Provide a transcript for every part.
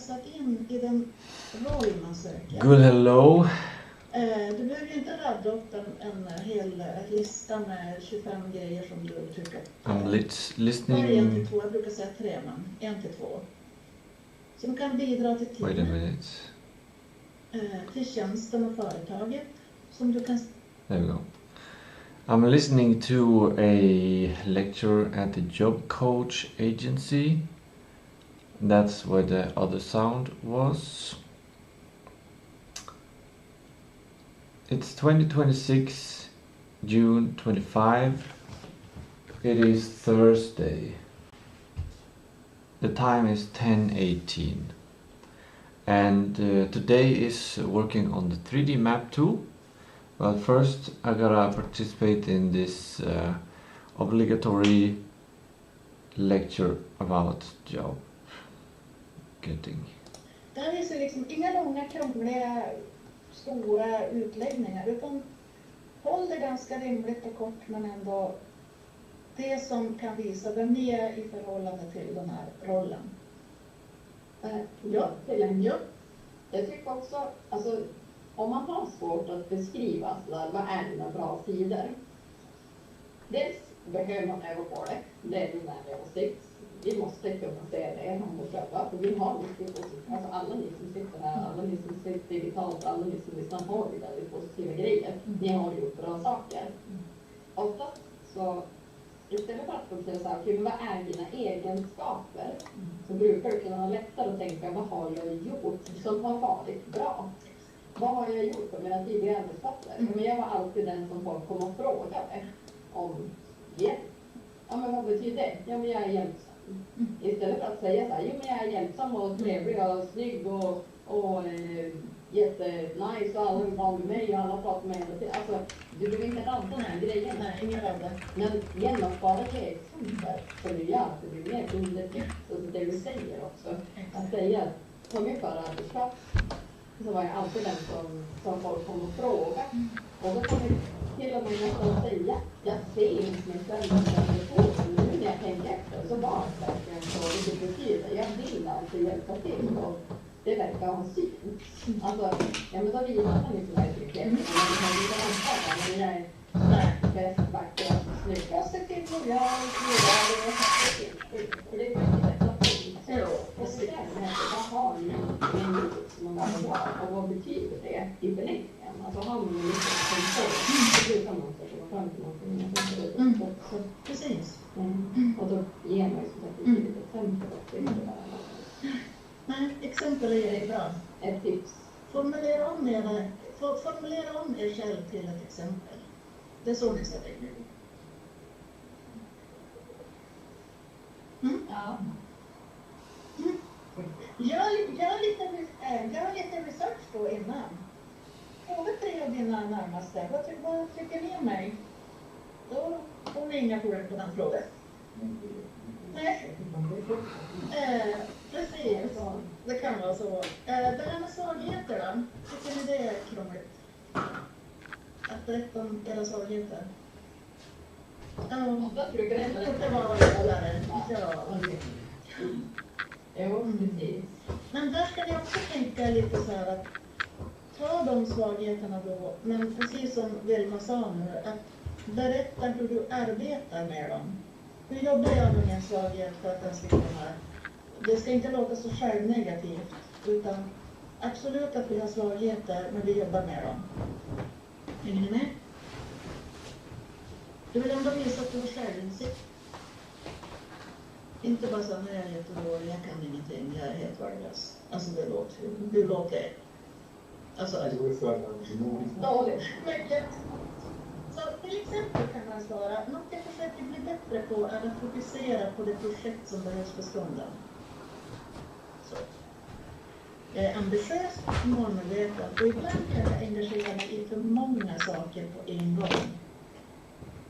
passat in i den roll man söker. Good hello. Du behöver ju inte radda upp en hel lista med 25 grejer som du tycker. I'm listening. Bara 1 till 2, jag brukar säga 3 men 1 till 2. Som kan bidra till Wait a teamet. minute. Till tjänsten och företaget. Som du kan... There we go. I'm listening to a lecture at the job coach agency. That's where the other sound was. It's 2026, June 25. It is Thursday. The time is 10:18. And today is working on the 3D map tool. But first I gotta participate in this obligatory lecture about job getting. Det här är så liksom inga långa, krångliga, stora utläggningar utan håll det ganska rimligt och kort men ändå det som kan visa vem ni är i förhållande till den här rollen. Ja. Jag tycker också, alltså om man har svårt att beskriva sådär, vad är dina bra sidor? Dels behöver man öva på det. Det är min ärliga åsikt. Vi måste kunna se det om oss själva. För vi har mycket positivt. Alltså alla ni som sitter här, alla ni som sitter digitalt, alla ni som lyssnar har ju väldigt positiva grejer. Ni har gjort bra saker. Oftast så istället för att fokusera så här, okej, vad är dina egenskaper? Så brukar du kunna ha lättare att tänka, vad har jag gjort som har varit bra? Vad har jag gjort på mina tidigare arbetsplatser? Men jag var alltid den som folk kom och frågade om hjälp. Ja, men vad betyder det? Ja, men jag är hjälpsam. Istället för att säga så här, jo men jag är hjälpsam och trevlig och snygg och jättenice och alla vill vara med mig och alla pratar med mig. Alltså, du vill inte radda den här grejen. Nej, ingen radda. Men genomföra det exempel som du gör att det blir mer underbyggt. Och det du säger också. Att säga, på min förra arbetsplats så var jag alltid den som folk kom och frågade. Och då kan vi till och med nästan säga, jag ser inte mig själv på telefonen. Nu när jag tänker efter så var det verkligen så det betyder. Jag vill alltså hjälpa till och det verkar ha syn. Alltså, ja men då visar man inte verkligheten. Men man kan inte använda men jag är bäst, vackrast, snyggast. Jag ser till vad jag gör För det är mycket detta till. Och så vad har ni en gjort som man vill ha? Och vad betyder det i förlängningen? Alltså har man en liten kontroll så brukar man komma fram till någonting. Precis. Och då ger man ju som sagt ett litet exempel också. Nej, exempel är bra. Ett tips. Formulera om er själv till ett exempel. Det är så ni ska tänka. Ja. Gör lite research då innan. Fråga 3 av dina närmaste. Vad tycker ni om mig? Då får ni inga problem på den frågan. Nej. Precis. Det kan vara så. Det här med svagheter då? Tycker ni det är krångligt? Att berätta om era svagheter? Och då brukar Det var lärare. Jo, precis. Men där ska ni också tänka lite så här att ta de svagheterna då, men precis som Vilma sa nu, att berätta hur du arbetar med dem. Hur jobbar jag med min svaghet för att den ska komma? Det ska inte låta så självnegativt, utan absolut att vi har svagheter, men vi jobbar med dem. Hänger ni med? Du vill ändå visa att du har självinsikt. Inte bara så att jag är jättedålig, jag kan ingenting, jag är helt värdelös. Alltså det låter alltså Dåligt. mycket. Så till exempel kan man svara, något jag försöker bli bättre på är att fokusera på det projekt som behövs för stunden. Så. Jag är ambitiös, målmedveten och ibland kan jag engagera mig i för många saker på en gång.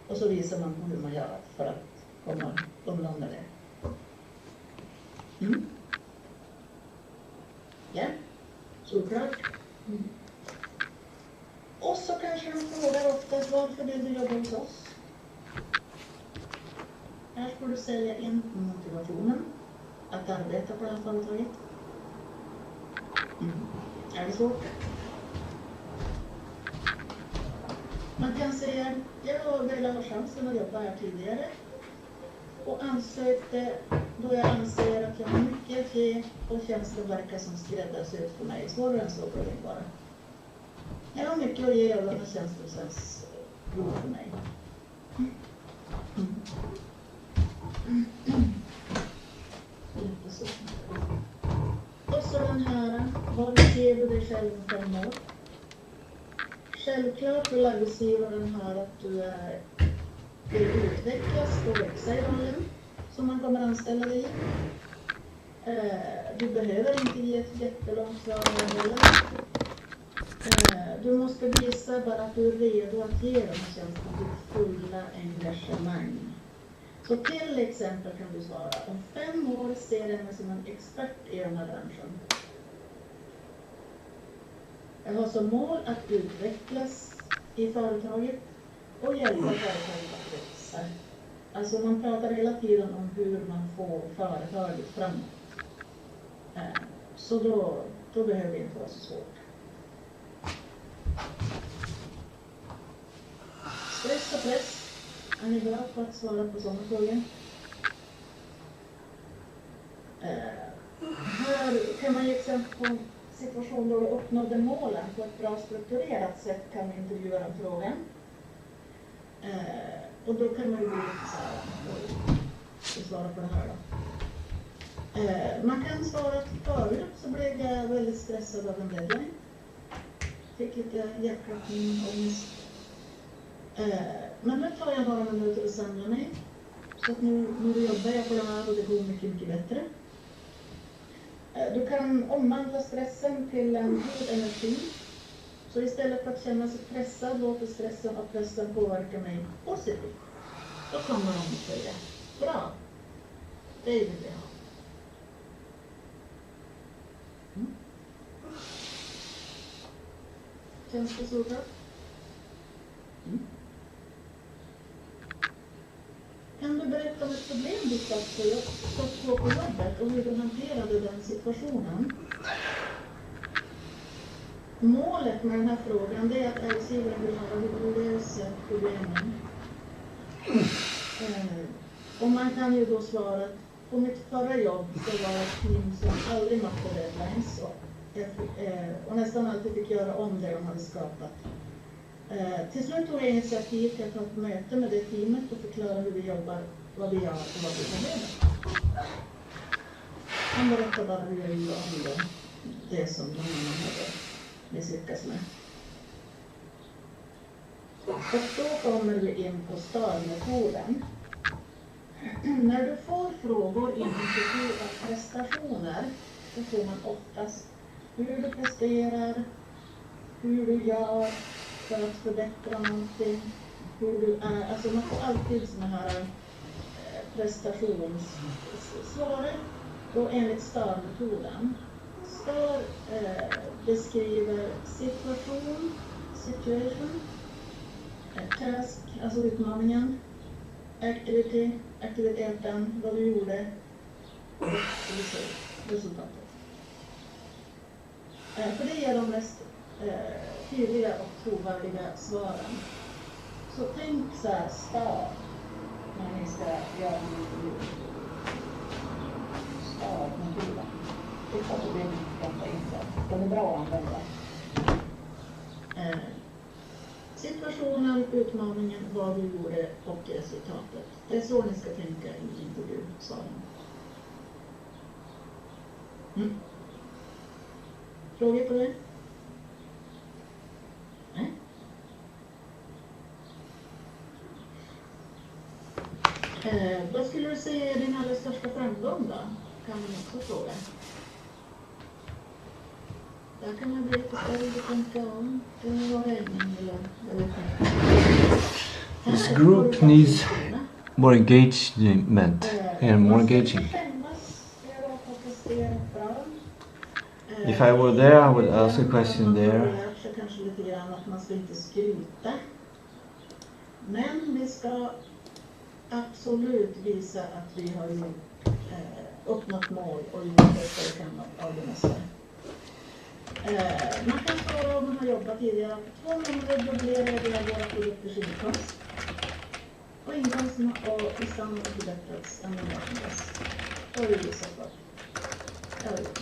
Och så visar man hur man gör för att komma undan med det. Ja, såklart. Och så kanske de frågar oftast, varför vill du jobba hos oss? Här får du sälja in motivationen att arbeta på det här företaget. Är det svårt? Man kan säga, jag har velat ha chansen att jobba här tidigare och ansökte då jag anser att jag har mycket att ge och tjänsten verkar som skräddarsydd för mig. Svårare än så går det bara. Jag har mycket att ge och den här tjänsten känns bra för mig. Lite så. Och så den här, vad ser du dig själv om 5 år? Självklart vill arbetsgivaren höra att du vill utvecklas och växa i rollen som man kommer anställa dig i. Du behöver inte ge ett jättelångt svar heller. Du måste visa bara att du är redo att ge den här tjänsten ditt fulla engagemang. Så till exempel kan du svara, om 5 år ser jag mig som en expert i den här branschen. Jag har som mål att utvecklas i företaget och hjälpa företaget att växa. Alltså man pratar hela tiden om hur man får företaget framåt. Så då behöver det inte vara så svårt. Stress och press. Är ni bra på att svara på sådana frågor? Här kan man ge exempel på en situation då du uppnådde målen på ett bra strukturerat sätt kan man intervjua den frågan. Och då kan man ju bli lite så här, svara på det här då. Man kan svara att förut så blev jag väldigt stressad av en deadline. Fick lite hjärtklappning och ångest. Men nu tar jag några minuter att samla mig. Så att nu jobbar jag på det här och det går mycket, mycket bättre. Du kan omvandla stressen till en god energi. Så istället för att känna sig pressad låter stressen och pressen påverka mig positivt. Då kommer de att säga, bra, det vill vi ha. Känns det så bra? Kan du berätta om ett problem du stött på jobbet och hur du hanterade den situationen? Målet med den här frågan är att arbetsgivaren vill höra hur du löser problemen. Och man kan ju då svara att på mitt förra jobb så var det ett team som aldrig mötte deadlines och nästan alltid fick göra om det de hade skapat. Till slut tog jag initiativ till att ta ett möte med det teamet och förklara hur vi jobbar, vad vi gör och vad vi behöver. Han berättade bara hur jag gjorde det som de hade misslyckats med. Och då kommer vi in på STAR-metoden. När du får frågor inom prestationer så får man oftast hur du presterar, hur du gör för att förbättra någonting, hur du är. Alltså man får alltid såna här prestationssvar och enligt STAR-metoden. STAR beskriver situation, task, alltså utmaningen, activity, aktiviteten, vad du gjorde och resultatet. För det ger de mest tydliga och trovärdiga svaren. Så tänk så här STAR när ni ska göra en intervju. STAR-metoden. Titta på det hämta in den. Den är bra att använda. Situationen, utmaningen, vad du gjorde och resultatet. Det är så ni ska tänka i intervjusvaren. Frågor på det? Nej? Vad skulle du säga är din allra största framgång då? Kan man också fråga. Där kan man bli lite större och tänka om. Det var räddning eller jag vet inte. This group needs more engagement and more engaging. If I were there, I would ask a question there. Kanske lite grann att man ska inte skryta. Men vi ska absolut visa att vi har uppnått mål och gjort det för kan av det mesta. Man kan svara om man har jobbat tidigare. 2 månader dubblerade våra produkters inkomst. Och inkomsterna och i standard förbättrats ännu mer än dess. Då har vi visat vad jag har gjort.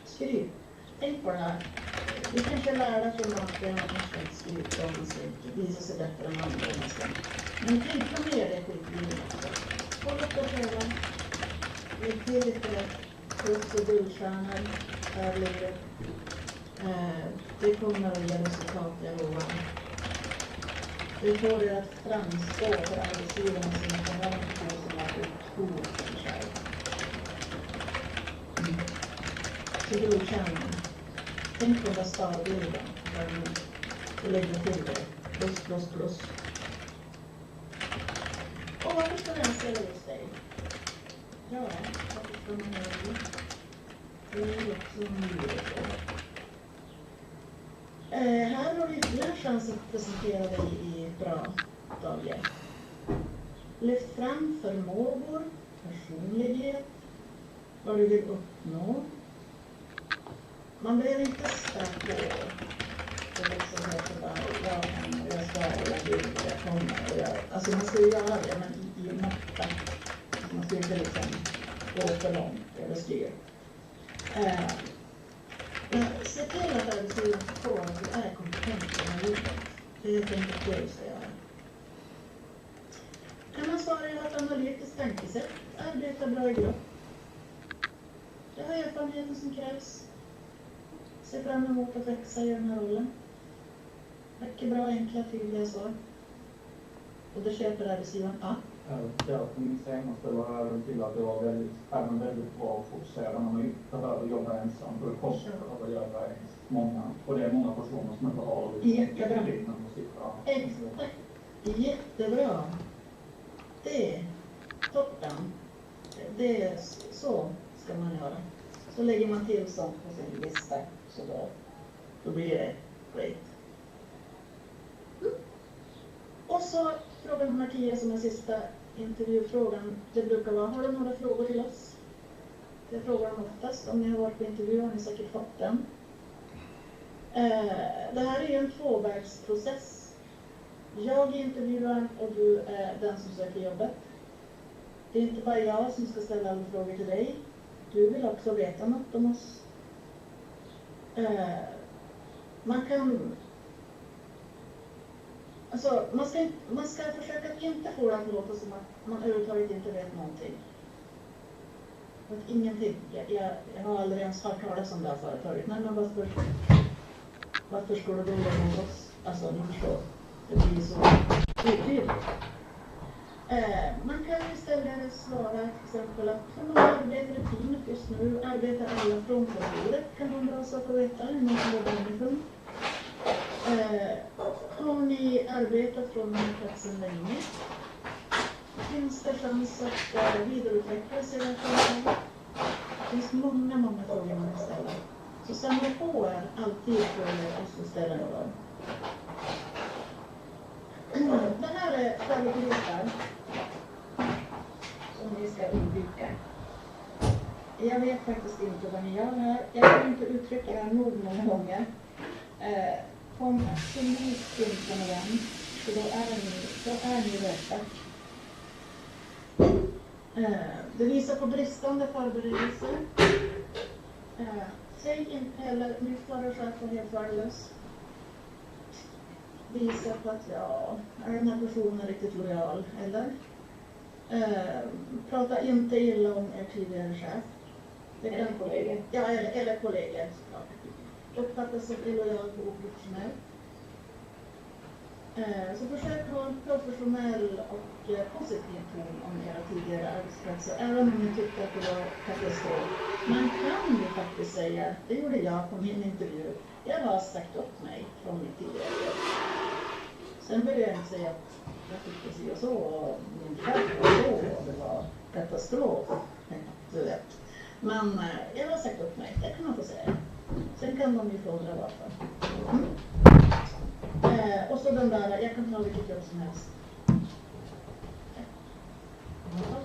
Skriv. Tänk på det här. Vi kanske lärde från att det är något man ska skriva om man ska visa sig bättre än andra nästan. Men tänk på mer det skitlivet också. Håll upp och pröva. Lägg till lite plus och guldstjärnor. Ärlighet. Det kommer att ge resultat, jag lovar. Det får det att framstå för arbetsgivarna som att de har något som har utgått för sig själv. Så guldstjärnor. Tänk på den sparbilden. Och lägger till det. Plus, plus, plus. Och varför ska vi anställa just dig? Ja, varför ska man göra det? Det är också en nyhet. Här har vi ytterligare chans att presentera dig i bra dagar. Lyft fram förmågor, personlighet, vad du vill uppnå. Man behöver inte spä på. Det är liksom helt bara, jag kan, jag ska, jag vill, jag kommer och jag... Alltså man ska ju göra det, men i matta. Man ska inte liksom gå för långt eller styr. Se till att arbetsgivaren förstår att du är kompetent i den här jobbet. Det är helt enkelt det du ska göra. Kan man svara i ett analytiskt tankesätt, arbeta bra i grupp. Jag har erfarenheten som krävs. Se fram emot att växa i den här rollen. Mycket bra, enkla, tydliga svar. Och det köper arbetsgivaren. Ja. Ja, på mitt senaste var även till att det var väldigt bra att fokusera när man behöver jobba ensam. För det kostar att göra många. Och det är många personer som inte har Jättebra. liknande siffror. Exakt. Jättebra. Det är toppen. Det är så ska man göra. Så lägger man till sånt på sin lista. Så då blir det great. Och så fråga nummer 10 som är sista intervjufrågan. Det brukar vara, har du några frågor till oss? Det frågar de oftast. Om ni har varit på intervju har ni säkert fått den. Det här är ju en 2-vägsprocess. Jag är intervjuaren och du är den som söker jobbet. Det är inte bara jag som ska ställa alla frågor till dig. Du vill också veta något om oss. Man ska försöka att inte få det att låta som att man överhuvudtaget inte vet någonting. Att ingenting. Jag har aldrig ens hört talas om det här företaget. Nej, men varför ska du då med oss? Alltså, ni förstår. Det blir så otydligt. Man kan istället svara till exempel att hur många arbetar i teamet just nu? Arbetar alla från kontoret? Kan man bra sak att veta hur många som jobbar hemifrån? Har ni arbetat från den här platsen länge? Finns det chans att vidareutveckla sig? Det finns många frågor man kan ställa. Så samla på er alltid frågor och så ställa dem. Det här är färdiggruppar som ni ska undvika. Jag vet faktiskt inte vad ni gör här. Jag kan inte uttrycka det här nog många gånger. Kom absolut inte med den, för då är ni rätta. Det visar på bristande förberedelser. Säg inte heller, nu klarar sig att vara helt värdelös. Visa på att är den här personen riktigt lojal, eller? Prata inte illa om er tidigare chef. Det kan kollegor. Ja, eller kollegor såklart. Uppfattas som illojal och oprofessionell. Så försök ha en professionell och positiv ton om era tidigare arbetsplatser. Även om ni tycker att det var katastrof. Man kan ju faktiskt säga, det gjorde jag på min intervju. Jag har sagt upp mig från mitt tidigare jobb. Sen vill jag inte säga att jag tyckte si och så och min chef var så och det var katastrof. Du vet. Men jag har sagt upp mig, det kan man få säga. Sen kan de ju fråga varför. Och så den där, jag kan ta vilket jobb som helst.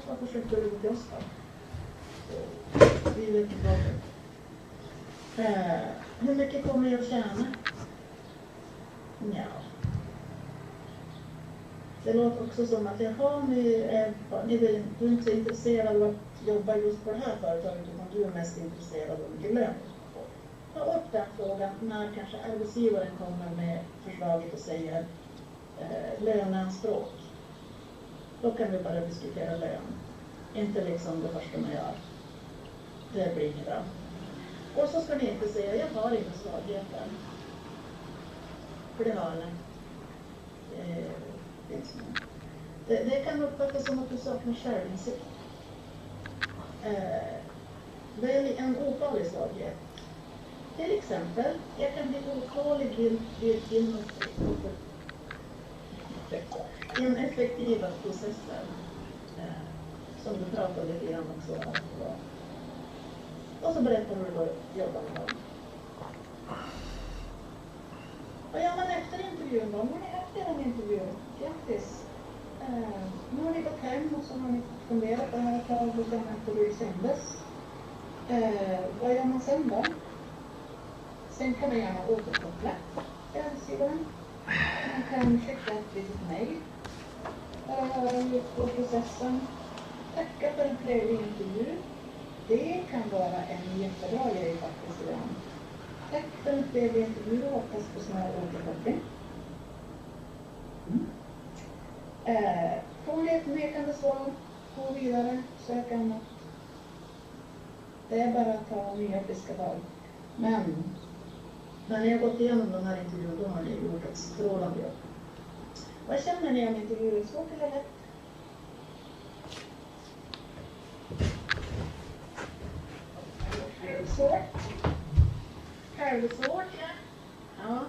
Vad försökte du gå till oss då? Vi vet inte vad det är. Hur mycket kommer jag att tjäna? Ja. Det låter också som att du är inte så intresserad av att jobba just på det här företaget, utan du är mest intresserad av vilken lön du ska få. Ta upp den frågan när kanske arbetsgivaren kommer med förslaget och säger löneanspråk. Då kan vi bara diskutera lön. Inte liksom det första man gör. Det blir inget bra. Och så ska ni inte säga, jag har inga svagheter. För det har ni. Det kan uppfattas som att du saknar självinsikt. Välj en ofarlig svaghet. Till exempel, jag kan bli otålig vid ineffektiva processer. Som du pratade lite grann också om. Och så berättar du hur du jobbar med dem. Vad gör man efter intervjun då? Nu är efter en intervju. Grattis. Nu har ni gått hem och så har ni funderat på det här ett tag och sen efter hur det kändes. Vad gör man sen då? Sen kan man gärna återkoppla till arbetsgivaren. Man kan skicka ett litet mejl. Höra hur på processen. Tacka för en trevlig intervju. Det kan vara en jättebra grej faktiskt ibland. Tack för en trevlig intervju och hoppas på snart återkoppling. Får ni ett nekande svar, gå vidare, sök annat. Det är bara att ta nya friska tag. Men när ni har gått igenom den här intervjun, då har ni gjort ett strålande jobb. Vad känner ni om intervjuer? Svårt eller lätt? Svårt. Självsvårt, ja. Ja.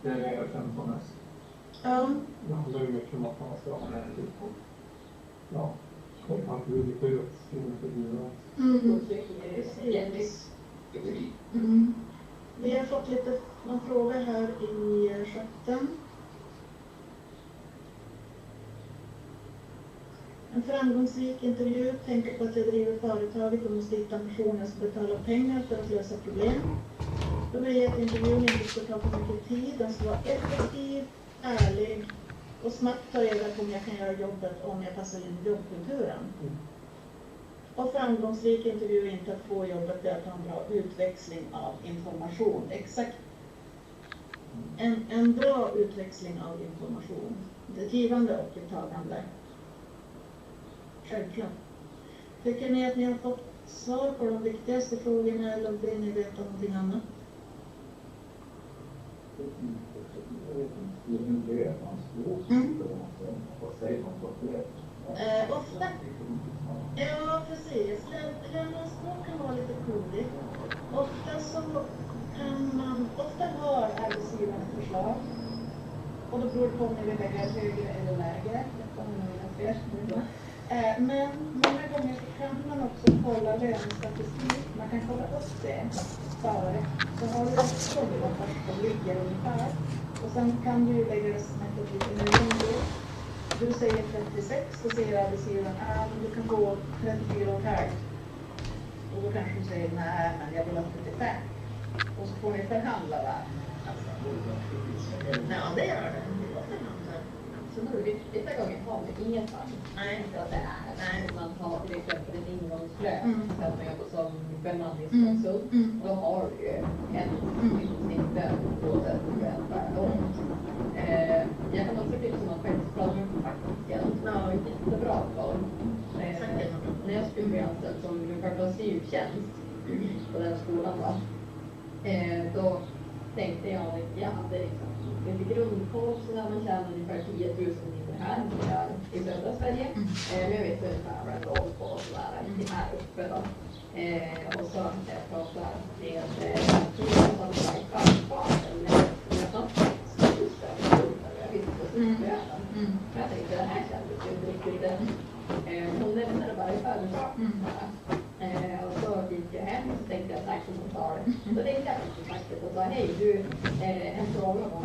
Det är det jag känner som mest. Ja. Det handlar ju mycket om att man ska ha en typ av, ja, man vill lite ut, Vi har fått någon fråga här i chatten. En framgångsrik intervju tänker på att jag driver företaget och måste hitta personer som betalar pengar för att lösa problem. Då vill jag att intervjun inte ska ta för mycket tid. Den ska vara effektiv, ärlig och snabbt ta reda på om jag kan göra jobbet om jag passar in i jobbkulturen. Och framgångsrik intervju är inte att få jobbet, det är att ha en bra utväxling av information. Exakt. En bra utväxling av information. Det givande och det tagande. Självklart. Tycker ni att ni har fått svar på de viktigaste frågorna eller vill ni veta någonting annat? Ofta. Ja, precis. Löneanspråk kan vara lite cool. Ofta har arbetsgivaren ett förslag. Och då beror det på om ni vill lägga högre eller lägre. Men många gånger kan man också kolla lönestatistik. Man kan kolla upp det före. Så har du ett summa först som ligger ungefär. Och sen kan du lägga det som ett lite mer. Du säger 36, så säger arbetsgivaren att du kan gå 34,5. Och då kanske du säger nej, men jag vill ha 35. Och så får ni förhandla där. Ja, det gör det. Så då är det vissa gånger har vi inget fall. Nej. Så att det är. Nej. Man har till exempel en ingångslön. Så att man jobbar som bemanningskonsult. Då har du ju en snittslön på 30 per år. Jag kan också tycka som att faktiskt prata med facket. Det var jättebra för. När jag skulle bli anställd som min första styrtjänst på den skolan då tänkte jag att jag hade lite grundkoll så där man tjänar ungefär 10 000 mindre här i södra Sverige. Men jag vet ungefär vad jag låg på och sådär här uppe då. Och så jag pratar med killen som var i kvartsbasen med jag visste slutböden. Jag tänkte det här kändes ju inte riktigt hon nämnde bara i företaget. Och så gick jag hem och så tänkte jag tack som tar det. Så tänkte jag till facket och sa hej du, en fråga om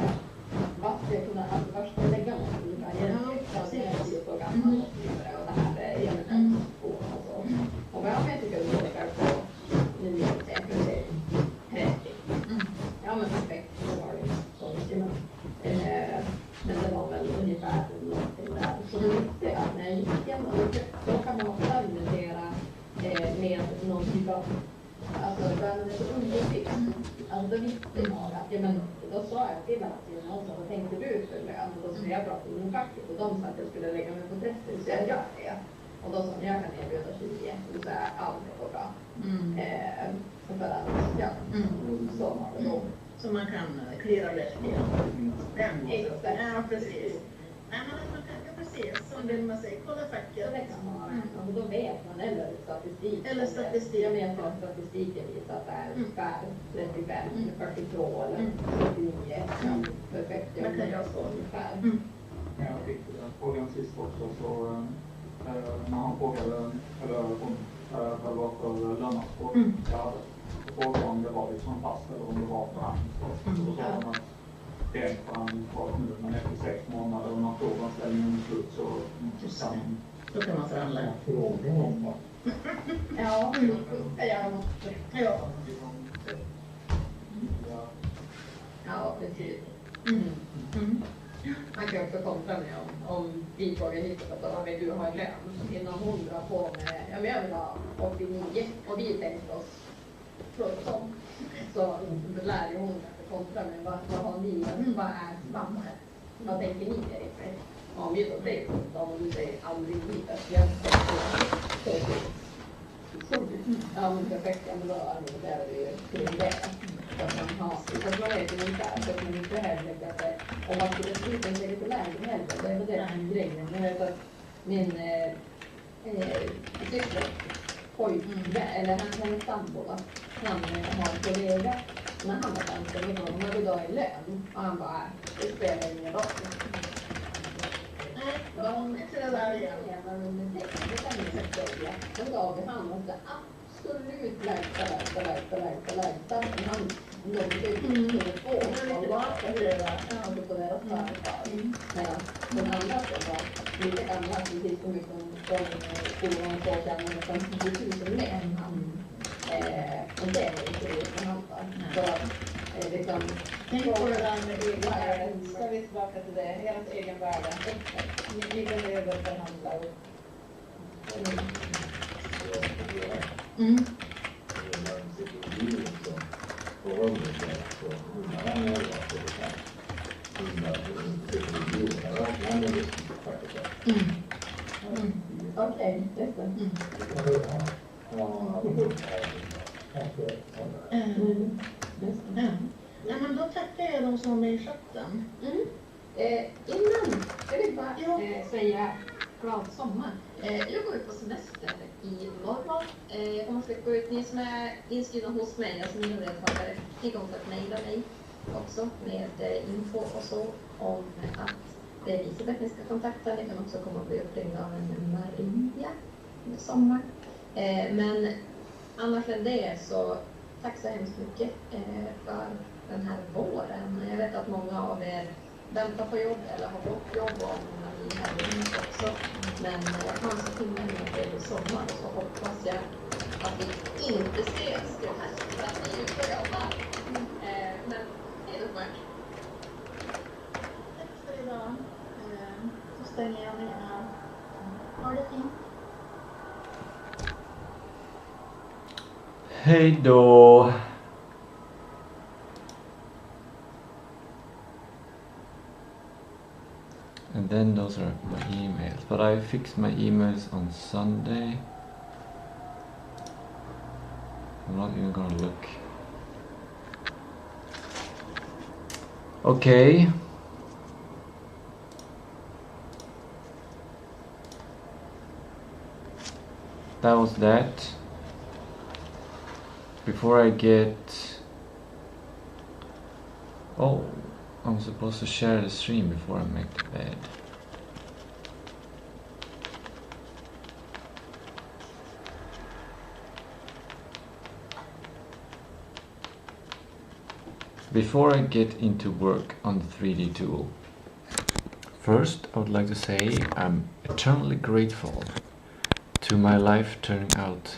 vad ska jag kunna först lägga mig ungefär hjälp så att jag är så gammal och det här är en och så. Och vad jag tycker någon typ av, alltså det var så underbyggt. Alltså då visste jag att, ja men då sa jag till att vad tänkte du för lön? Och då skulle jag prata med facket och de sa att jag skulle lägga mig på 30, så jag gör det. Och då sa jag kan erbjuda 20, och så är allt går bra. För att, ja, så har det då. Så man kan klira rätt igen. Exakt. Ja, precis. Nej, men att man kan, ja, precis, som vill man säga, kolla facket. Det kan man ha. Och då vet man, eller statistik. Eller statistik. Jag vet att statistiken visar att det är ungefär 35, 42 eller 39. Perfekt. Man kan göra så. Ungefär. Jag fick frågan sist också, så när han frågade, eller hon, vad för löneanspråk jag hade, så frågade om det var liksom fast eller om det var förhandlingsbart. Så sa de att det är förhandlingsbart nu, men efter 6 månader och man får anställningen slut så kan man... Då kan man förhandla. Ja, jag måste. Ja. Ja, precis. Man kan också kontra med om vi frågar hit att vad vill du ha i lön? Innan hon drar på med, ja men jag vill ha 89 och vi tänkte oss 17. Så lär ju hon att kontra med vad har ni, vad är standard? Vad tänker ni er i? Om vi då säger 17 och du säger aldrig hit att jag ja men perfekt, ja men då är det ju kring det. Att man har, så att man vet ju ungefär så att man inte heller att det, om man skulle sluta sig lite lägre heller, det är väl det som är grejen. Jag vet att min syster, pojke, eller hennes sambo, han har en kollega, när han var anställd och de hade dag i lön, och han bara, det spelar ingen roll. Inte det där igen. Det kan vi inte säga. Den gav vi han måste absolut lägsta. Han någonsin kunde få och varför det var på deras företag. Medan den andra som var lite gamla, precis som mycket från skolan och så tjänade nästan 10 000 mer. Och det är inte det som han var. Så liksom... Tänk på det där med egen värde. Ska vi tillbaka till det? Deras egen värde. Vi behöver förhandla. Okej, just det. Ja, men då tackar jag de som var med i chatten. Innan, jag vill bara säga glad sommar. Jag går ut på semester imorgon. Jag kommer att gå ut, ni som är inskrivna hos mig, alltså mina deltagare, ni kommer att mejla mig också med info och så om att det är Elisabeth ni ska kontakta. Ni kan också komma och bli uppringda av en Maria i sommar. Men annars än det så tack så hemskt mycket för den här våren. Jag vet att många av er väntar på jobb eller har fått jobb och många ni här inne också. Men man ska till en trevlig sommar så hoppas jag att vi inte ses till hösten att vi är ute och jobbar. Men hej då på er. Tack för idag. Så stänger jag ner här. Ha det fint. Hej då! And then those are my emails. But I fixed my emails on Sunday. I'm not even gonna look. Okay. That was that. Before I get... Oh, I'm supposed to share the stream before I make the bed. Before I get into work on the 3D tool, first I would like to say I'm eternally grateful to my life turning out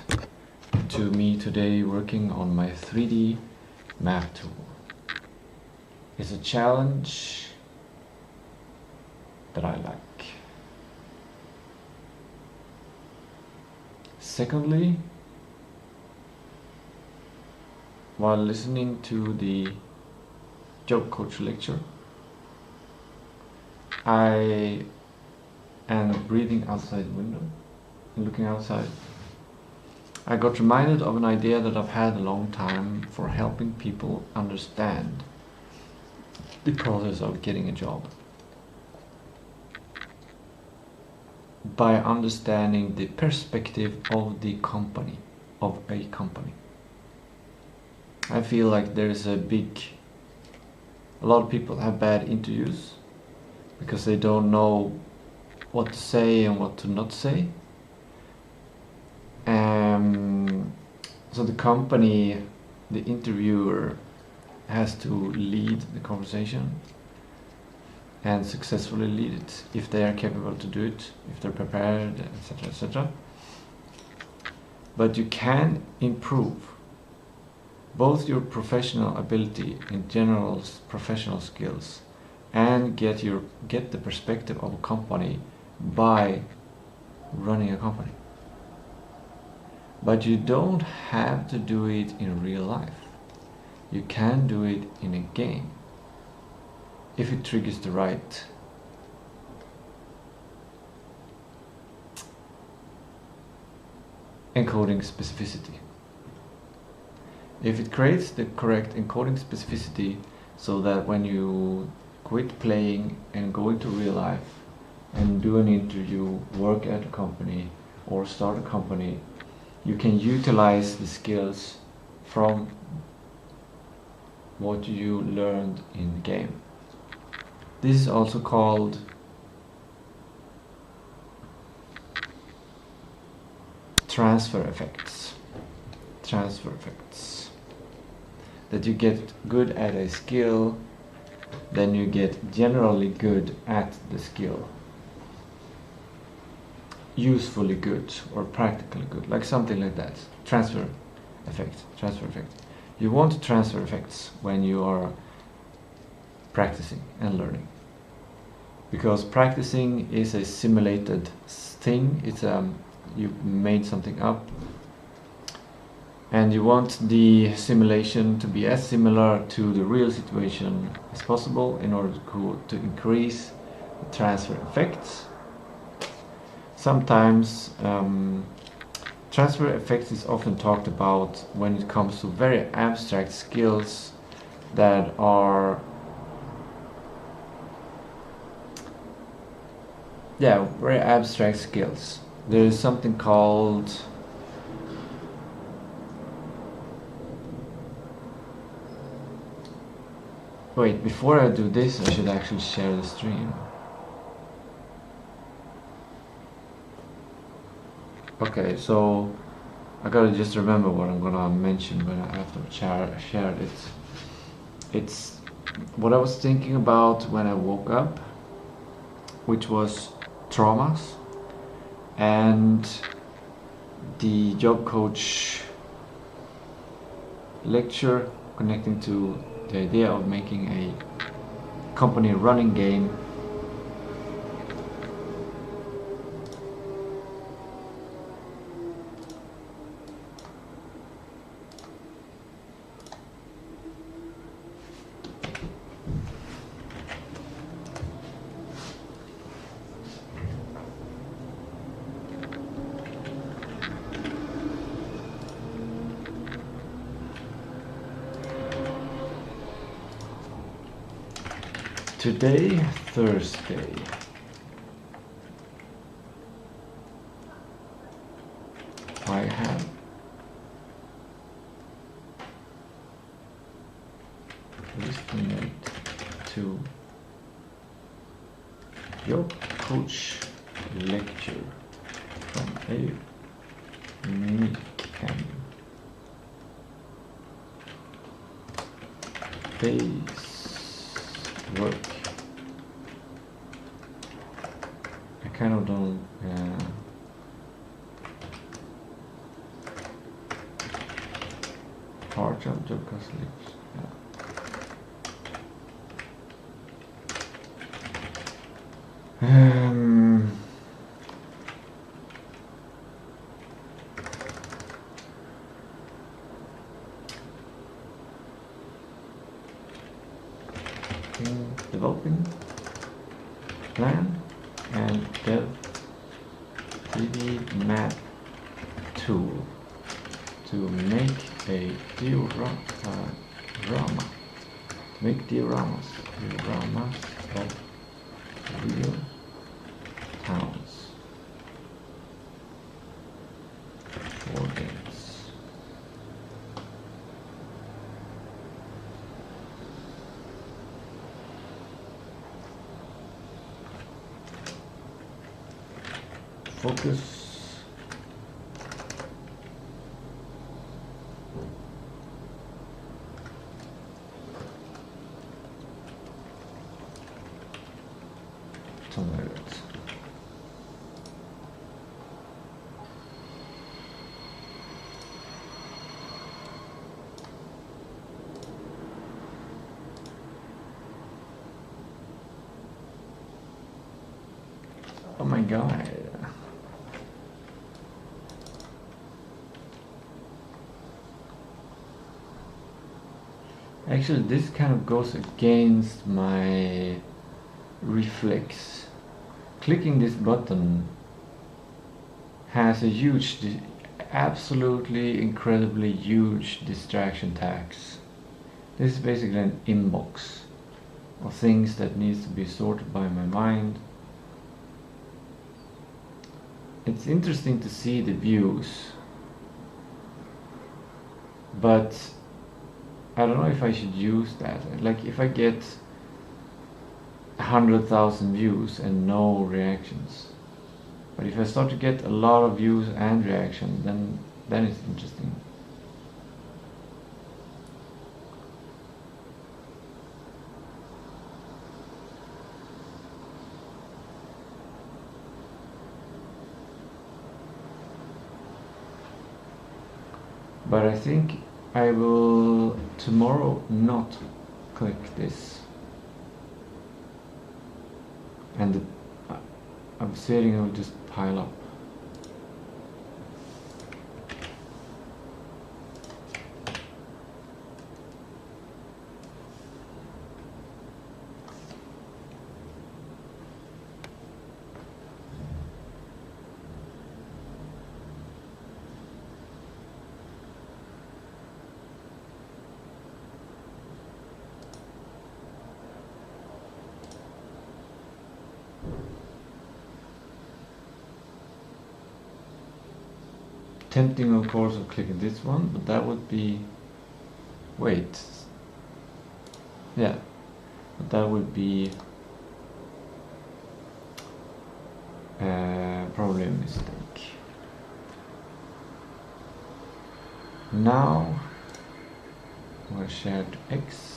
to me today working on my 3D map tool. It's a challenge that I like. Secondly, while listening to the job coach lecture, I am breathing outside the window and looking outside. I got reminded of an idea that I've had a long time for helping people understand the process of getting a job. By understanding the perspective of the company, of a company. I feel like there's a lot of people have bad interviews because they don't know what to say and what to not say. So the company, the interviewer, has to lead the conversation and successfully lead it if they are capable to do it, if they're prepared, etc., etc. But you can improve both your professional ability in general professional skills and get the perspective of a company by running a company. But you don't have to do it in real life. You can do it in a game if it triggers the right encoding specificity. If it creates the correct encoding specificity so that when you quit playing and go into real life and do an interview, work at a company or start a company, you can utilize the skills from what you learned in the game. This is also called transfer effects. Transfer effects. That you get good at a skill, then you get generally good at the skill. Usefully good or practically good, like something like that. Transfer effect. Transfer effect. You want transfer effects when you are practicing and learning, because practicing is a simulated thing. It's you made something up and you want the simulation to be as similar to the real situation as possible in order to increase the transfer effects. Sometimes transfer effects is often talked about when it comes to very abstract skills that are very abstract skills. There is something called wait, before I do this I should actually share the stream. Okay, so I gotta just remember what I'm gonna mention when I have to share it. It's what I was thinking about when I woke up, which was traumas and the job coach lecture connecting to the idea of making a company running game. Today, Thursday. I have listened to your coach lecture from a weekend base work. I kind of don't part-time job colleagues. developing plan and dev 3D map tool to make a diorama. To make dioramas of real towns for games. Focus. Tolerate. Oh my god. Actually, this kind of goes against my reflex. Clicking this button has a huge, absolutely incredibly huge distraction tax. This is basically an inbox of things that needs to be sorted by my mind. It's interesting to see the views, but I don't know if I should use that. Like if I get 100,000 views and no reactions, but if I start to get a lot of views and reactions, then it's interesting. But I think I will tomorrow not click this, and the obsidian will just pile up. Tempting, of course, of clicking this one, but that would be, wait, yeah, but that would be probably a mistake. Now we're shared X.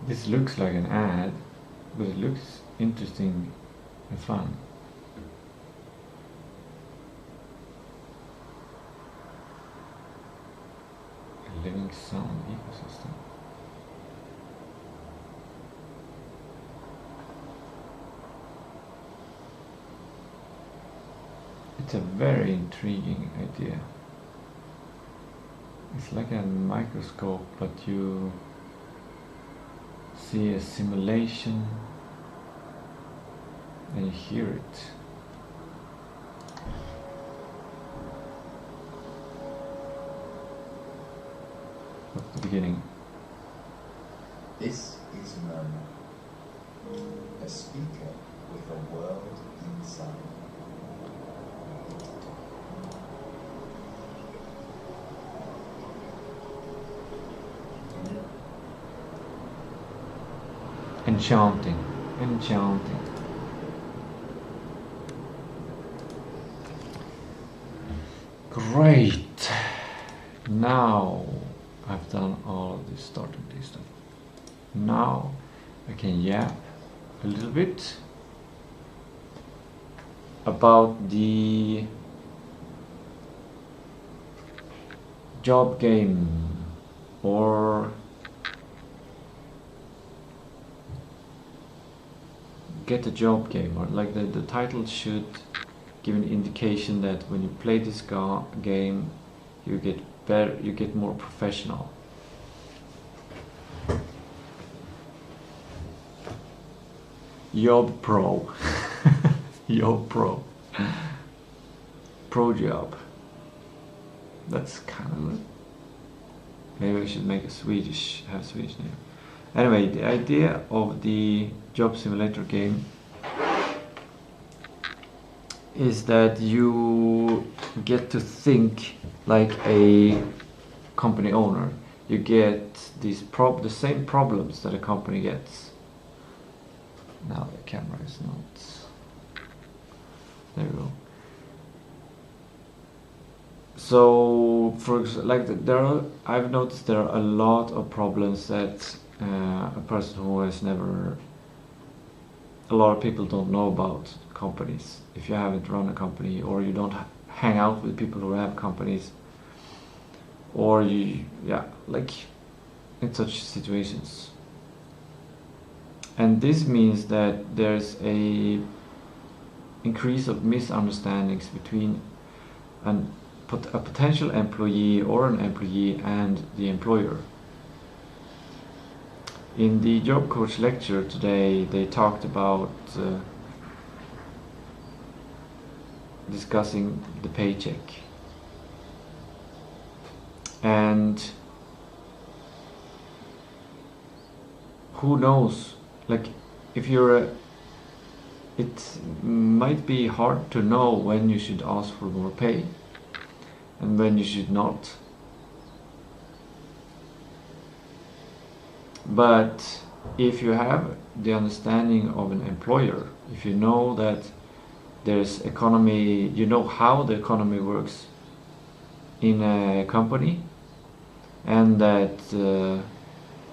This looks like an ad, but it looks interesting and fun. A living sound ecosystem. It's a very intriguing idea. It's like a microscope, but you see a simulation and you hear it. At the beginning. This is Murmur, a speaker with a world inside. Enchanting. Enchanting. Great. Now I've done all of this starting this stuff. Now I can yap a little bit about the job game, or get a job game, or like the title should give an indication that when you play this game you get better, you get more professional. Job pro. Job pro. Pro job. That's kind of, maybe I should make a Swedish name. Anyway, the idea of the job simulator game is that you get to think like a company owner. You get these the same problems that a company gets. Now the camera is not. There we go. So, I've noticed there are a lot of problems that a person who has never, a lot of people don't know about companies. If you haven't run a company, or you don't hang out with people who have companies, or like in such situations. And this means that there's a increase of misunderstandings between a potential employee or an employee and the employer. In the job coach lecture today, they talked about discussing the paycheck. And who knows, like if you're it might be hard to know when you should ask for more pay and when you should not. But if you have the understanding of an employer, if you know that there's economy, you know how the economy works in a company, and that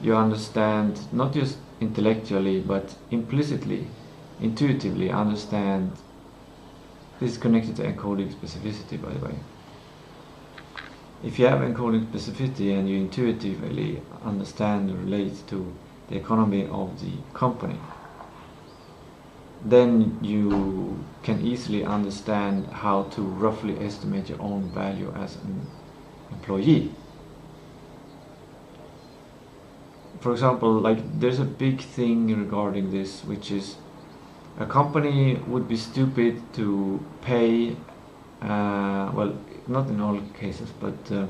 you understand, not just intellectually but implicitly, intuitively understand. This is connected to encoding specificity, by the way. If you have encoding specificity and you intuitively understand and relate to the economy of the company, then you can easily understand how to roughly estimate your own value as an employee. For example, like there's a big thing regarding this, which is a company would be stupid to pay, well, not in all cases, but to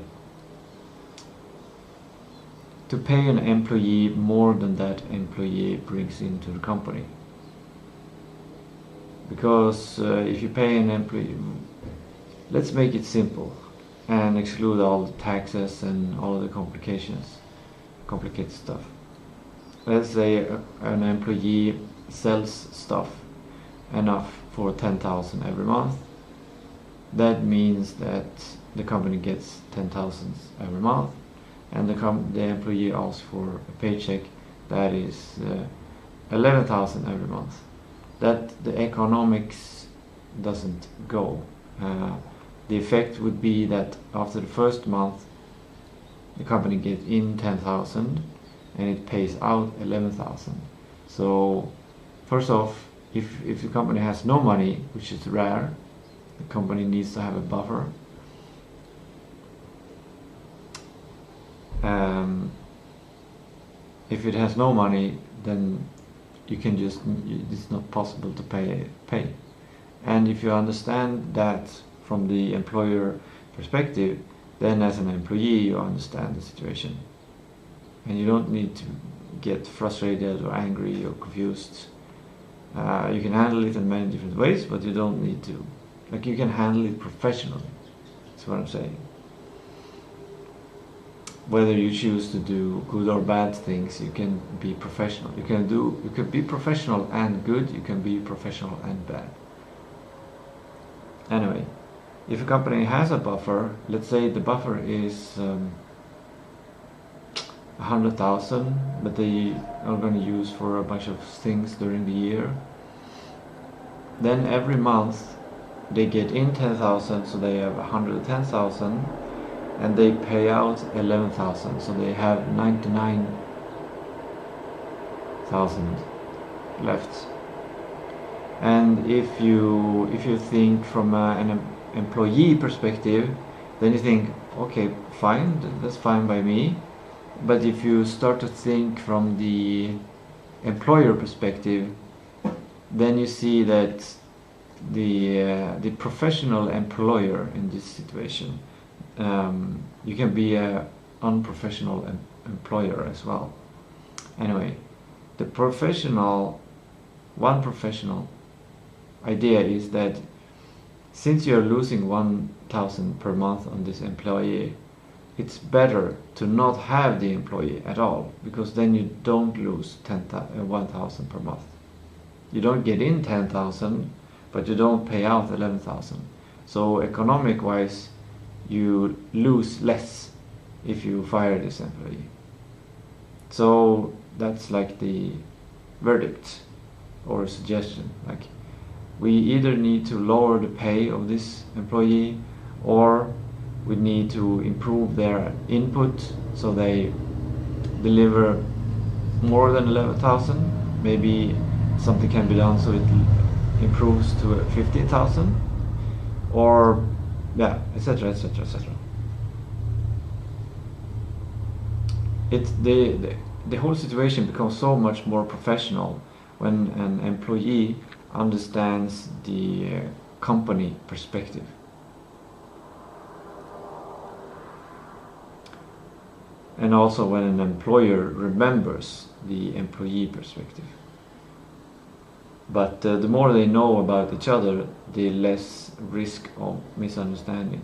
pay an employee more than that employee brings into the company. Because if you pay an employee, let's make it simple and exclude all the taxes and all the complicated stuff. Let's say an employee sells stuff enough for 10,000 every month. That means that the company gets 10,000 every month, and the employee asks for a paycheck that is 11,000 every month. That the economics doesn't go. The effect would be that after the first month the company gets in 10,000 and it pays out 11,000. So first off, if the company has no money, which is rare, the company needs to have a buffer. If it has no money, then it's not possible to pay. And if you understand that from the employer perspective, then as an employee you understand the situation, and you don't need to get frustrated or angry or confused. You can handle it in many different ways, but you don't need to, like, you can handle it professionally. That's what I'm saying. whether you choose to do good or bad things, you can be professional. You can be professional and good, you can be professional and bad. Anyway, if a company has a buffer, let's say the buffer is 100,000, but they are going to use for a bunch of things during the year, then every month they get in 10,000, so they have 110,000, and they pay out 11,000, so they have 99,000 left. And if you think from an employee perspective, then you think, okay, fine, that's fine by me. But if you start to think from the employer perspective, then you see that the professional employer in this situation, you can be an unprofessional employer as well. Anyway, the one professional idea is that since you're losing 1,000 per month on this employee, it's better to not have the employee at all, because then you don't lose 1,000 per month. You don't get in 10,000, but you don't pay out 11,000. So economic wise, you lose less if you fire this employee. So that's like the verdict or suggestion. Like, we either need to lower the pay of this employee, or we need to improve their input so they deliver more than 11,000. Maybe something can be done so it improves to 15,000, or yeah, etc., etc., etc. The whole situation becomes so much more professional when an employee understands the company perspective. And also when an employer remembers the employee perspective. But the more they know about each other, the less risk of misunderstanding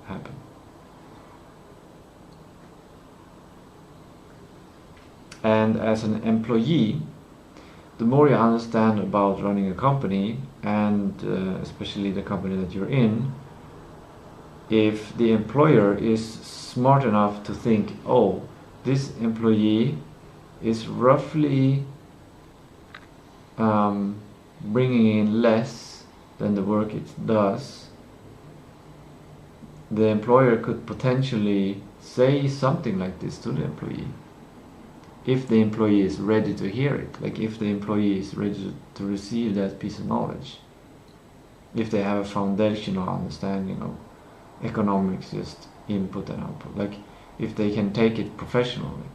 happen. And as an employee, the more you understand about running a company, and especially the company that you're in, if the employer is smart enough to think, oh, this employee is roughly bringing in less than the work it does, the employer could potentially say something like this to the employee, if the employee is ready to hear it, like if the employee is ready to receive that piece of knowledge, if they have a foundational understanding of economics, just input and output, like if they can take it professionally.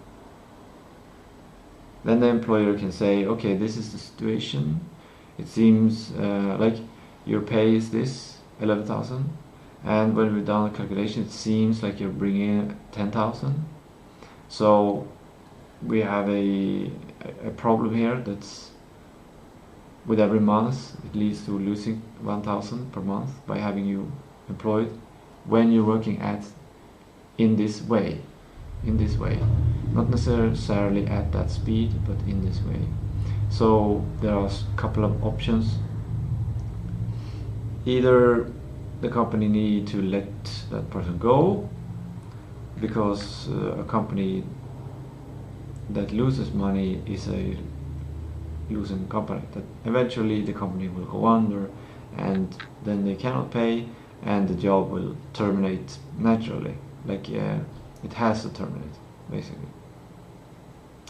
Then the employer can say, okay, this is the situation, it seems like your pay is this, 11,000, and when we've done the calculation, it seems like you're bringing in 10,000, so we have a problem here that's with every month it leads to losing 1,000 per month by having you employed when you're working in this way, not necessarily at that speed, but in this way. So there are a couple of options. Either the company need to let that person go, because a company that loses money is a losing company, that eventually the company will go under, and then they cannot pay, and the job will terminate naturally, like it has to terminate, basically.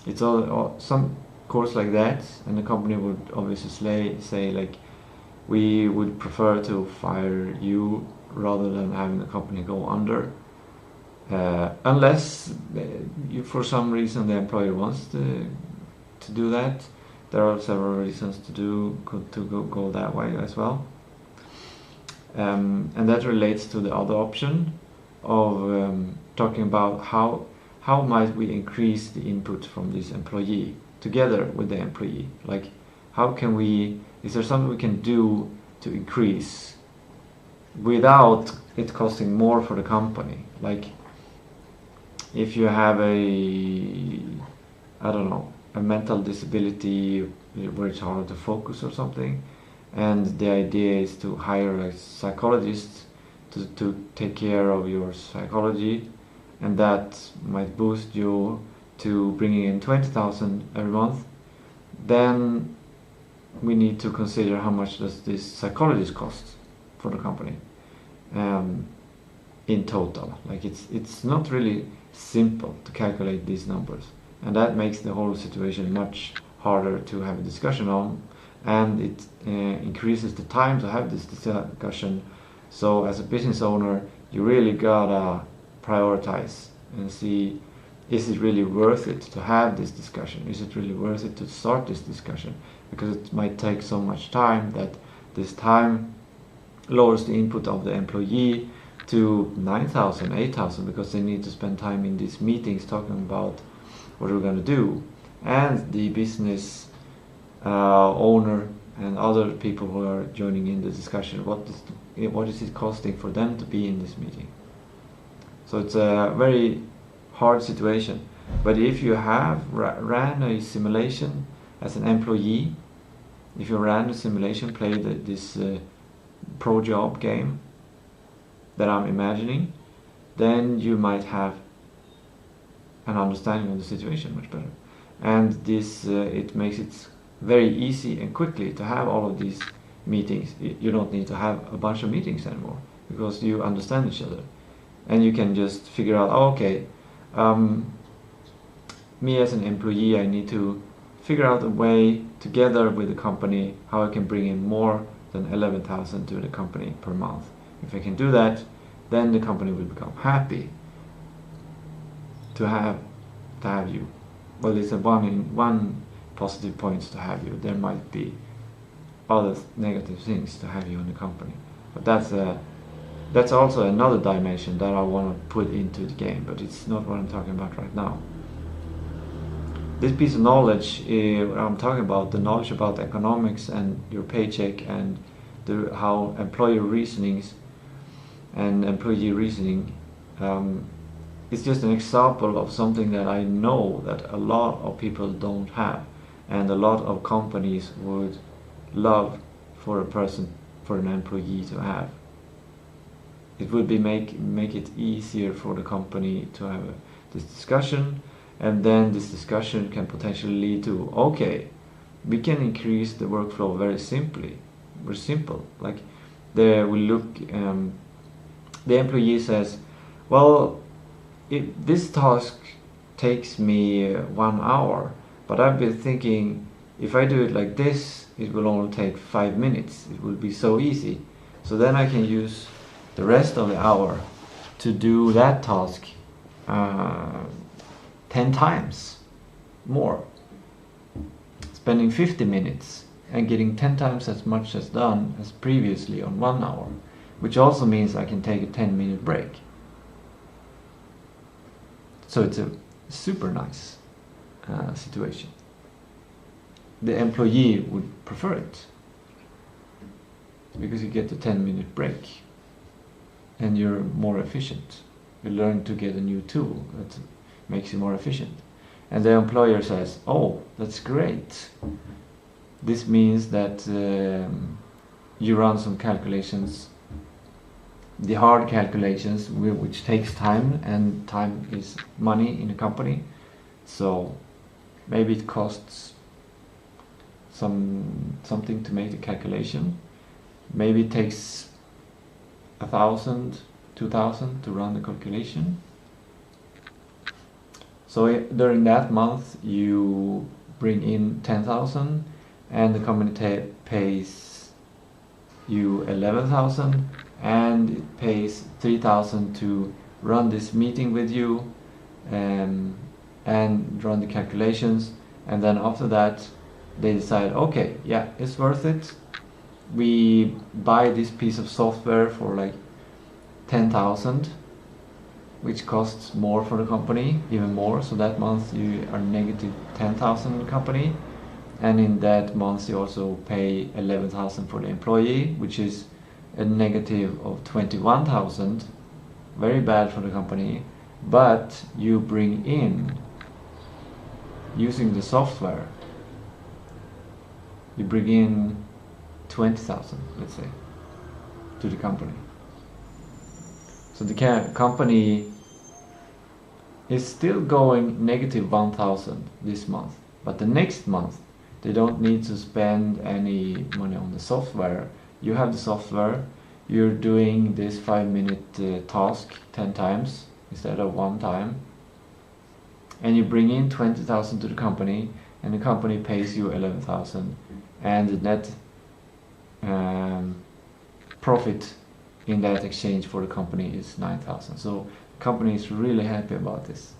It's all some course like that, and the company would obviously say like, we would prefer to fire you rather than having the company go under, unless for some reason the employer wants to do that. There are several reasons to go that way as well, and that relates to the other option of talking about how might we increase the input from this employee together with the employee. Like, how can we, is there something we can do to increase without it costing more for the company? Like, if you have a, I don't know, a mental disability where it's harder to focus or something, and the idea is to hire a psychologist to take care of your psychology, and that might boost you to bringing in 20,000 every month, then we need to consider how much does this psychologist cost for the company in total. Like it's not really simple to calculate these numbers, and that makes the whole situation much harder to have a discussion on, and it increases the time to have this discussion. So as a business owner, you really gotta prioritize and see, is it really worth it to have this discussion? Is it really worth it to start this discussion? Because it might take so much time that this time lowers the input of the employee to 9,000, 8,000, because they need to spend time in these meetings talking about what we're going to do. And the business owner and other people who are joining in the discussion, what is it costing for them to be in this meeting? So it's a very hard situation. But if you have ran a simulation as an employee, if you ran a simulation, played this pro job game that I'm imagining, then you might have an understanding of the situation much better. And this it makes it very easy and quickly to have all of these meetings. You don't need to have a bunch of meetings anymore because you understand each other, and you can just figure out, oh, okay, me as an employee, I need to figure out a way together with the company how I can bring in more than 11,000 to the company per month. If I can do that, then the company will become happy to have you. Well, it's one positive point to have you. There might be other negative things to have you in the company, but that's also another dimension that I want to put into the game, but it's not what I'm talking about right now. This piece of knowledge, I'm talking about the knowledge about economics and your paycheck and how employer reasonings and employee reasoning, it's just an example of something that I know that a lot of people don't have, and a lot of companies would love for an employee to have. It would be make it easier for the company to have this discussion, and then this discussion can potentially lead to, okay, we can increase the workflow very simply. Very simple. Like there we look, the employee says, well, this task takes me 1 hour, but I've been thinking if I do it like this, it will only take 5 minutes. It will be so easy. So then I can use the rest of the hour to do that task 10 times more, spending 50 minutes and getting 10 times as much as done as previously on 1 hour, which also means I can take a 10-minute break. So it's a super nice situation. The employee would prefer it because you get the 10-minute break and you're more efficient. You learn to get a new tool that makes you more efficient. And the employer says, oh, that's great. This means that you run some calculations, the hard calculations, which takes time, and time is money in a company. So maybe it costs something to make the calculation. Maybe it takes 1,000, 2,000 to run the calculation. So during that month you bring in 10,000 and the company pays you 11,000, and it pays 3,000 to run this meeting with you and run the calculations, and then after that they decide, okay, yeah, it's worth it. We buy this piece of software for like 10,000, which costs more for the company, even more. So that month you are negative 10,000 in the company, and in that month you also pay 11,000 for the employee, which is a negative of 21,000. Very bad for the company. but you bring in, using the software, you bring in 20,000, let's say, to the company. So the company is still going negative 1,000 this month, but the next month they don't need to spend any money on the software. You have the software, you're doing this 5-minute task 10 times instead of 1 time, and you bring in 20,000 to the company, and the company pays you 11,000, and the net profit in that exchange for the company is 9,000. So the company is really happy about this.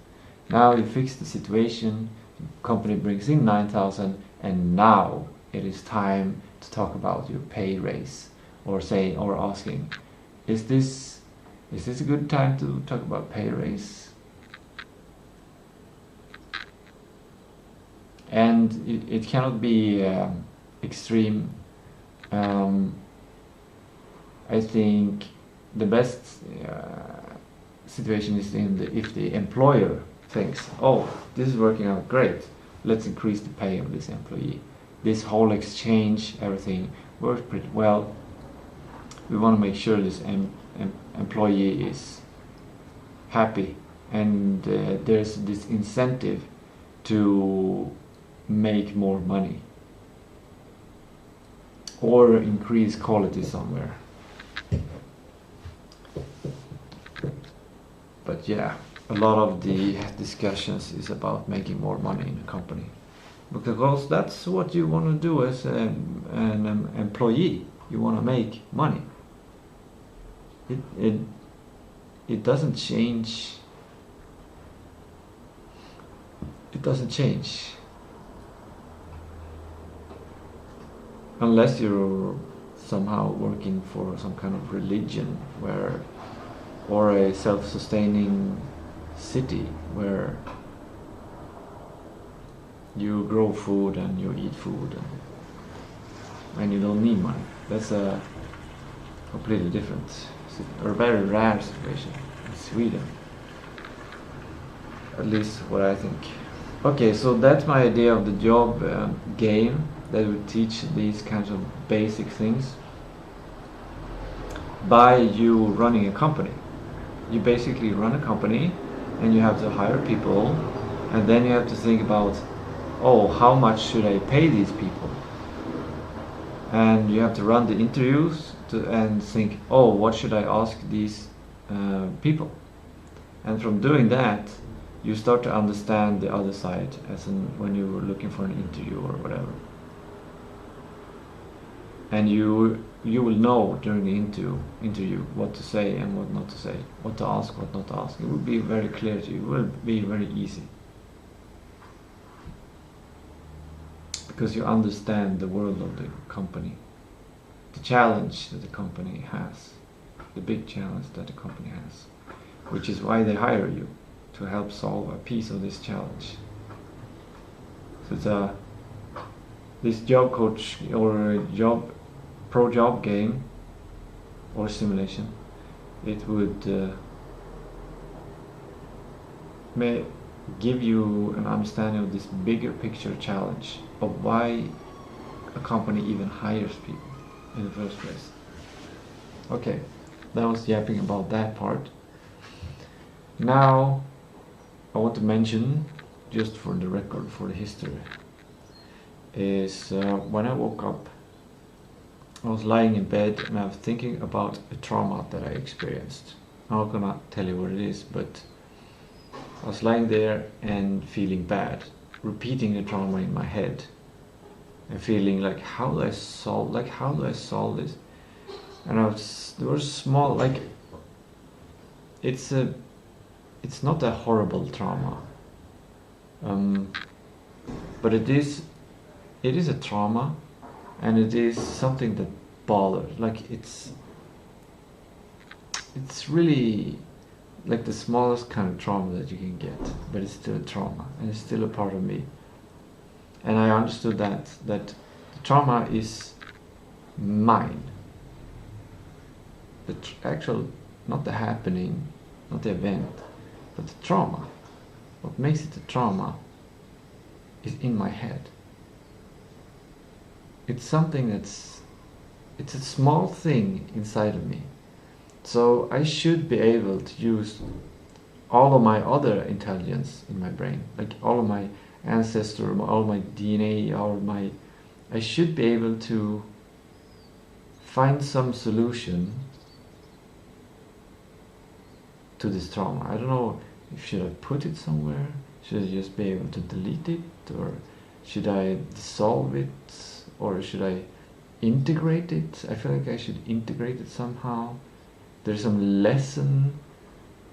Now you fix the situation, the company brings in 9,000, and now it is time to talk about your pay raise, or asking, is this a good time to talk about pay raise? And it cannot be extreme. I think the best situation is if the employer thinks, oh, this is working out great, let's increase the pay of this employee. This whole exchange, everything works pretty well. We want to make sure this employee is happy, and there's this incentive to make more money or increase quality somewhere. But yeah, a lot of the discussions is about making more money in a company, because that's what you want to do as an employee. You want to make money. It doesn't change. It doesn't change unless you're somehow working for some kind of religion or a self-sustaining city where you grow food and you eat food and you don't need money. That's a completely different or very rare situation in Sweden, at least what I think. Okay, so that's my idea of the job game that would teach these kinds of basic things by you running a company. You basically run a company and you have to hire people, and then you have to think about, oh, how much should I pay these people? And you have to run the interviews and think, oh, what should I ask these people? And from doing that, you start to understand the other side, as in when you were looking for an interview or whatever. And you will know during the interview what to say and what not to say, what to ask, what not to ask. It will be very clear to you. It will be very easy, because you understand the world of the company, the challenge that the company has, the big challenge that the company has, which is why they hire you, to help solve a piece of this challenge. So it's this job coach or pro job game or simulation, it would may give you an understanding of this bigger picture challenge of why a company even hires people in the first place. Okay, that was yapping about that part. Now I want to mention, just for the record, for the history, is when I woke up, I was lying in bed and I was thinking about a trauma that I experienced. I'm not gonna tell you what it is, but I was lying there and feeling bad, repeating the trauma in my head and feeling like, how do I solve this? And there was small, like, it's not a horrible trauma, but it is a trauma, and it is something that bothers. Like it's really like the smallest kind of trauma that you can get, but it's still a trauma, and it's still a part of me. And I understood that the trauma is mine. The actual, not the happening, not the event, But the trauma, what makes it a trauma, is in my head. It's something it's a small thing inside of me. So I should be able to use all of my other intelligence in my brain, like all of my ancestor, all of my DNA, I should be able to find some solution to this trauma. I don't know, should I put it somewhere? Should I just be able to delete it? Or should I dissolve it? Or should I integrate it? I feel like I should integrate it somehow. There's some lesson,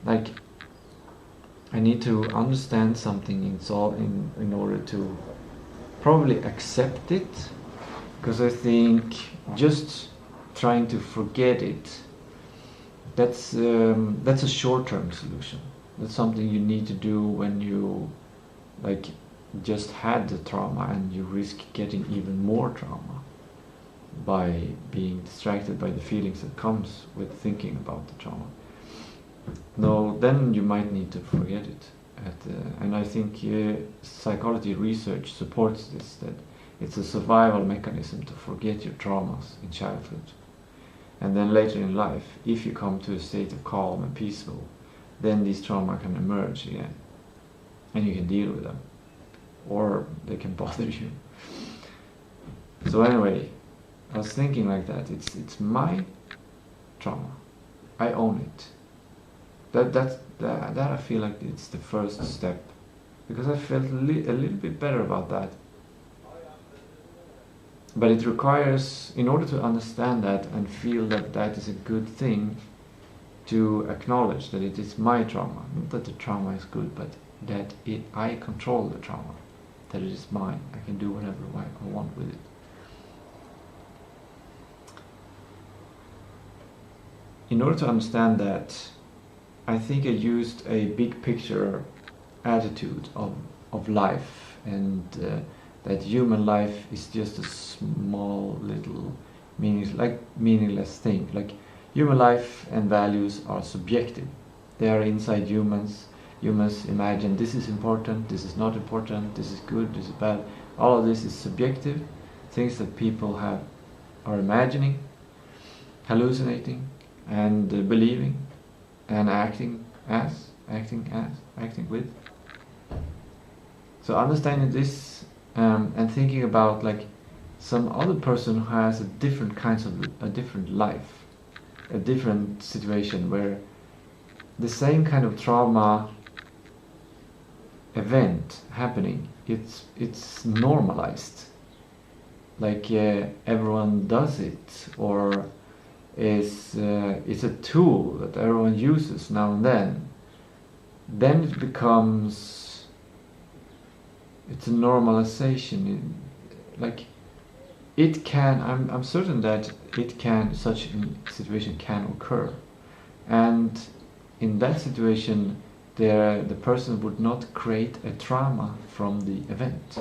like I need to understand something in order to probably accept it, because I think just trying to forget it, that's a short-term solution. That's something you need to do when you like just had the trauma and you risk getting even more trauma by being distracted by the feelings that comes with thinking about the trauma. No, then you might need to forget it. And I think psychology research supports this, that it's a survival mechanism to forget your traumas in childhood. And then later in life, if you come to a state of calm and peaceful, then these trauma can emerge again. And you can deal with them. Or they can bother you. So anyway, I was thinking like that. It's my trauma. I own it. That I feel like it's the first step, because I felt a little bit better about that. But it requires, in order to understand that and feel that that is a good thing, to acknowledge that it is my trauma. Not that the trauma is good, but that I control the trauma. That it is mine. I can do whatever I want with it. In order to understand that, I think I used a big picture attitude of life, and that human life is just a small little meaningless thing. Like human life and values are subjective. They are inside humans. Humans imagine this is important, this is not important, this is good, this is bad. All of this is subjective. Things that people are imagining, hallucinating, and believing, and acting with. So understanding this and thinking about like some other person who has a different life, a different situation where the same kind of trauma event happening, it's normalized, like everyone does it, or it's a tool that everyone uses now and then it becomes, it's a normalization. Like it can, I'm certain that such a situation can occur, and in that situation the person would not create a trauma from the event.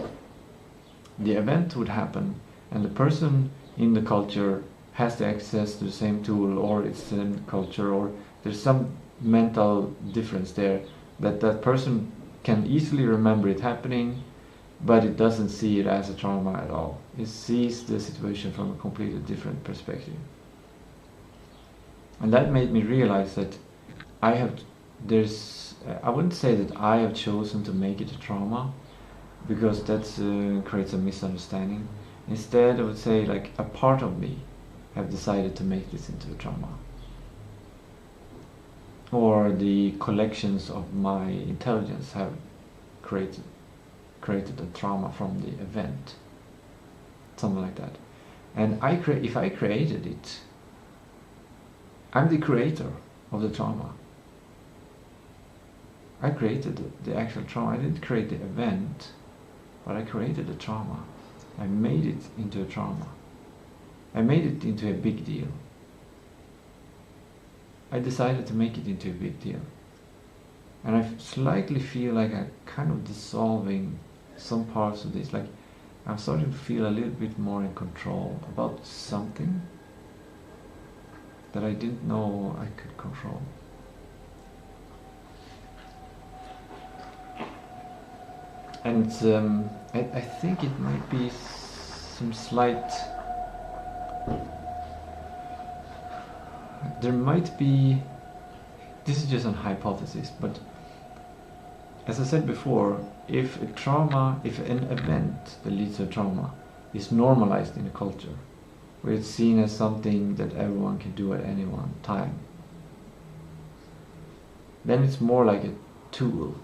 The event would happen, and the person in the culture has the access to the same tool, or it's the same culture, or there's some mental difference there, that person can easily remember it happening, but it doesn't see it as a trauma at all. It sees the situation from a completely different perspective. And that made me realize that I wouldn't say that I have chosen to make it a trauma, because that creates a misunderstanding. Instead, I would say like a part of me have decided to make this into a trauma, or the collections of my intelligence have created a trauma from the event, something like that. And if I created it, I'm the creator of the trauma. I created the actual trauma. I didn't create the event, but I created the trauma. I made it into a trauma. I made it into a big deal. I decided to make it into a big deal. And I slightly feel like I'm kind of dissolving some parts of this. Like I'm starting to feel a little bit more in control about something that I didn't know I could control. And I think it might be some slight. There might be. This is just an hypothesis, but as I said before, if an event that leads to a trauma is normalized in a culture, where it's seen as something that everyone can do at any one time, then it's more like a tool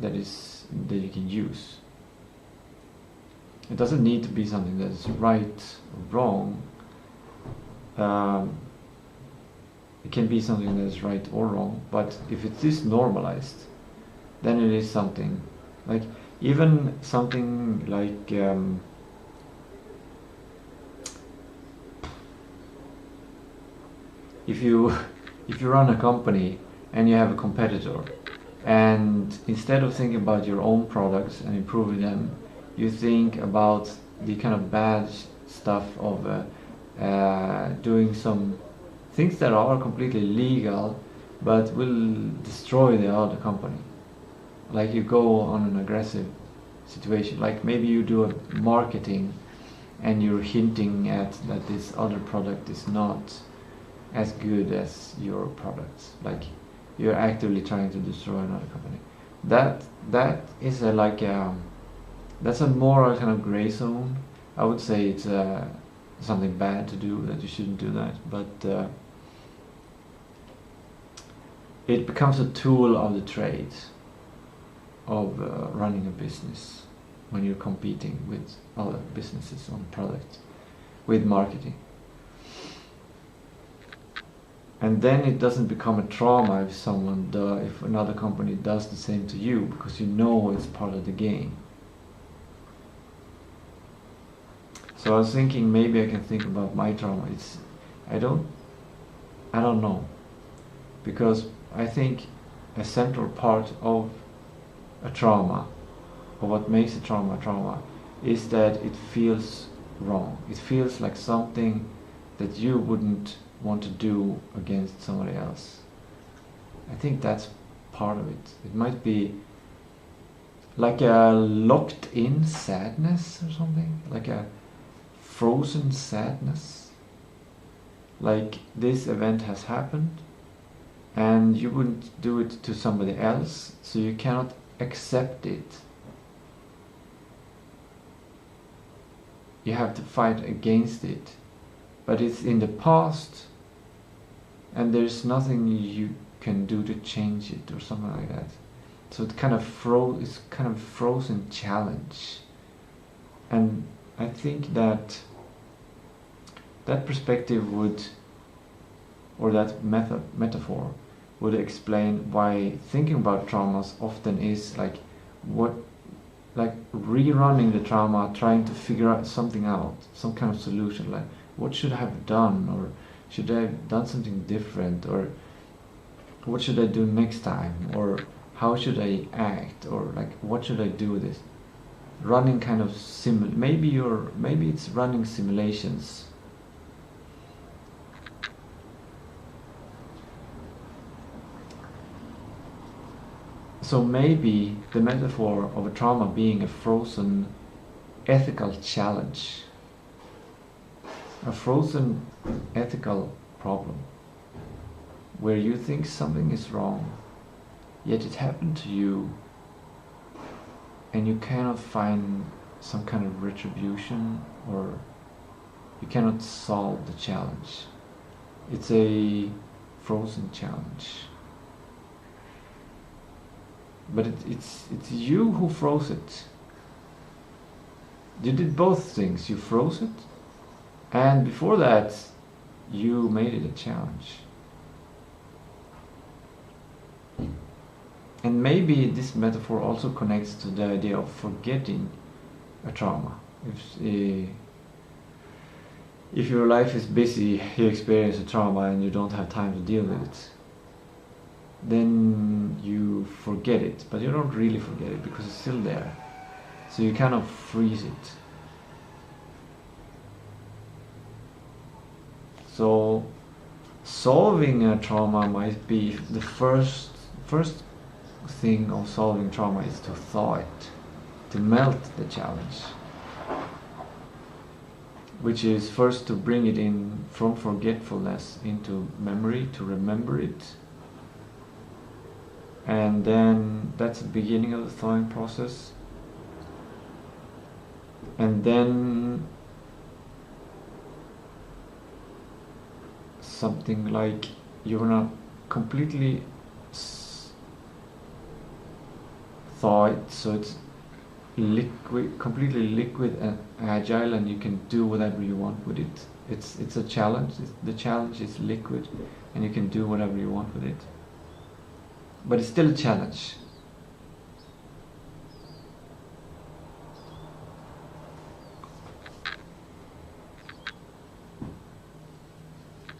that you can use. It doesn't need to be something that is right or wrong. It can be something that is right or wrong, but if it is normalized, then it is something. Like even something like if you run a company and you have a competitor, and instead of thinking about your own products and improving them, you think about the kind of bad stuff of doing some things that are completely legal but will destroy the other company. Like you go on an aggressive situation, like maybe you do a marketing and you're hinting at that this other product is not as good as your products, like you're actively trying to destroy another company. That is that's a moral kind of gray zone. I would say it's something bad to do, that you shouldn't do that, but it becomes a tool of the trade of running a business when you're competing with other businesses on product, with marketing. And then it doesn't become a trauma if another company does the same to you, because you know it's part of the game. So I was thinking maybe I can think about my trauma. I don't know, because I think a central part of a trauma, or what makes a trauma, is that it feels wrong. It feels like something that you wouldn't want to do against somebody else. I think that's part of it. It might be like a locked-in sadness or something, like a frozen sadness. Like this event has happened and you wouldn't do it to somebody else, so you cannot accept it. You have to fight against it, but it's in the past and there's nothing you can do to change it or something like that. So it kind of it's kind of frozen challenge. And I think that perspective would, or that metaphor would explain why thinking about traumas often is like rerunning the trauma, trying to figure out something out, some kind of solution, like what should I have done, or should I have done something different, or what should I do next time, or how should I act, or like what should I do with this? Running kind of maybe it's running simulations. So maybe the metaphor of a trauma being a frozen ethical challenge, a frozen ethical problem, where you think something is wrong, yet it happened to you, and you cannot find some kind of retribution, or you cannot solve the challenge. It's a frozen challenge. But it's you who froze it. You did both things. You froze it, and before that, you made it a challenge. And maybe this metaphor also connects to the idea of forgetting a trauma. If your life is busy, you experience a trauma and you don't have time to deal with it, then you forget it, but you don't really forget it because it's still there. So you kind of freeze it. So solving a trauma might be the first thing of solving trauma is to thaw it. to melt the challenge, which is first to bring it in from forgetfulness into memory, to remember it. And then that's the beginning of the thawing process. And then something like you're not completely thaw it, so it's liquid, completely liquid and agile, and you can do whatever you want with it. It's a challenge. The challenge is liquid, and you can do whatever you want with it. But it's still a challenge.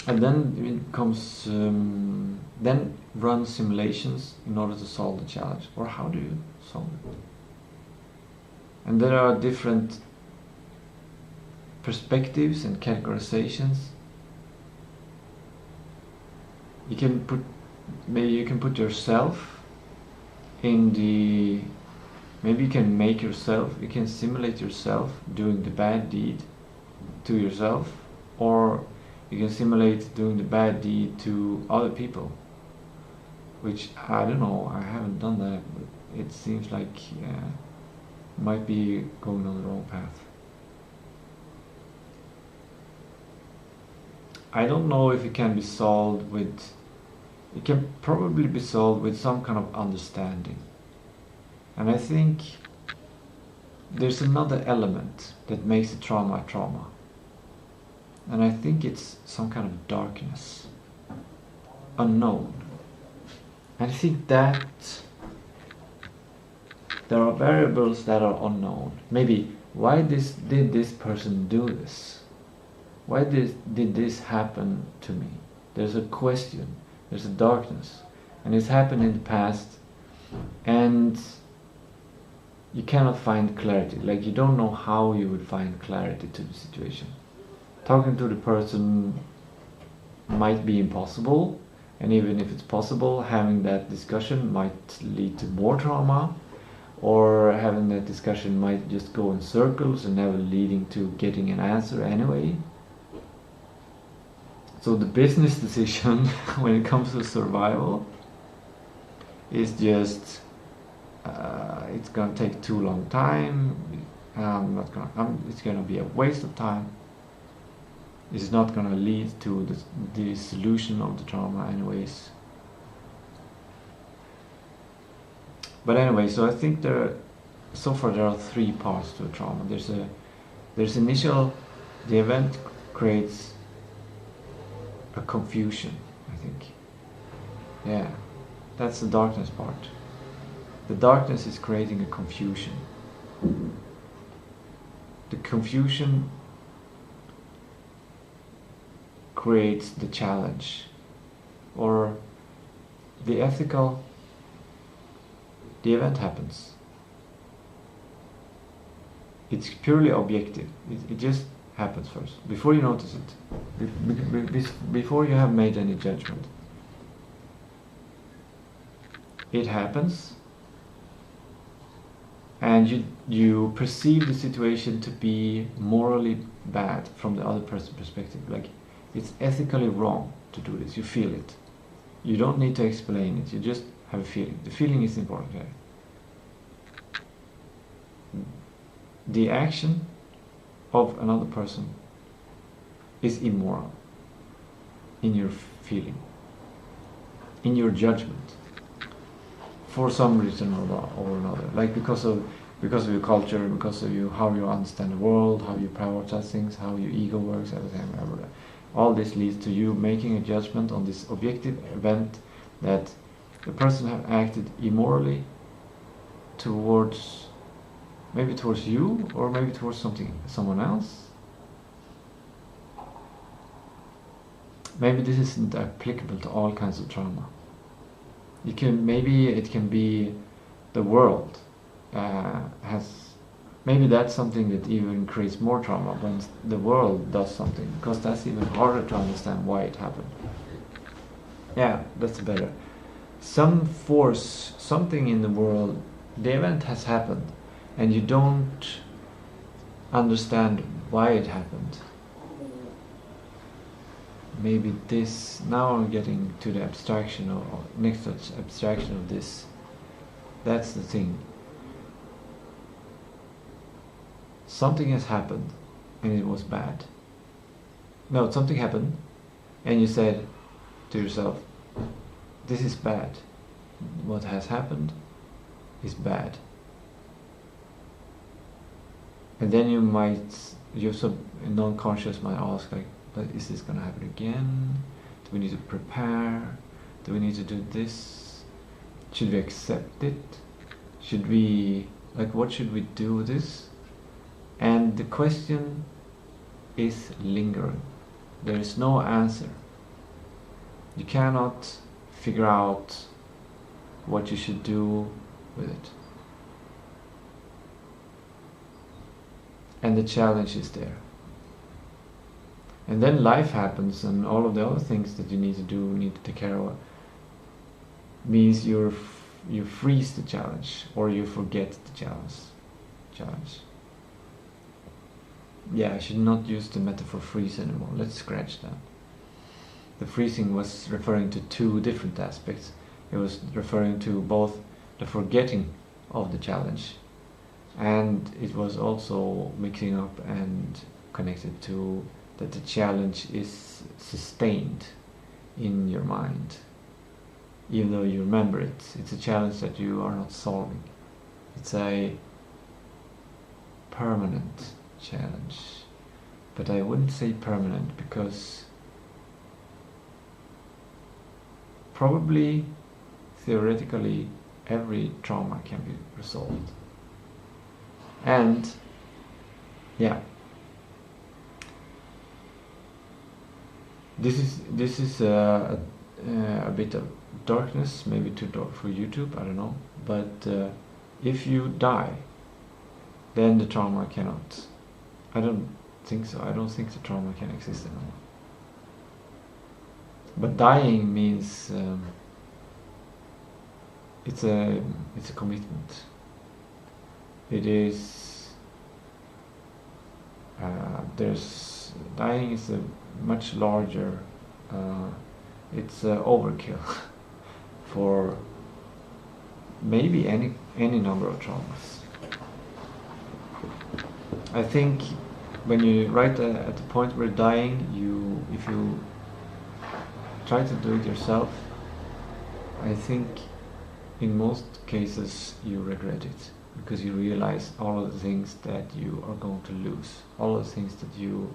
And then it comes, then run simulations in order to solve the challenge. Or how do you solve it? And there are different perspectives and categorizations. You can put, maybe you can put yourself in the, maybe you can make yourself, you can simulate yourself doing the bad deed to yourself, or you can simulate doing the bad deed to other people, which I don't know, I haven't done that, but it seems like might be going on the wrong path. I don't know if it can be solved with, it can probably be solved with some kind of understanding. And I think there's another element that makes a trauma a trauma. And I think it's some kind of darkness, unknown. And I think that there are variables that are unknown. Maybe why did this person do this? Why did this happen to me? There's a question, there's a darkness, and it's happened in the past, and you cannot find clarity. Like, you don't know how you would find clarity to the situation. Talking to the person might be impossible, and even if it's possible, having that discussion might lead to more trauma, or having that discussion might just go in circles and never leading to getting an answer anyway. So the business decision when it comes to survival is just it's gonna take too long time. It's gonna be a waste of time. It's not gonna lead to the solution of the trauma anyways. But anyway, so I think so far there are three parts to a trauma. There's initial, the event creates a confusion, I think. Yeah, that's the darkness part. The darkness is creating a confusion. The confusion creates the challenge, or the ethical. The event happens. It's purely objective. It just happens first, before you notice it, before you have made any judgment. It happens, and you perceive the situation to be morally bad from the other person's perspective. Like, it's ethically wrong to do this. You feel it. You don't need to explain it. You just have a feeling. The feeling is important here. The action of another person is immoral in your feeling, in your judgment, for some reason or another. Like because of your culture, because of how you understand the world, how you prioritize things, how your ego works, everything. All this leads to you making a judgment on this objective event that the person have acted immorally towards, maybe towards you, or maybe towards someone else. Maybe this isn't applicable to all kinds of trauma. Maybe it can be the world maybe that's something that even creates more trauma when the world does something, because that's even harder to understand why it happened. Yeah, that's better. Some force, something in the world, the event has happened, and you don't understand why it happened. Maybe this, now I'm getting to the abstraction or next abstraction of this. That's the thing. Something has happened and it was bad. No, something happened and you said to yourself, this is bad. What has happened is bad. And then you might, your non-conscious might ask, like, but is this going to happen again? Do we need to prepare? Do we need to do this? Should we accept it? Should we, like, what should we do with this? And the question is lingering. There is no answer. You cannot figure out what you should do with it. And the challenge is there. And then life happens, and all of the other things that you need to do, need to take care of, means you freeze the challenge, or you forget the challenge. Yeah, I should not use the metaphor freeze anymore. Let's scratch that. The freezing was referring to two different aspects. It was referring to both the forgetting of the challenge, and it was also mixing up and connected to that the challenge is sustained in your mind. Even though you remember it, it's a challenge that you are not solving. It's a permanent challenge. But I wouldn't say permanent, because probably theoretically every trauma can be resolved. And yeah, this is a bit of darkness, maybe too dark for YouTube, I don't know. But if you die, then the trauma cannot. I don't think so. I don't think the trauma can exist anymore. But dying means it's a commitment. It is. Dying is a much larger. It's overkill for maybe any number of traumas. I think when you right at the point where dying, if you try to do it yourself, I think in most cases you regret it, because you realize all of the things that you are going to lose, all of the things that you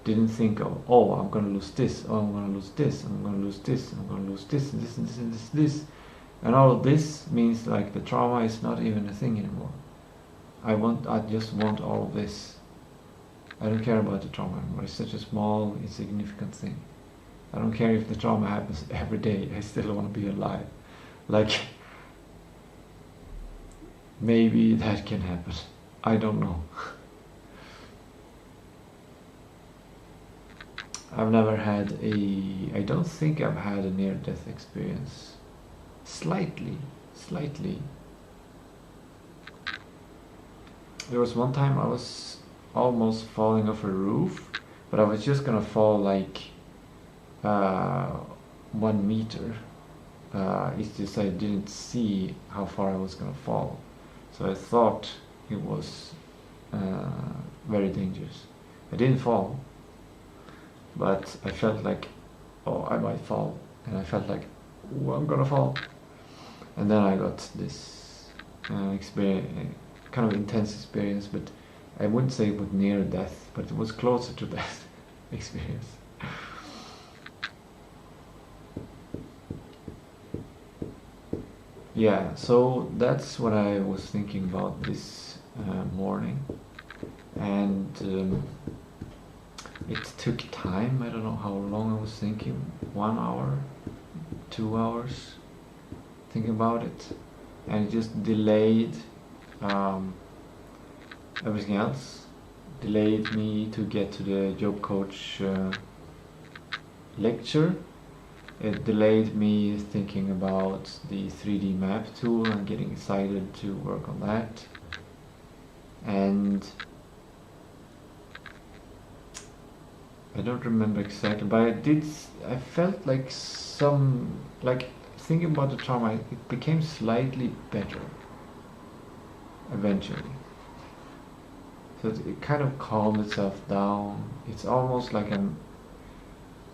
didn't think of. Oh, I'm going to lose this, oh, I'm going to lose this, I'm going to lose this, I'm going to lose this, and this, and this, and this, this. And all of this means like the trauma is not even a thing anymore. I just want all of this. I don't care about the trauma anymore. It's such a small, insignificant thing. I don't care if the trauma happens every day. I still want to be alive. Like, maybe that can happen. I don't know. I've never had I don't think I've had a near-death experience. Slightly. There was one time I was almost falling off a roof, but I was just gonna fall like 1 meter. It's just I didn't see how far I was gonna fall, so I thought it was very dangerous. I didn't fall, but I felt like, oh, I might fall, and I felt like, oh, I'm gonna fall. And then I got this experience, kind of intense experience, but I wouldn't say it was near death, but it was closer to death experience. Yeah, so that's what I was thinking about this morning, and it took time. I don't know how long I was thinking, 1 hour, 2 hours, thinking about it, and it just delayed everything else. Delayed me to get to the job coach lecture. It delayed me thinking about the 3D map tool and getting excited to work on that. and I don't remember exactly, but I felt like thinking about the trauma, it became slightly better eventually. So it kind of calmed itself down. It's almost like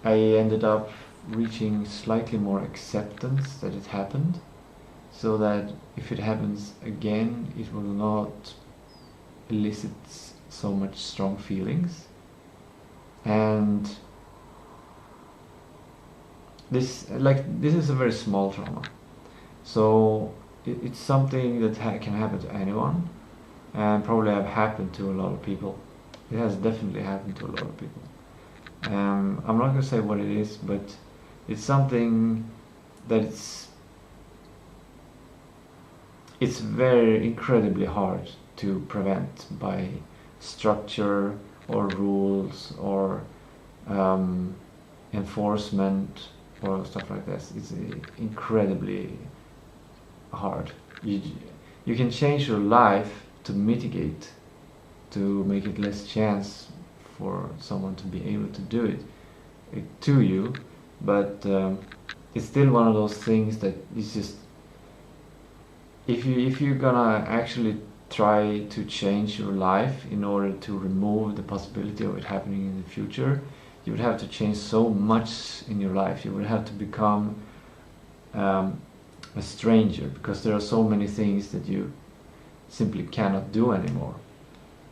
I ended up reaching slightly more acceptance that it happened, so that if it happens again, it will not elicit so much strong feelings. And this is a very small trauma, so it's something that can happen to anyone, and probably have happened to a lot of people. It has definitely happened to a lot of people. I'm not going to say what it is, but it's something that it's very incredibly hard to prevent by structure or rules or enforcement or stuff like this. It's incredibly hard. You can change your life to mitigate, to make it less chance for someone to be able to do it to you, but it's still one of those things that is just, if you're gonna actually try to change your life in order to remove the possibility of it happening in the future, you would have to change so much in your life. You would have to become a stranger, because there are so many things that you simply cannot do anymore,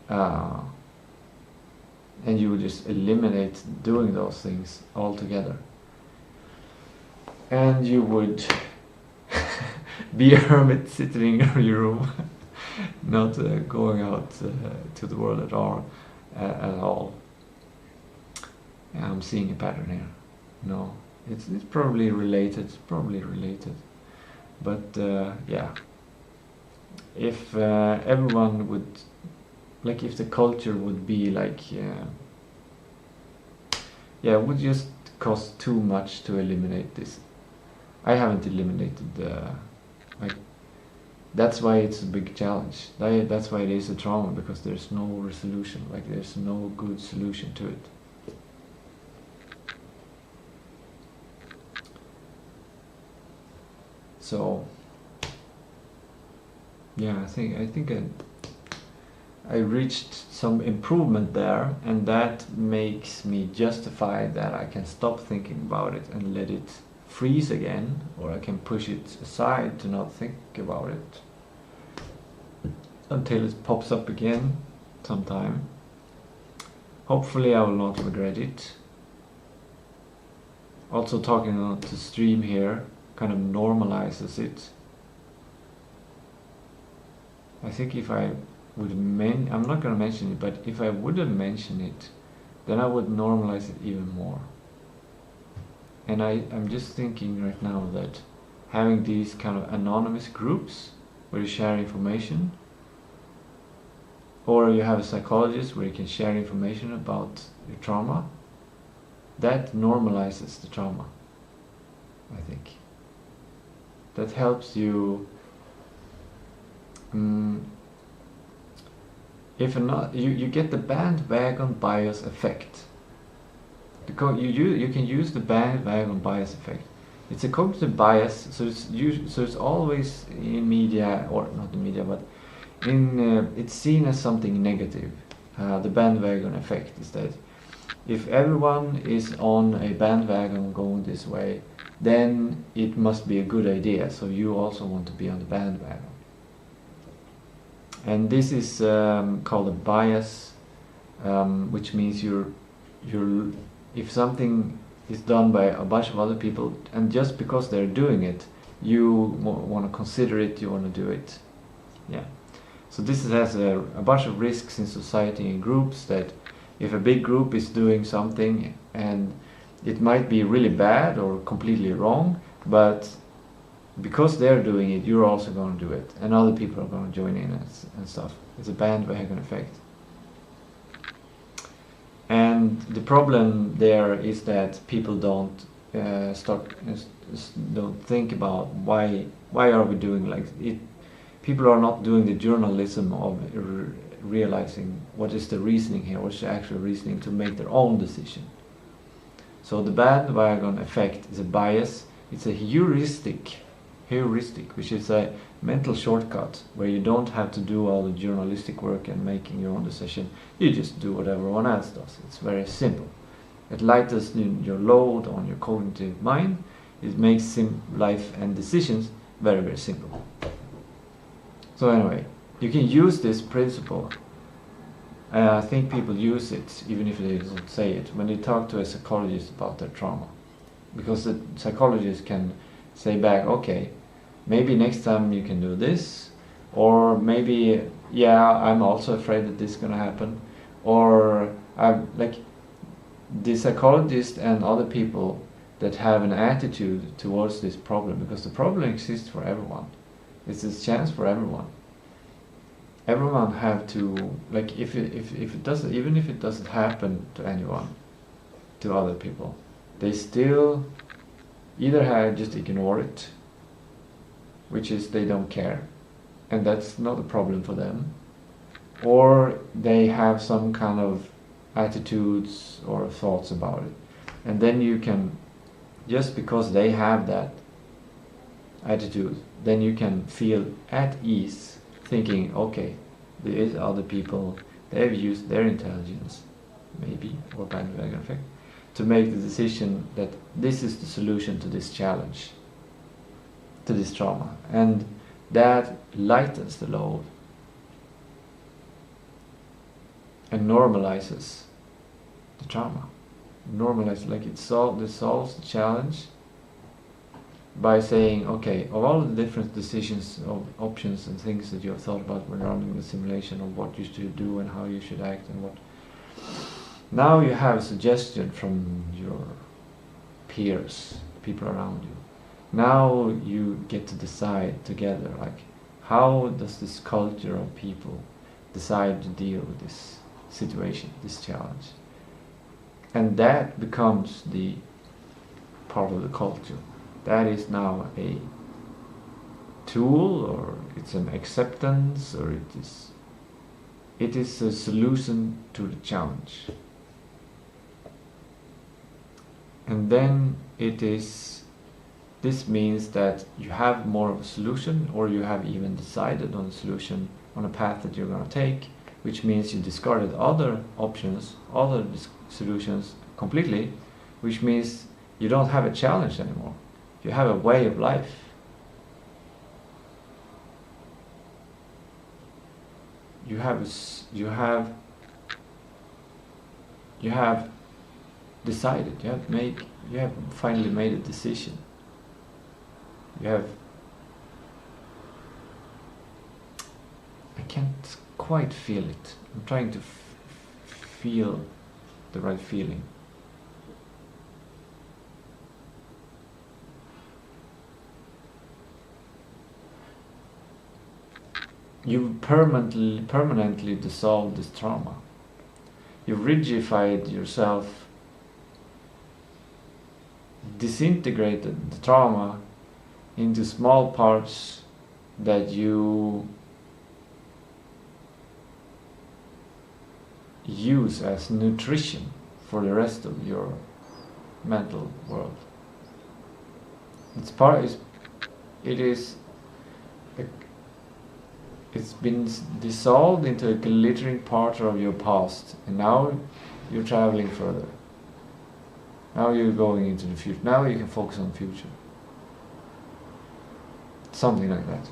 and you would just eliminate doing those things altogether, and you would be a hermit sitting in your room, not going out to the world at all. I'm seeing a pattern here. No, it's probably related. But yeah, if everyone would, like, if the culture would be like, yeah, it would just cost too much to eliminate this. I haven't eliminated like, that's why it's a big challenge. That's why it is a trauma, because there's no resolution. Like, there's no good solution to it. So yeah, I think I reached some improvement there, and that makes me justify that I can stop thinking about it and let it freeze again, or I can push it aside to not think about it until it pops up again sometime. Hopefully I will not regret it. Also, talking on the stream here kind of normalizes it. I think if I would I'm not going to mention it, but if I wouldn't mention it, then I would normalize it even more. And I'm just thinking right now that having these kind of anonymous groups where you share information, or you have a psychologist where you can share information about your trauma, that normalizes the trauma, I think. That helps you, if not, you get the bandwagon bias effect. You can use the bandwagon bias effect. It's a cognitive bias, so it's always in media, or not in media, but it's seen as something negative. The bandwagon effect is that if everyone is on a bandwagon going this way, then it must be a good idea, so you also want to be on the bandwagon. And this is called a bias, which means if something is done by a bunch of other people, and just because they're doing it, you want to consider it, you want to do it. Yeah. So this has a bunch of risks in society and groups, that if a big group is doing something, and it might be really bad or completely wrong, but because they're doing it, you're also going to do it, and other people are going to join in and stuff. It's a bandwagon effect. And the problem there is that people don't don't think about why are we doing like it. People are not doing the journalism of realizing what is the reasoning here, what's the actual reasoning to make their own decision. So the bandwagon effect is a bias, it's a heuristic, which is a mental shortcut where you don't have to do all the journalistic work and making your own decision. You just do what everyone else does. It's very simple. It lightens your load on your cognitive mind. It makes life and decisions very, very simple. So anyway, you can use this principle. I think people use it, even if they don't say it, when they talk to a psychologist about their trauma. Because the psychologist can say back, okay, maybe next time you can do this, or maybe, yeah, I'm also afraid that this is going to happen, or like the psychologist and other people that have an attitude towards this problem, because the problem exists for everyone. It's a chance for everyone. Everyone have to, like, if it doesn't, even if it doesn't happen to anyone, to other people, they still either have just ignore it, which is they don't care, and that's not a problem for them, or they have some kind of attitudes or thoughts about it, and then you can, just because they have that attitude, then you can feel at ease thinking, okay, there is other people, they've used their intelligence, maybe, or bandwagon effect, to make the decision that this is the solution to this challenge, to this trauma, and that lightens the load and normalizes the trauma. Normalizes, like it solves the challenge by saying, okay, of all the different decisions, of options and things that you have thought about when running the simulation, of what you should do and how you should act and what, now you have a suggestion from your peers, people around you. Now you get to decide together, like, how does this culture of people decide to deal with this situation, this challenge? And that becomes the part of the culture. That is now a tool, or it's an acceptance, or it is a solution to the challenge. And then this means that you have more of a solution, or you have even decided on a solution, on a path that you're going to take, which means you discarded other options, other solutions completely, which means you don't have a challenge anymore. You have a way of life. You have decided. You have finally made a decision. I can't quite feel it. I'm trying to feel the right feeling. You've permanently dissolved this trauma. You've rigidified yourself, disintegrated the trauma into small parts that you use as nutrition for the rest of your mental world. It's been dissolved into a glittering part of your past, and now you're traveling further. Now you're going into the future. Now you can focus on the future. Something like that.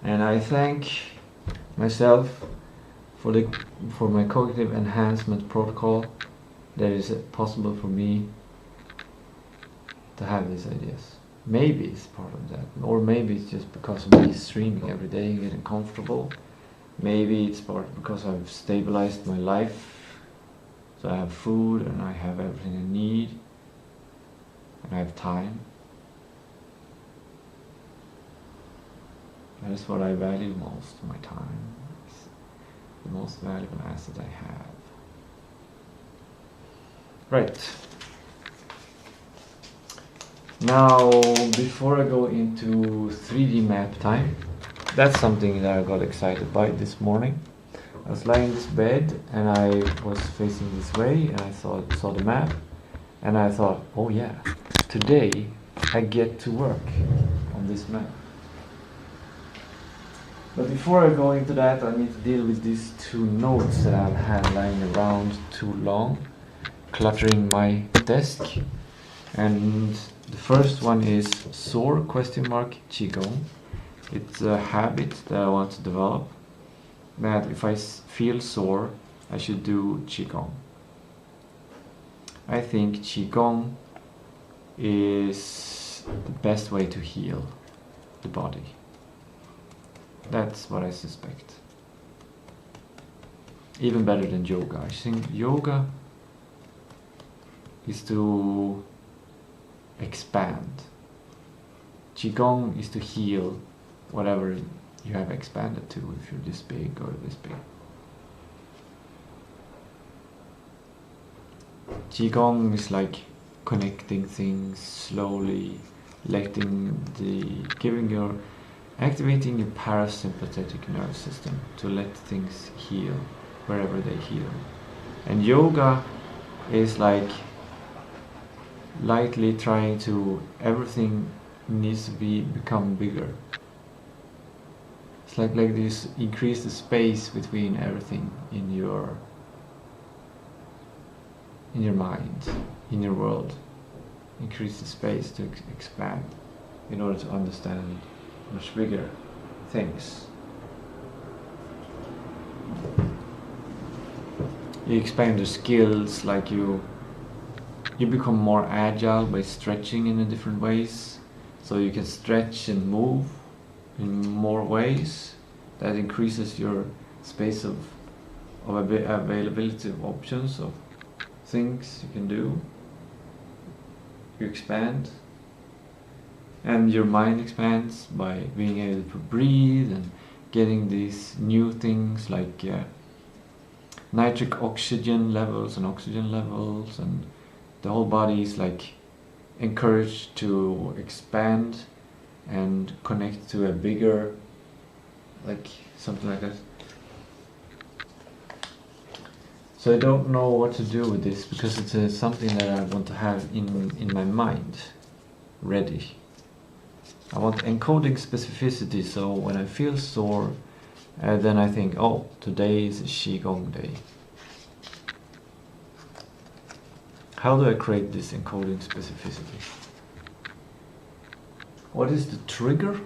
And I thank myself for my cognitive enhancement protocol that is possible for me to have these ideas. Maybe it's part of that, or maybe it's just because of me streaming every day and getting comfortable. Maybe it's because I've stabilized my life, so I have food and I have everything I need, and I have time. That is what I value most, my time. It's the most valuable asset I have. Right. Now, before I go into 3D map time, that's something that I got excited by this morning. I was lying in this bed and I was facing this way and I saw the map and I thought, oh yeah, today I get to work on this map. But before I go into that, I need to deal with these two notes that I've had lying around too long, cluttering my desk. And the first one is SOAR ? Qigong. It's a habit that I want to develop. That if I feel sore, I should do Qigong. I think Qigong is the best way to heal the body. That's what I suspect. Even better than yoga. I think yoga is to expand. Qigong is to heal whatever you have expanded to, if you're this big or this big. Qigong is like connecting things slowly, activating your parasympathetic nervous system to let things heal wherever they heal. And yoga is like lightly trying to, everything needs to become bigger. It's like this, increase the space between everything in your mind, in your world. Increase the space to expand in order to understand much bigger things. You expand your skills, like you become more agile by stretching in different ways. So you can stretch and move in more ways. That increases your space of availability of options, of things you can do. You expand. And your mind expands by being able to breathe and getting these new things like nitric oxygen levels and oxygen levels, and the whole body is like encouraged to expand and connect to a bigger, like something like that. So I don't know what to do with this, because it's something that I want to have in my mind ready. I want encoding specificity, so when I feel sore, then I think, oh, today is a Qigong day. How do I create this encoding specificity? What is the trigger?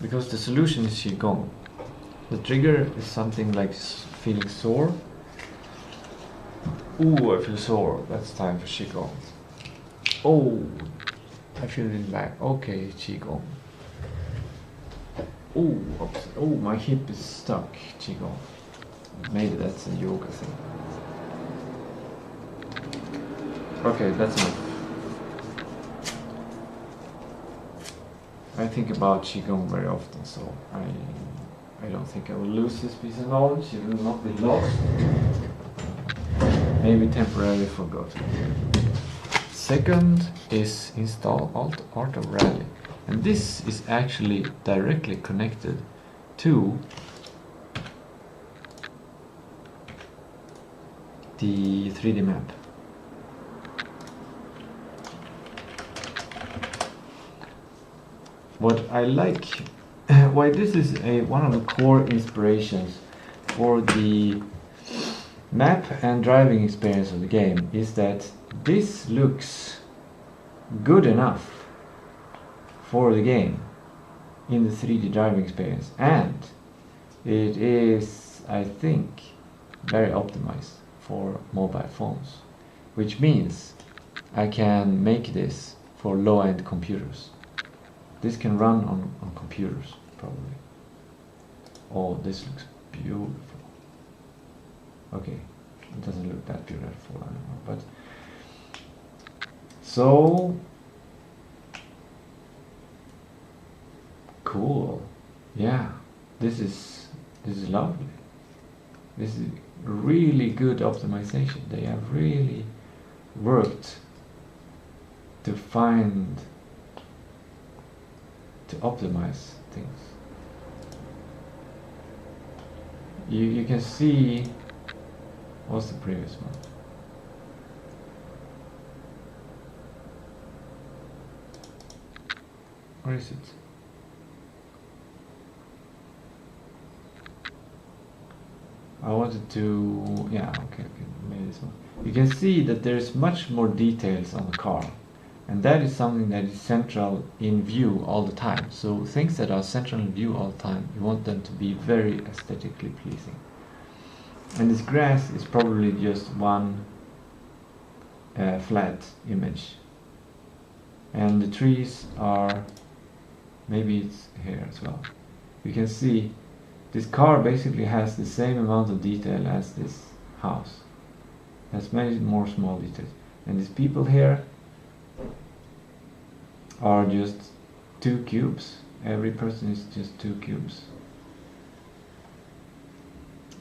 Because the solution is Qigong. The trigger is something like feeling sore. Ooh, I feel sore. That's time for Qigong. Oh, I feel it in the back. Okay, Qigong. Ooh, oops. Oh, my hip is stuck. Qigong. Maybe that's a yoga thing. Okay, that's enough. I think about Qigong very often, so I don't think I will lose this piece of knowledge. It will not be lost. Maybe temporarily forgotten. Second is install Art of Rally. And this is actually directly connected to the 3D map. What I like, why this is one of the core inspirations for the map and driving experience of the game, is that this looks good enough for the game in the 3D driving experience, and it is, I think, very optimized for mobile phones, which means I can make this for low-end computers. This can run on computers, probably. Oh, this looks beautiful. Okay, it doesn't look that beautiful anymore, but so cool. Yeah, this is lovely. This is really good optimization. They have really worked to optimize things. You can see, what's the previous one? Where is it? I wanted to, yeah, okay, maybe this one. You can see that there's much more details on the car, and that is something that is central in view all the time. So things that are central in view all the time, you want them to be very aesthetically pleasing. And this grass is probably just one flat image, and the trees are, maybe it's here as well. You can see this car basically has the same amount of detail as this house. It has many more small details. And these people here are just 2 cubes. Every person is just 2 cubes.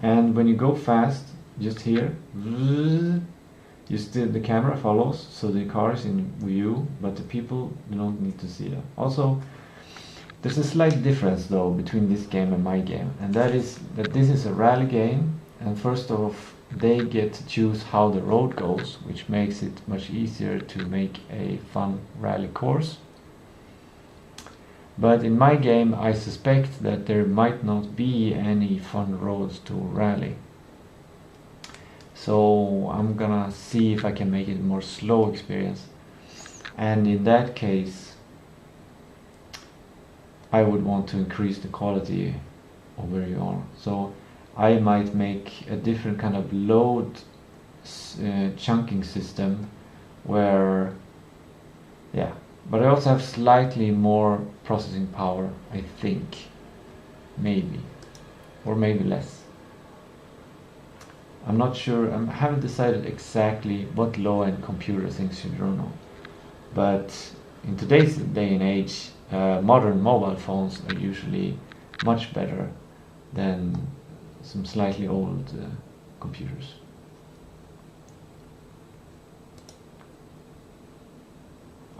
And when you go fast, just here, you still, the camera follows, so the car is in view, but the people, you don't need to see that. Also, there's a slight difference though between this game and my game, and that is that this is a rally game, and first off they get to choose how the road goes, which makes it much easier to make a fun rally course. But in my game I suspect that there might not be any fun roads to rally. So I'm gonna see if I can make it a more slow experience, and in that case I would want to increase the quality of where you are. So I might make a different kind of load chunking system where, yeah, but I also have slightly more processing power, I think, maybe, or maybe less. I'm not sure, I haven't decided exactly what low-end computer things should run on, but in today's day and age, modern mobile phones are usually much better than some slightly old computers.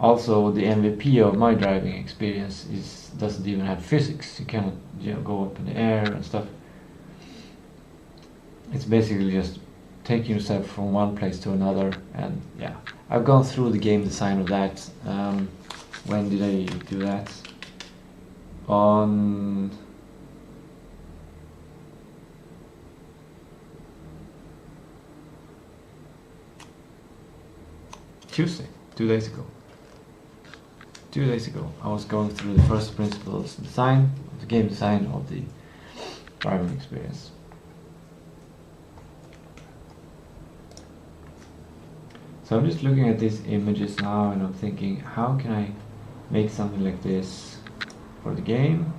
Also, the MVP of my driving experience doesn't even have physics. You cannot, you know, go up in the air and stuff. It's basically just taking yourself from one place to another, and yeah, I've gone through the game design of that. When did I do that? On Tuesday, 2 days ago. 2 days ago, I was going through the first principles design, the game design of the driving experience. So I'm just looking at these images now, and I'm thinking, how can I make something like this for the game?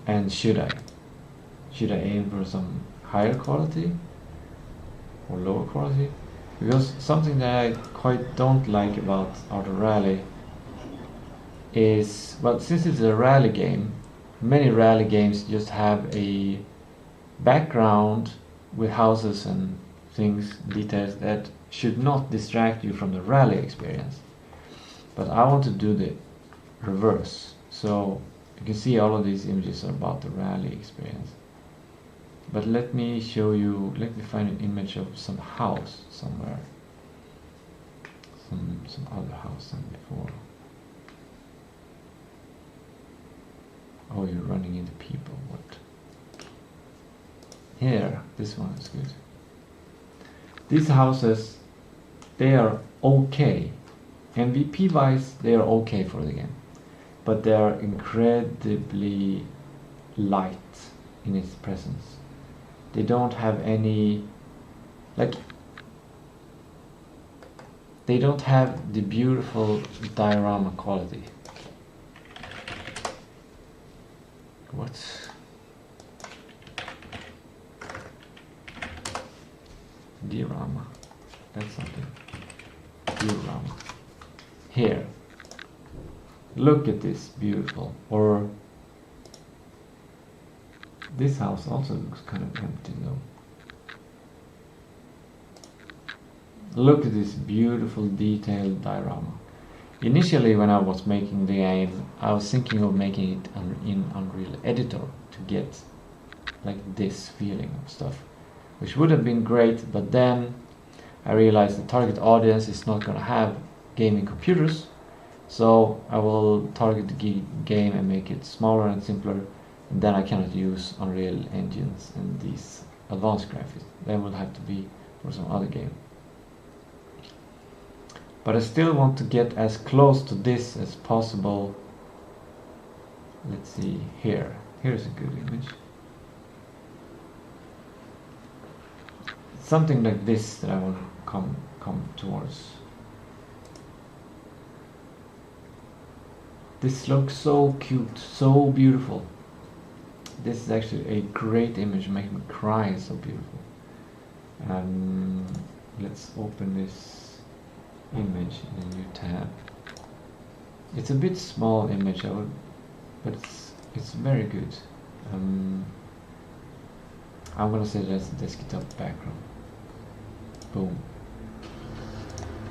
And should I aim for some higher quality or lower quality? Because something that I quite don't like about Art of Rally is, well, since it's a rally game, many rally games just have a background with houses and things, details that should not distract you from the rally experience. But I want to do the reverse. So you can see all of these images are about the rally experience. But let me show you, let me find an image of some house somewhere. Some other house than before. Oh, you're running into people, what? Here, this one is good. These houses, they are okay. MVP wise, they are okay for the game. But they are incredibly light in its presence. They don't have any, like, they don't have the beautiful diorama quality. What? Diorama. That's something. Diorama. Here. Look at this, beautiful. Or this house also looks kind of empty though. Look at this beautiful detailed diorama. Initially, when I was making the game, I was thinking of making it in Unreal Editor to get like this feeling of stuff, which would have been great, but then I realized the target audience is not going to have gaming computers, so I will target the game and make it smaller and simpler, and then I cannot use Unreal engines and these advanced graphics. That will have to be for some other game. But I still want to get as close to this as possible. Let's see here. Here's a good image. Something like this that I want to come towards. This looks so cute, so beautiful. This is actually a great image, making me cry. It's so beautiful. Let's open this image in a new tab. It's a bit small image, but it's very good. I'm gonna say that's the desktop background. Boom.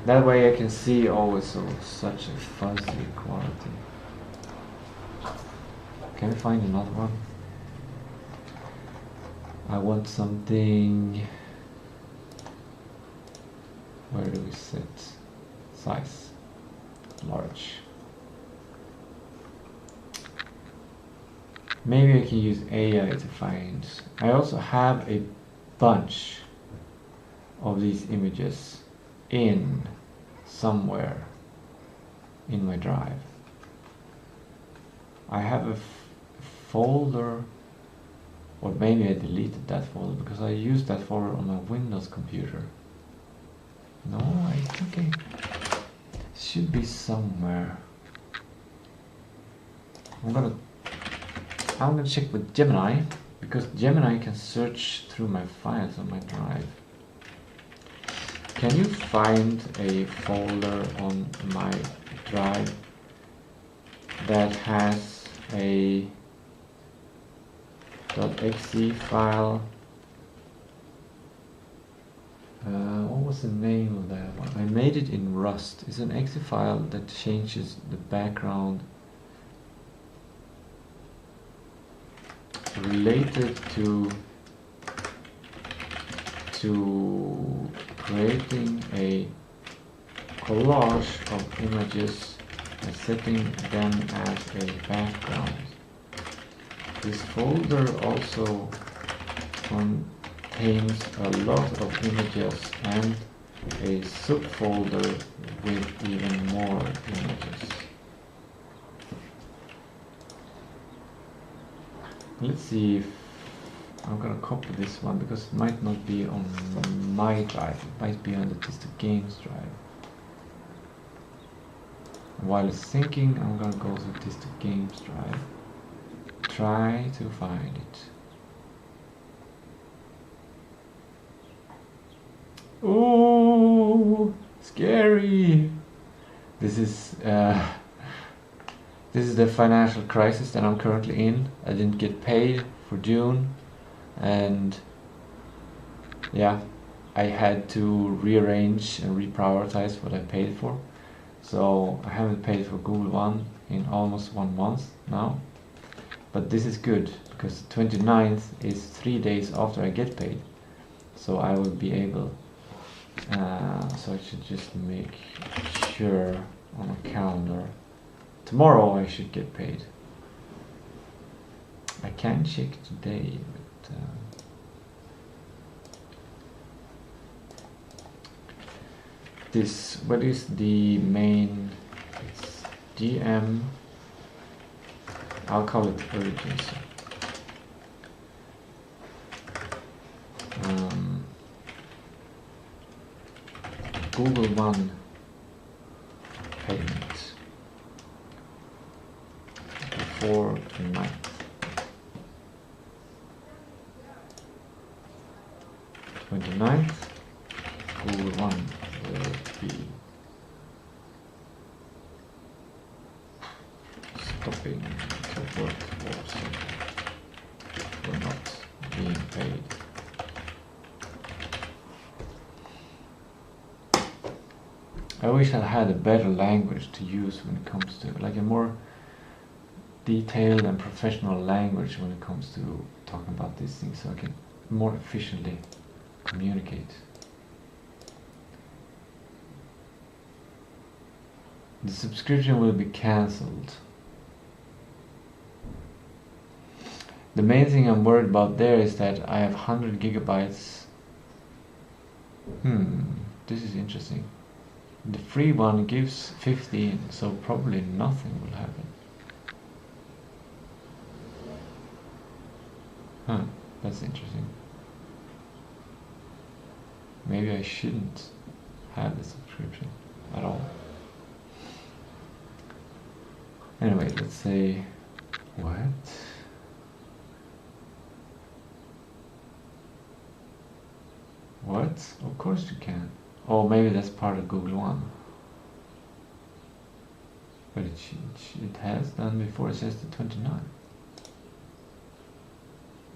That way I can see always such a fuzzy quality. Can we find another one? I want something. Where do we set size? Large. Maybe I can use AI to find. I also have a bunch of these images in somewhere in my drive. I have a folder, or maybe I deleted that folder because I used that folder on a Windows computer. No, I think it should be somewhere. I'm gonna check with Gemini, because Gemini can search through my files on my drive. Can you find a folder on my drive that has a .exe file? What was the name of that one? I made it in Rust. It's an exe file that changes the background related to creating a collage of images and setting them as a background. This folder also contains a lot of images and a subfolder with even more images. Let's see if I'm gonna copy this one, because it might not be on my drive, it might be on the Tistou Games drive. While it's thinking, I'm gonna go to Tistou Games drive, try to find it. Oh, scary! This is the financial crisis that I'm currently in. I didn't get paid for June, and yeah, I had to rearrange and reprioritize what I paid for. So I haven't paid for Google One in almost 1 month now. But this is good, because the 29th is 3 days after I get paid. So I will be able, so I should just make sure on a calendar. Tomorrow I should get paid. I can check today, but what is the main? It's GM. I'll call it urgency. Google One payment before the 9th. 29th, Google One will be stopping the workforce for not being paid. I wish I had a better language to use when it comes to, like a more detailed and professional language when it comes to talking about these things, so I can more efficiently communicate. The subscription will be cancelled. The main thing I'm worried about there is that I have 100 gigabytes. This is interesting. The free one gives 15, so probably nothing will happen. That's interesting. Maybe I shouldn't have the subscription at all. Anyway, let's say what? What? Of course you can. Oh, maybe that's part of Google One. But it has done before. It says the 29.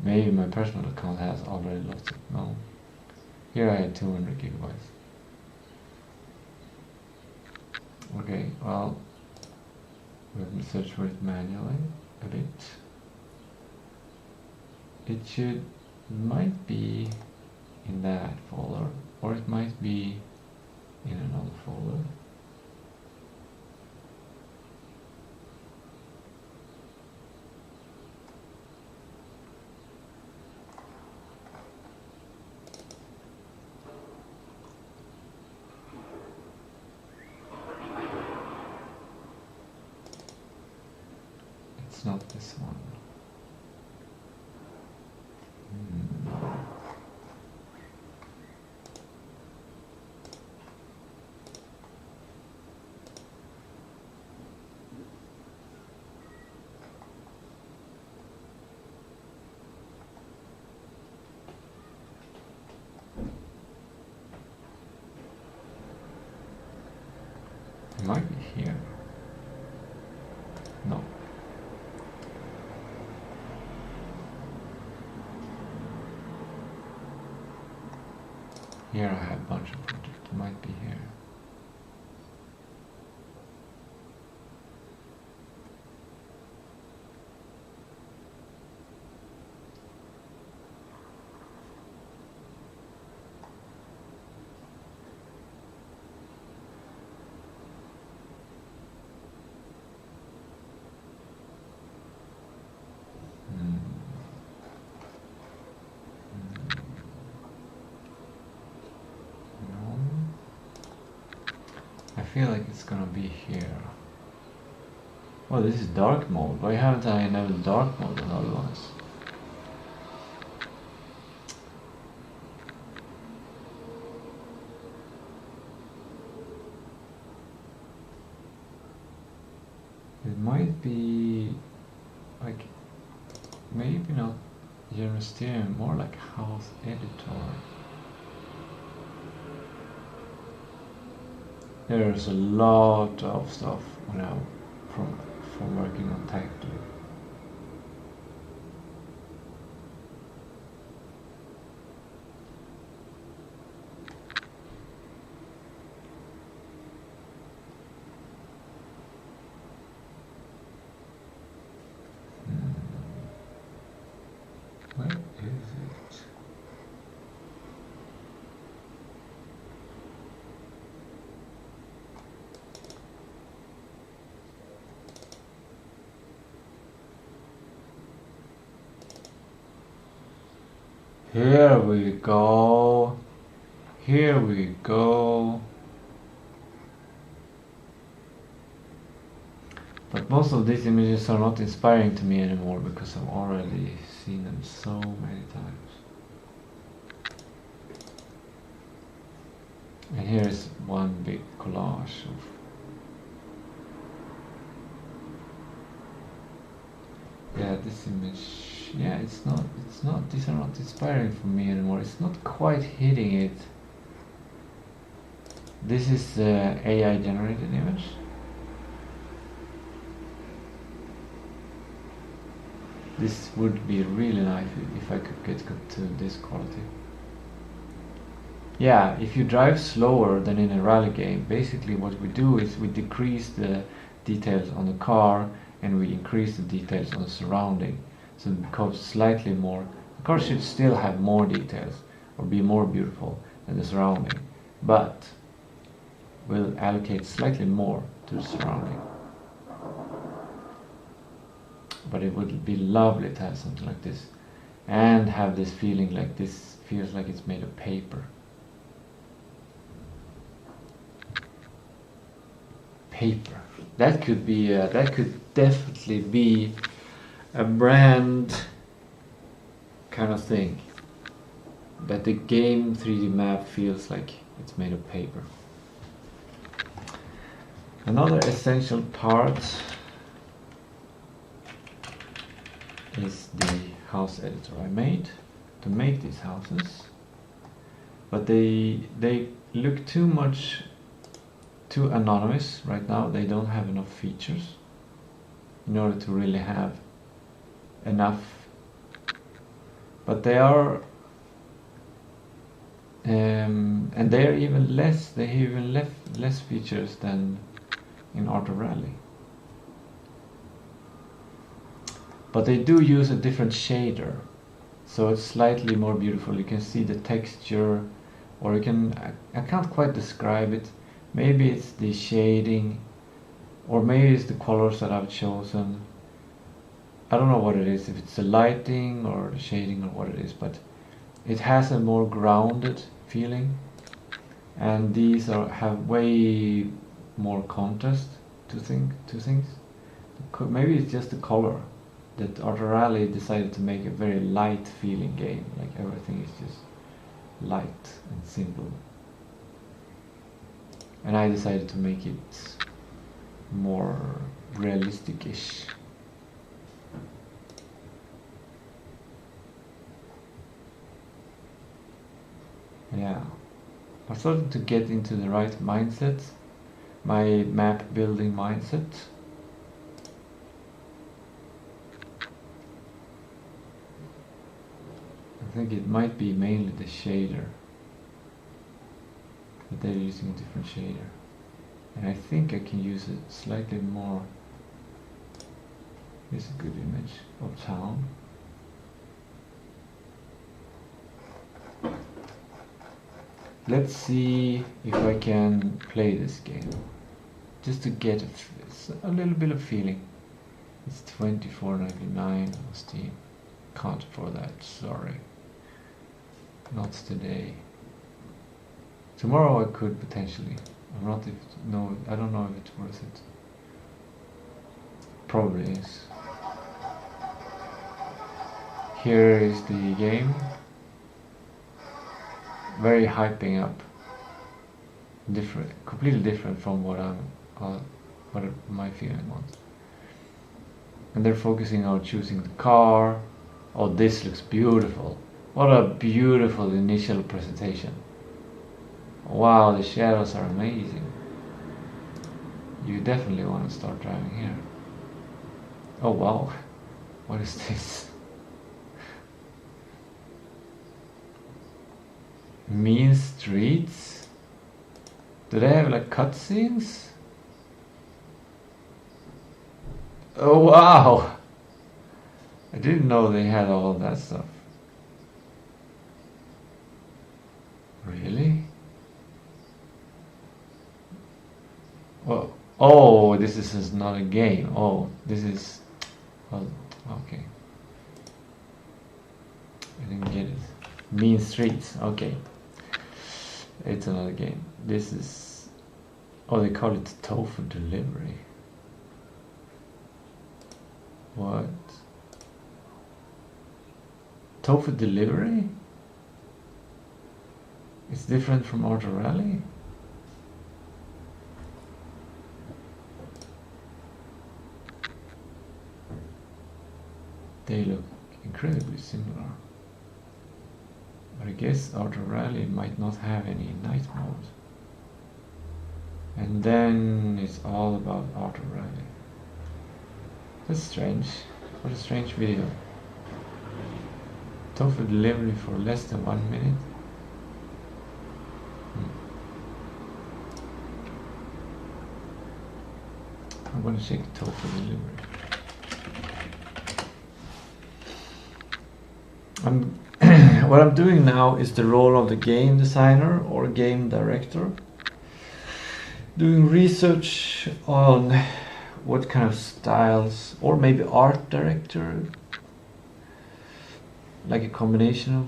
Maybe my personal account has already lost it. No. Here I had 200 gigabytes. Okay, well, let me search for it manually a bit. It might be in that folder, or it might be in another folder. It's not this one. It might be here. No. Here I have a bunch of projects. It might be here. I feel like it's gonna be here. Oh, this is dark mode. Why haven't I enabled dark mode on other ones? It might be like, maybe not Jörn Mysterium, more like house editor. There's a lot of stuff now from working on Tistou. Where is it? Here we go. Here we go. But most of these images are not inspiring to me anymore because I've already seen them so many times. And here is one big collage of this image. Yeah, it's not, these are not inspiring for me anymore. It's not quite hitting it. This is AI generated image. This would be really nice if I could get to this quality. yeah, if you drive slower than in a rally game, basically what we do is we decrease the details on the car and we increase the details on the surrounding. So it becomes slightly more. The car should still have more details or be more beautiful than the surrounding, but we'll allocate slightly more to the surrounding. But it would be lovely to have something like this and have this feeling like this feels like it's made of paper. Paper. That could be that could definitely be a brand kind of thing. That the game 3D map feels like it's made of paper. Another essential part is the house editor I made to make these houses, but they look too anonymous right now. They don't have enough features in order to really have enough, but they are and they are even less. They have even less features than in Art of Rally. But they do use a different shader, so it's slightly more beautiful. You can see the texture, or you can, I can't quite describe it. Maybe it's the shading, or maybe it's the colors that I've chosen. I don't know what it is, if it's the lighting or the shading or what it is, but it has a more grounded feeling, and these have way more contrast to things. Maybe it's just the color that Art of Rally decided to make a very light feeling game, like everything is just light and simple, and I decided to make it more realistic-ish. Yeah, I'm starting to get into the right mindset, my map building mindset. I think it might be mainly the shader, but they're using a different shader, and I think I can use it slightly more. Here's a good image of town. Let's see if I can play this game, just to get a little bit of feeling. It's $24.99 on Steam. Can't afford that, sorry. Not today. Tomorrow I could potentially. I don't know if it's worth it. Probably is. Here is the game. Very hyping up. Different, completely different from what my feeling was. And they're focusing on choosing the car. Oh, this looks beautiful. What a beautiful initial presentation. Wow, the shadows are amazing. You definitely want to start driving here. Oh wow, what is this? Mean streets? Do they have like cutscenes? Oh wow! I didn't know they had all that stuff. Really? Well, oh, this is not a game. Oh, this is... Well, okay. I didn't get it. Mean streets, okay. It's another game. This is... Oh, they call it tofu delivery. What? Tofu delivery? It's different from Art of Rally? They look incredibly similar. But I guess Art of Rally might not have any night mode. And then it's all about Art of Rally. That's strange. What a strange video. Tofu delivery for less than 1 minute. I'm going to check tofu delivery. What I'm doing now is the role of the game designer or game director, doing research on what kind of styles, or maybe art director, like a combination of.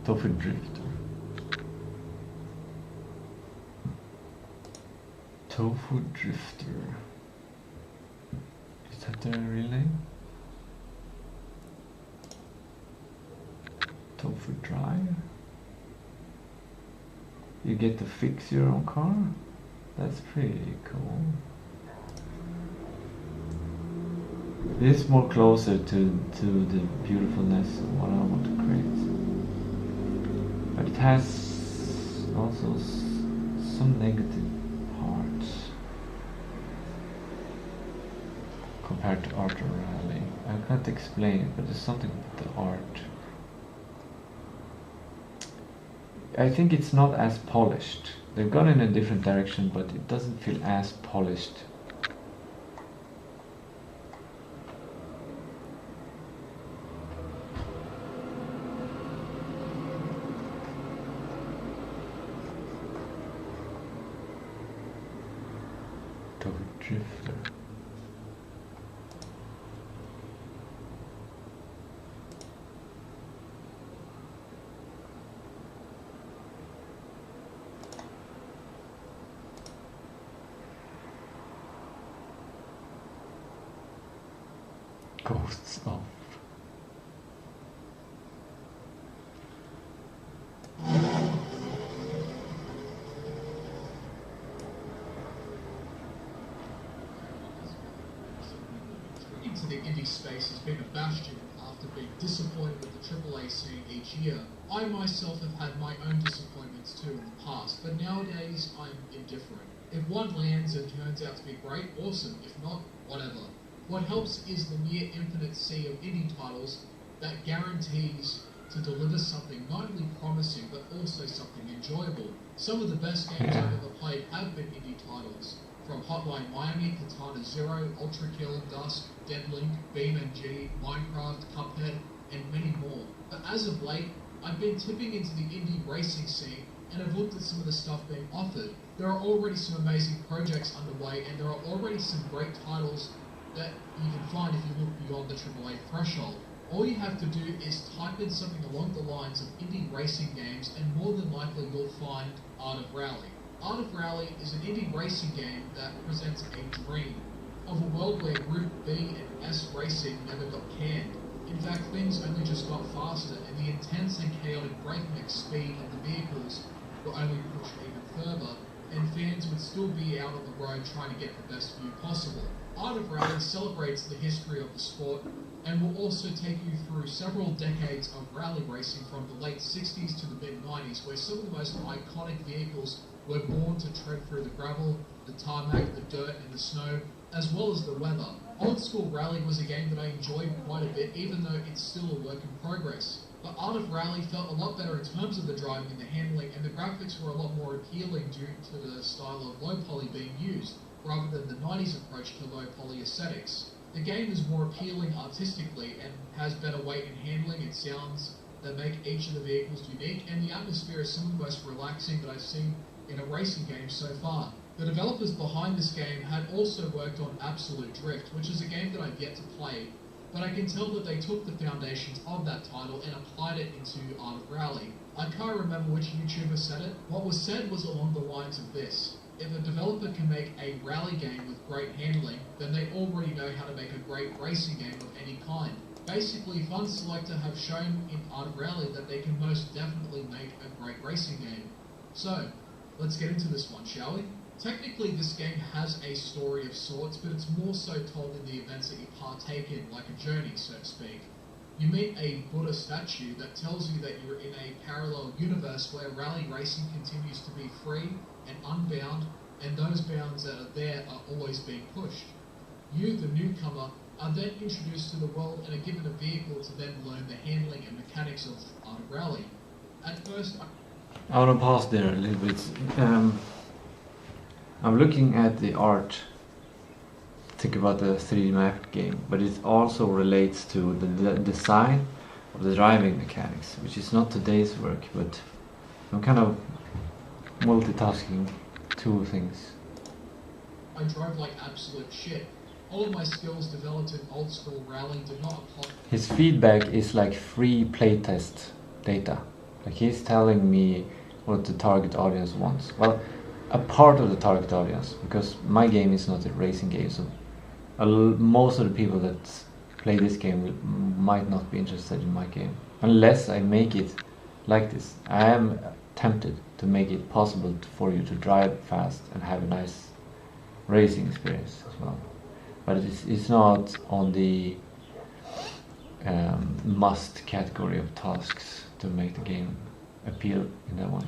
Tofu drifter. Tofu drifter. Is that the real name? Tofu dryer. You get to fix your own car? That's pretty cool. This is more closer to the beautifulness of what I want to create. But it has also some negative parts compared to art or rally. I can't explain it, but there's something with the art. I think it's not as polished. They've gone in a different direction, but it doesn't feel as polished. Tofu drifter. Ghosts of. Into the indie space has been a bastion after being disappointed with the AAA scene each year. I myself have had my own disappointments too in the past, but nowadays I'm indifferent. If one lands and turns out to be great, awesome. If not, whatever. What helps is the near infinite sea of indie titles that guarantees to deliver something not only promising but also something enjoyable. Some of the best games I've ever played have been indie titles, from Hotline Miami, Katana Zero, Ultra Kill, Dusk, Deadlink, BeamNG, Minecraft, Cuphead, and many more. But as of late, I've been tipping into the indie racing scene and have looked at some of the stuff being offered. There are already some amazing projects underway, and there are already some great titles that you can find if you look beyond the AAA threshold. All you have to do is type in something along the lines of indie racing games, and more than likely you'll find Art of Rally. Art of Rally is an indie racing game that presents a dream of a world where Group B and S racing never got canned. In fact, things only just got faster, and the intense and chaotic breakneck speed of the vehicles were only pushed even further, and fans would still be out on the road trying to get the best view possible. Art of Rally celebrates the history of the sport and will also take you through several decades of rally racing from the late 60s to the mid-90s, where some of the most iconic vehicles were born to tread through the gravel, the tarmac, the dirt and the snow, as well as the weather. Old School Rally was a game that I enjoyed quite a bit, even though it's still a work in progress. But Art of Rally felt a lot better in terms of the driving and the handling, and the graphics were a lot more appealing due to the style of low poly being used, rather than the 90s approach to low poly aesthetics. The game is more appealing artistically and has better weight in handling and sounds that make each of the vehicles unique, and the atmosphere is some of the most relaxing that I've seen in a racing game so far. The developers behind this game had also worked on Absolute Drift, which is a game that I've yet to play, but I can tell that they took the foundations of that title and applied it into Art of Rally. I can't remember which YouTuber said it. What was said was along the lines of this: if a developer can make a rally game with great handling, then they already know how to make a great racing game of any kind. Basically, Fun Selector have shown in Art of Rally that they can most definitely make a great racing game. So, let's get into this one, shall we? Technically, this game has a story of sorts, but it's more so told in the events that you partake in, like a journey, so to speak. You meet a Buddha statue that tells you that you're in a parallel universe where rally racing continues to be free and unbound, and those bounds that are there are always being pushed. You, the newcomer, are then introduced to the world and are given a vehicle to then learn the handling and mechanics of Art of Rally. At first, I want to pause there a little bit. I'm looking at the art. Think about the 3D map game, but it also relates to the design of the driving mechanics, which is not today's work, but I'm kind of multitasking two things. I drove like absolute shit. All of my skills developed in old school rally did not apply. His feedback is like free playtest data. Like he's telling me what the target audience wants. Well, a part of the target audience, because my game is not a racing game, so most of the people that play this game might not be interested in my game. Unless I make it like this. I am tempted to make it possible for you to drive fast and have a nice racing experience as well. But it's not on the must category of tasks to make the game appeal in that way.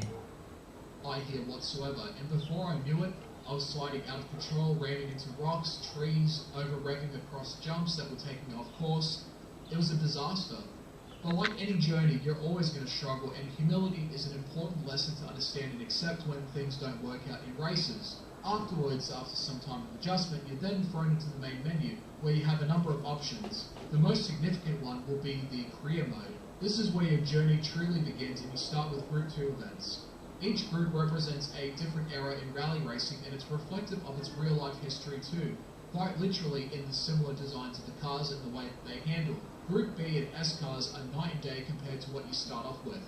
Here whatsoever, and before I knew it, I was sliding out of control, ramming into rocks, trees, over-revving across jumps that were taking me off course. It was a disaster. But like any journey, you're always going to struggle, and humility is an important lesson to understand and accept when things don't work out in races. Afterwards, after some time of adjustment, you're then thrown into the main menu, where you have a number of options. The most significant one will be the career mode. This is where your journey truly begins, and you start with Group 2 events. Each group represents a different era in rally racing, and it's reflective of its real-life history too, quite literally in the similar designs of the cars and the way that they handle. Group B and S cars are night and day compared to what you start off with.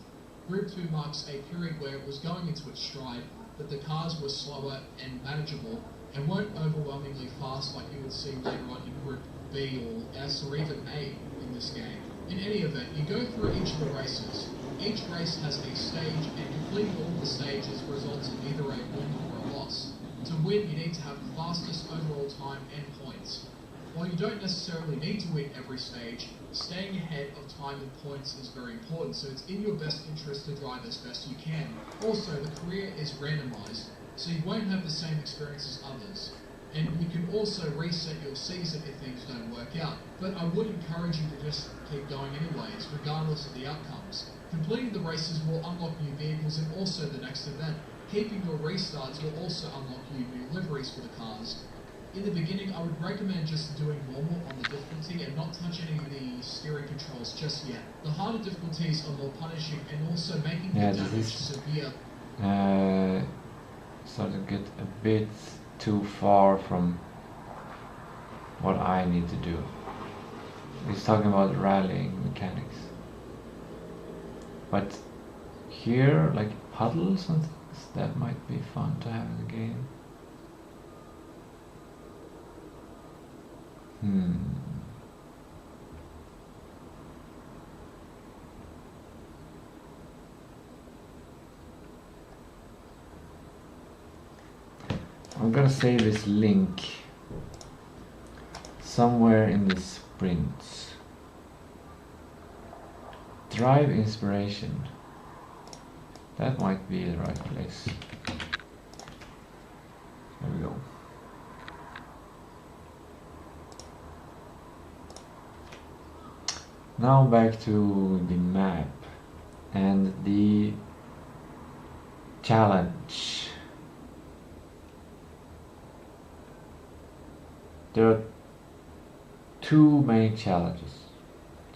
Group 2 marks a period where it was going into its stride, but the cars were slower and manageable, and weren't overwhelmingly fast like you would see later on in Group B or S or even A in this game. In any event, you go through each of the races. Each race has a stage, and completing all the stages results in either a win or a loss. To win, you need to have the fastest overall time and points. While you don't necessarily need to win every stage, staying ahead of time and points is very important, so it's in your best interest to drive as best you can. Also, the career is randomized, so you won't have the same experience as others. And you can also reset your season if things don't work out. But I would encourage you to just keep going anyways, regardless of the outcomes. Completing the races will unlock new vehicles and also the next event. Keeping your restarts will also unlock you new liveries for the cars. In the beginning, I would recommend just doing normal on the difficulty and not touch any of the steering controls just yet. The harder difficulties are more punishing and also making the damage severe. Starting to get a bit too far from what I need to do. He's talking about rallying mechanics. But here, like puddles and things, that might be fun to have in the game. I'm gonna save this link somewhere in the sprints. Drive inspiration. That might be the right place. There we go. Now back to the map and the challenge. There are two main challenges.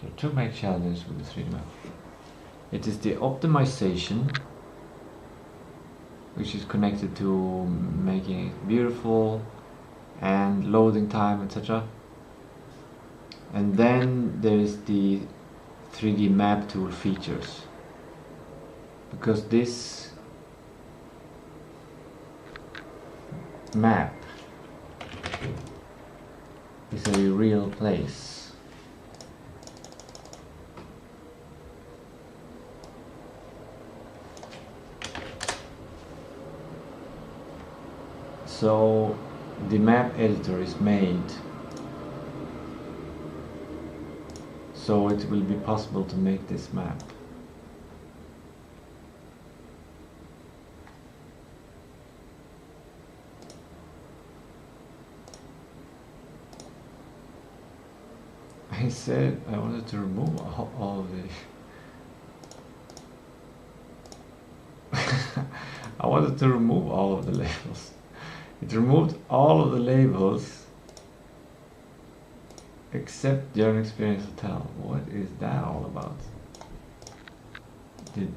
There are two main challenges with the 3D map. It is the optimization, which is connected to making it beautiful and loading time, etc. And then there is the 3D map tool features, because this map is a real place. So the map editor is made so it will be possible to make this map. I said I wanted to remove all of this. I wanted to remove all of the labels. It removed all of the labels except Jörn Mysterium Hotel. What is that all about? Did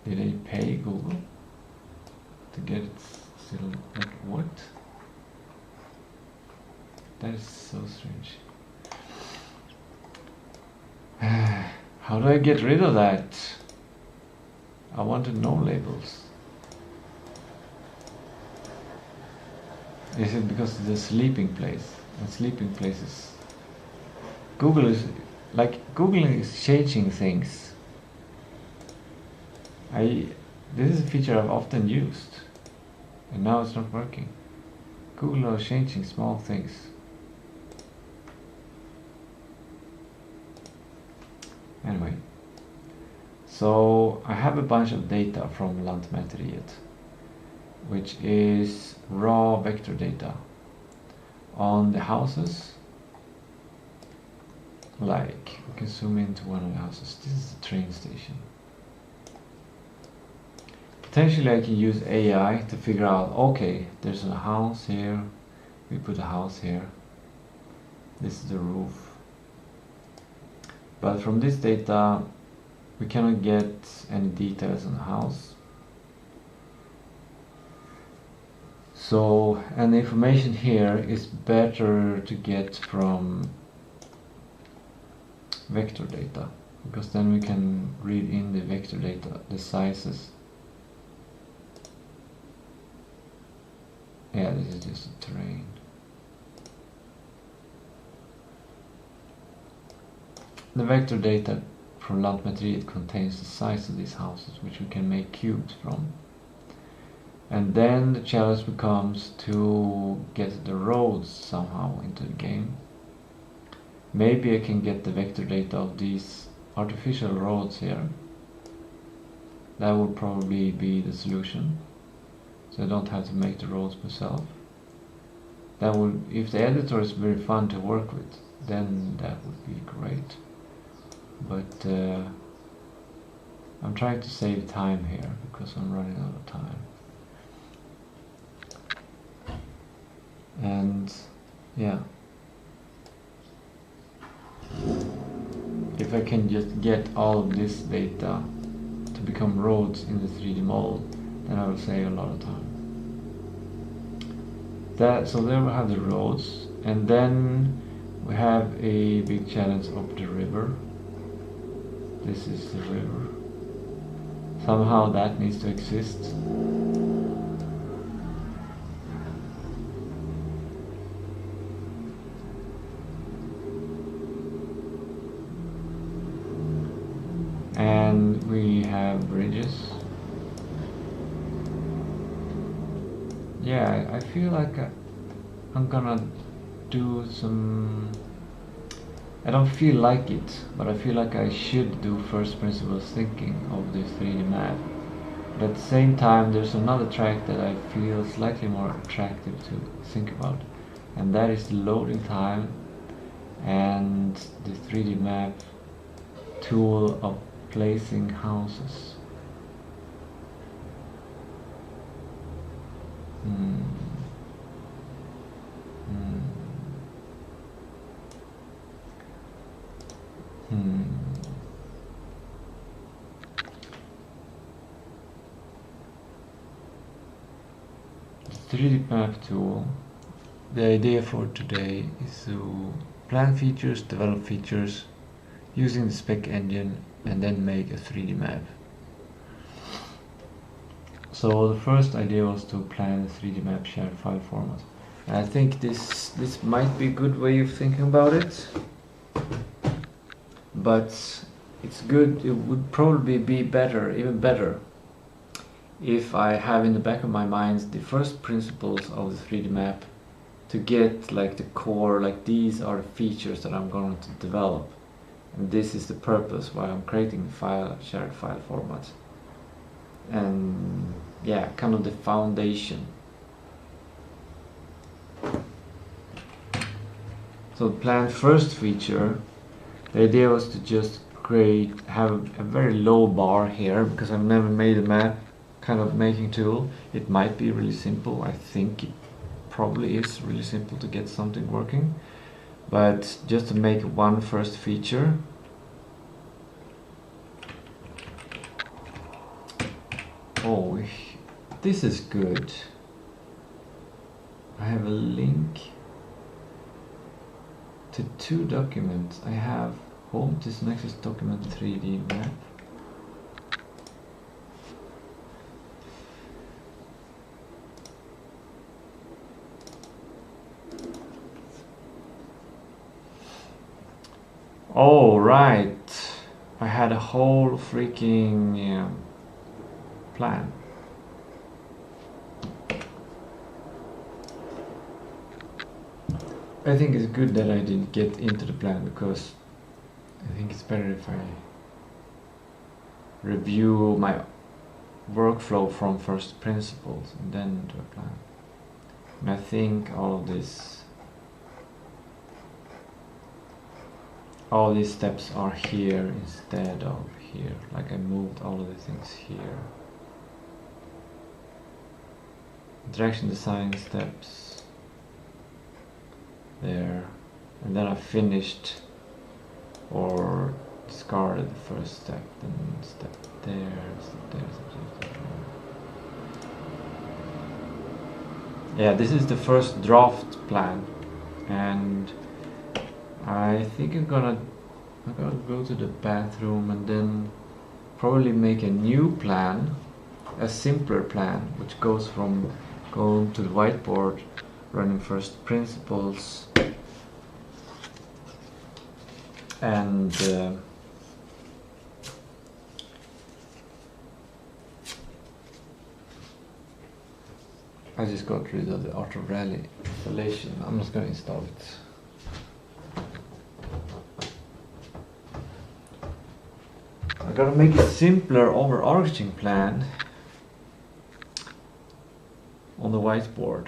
they pay Google to get it still? Like what? That is so strange. How do I get rid of that? I wanted no labels. Is it because it's a sleeping place? And sleeping places. Google is changing things. This is a feature I've often used, and now it's not working. Google is changing small things. Anyway, so I have a bunch of data from Lantmäteriet, which is raw vector data on the houses. Like, we can zoom into one of the houses. This is the train station. Potentially I can use AI to figure out, okay, there's a house here, we put a house here, this is the roof. But from this data we cannot get any details on the house. So, and the information here is better to get from vector data, because then we can read in the vector data, the sizes. Yeah, this is just a terrain. The vector data from Lantmäteriet contains the size of these houses, which we can make cubes from. And then the challenge becomes to get the roads somehow into the game. Maybe I can get the vector data of these artificial roads here. That would probably be the solution. So I don't have to make the roads myself. That would, if the editor is very fun to work with, then that would be great. But I'm trying to save time here because I'm running out of time. And yeah, if I can just get all of this data to become roads in the 3D model, then I will save a lot of time. So there we have the roads, and then we have a big challenge of the river. This is the river. Somehow that needs to exist. And we have bridges. Yeah, I feel like I'm gonna do some... I don't feel like it, but I feel like I should do first principles thinking of this 3D map. But at the same time, there's another track that I feel slightly more attractive to think about, and that is the loading time and the 3D map tool of placing houses. The 3D map tool, the idea for today is to plan features, develop features using the spec engine, and then make a 3D map. So the first idea was to plan a 3D map shared file format. And I think this might be a good way of thinking about it, but it's good. It would probably be better, even better, if I have in the back of my mind the first principles of the 3D map to get like the core, like these are the features that I'm going to develop, and this is the purpose why I'm creating the file, shared file format, and yeah, kind of the foundation. So the planned first feature, the idea was to just have a very low bar here, because I've never made a map kind of making tool. It might be really simple. I think it probably is really simple to get something working. But just to make one first feature, oh, this is good. I have a link to 2 documents. I have Home to Nexus document 3D map. Oh, right. I had a whole freaking plan. I think it's good that I didn't get into the plan, because I think it's better if I review my workflow from first principles and then do a plan. And I think all these steps are here instead of here. Like I moved all of the things here. Interaction design steps there, and then I finished or discarded the first step, then step there, step there, step there. Yeah, this is the first draft plan, and I think I'm gonna go to the bathroom and then probably make a new plan, a simpler plan, which goes from going to the whiteboard, running first principles, and I just got rid of the Auto Rally installation. I'm just gonna install it. I gotta make a simpler overarching plan on the whiteboard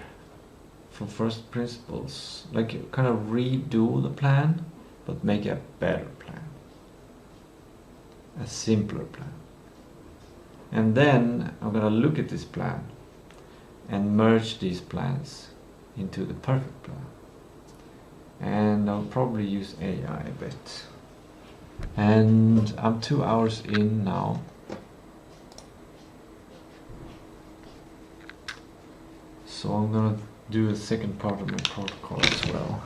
for first principles. Like kind of redo the plan, but make a better plan. A simpler plan. And then I'm gonna look at this plan and merge these plans into the perfect plan. And I'll probably use AI a bit. And I'm 2 hours in now. So I'm gonna do a second part of my protocol as well.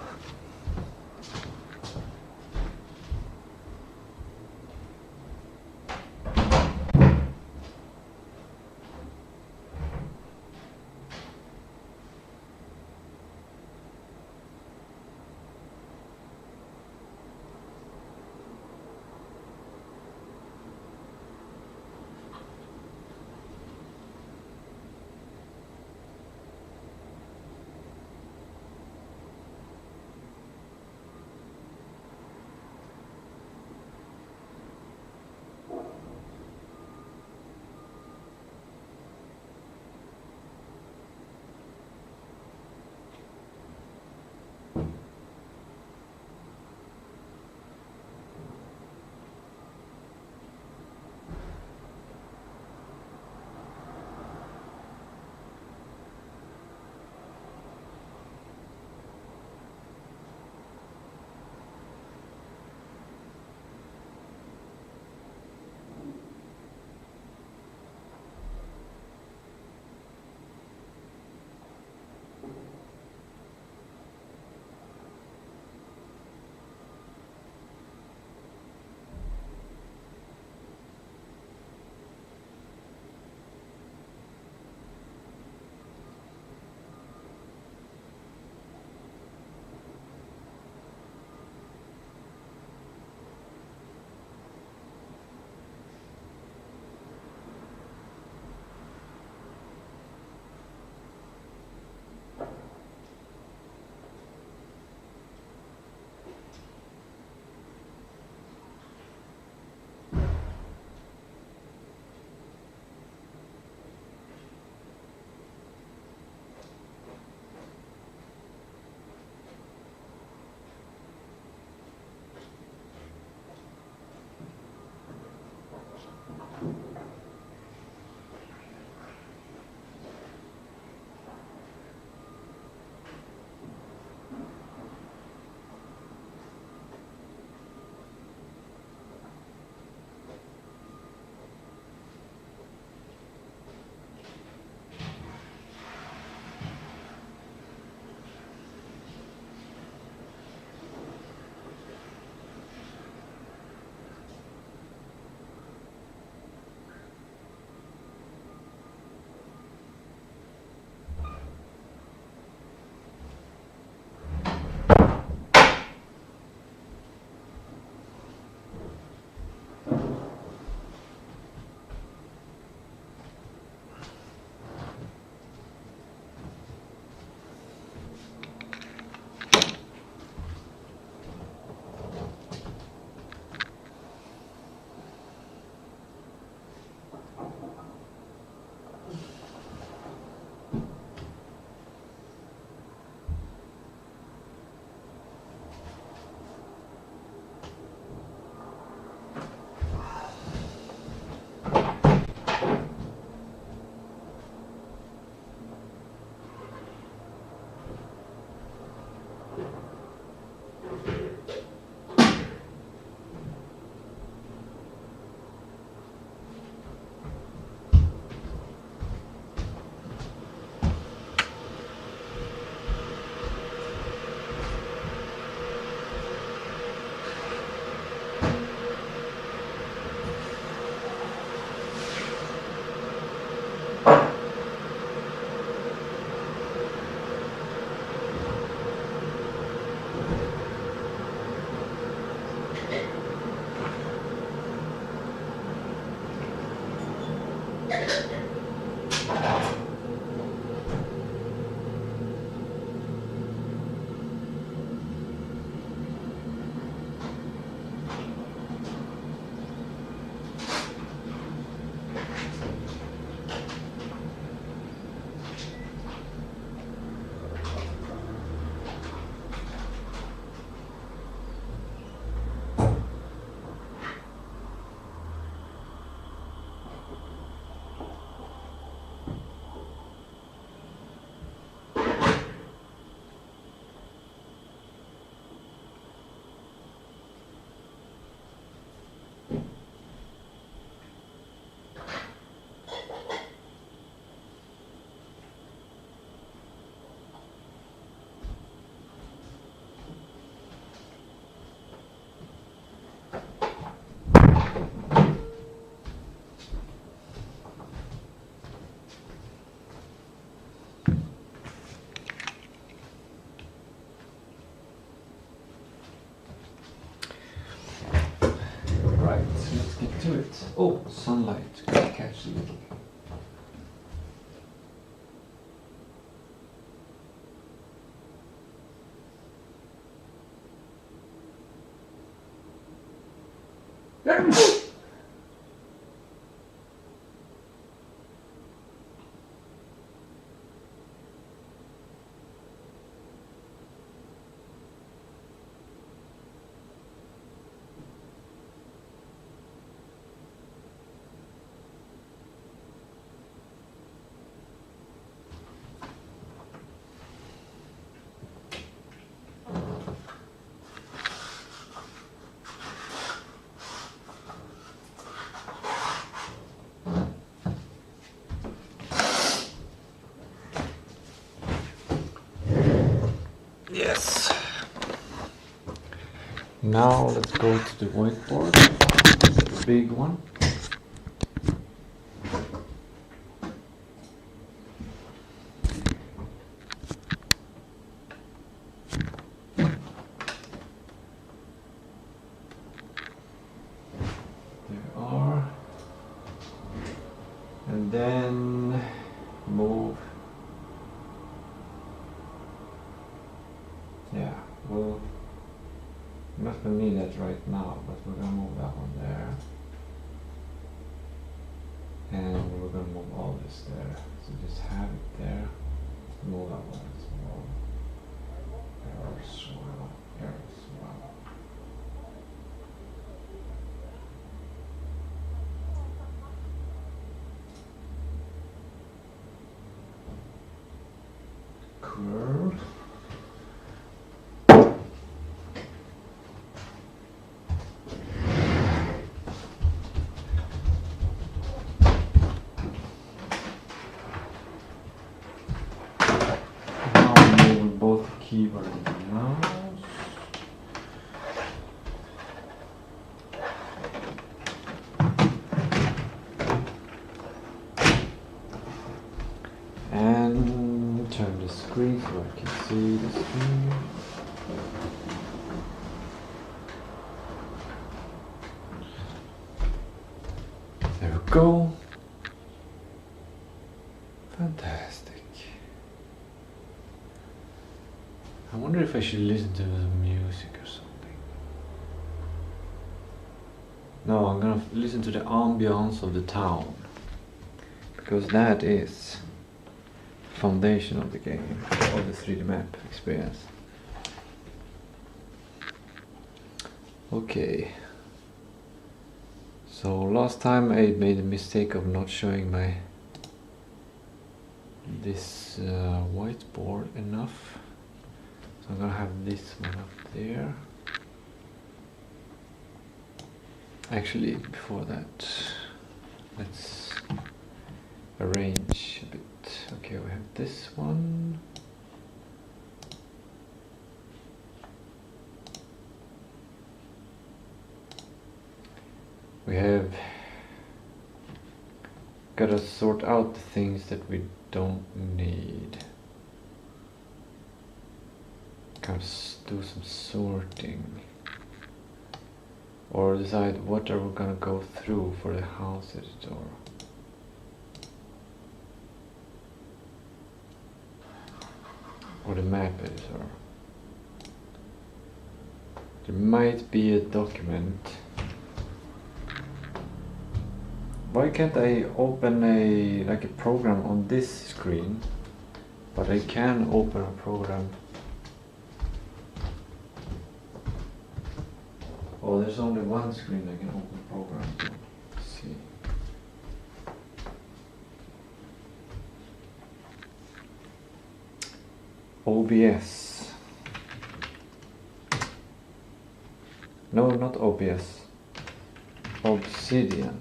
Right, let's get to it. Oh, sunlight. Gotta catch it. Yes. Now let's go to the whiteboard, the big one. There are. And then move. Yeah, we'll not gonna need that right now, but we're gonna move that one there. And we're gonna move all this there. So just have it there. Move that one as well. There as well. There as well. Curve. Keyboard and mouse. And turn the screen so I can see the screen. There we go. Fantastic. I wonder if I should listen to the music or something. No, I'm gonna listen to the ambience of the town, because that is the foundation of the game, of the 3D map experience. Okay. So last time I made a mistake of not showing this whiteboard enough. So I'm gonna have this one up there. Actually, before that, let's arrange a bit. Okay, we have this one. We have gotta sort out the things that we don't need. Kind of do some sorting, or decide what are we gonna go through for the house editor. or the map is, or there might be a document. Why can't I open a program on this screen, but I can open a program? Oh, there's only one screen I can open program. Let's see. OBS. No, not OBS. Obsidian.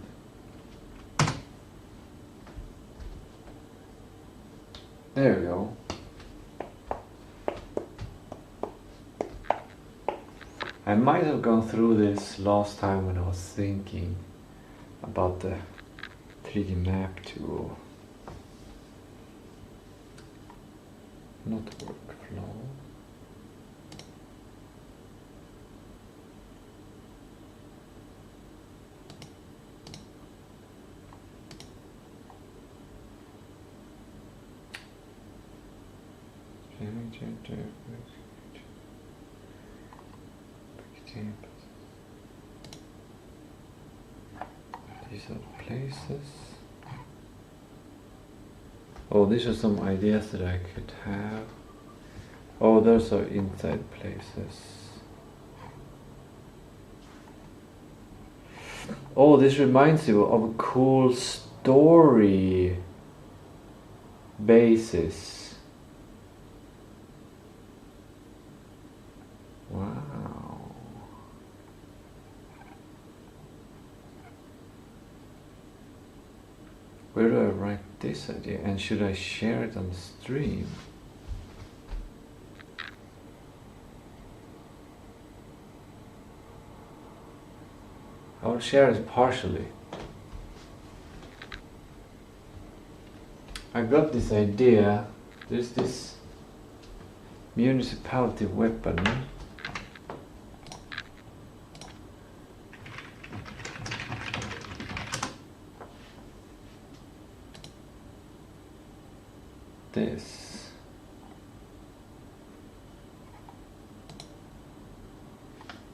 There we go. I might have gone through this last time when I was thinking about the 3D map tool. Not workflow. These are the places. Oh, these are some ideas that I could have. Oh, those are inside places. Oh, this reminds you of a cool story basis. Wow. Where do I write this idea? And should I share it on the stream? I will share it partially. I got this idea. There's this municipality weapon.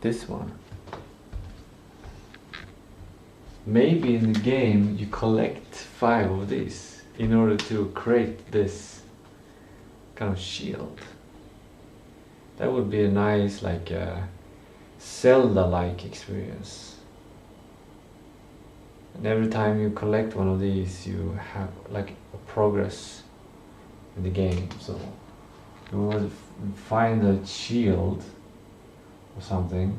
This one. Maybe in the game you collect 5 of these in order to create this kind of shield. That would be a nice, like Zelda-like experience. And every time you collect one of these, you have like a progress in the game. So you will find a shield or something.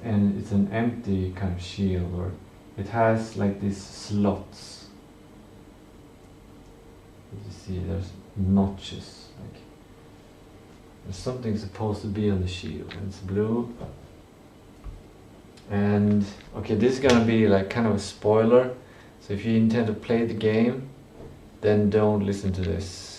And it's an empty kind of shield, or it has like these slots. You see, there's notches. Like there's something supposed to be on the shield, and it's blue. And okay, this is gonna be like kind of a spoiler. So if you intend to play the game, then don't listen to this.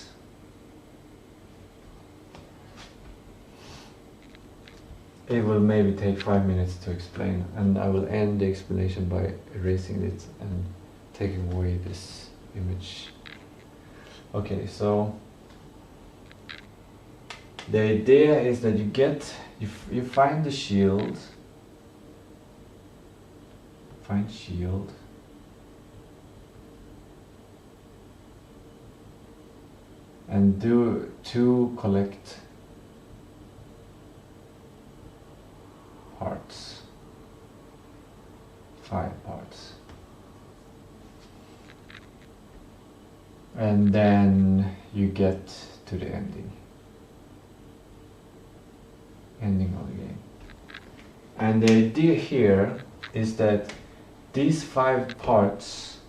It will maybe take 5 minutes to explain, and I will end the explanation by erasing it and taking away this image. Okay, so the idea is that you find the shield, find shield, and do 2 collect parts, 5 parts, and then you get to the ending of the game. And the idea here is that these 5 parts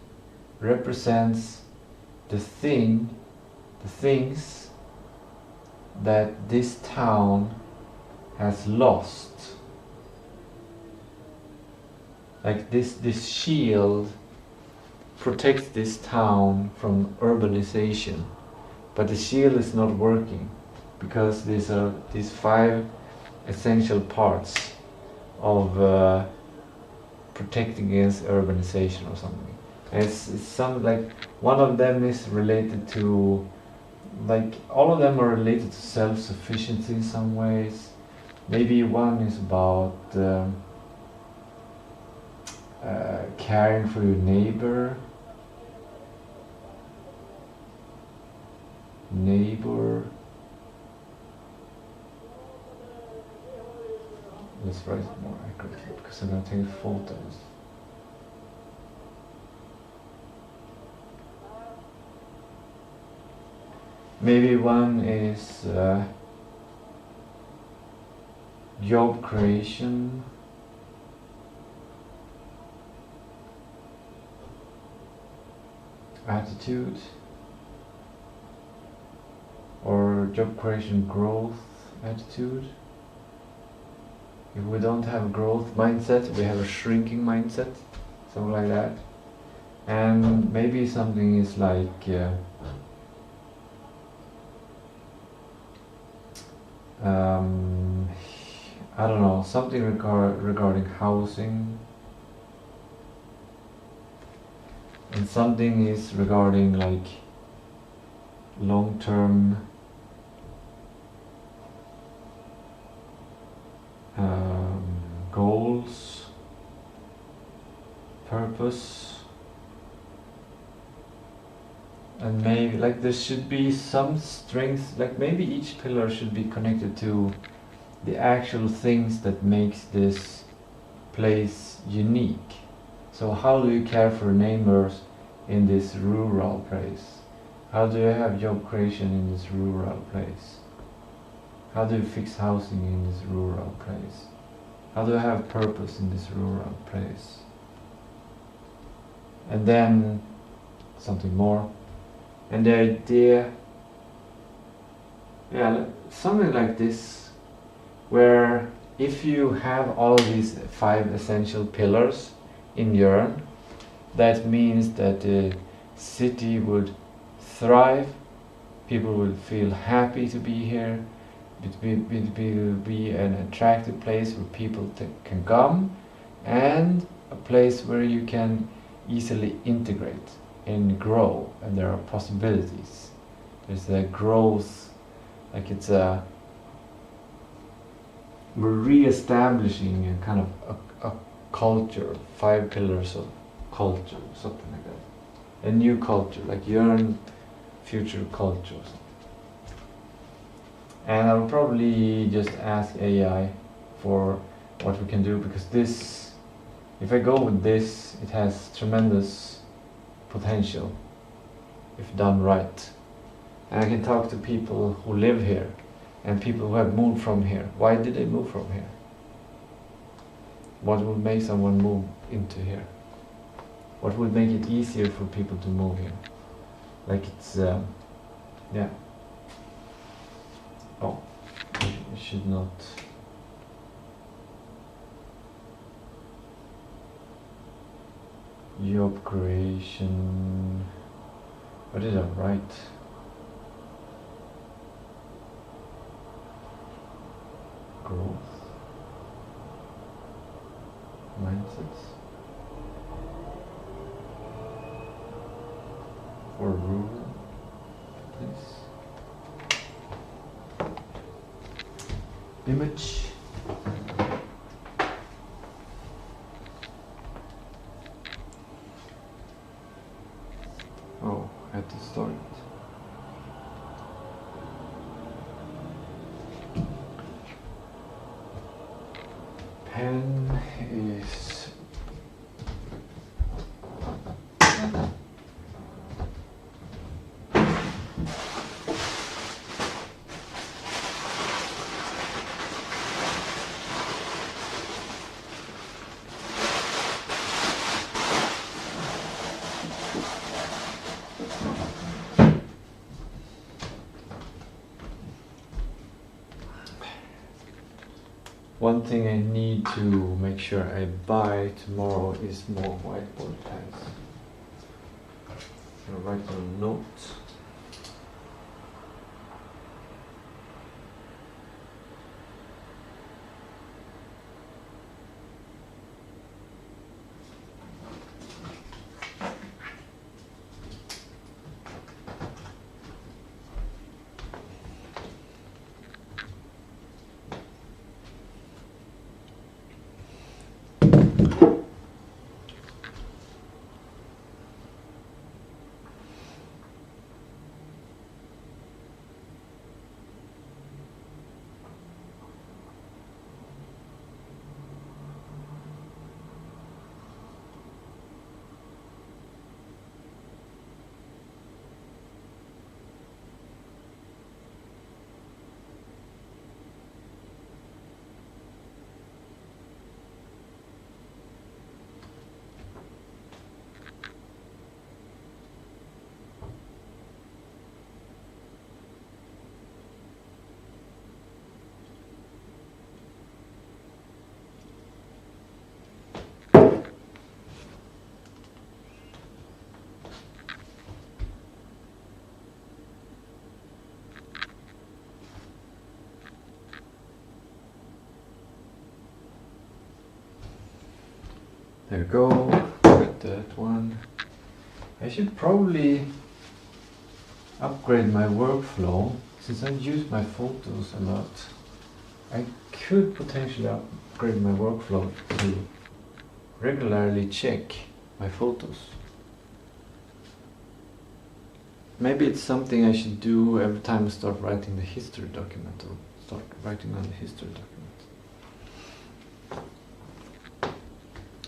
represents the things that this town has lost. Like this shield protects this town from urbanization, but the shield is not working because these 5 essential parts of protecting against urbanization or something. It's some like one of them is related to, like all of them are related to self-sufficiency in some ways. Maybe one is about caring for your neighbor. Let's write it more accurately because I'm going to take photos. Maybe one is job creation. Attitude. Or job creation growth attitude. If we don't have a growth mindset, we have a shrinking mindset, something like that. And maybe something is like I don't know, something regarding housing, and something is regarding like long-term goals, purpose, and maybe like there should be some strength, like maybe each pillar should be connected to the actual things that makes this place unique. So how do you care for neighbors in this rural place? How do you have job creation in this rural place? How do you fix housing in this rural place? How do I have purpose in this rural place? And then something more. And the idea, yeah, something like this, where if you have all of these 5 essential pillars in Jörn, that means that the city would thrive, people will feel happy to be here, it will be an attractive place where people can come, and a place where you can easily integrate and grow, and there are possibilities. There's a growth, like it's a, we're re-establishing a kind of a culture, 5 pillars of culture, something like that. A new culture, like Jörn future culture. And I'll probably just ask AI for what we can do, because this, if I go with this, it has tremendous potential if done right. And I can talk to people who live here and people who have moved from here. Why did they move from here? What would make someone move into here? What would make it easier for people to move here? Like it's, yeah. Oh, I should not. Job creation. What did I write? Growth. Mindsets. For rural, please. Image. Oh, I had to start it. Pen is one thing I need to make sure I buy tomorrow is more whiteboard pens. I'll write a note. There we go. Got that one. I should probably upgrade my workflow since I use my photos a lot. I could potentially upgrade my workflow to regularly check my photos. Maybe it's something I should do every time I start writing the history document or start writing on the history document.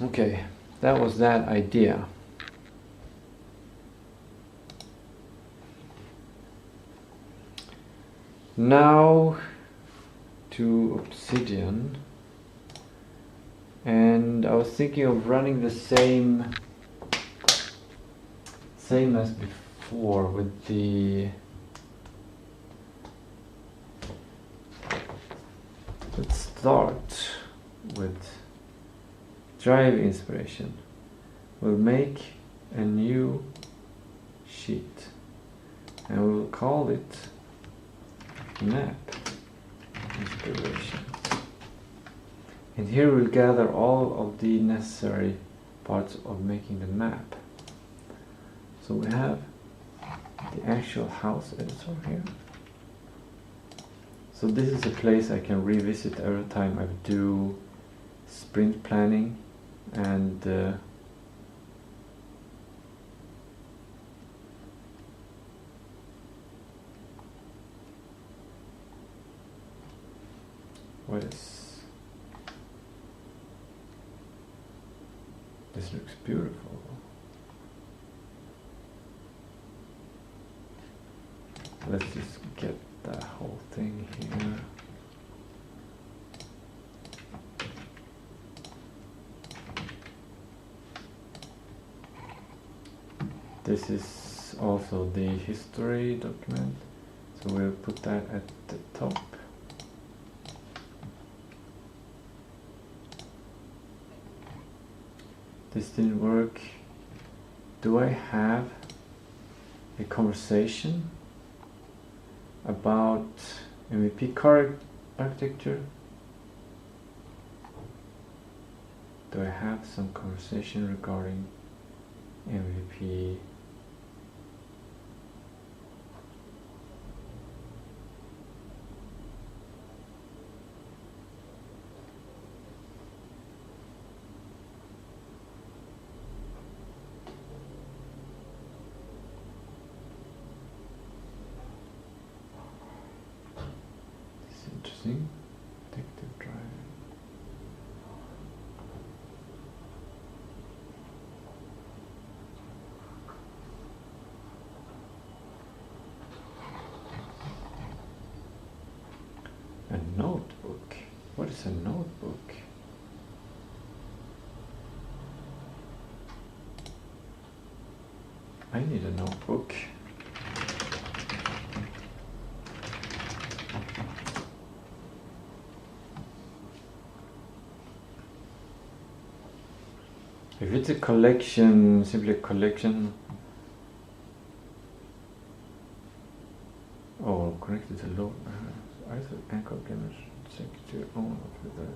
Okay, that was that idea. Now to Obsidian, and I was thinking of running the same as before with the, let's start with drive inspiration. We'll make a new sheet and we'll call it map inspiration. And here we'll gather all of the necessary parts of making the map. So we have the actual house editor here. So this is a place I can revisit every time I do sprint planning and what is this? Looks beautiful. Let's just get that whole thing here. This is also the history document, so we'll put that at the top. This didn't work. Do I have a conversation about MVP car architecture? Do I have some conversation regarding MVP? Interesting. Detective drive. A notebook. What is a notebook? I need a notebook. If it's a collection, simply a collection, or connected to load, I thought anchor image secretary on with the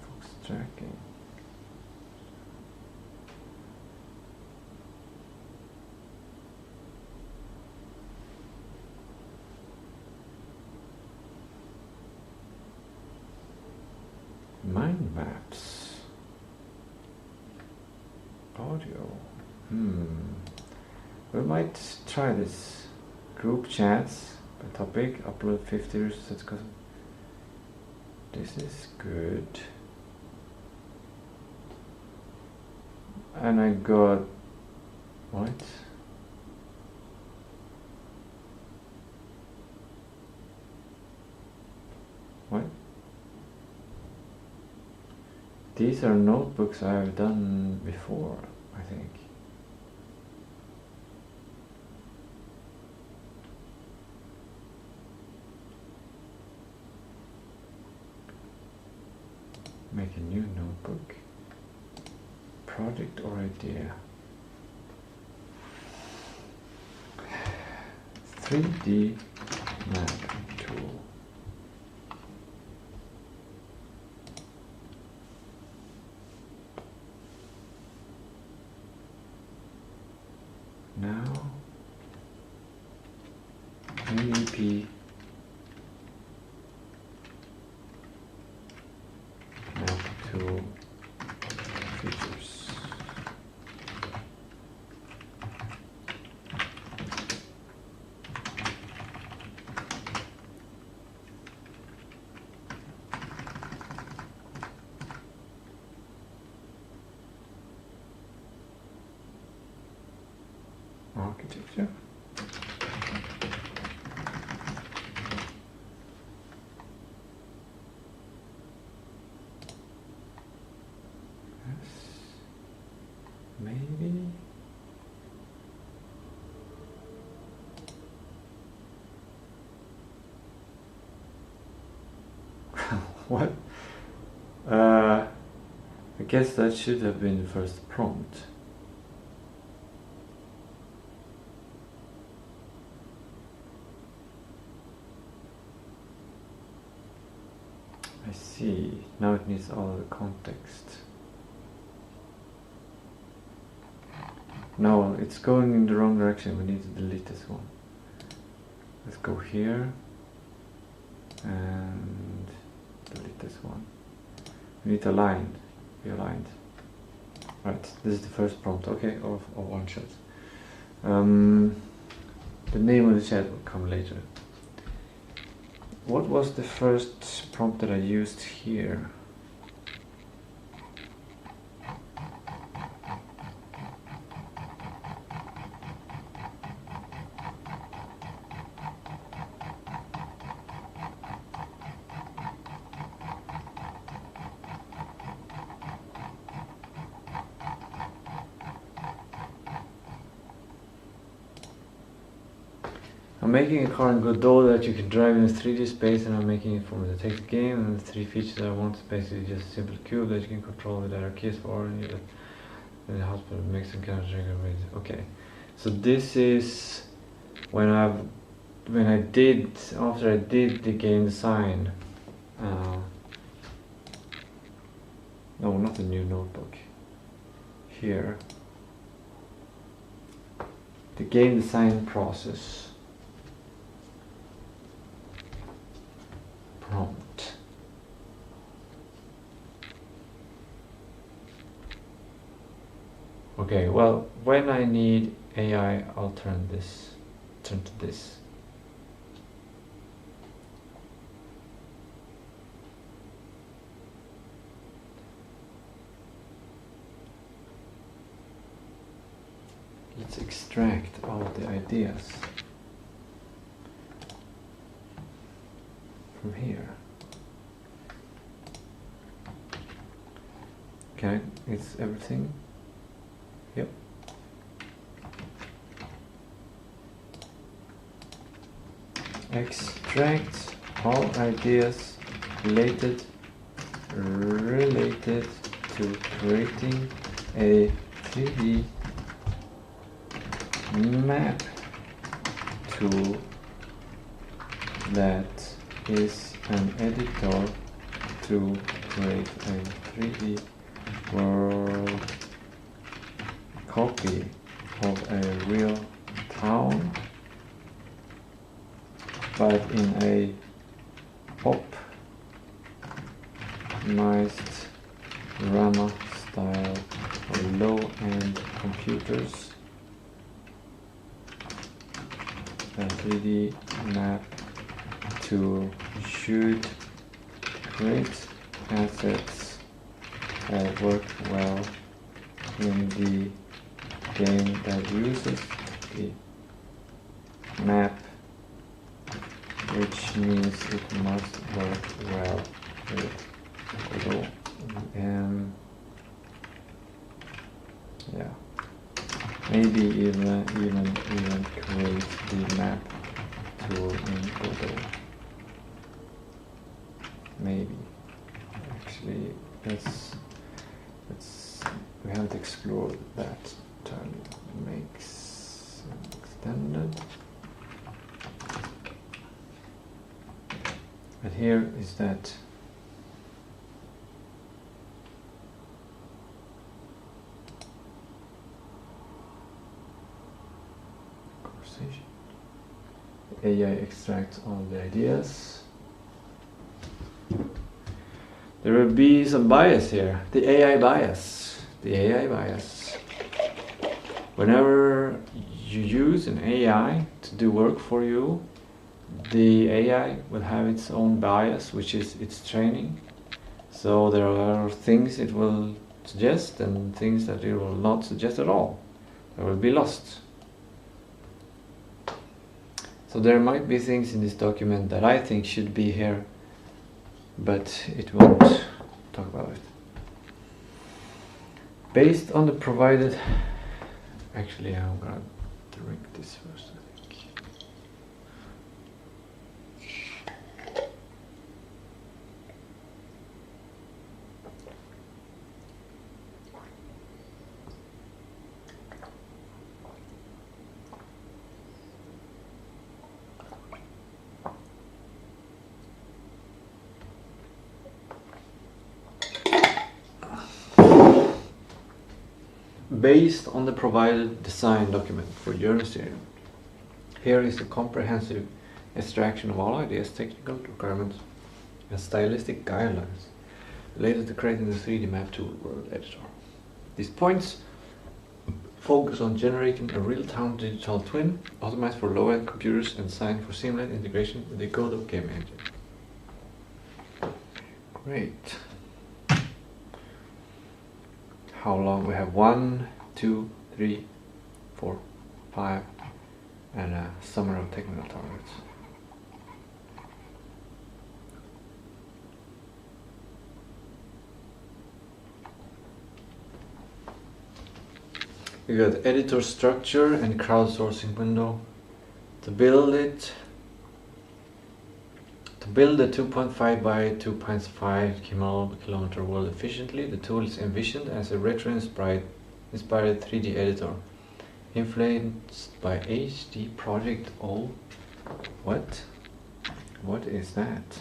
Fox tracking. Mind maps. Audio. We might try this. Group chats by topic. Upload 50 results. This is good. And I got what? What? These are notebooks I've done before, I think. Make a new notebook. Project or idea. 3D map tool. copy map to features. Architecture. Yes. Maybe. What? I guess that should have been the first prompt. I see. Now it needs all the context. No, it's going in the wrong direction. We need to delete this one. Let's go here and delete this one. We need to align. Be aligned. Right, this is the first prompt. Okay, of one shot. The name of the chat will come later. What was the first prompt that I used here? I'm making a car in Godot that you can drive in a 3D space, and I'm making it from the text game, and the three features I want is basically just a simple cube that you can control with other keys for, and you the hospital makes some kind of trigger. Okay, so this is when after I did the game design. No, not the new notebook. Here, the game design process. Prompt. Okay, well, when I need AI, I'll turn to this. Let's extract all the ideas from here. Okay, it's everything. Yep. Extract all ideas related to creating a 3D map tool that is an editor to create a 3D world copy of a real town, but in a optimized Rama style for low-end computers. A 3D map tool should create assets that work well in the game that uses the map, which means it must work well with Godot. Yeah, maybe even create the map tool in Godot. Maybe. Actually, we haven't explored that. Turn makes extended. But here is that conversation. AI extracts all the ideas. There will be some bias here. The AI bias. The AI bias. Whenever you use an AI to do work for you, the AI will have its own bias, which is its training. So there are things it will suggest and things that it will not suggest at all. They will be lost. So there might be things in this document that I think should be here, but it won't talk about it. Based on the provided... Actually, I'm gonna drink this first, I think. Based on the provided design document for Jörn Mysterium, here is a comprehensive extraction of all ideas, technical requirements, and stylistic guidelines related to creating the 3D map tool world editor. These points focus on generating a real-time digital twin optimized for low-end computers and designed for seamless integration with the Godot game engine. Great. How long? We have 1, 2, 3, 4, 5, and a summary of technical targets. We got editor structure and crowdsourcing window. To build it, to build a 2.5 by 2.5 kilometer world efficiently, the tool is envisioned as a retro-inspired 3D editor, influenced by HD Project O. What? What is that?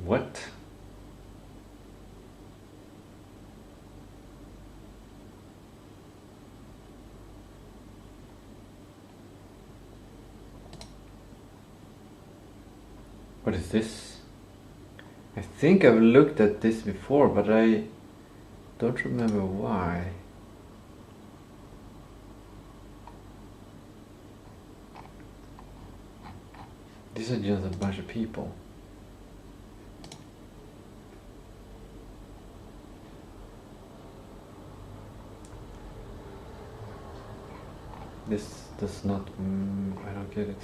What? What is this? I think I've looked at this before, but I don't remember why. These are just a bunch of people. This does not... I don't get it.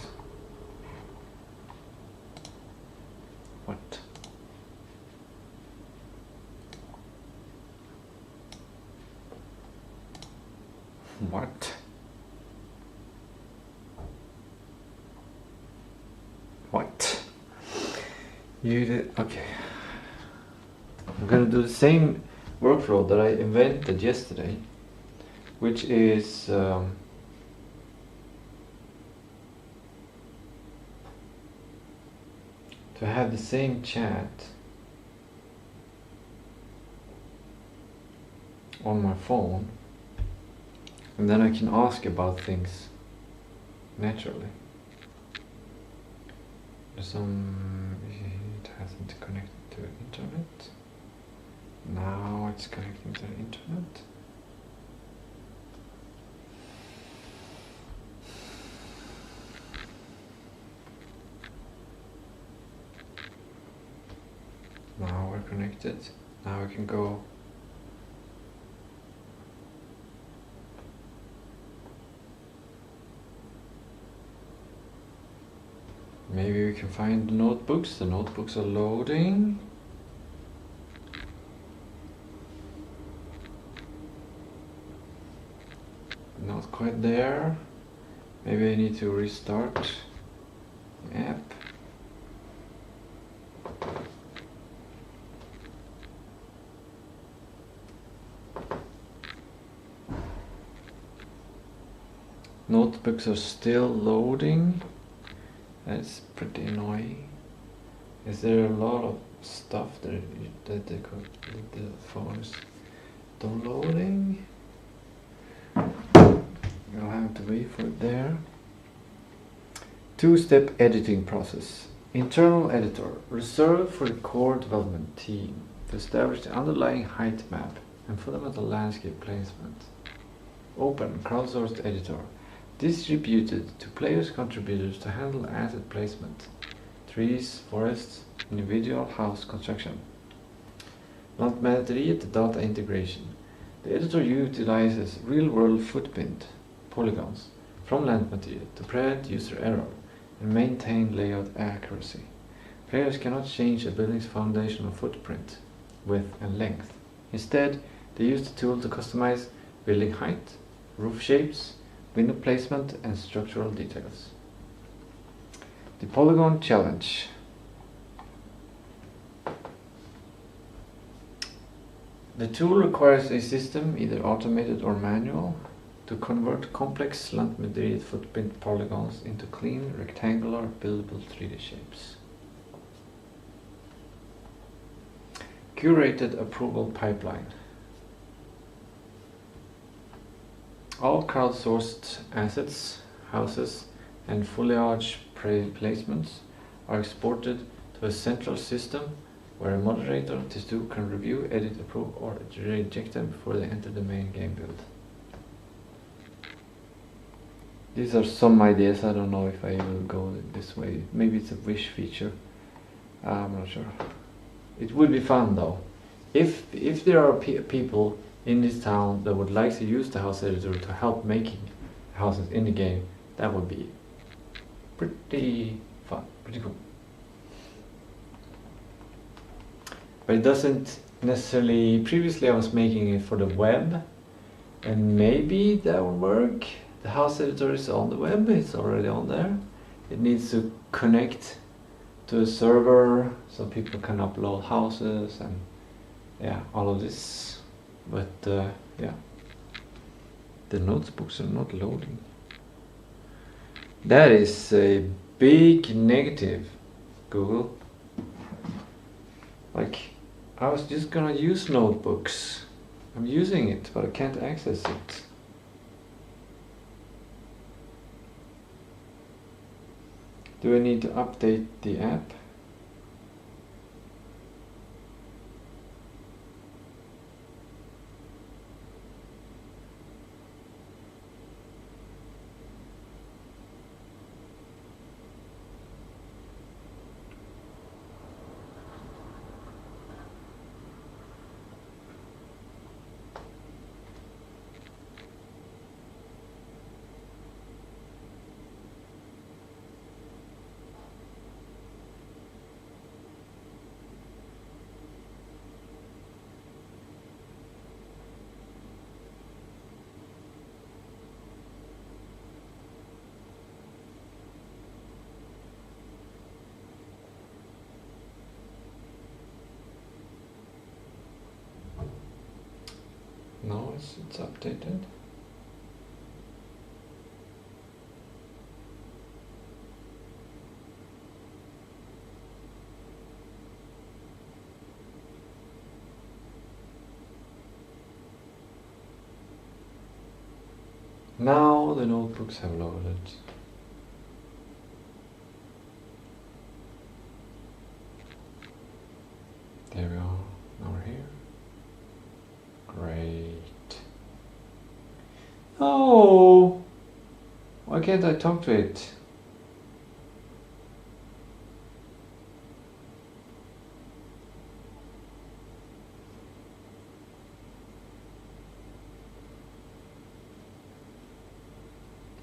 What? What? What? You did... Okay. I'm gonna do the same workflow that I invented yesterday, which is... to have the same chat on my phone, and then I can ask about things naturally. It hasn't connected to the internet. Now it's connecting to the internet. Now we're connected. Now we can go. Maybe we can find the notebooks. The notebooks are loading. Not quite there. Maybe I need to restart the app. Notebooks are still loading. That's pretty annoying. Is there a lot of stuff that the phone is downloading? You'll have to wait for it there. Two-step editing process. Internal editor, reserved for the core development team to establish the underlying height map and fundamental landscape placement. Open, crowdsourced editor, distributed to players' contributors to handle asset placement, trees, forests, individual house construction. Lantmäteriet data integration. The editor utilizes real-world footprint polygons from Lantmäteriet to prevent user error and maintain layout accuracy. Players cannot change a building's foundational footprint, width and length. Instead, they use the tool to customize building height, roof shapes, window placement and structural details. The Polygon Challenge. The tool requires a system, either automated or manual, to convert complex Lantmäteriet footprint polygons into clean, rectangular, buildable 3D shapes. Curated approval pipeline. All crowdsourced assets, houses, and foliage placements are exported to a central system where a moderator, Tistou, can review, edit, approve, or reject them before they enter the main game build. These are some ideas. I don't know if I will go this way. Maybe it's a wish feature. I'm not sure. It would be fun though. If there are people in this town that would like to use the house editor to help making houses in the game, that would be pretty fun, pretty cool. But it doesn't necessarily. Previously I was making it for the web, and maybe that would work. The house editor is on the web, it's already on there. It needs to connect to a server so people can upload houses and yeah, all of this. But yeah, the notebooks are not loading. That is a big negative, Google. Like, I was just gonna use notebooks. I'm using it, but I can't access it. Do I need to update the app? No, it's updated. Now the notebooks have loaded. There we are. Now we're here. Great. Oh, why can't I talk to it?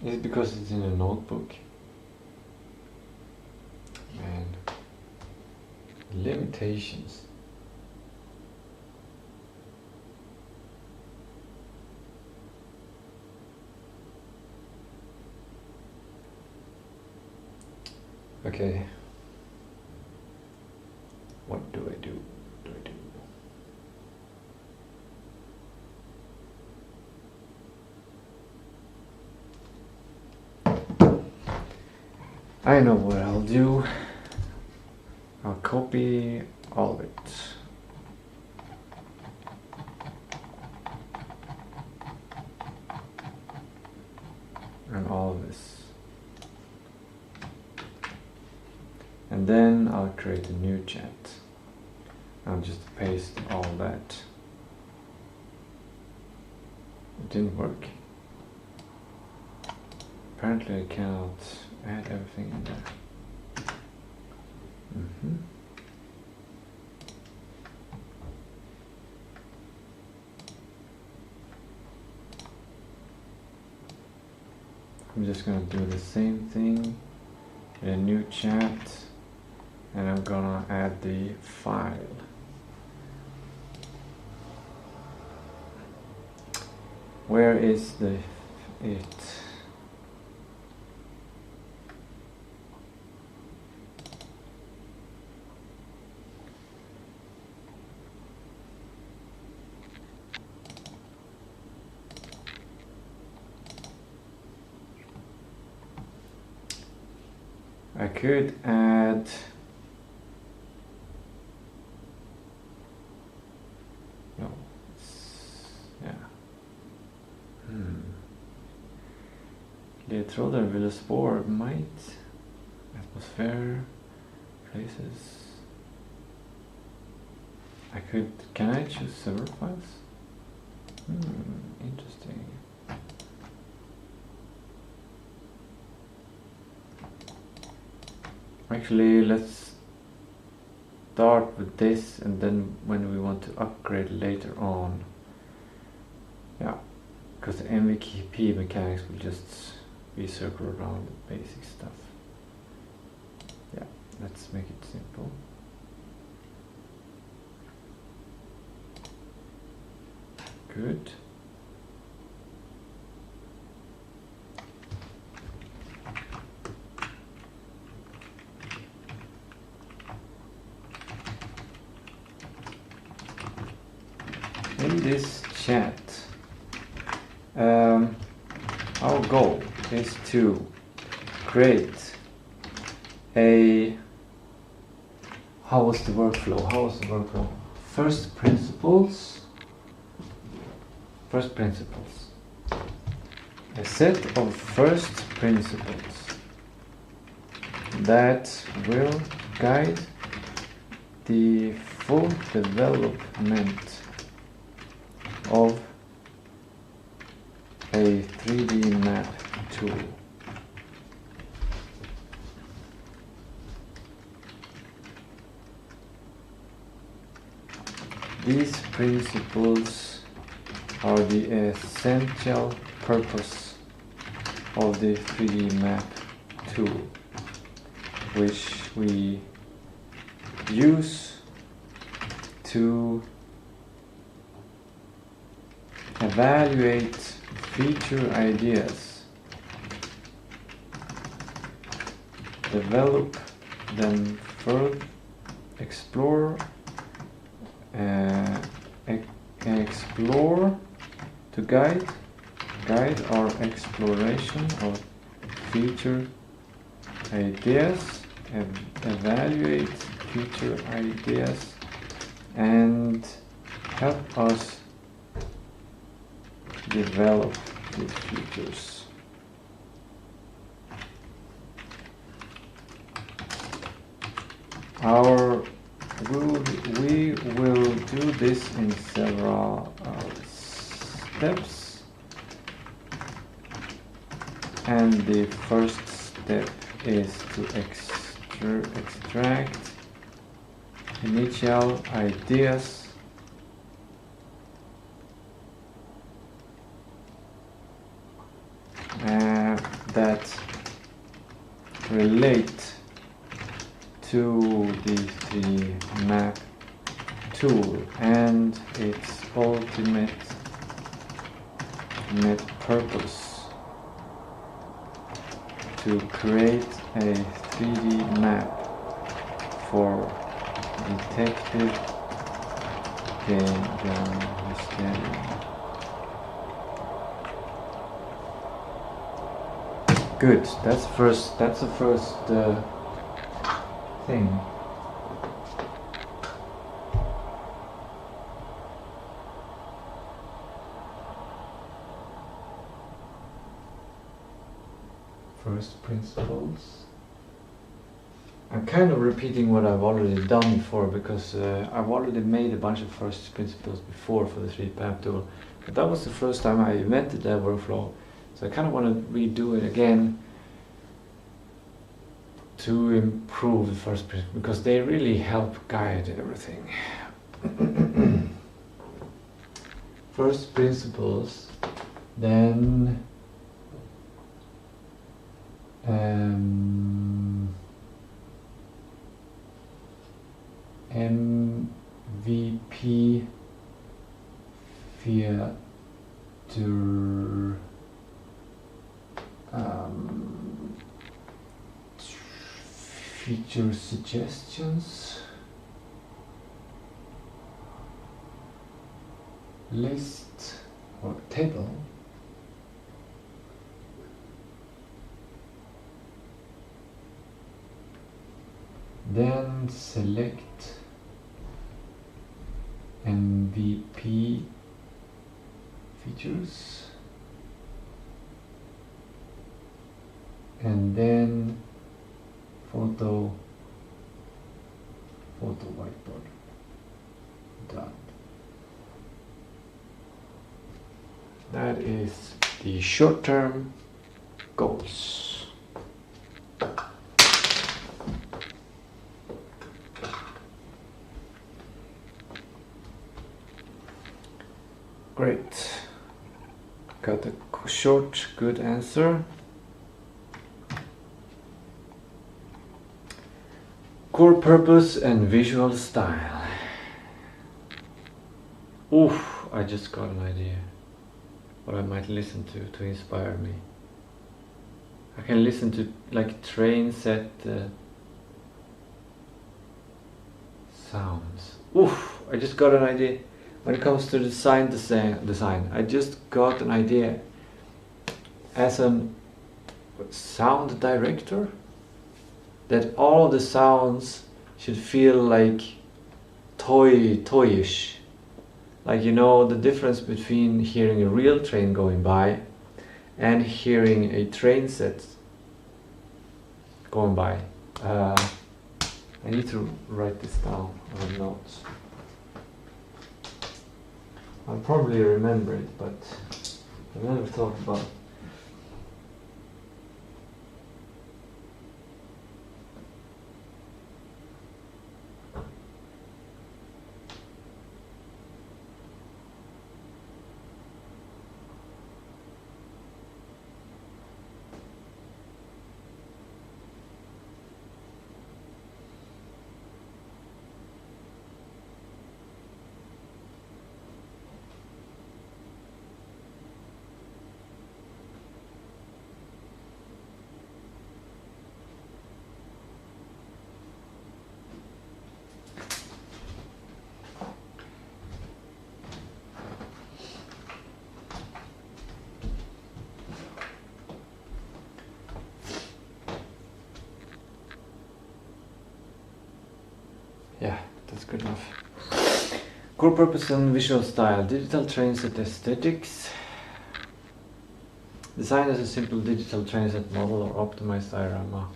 Is it because it's in a notebook? Man. Limitations. Okay. What do I do? I know what I'll I'll copy all of it. And all of this. And then I'll create a new chat. I'll just paste all that. It didn't work. Apparently I cannot add everything in there. I'm just gonna do the same thing in a new chat, and I'm gonna add the file. Where is it? I could add Ledtrådar ville spår might atmosphere places. Can I choose server files? Interesting. Actually, let's start with this, and then when we want to upgrade later on, yeah, because the MVP mechanics will just be circled around the basic stuff. Yeah, let's make it simple. Good. In this chat, our goal is to create a how was the workflow? First principles. A set of first principles that will guide the full development of a 3D map tool. These principles are the essential purpose of the 3D map tool, which we use to evaluate feature ideas, develop them further, explore to guide our exploration of feature ideas, evaluate future ideas, and help us develop these features. We will do this in several steps, and the first step is to extract initial ideas that relate to the 3D map tool and its ultimate purpose: to create a 3D map for Detective Jörn Mysterium. Good. That's the first thing. First principles. I'm kind of repeating what I've already done before because I've already made a bunch of first principles before for the 3D Path tool, but that was the first time I invented that workflow, so I kind of want to redo it again to improve the first principles because they really help guide everything. First principles, then MVP feature feature suggestions list or table. Then select MVP features and then photo whiteboard. Done. That is the short-term goals. Great. Got a short, good answer. Core purpose and visual style. Oof, I just got an idea what I might listen to inspire me. I can listen to like train set sounds. Oof, I just got an idea. When it comes to design, I just got an idea. As a sound director, that all the sounds should feel like toyish. Like, you know, the difference between hearing a real train going by and hearing a train set going by. I need to write this down on notes. I'll probably remember it, but I've never thought about it. Yeah, that's good enough. Core purpose and visual style. Digital train set aesthetics. Design as a simple digital train set model or optimized diorama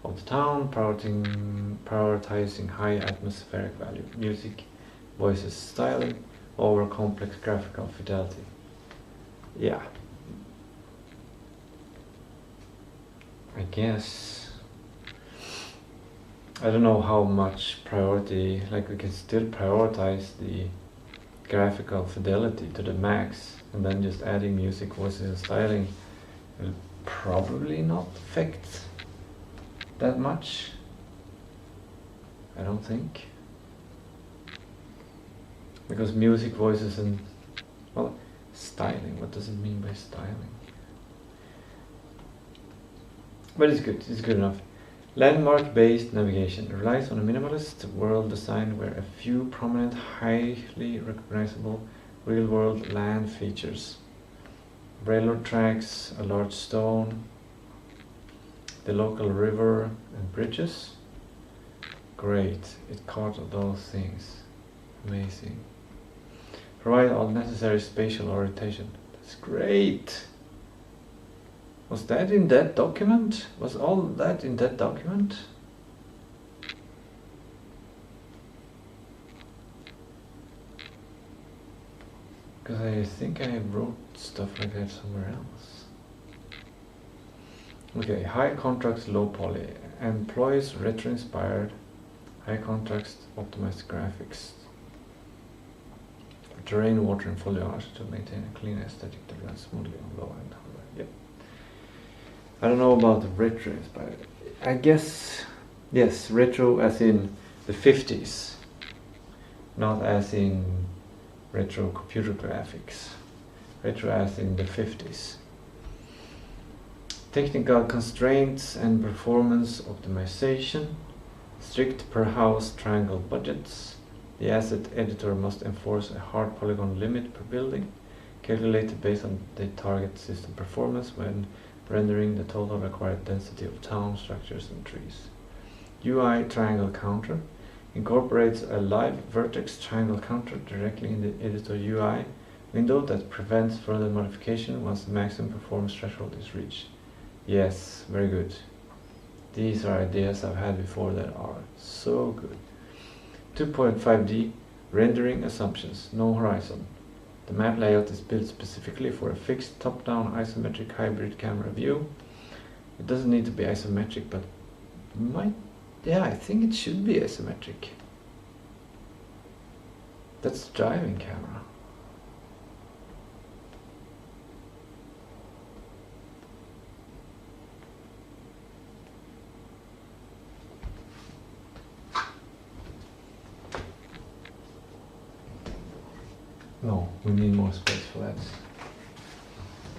of the town, prioritizing high atmospheric value, music, voices, styling over complex graphical fidelity. Yeah. I guess. I don't know how much priority, like we can still prioritize the graphical fidelity to the max, and then just adding music, voices and styling will probably not affect that much. I don't think. Because music, voices and, well, styling, what does it mean by styling? But it's good enough. Landmark-based navigation relies on a minimalist world design where a few prominent, highly recognizable real-world land features. Railroad tracks, a large stone, the local river and bridges, Great, it caught those things. Amazing. Provide all necessary spatial orientation. That's great. Was that in that document? Was all that in that document? Because I think I wrote stuff like that somewhere else. Okay, high contrast, low poly. Employs retro-inspired, high contrast, optimized graphics. Terrain, water and foliage to maintain a clean aesthetic that runs smoothly on low end hardware. Yep. I don't know about the retro-inspired. I guess, yes, retro as in the 50s. Not as in retro computer graphics. Retro as in the 50s. Technical constraints and performance optimization. Strict per house triangle budgets. The asset editor must enforce a hard polygon limit per building, calculated based on the target system performance when rendering the total required density of town structures and trees. UI triangle counter incorporates a live vertex triangle counter directly in the editor UI window that prevents further modification once the maximum performance threshold is reached. Yes, very good. These are ideas I've had before that are so good. 2.5D rendering assumptions, no horizon. The map layout is built specifically for a fixed top-down isometric hybrid camera view. It doesn't need to be isometric, but yeah, I think it should be isometric. That's the driving camera. No, we need more space for that.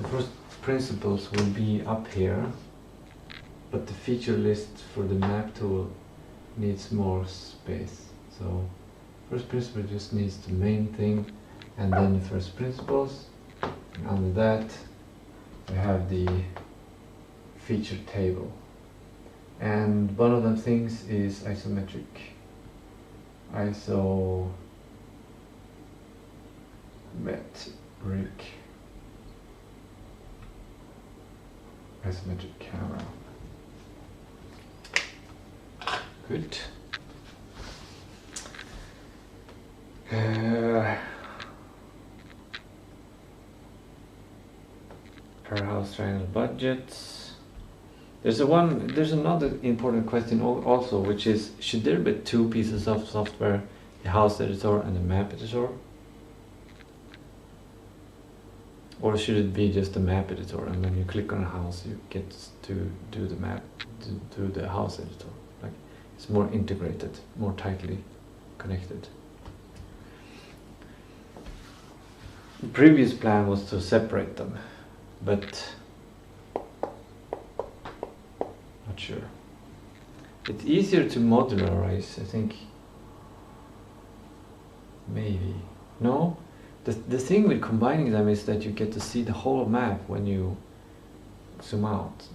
The first principles will be up here, but the feature list for the map tool needs more space. So first principle just needs the main thing, and then the first principles, and under that we have the feature table. And one of the things is isometric. Isometric camera. Good. Per house triangle budgets. There's another important question also, which is, should there be two pieces of software, the house editor and the map editor? Or should it be just the map editor, and when you click on a house you get to do the map, to do the house editor? Like, it's more integrated, more tightly connected. The previous plan was to separate them, but not sure. It's easier to modularize, I think. Maybe. No? The thing with combining them is that you get to see the whole map when you zoom out.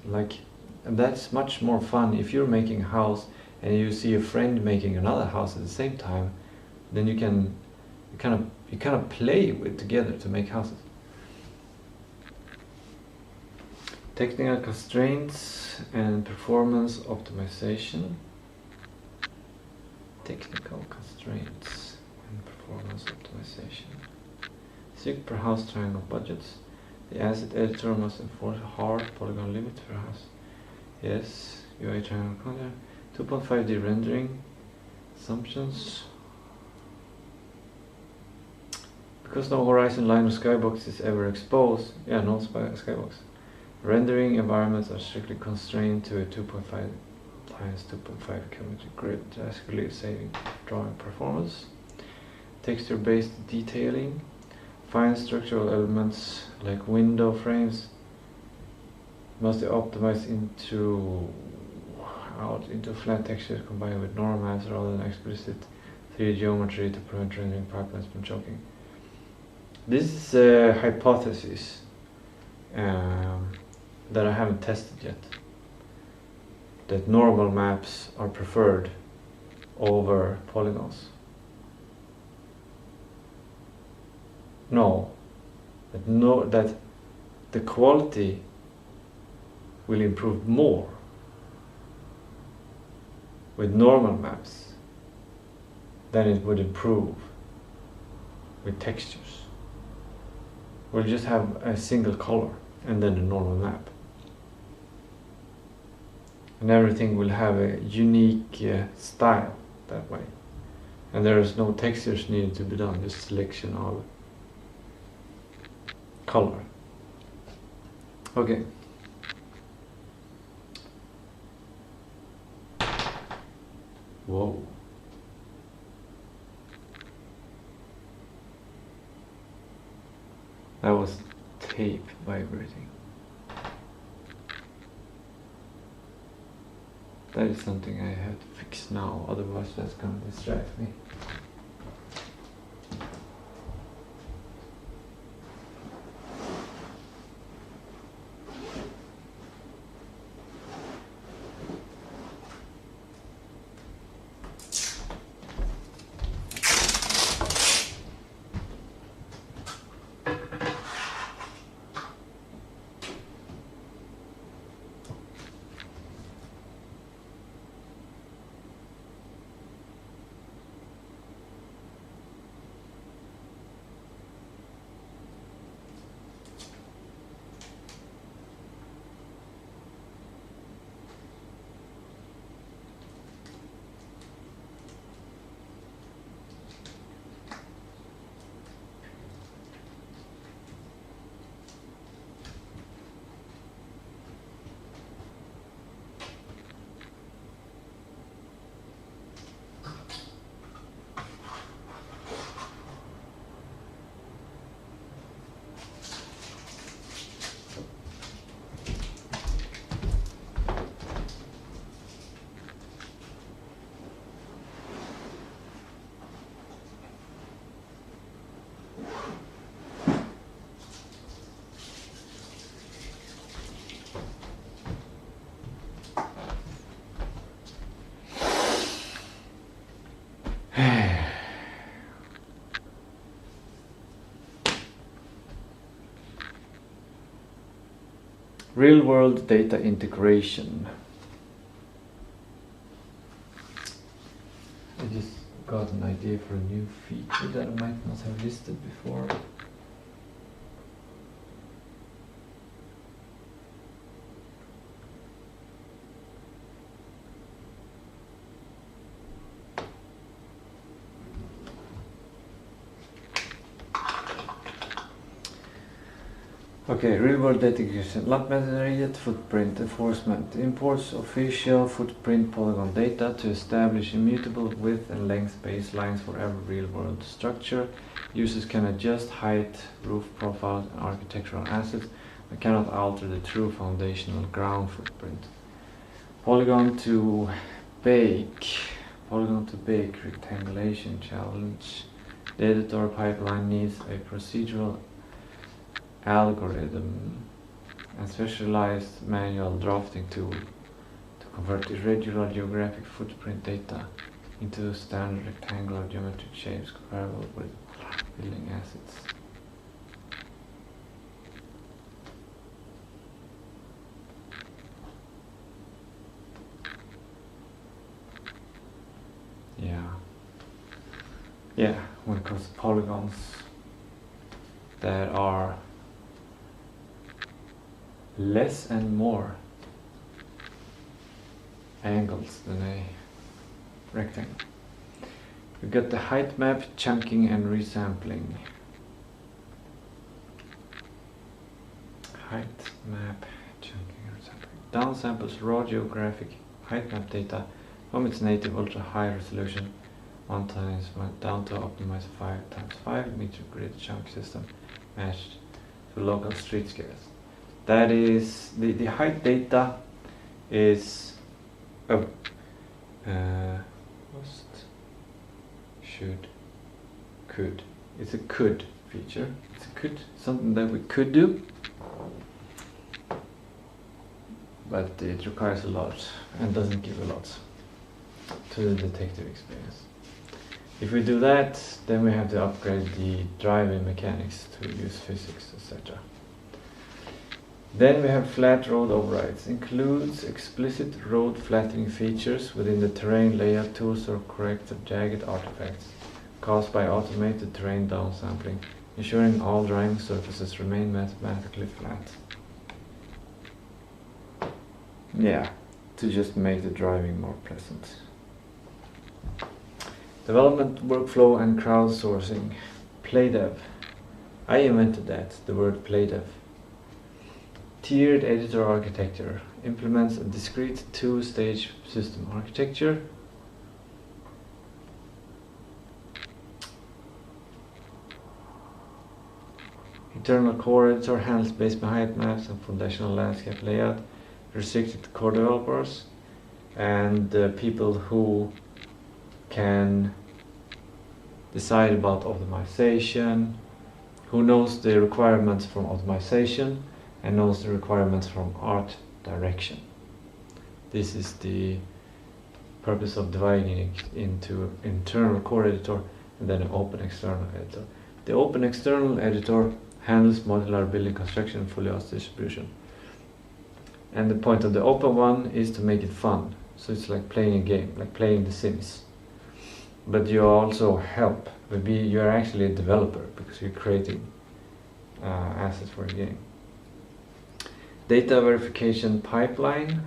And that's much more fun. If you're making a house and you see a friend making another house at the same time, then you kind of play with together to make houses. Technical constraints and performance optimization. Technical constraints and performance optimization. Strict per house triangle budgets. The asset editor must enforce a hard polygon limit per house. Yes, UI triangle content. 2.5D rendering assumptions. Because no horizon line or skybox is ever exposed. Yeah, no skybox. Rendering environments are strictly constrained to a 2.5 times 2.5 geometric grid, drastically saving drawing performance. Texture-based detailing. Fine structural elements like window frames must be optimized into flat textures combined with normal maps rather than explicit 3D geometry to prevent rendering pipelines from choking. This is a hypothesis that I haven't tested yet. That normal maps are preferred over polygons. No, that the quality will improve more with normal maps than it would improve with textures. We'll just have a single color and then a normal map. And everything will have a unique style that way. And there is no textures needed to be done, just selection of color. Okay. Whoa. That was tape vibrating. That is something I have to fix now, otherwise that's gonna distract me. Real-world data integration. I just got an idea for a new feature that I might not have listed before. Okay, real-world data integration. Lantmäteriet footprint enforcement imports official footprint polygon data to establish immutable width and length baselines for every real-world structure. Users can adjust height, roof profiles, and architectural assets, but cannot alter the true foundational ground footprint. Polygon to bake rectangulation challenge. The editor pipeline needs a procedural algorithm and specialized manual drafting tool to convert irregular geographic footprint data into standard rectangular geometric shapes comparable with building assets. Yeah, when it comes to polygons, there are less and more angles than a rectangle. We got the height map, chunking and resampling. Height map, chunking and resampling. Downsamples raw geographic height map data from its native ultra high resolution 1 times went down to optimize 5 times 5 meter grid chunk system matched to local street scales. That is the height data is could. It's a could feature. It's a could, something that we could do, but it requires a lot and doesn't give a lot to the detective experience. If we do that, then we have to upgrade the driving mechanics to use physics, etc. Then we have flat road overrides. Includes explicit road flattening features within the terrain layout tools or correct jagged artifacts caused by automated terrain downsampling, ensuring all driving surfaces remain mathematically flat. Yeah, to just make the driving more pleasant. Development workflow and crowdsourcing. Playdev. I invented that, the word playdev. Tiered editor architecture. Implements a discrete two-stage system architecture. Internal core editor handles base height maps and foundational landscape layout. Restricted to core developers and people who can decide about optimization, who knows the requirements from optimization and knows the requirements from art direction. This is the purpose of dividing it into internal core editor and then an open external editor. The open external editor handles modular building construction and fully asked distribution. And the point of the open one is to make it fun. So it's like playing a game, like playing The Sims. But you also help. Maybe you're actually a developer because you're creating assets for the game. Data verification pipeline.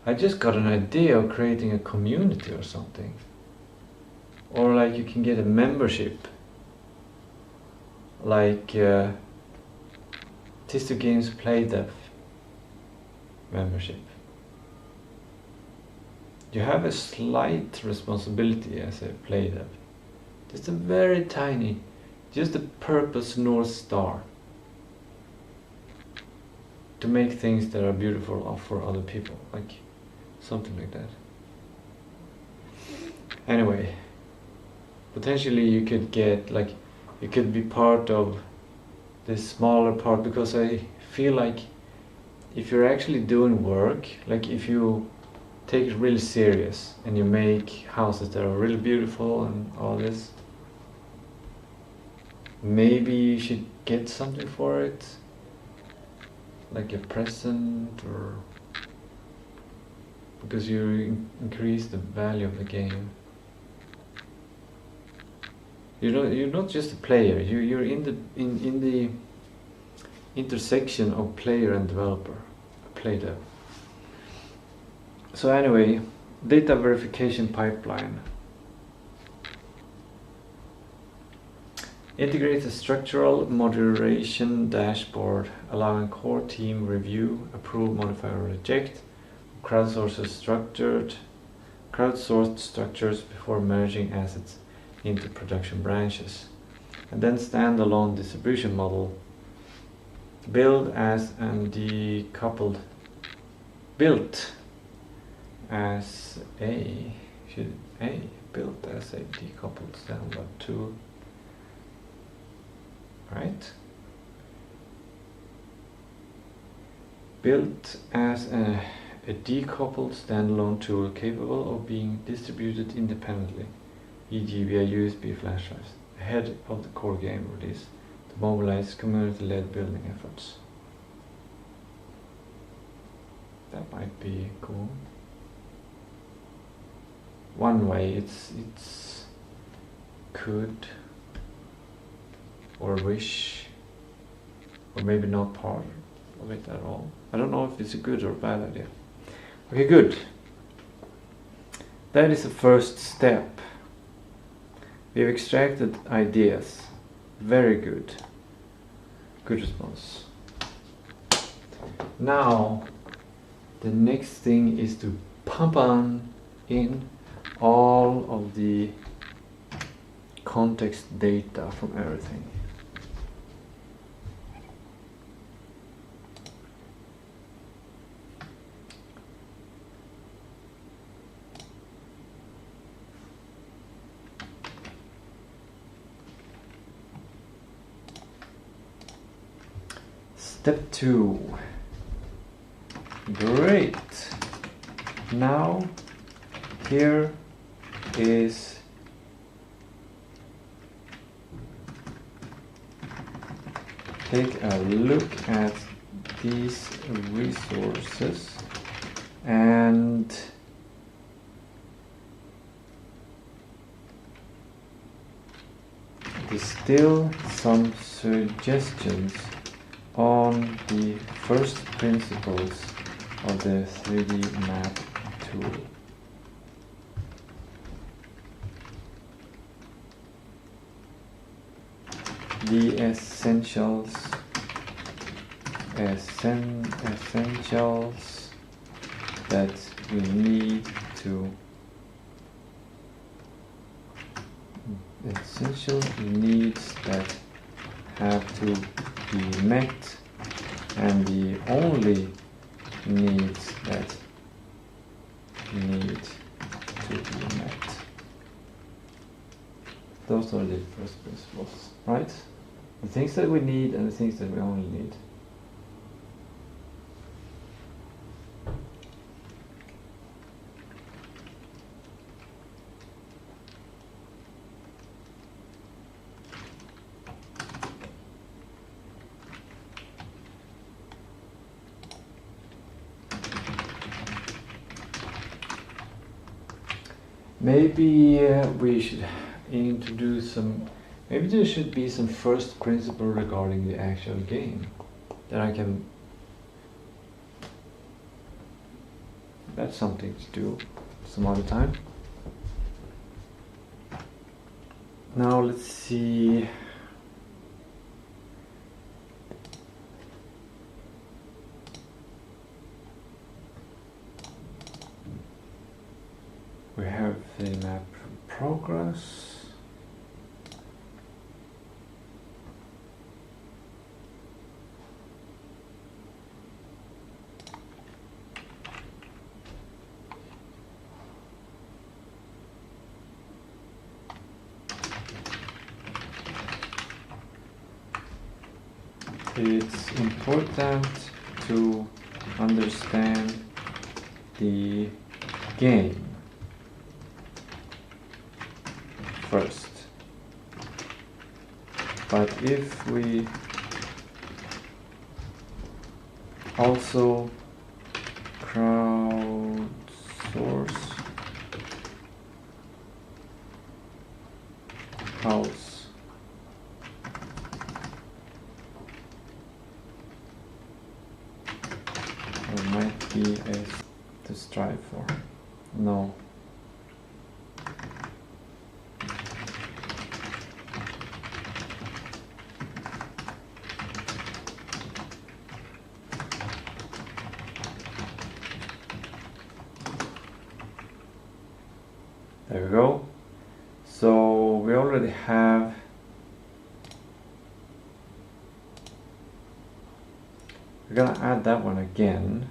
I just got an idea of creating a community or something. Or like you can get a membership. Like Tistou Games Playdev membership. You have a slight responsibility as a Playdev. Just a very tiny, just a purpose North Star. To make things that are beautiful for other people, like something like that. Anyway, potentially you could get like, you could be part of this smaller part, because I feel like if you're actually doing work, like if you take it really serious and you make houses that are really beautiful and all this, maybe you should get something for it, like a present, or because you increase the value of the game. You're not just a player. You're in the intersection of player and developer, Playdev. So anyway, data verification pipeline. Integrates a structural moderation dashboard, allowing core team review, approve, modify, or reject. Crowdsourced structures before merging assets into production branches. And then standalone distribution model. Built as a decoupled standalone tool. Right? Built as a decoupled standalone tool capable of being distributed independently, e.g. via USB flash drives, ahead of the core game release to mobilize community-led building efforts. That might be cool. One way it's could or wish, or maybe not part of it at all. I don't know if it's a good or bad idea. Okay, good. That is the first step. We've extracted ideas. Very good. Good response. Now, the next thing is to pump on in all of the context data from everything. Step 2. Great. Now here is take a look at these resources, and distill some suggestions on the first principles of the 3D map tool. The essentials that we need to essential needs that have to be met, and the only needs that need to be met. Those are the first principles, right? The things that we need and the things that we only need. Maybe we should introduce some, maybe there should be some first principle regarding the actual game that I can, that's something to do some other time. Now let's see. We have the map progress. It's important to understand the game first, but if we also crowdsource house, there might be a to strive for. No. There we go. So we already have we're gonna add that one again.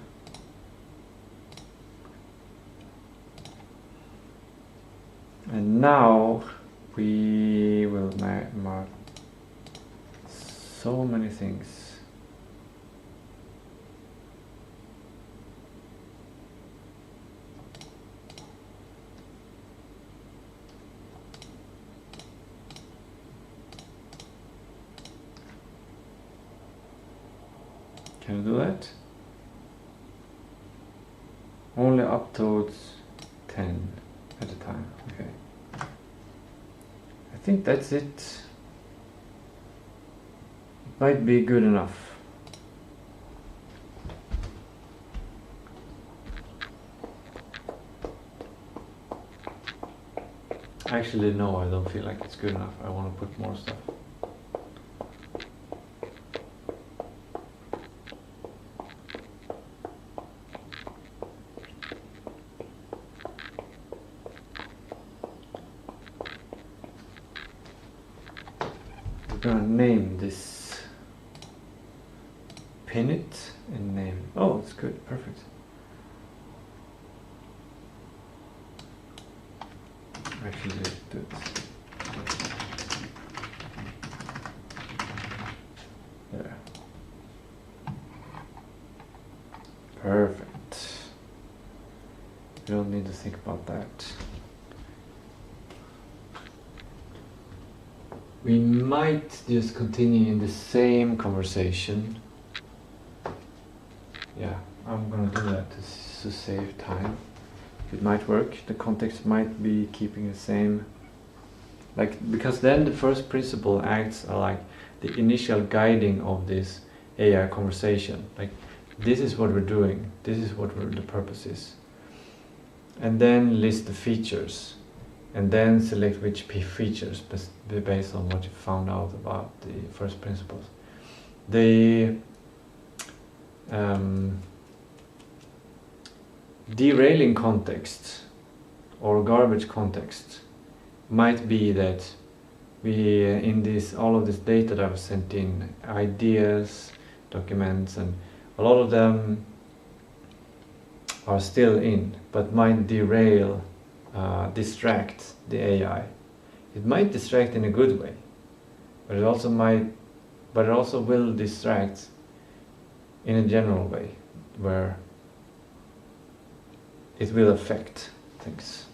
And now we will mark so many things. Can you do that? Only up towards 10 at a time. Okay. I think that's it. It might be good enough. Actually, no, I don't feel like it's good enough. I want to put more stuff. Gonna name this, pin it and name. Oh, it's good, perfect. Actually, let's do it. There. to think about that. We might just continue in the same conversation. Yeah, I'm gonna do that to save time. It might work. The context might be keeping the same. Like, because then the first principle acts like the initial guiding of this AI conversation. Like, this is what we're doing. This is what the purpose is. And then list the features. And then select which features based on what you found out about the first principles. The derailing context or garbage context might be that we in all of this data that I've sent in, ideas, documents, and a lot of them are still in, but might derail, distract the AI. It might distract in a good way, but it also will distract in a general way, where it will affect things.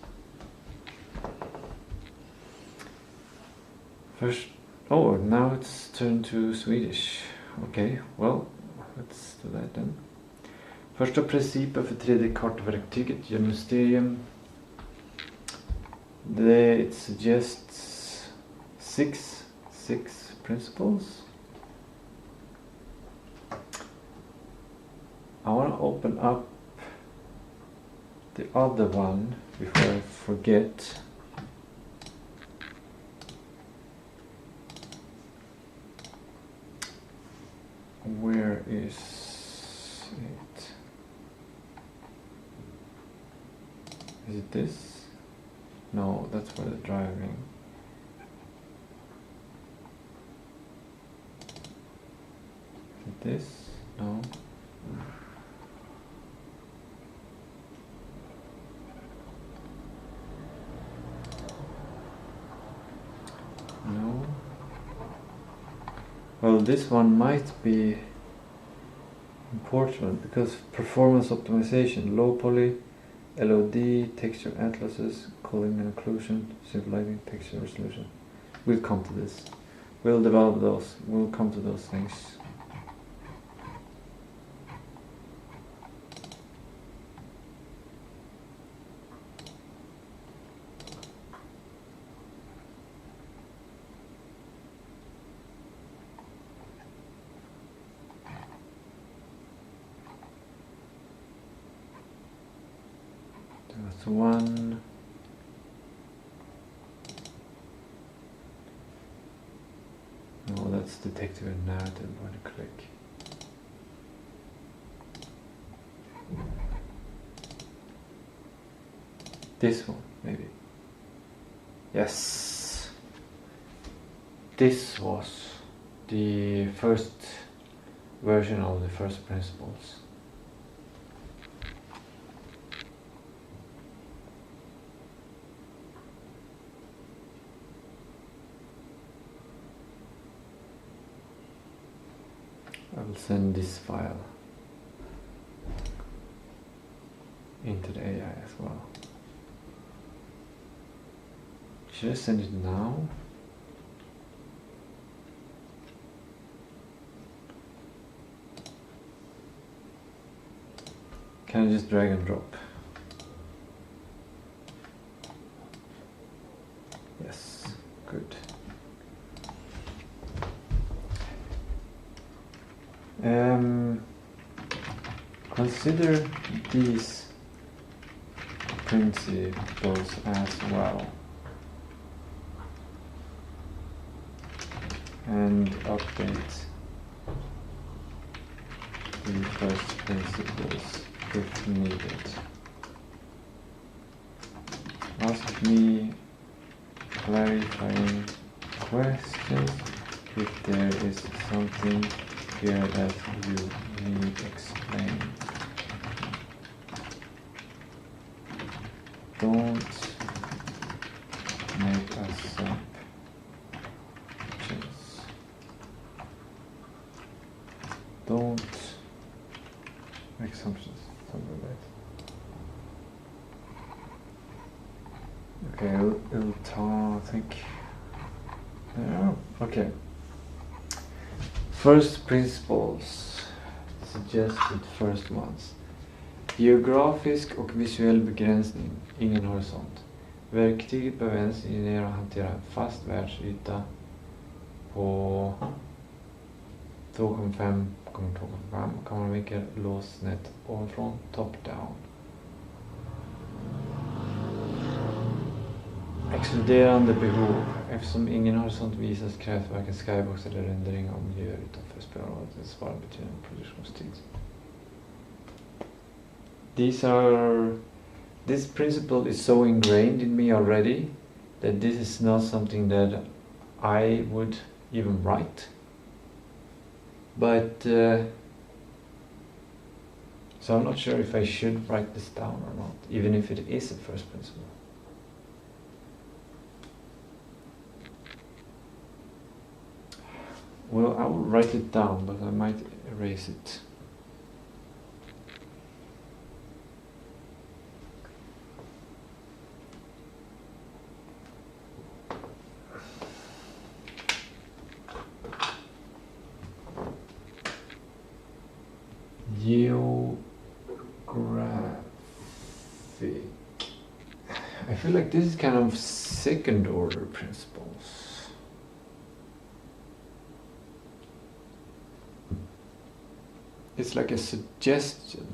First, now it's turned to Swedish. Okay, well, let's do that then. Första principen för 3D-kartverktyget Jörn Mysterium. It suggests six principles. I want to open up the other one before I forget. Where is it? Is it this? No, that's for the driving. Is it this? No. No. Well, this one might be important because performance optimization, low poly, LOD, texture atlases, culling and occlusion, simplifying texture resolution. We'll come to this. We'll develop those. We'll come to those things. That's one. No, that's detective and narrative by the click. This one, maybe. Yes. This was the first version of the first principles. I will send this file into the AI as well. Should I send it now? Can I just drag and drop? Yes, good. Consider these principles as well, and update the first principles if needed. Ask me clarifying questions if there is something here that you need explained. Don't make assumptions. Don't make assumptions. Something like that. Okay, it'll I think. Yeah, okay. First principles. Suggested first ones. Geografisk och visuell begränsning. Ingen horisont. Verktyget behöver ens generera och hantera en fast världsyta på 2,5x2,5 kameravinkel, låsnät ovanifrån, top down. Exkluderande behov. Eftersom ingen horisont visas krävs varken skybox eller rendering av miljöer utanför spelområdet. Det sparar betydande produktionstid. This principle is so ingrained in me already that this is not something that I would even write. But so I'm not sure if I should write this down or not, even if it is a first principle. Well, I will write it down, but I might erase it. Geographic. I feel like this is kind of second order principles. It's like a suggestion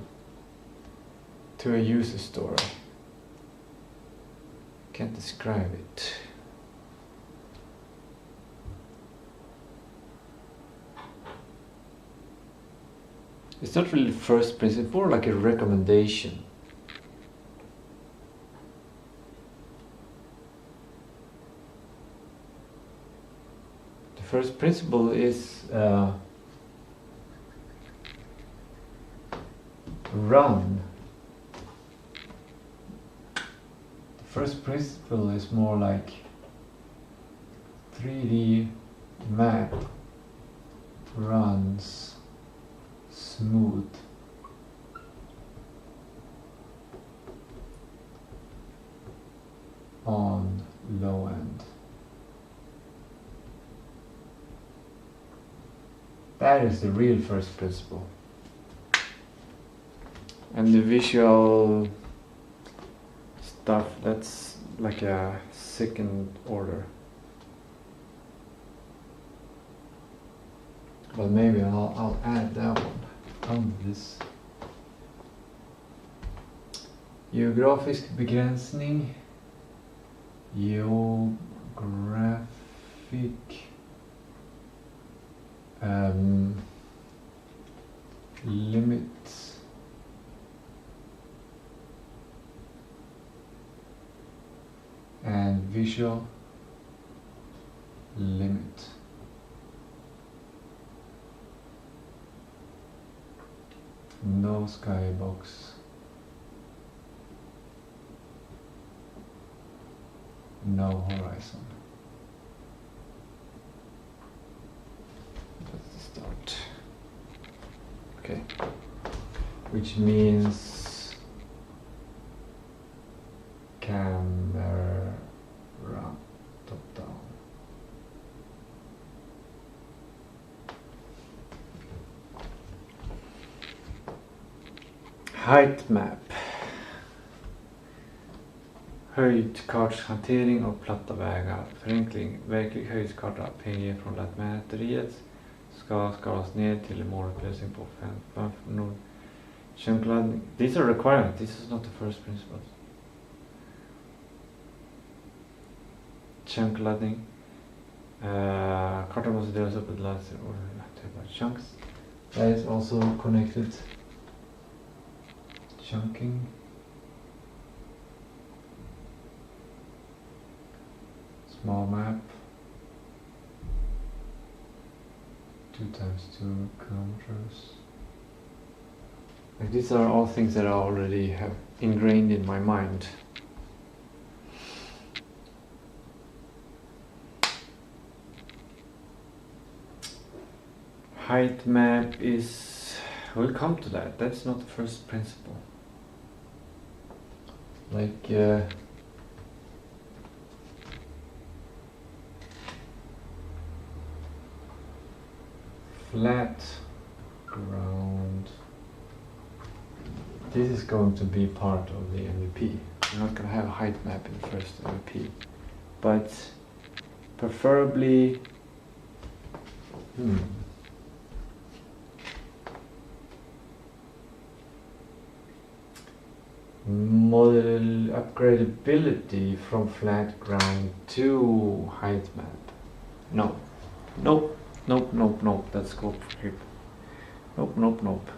to a user story. Can't describe it. It's not really the first principle, it's more like a recommendation. The first principle is run. The first principle is more like 3D map runs smooth. On low end. That is the real first principle. And the visual stuff, that's like a second order. But maybe I'll add that one on this. Geografisk begränsning. Geographic limits. And visual limit. No skybox. No horizon. That's the start. Okay. Which means camera top down. Height map. Höjdkartshantering och platta vägar. Förenkling. Verklig höjdkarta. PNG från Lantmäteriet. Ska skalas ner till målupplösning på 5 nord. Chunkladdning. These are requirements. This is not the first principle. Chunkladdning. Kartan måste delas upp i laser or chunks. That is also connected. Chunking. Small map. 2 times 2 kilometers. Like these are all things that I already have ingrained in my mind. Height map is, we'll come to that. That's not the first principle. Like flat ground. This is going to be part of the MVP. We're not going to have a height map in the first MVP, but preferably model upgradability from flat ground to height map. No. Nope. Nope, nope, nope. That's scope creep. Nope, nope, nope.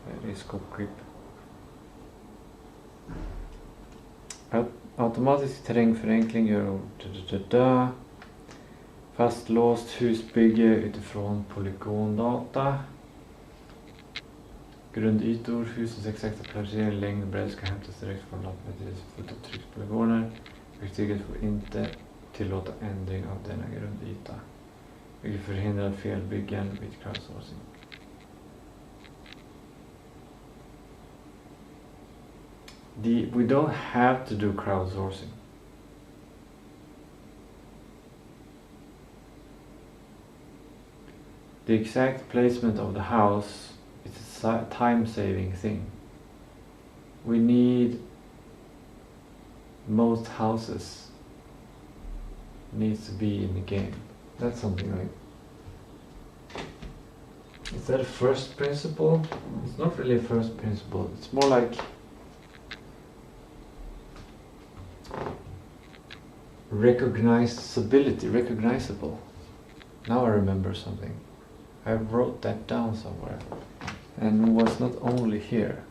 That is scope creep. Automatisk terrängförenkling gör fastlåst husbygge utifrån polygondata. Grundytor, husens exakta placering, längd och bredd ska hämtas direkt från lantmäteriets fototryckspolygoner. Verktyget får inte tillåta ändring av denna grundyta, vilket förhindrar felbyggen vid crowdsourcing. We don't have to do crowdsourcing. The exact placement of the house is a time-saving thing. We need most houses needs to be in the game. That's something like. Is that a first principle? It's not really a first principle. It's more like recognizable. Now I remember something. I wrote that down somewhere, and it was not only here.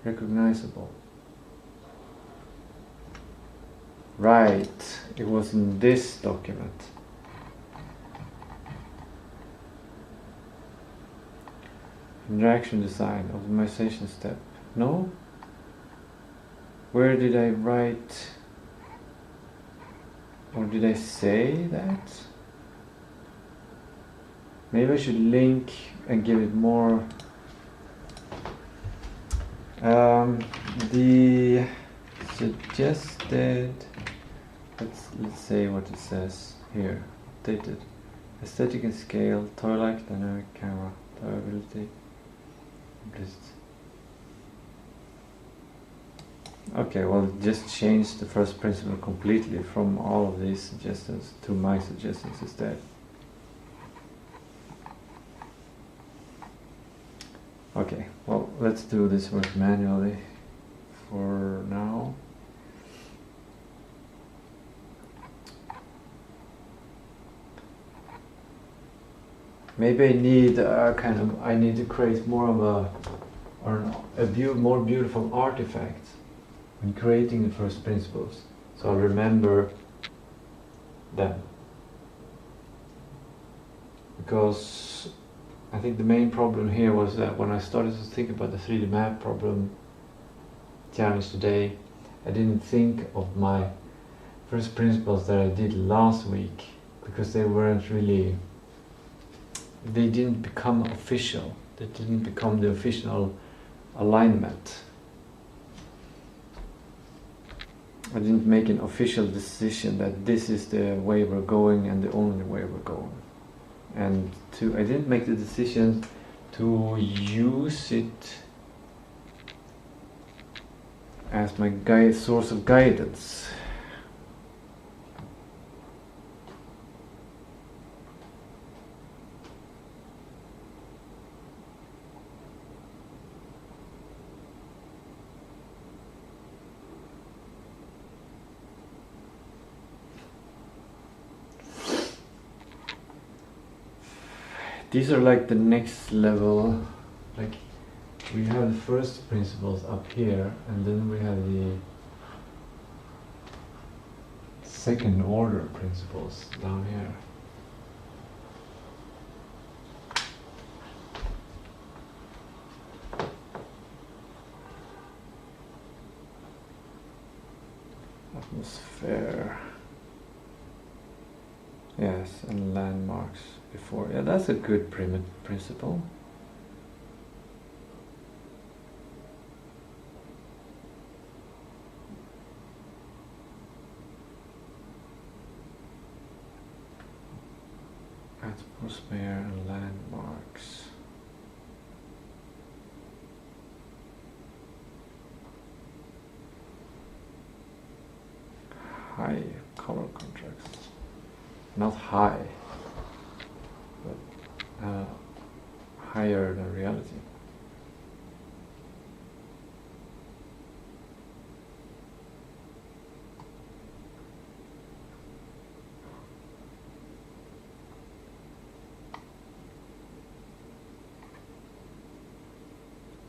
Recognizable. Right, it was in this document. Interaction design, optimization step. No? Where did I write, or did I say that? Maybe I should link and give it more. The suggested, let's say what it says here. Updated. Aesthetic and scale, toy-like, dynamic camera, toyability. Okay, well, just change the first principle completely from all of these suggestions to my suggestions instead. Okay, well, let's do this work manually for now. Maybe I need I need to create more of a more beautiful artifact when creating the first principles, so I'll remember them. Because I think the main problem here was that when I started to think about the 3D map problem challenge today, I didn't think of my first principles that I did last week, because they weren't really, they didn't become official. They didn't become the official alignment. I didn't make an official decision that this is the way we're going and the only way we're going. And I didn't make the decision to use it as my source of guidance. These are like the next level. Like, we have the first principles up here, and then we have the second order principles down here. Atmosphere. Yes, and landmarks before. Yeah, that's a good principle. Atmosphere and landmarks. High color contrast. Not high, but higher than reality.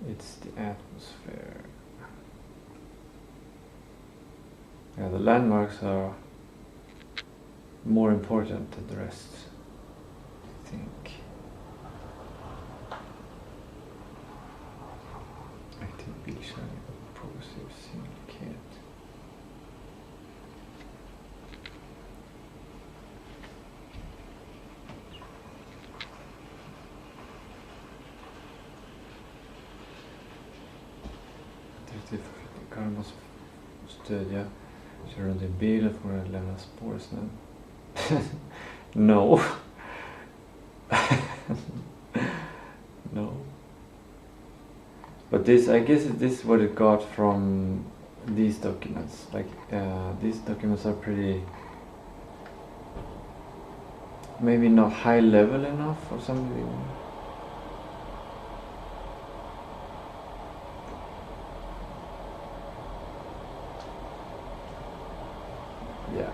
It's the atmosphere. Yeah, the landmarks are more important than the rest, I think. Active bildskärm, progressive syndicate. Karl måste stödja. Kör runt i bilen får du lämna spår i snön. No. No. But this, I guess this is what it got from these documents. Like, these documents are pretty, maybe not high level enough or something. Yeah.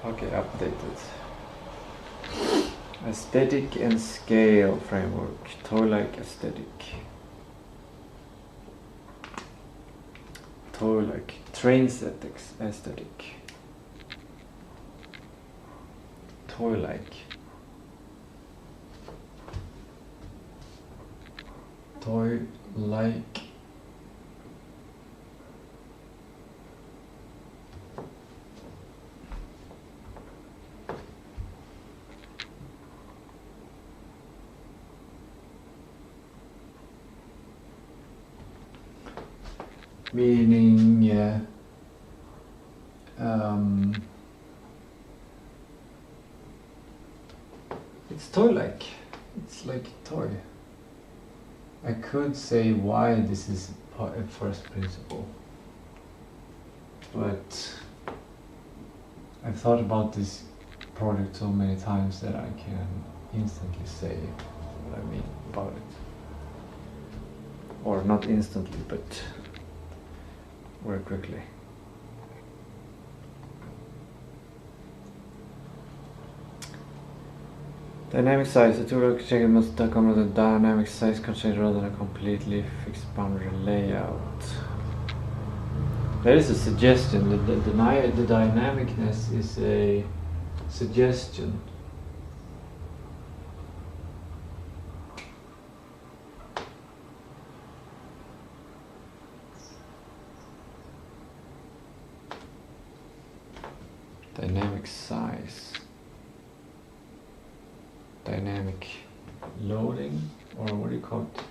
Okay, updated. Aesthetic and scale framework. Toy-like aesthetic. Toy-like train aesthetic. Toy-like. Toy-like. Meaning, it's toy-like. It's like a toy. I could say why this is a first principle, but I've thought about this project so many times that I can instantly say what I mean about it. Or not instantly, but very quickly. Dynamic size. The tool architect must accommodate the dynamic size constraint rather than a completely fixed boundary layout. There is a suggestion. The dynamicness is a suggestion. Dynamic size, dynamic loading, or what do you call it?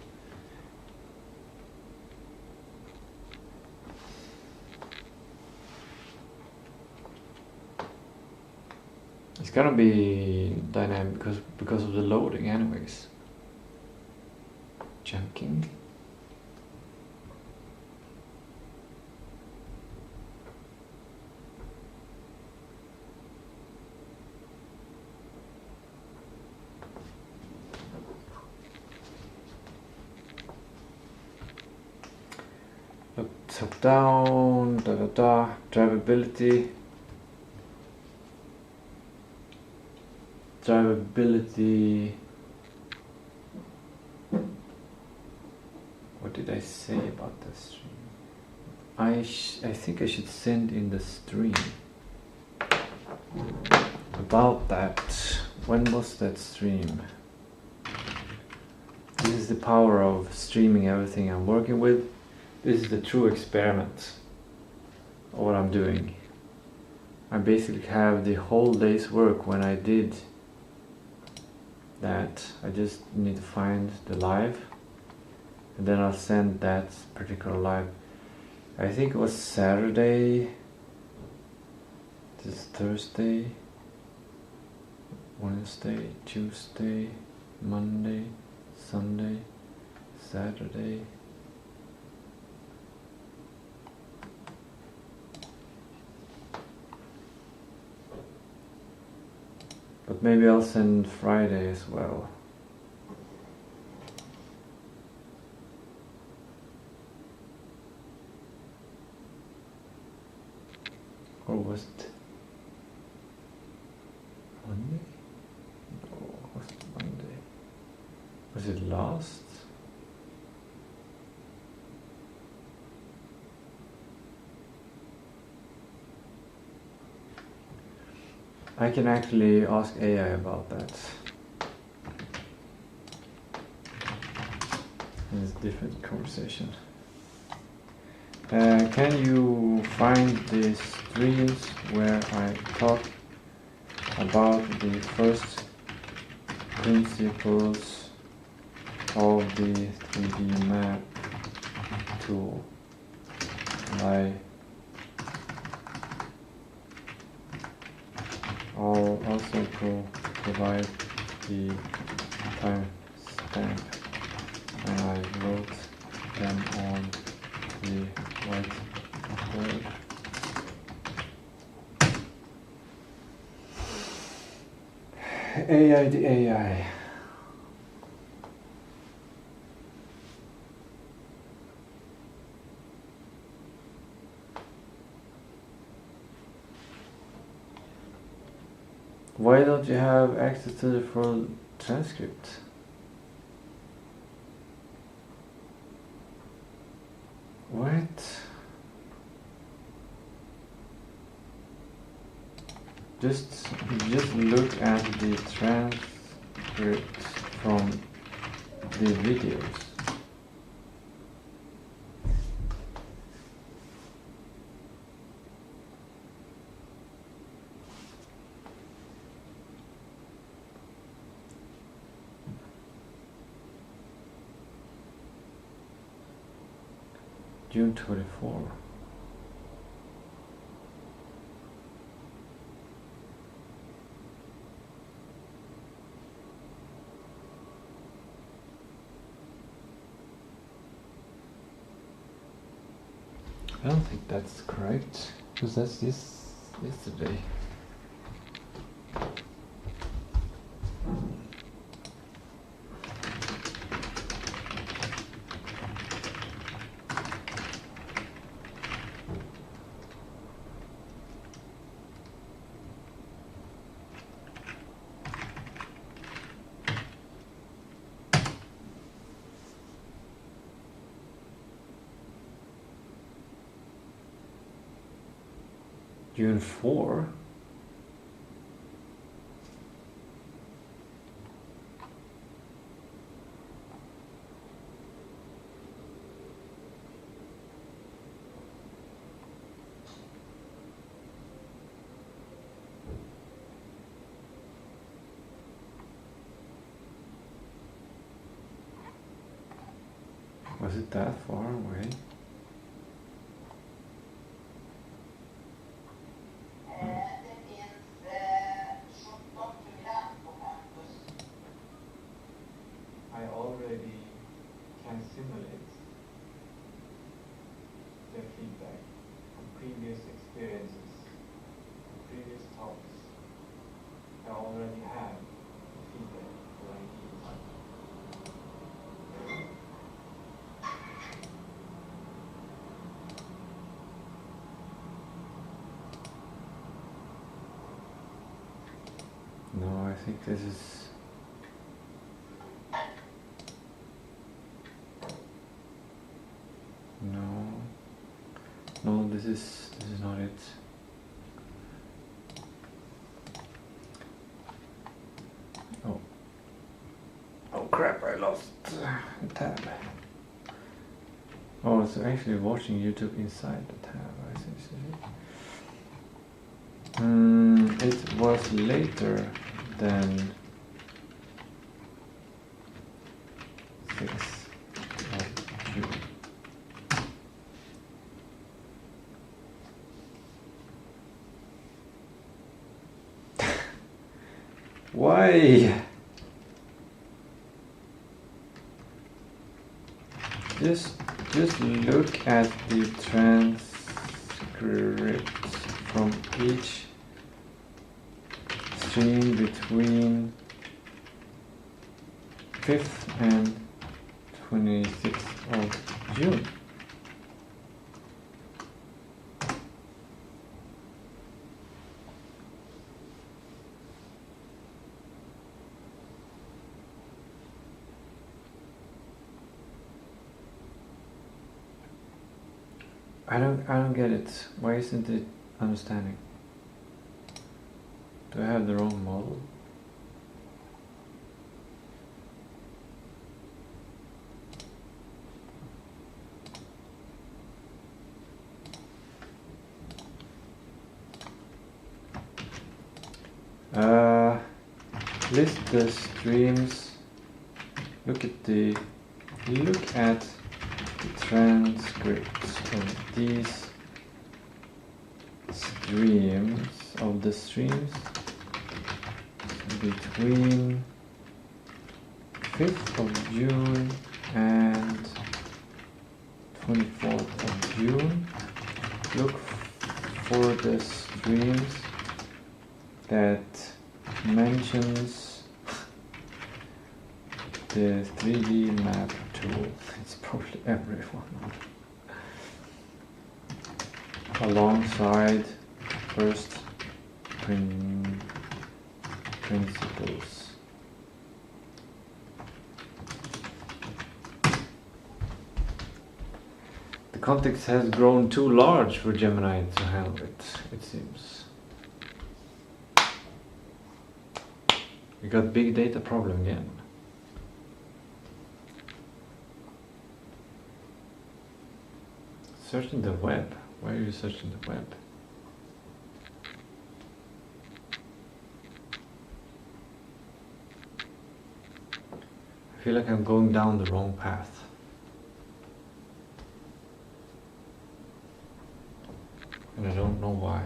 It's gonna be dynamic because of the loading anyways. Chunking. Top down, drivability. What did I say about the stream? I think I should send in the stream about that. When was that stream? This is the power of streaming everything I'm working with. This is the true experiment of what I'm doing. I basically have the whole day's work when I did that. I just need to find the live and then I'll send that particular live. I think it was Saturday the This is Thursday, Wednesday, Tuesday, Monday, Sunday, Saturday. But maybe I'll send Friday as well. Or was it Monday? No, was it Monday? Was it last? I can actually ask AI about that. It's a different conversation. Can you find the streams where I talk about the first principles of the 3D map tool? I'll also provide the timestamp and I wrote them on the whiteboard. AI the AI. Why don't you have access to the full transcript? What? Just look at the transcript from the videos. June 24. I don't think that's correct, because that's yesterday. June 4? Was it that far away? I already can simulate the feedback from previous experiences, from previous talks. I already have the feedback that I need. No, I think this is... No, this is not it. Oh crap, I lost the tab. Oh, so actually watching YouTube inside the tab, I see. It was later than 6 of June. Why? Just look at the transcript from each stream between 5th and 26th of June. I don't get it. Why isn't it understanding? Do I have the wrong model? List the streams. Look at the transcripts of these streams, between 5th of June and 24th of June. Look for the streams that mentions the 3D map tool. It's probably everyone. Alongside first principles. The context has grown too large for Gemini to handle it seems. We got big data problem again. Searching the web. Why are you searching the web? I feel like I'm going down the wrong path. And I don't know why.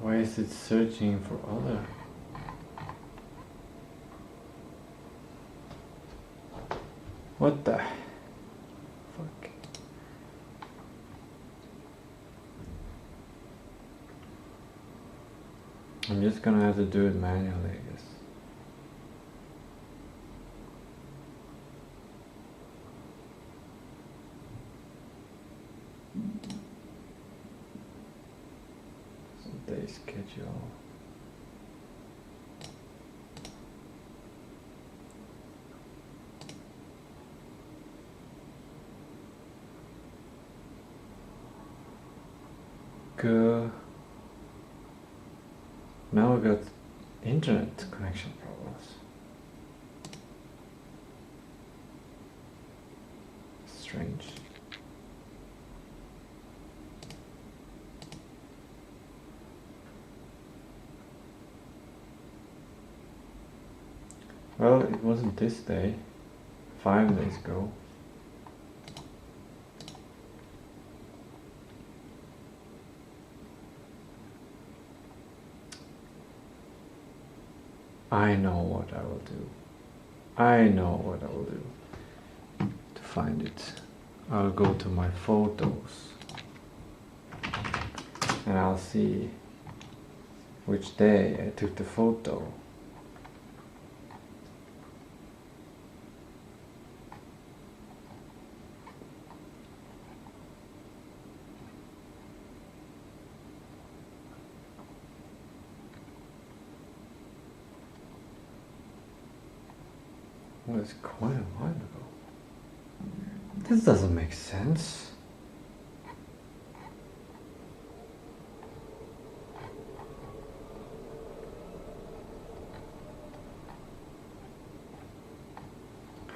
Why is it searching for other? What the fuck? I'm just gonna have to do it manually, I guess. Day schedule. Go. Now we got internet connection problems. Strange. Well, it wasn't this day, 5 days ago. I know what I will do. I know what I will do to find it. I'll go to my photos and I'll see which day I took the photo. Well, it's quite a while ago. This doesn't make sense.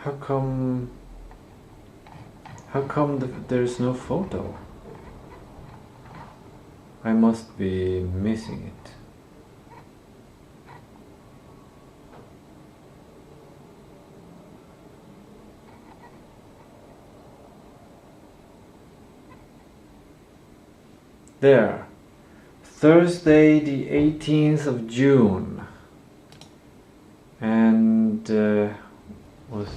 How come there's no photo? I must be missing it. There. Thursday the 18th of June. And was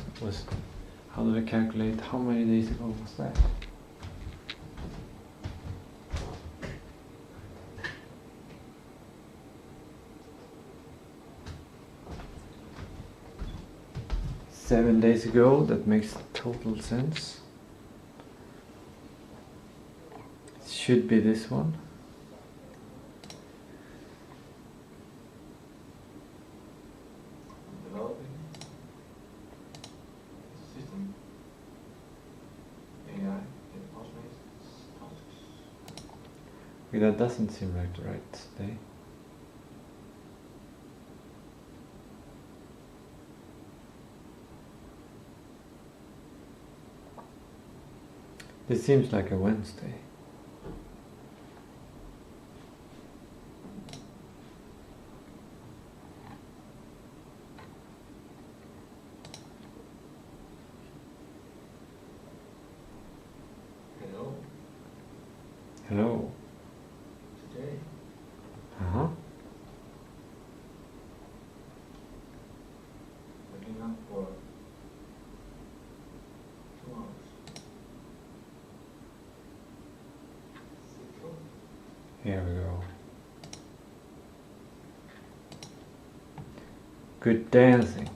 how do I calculate how many days ago was that? Seven days ago. That makes total sense. It should be this one. Developing system, AI, it automates tasks. Okay, that doesn't seem like the right day. This seems like a Wednesday. Hello, Hello. today. Uh-huh. Looking up for 2 hours. Here we go. Good dancing.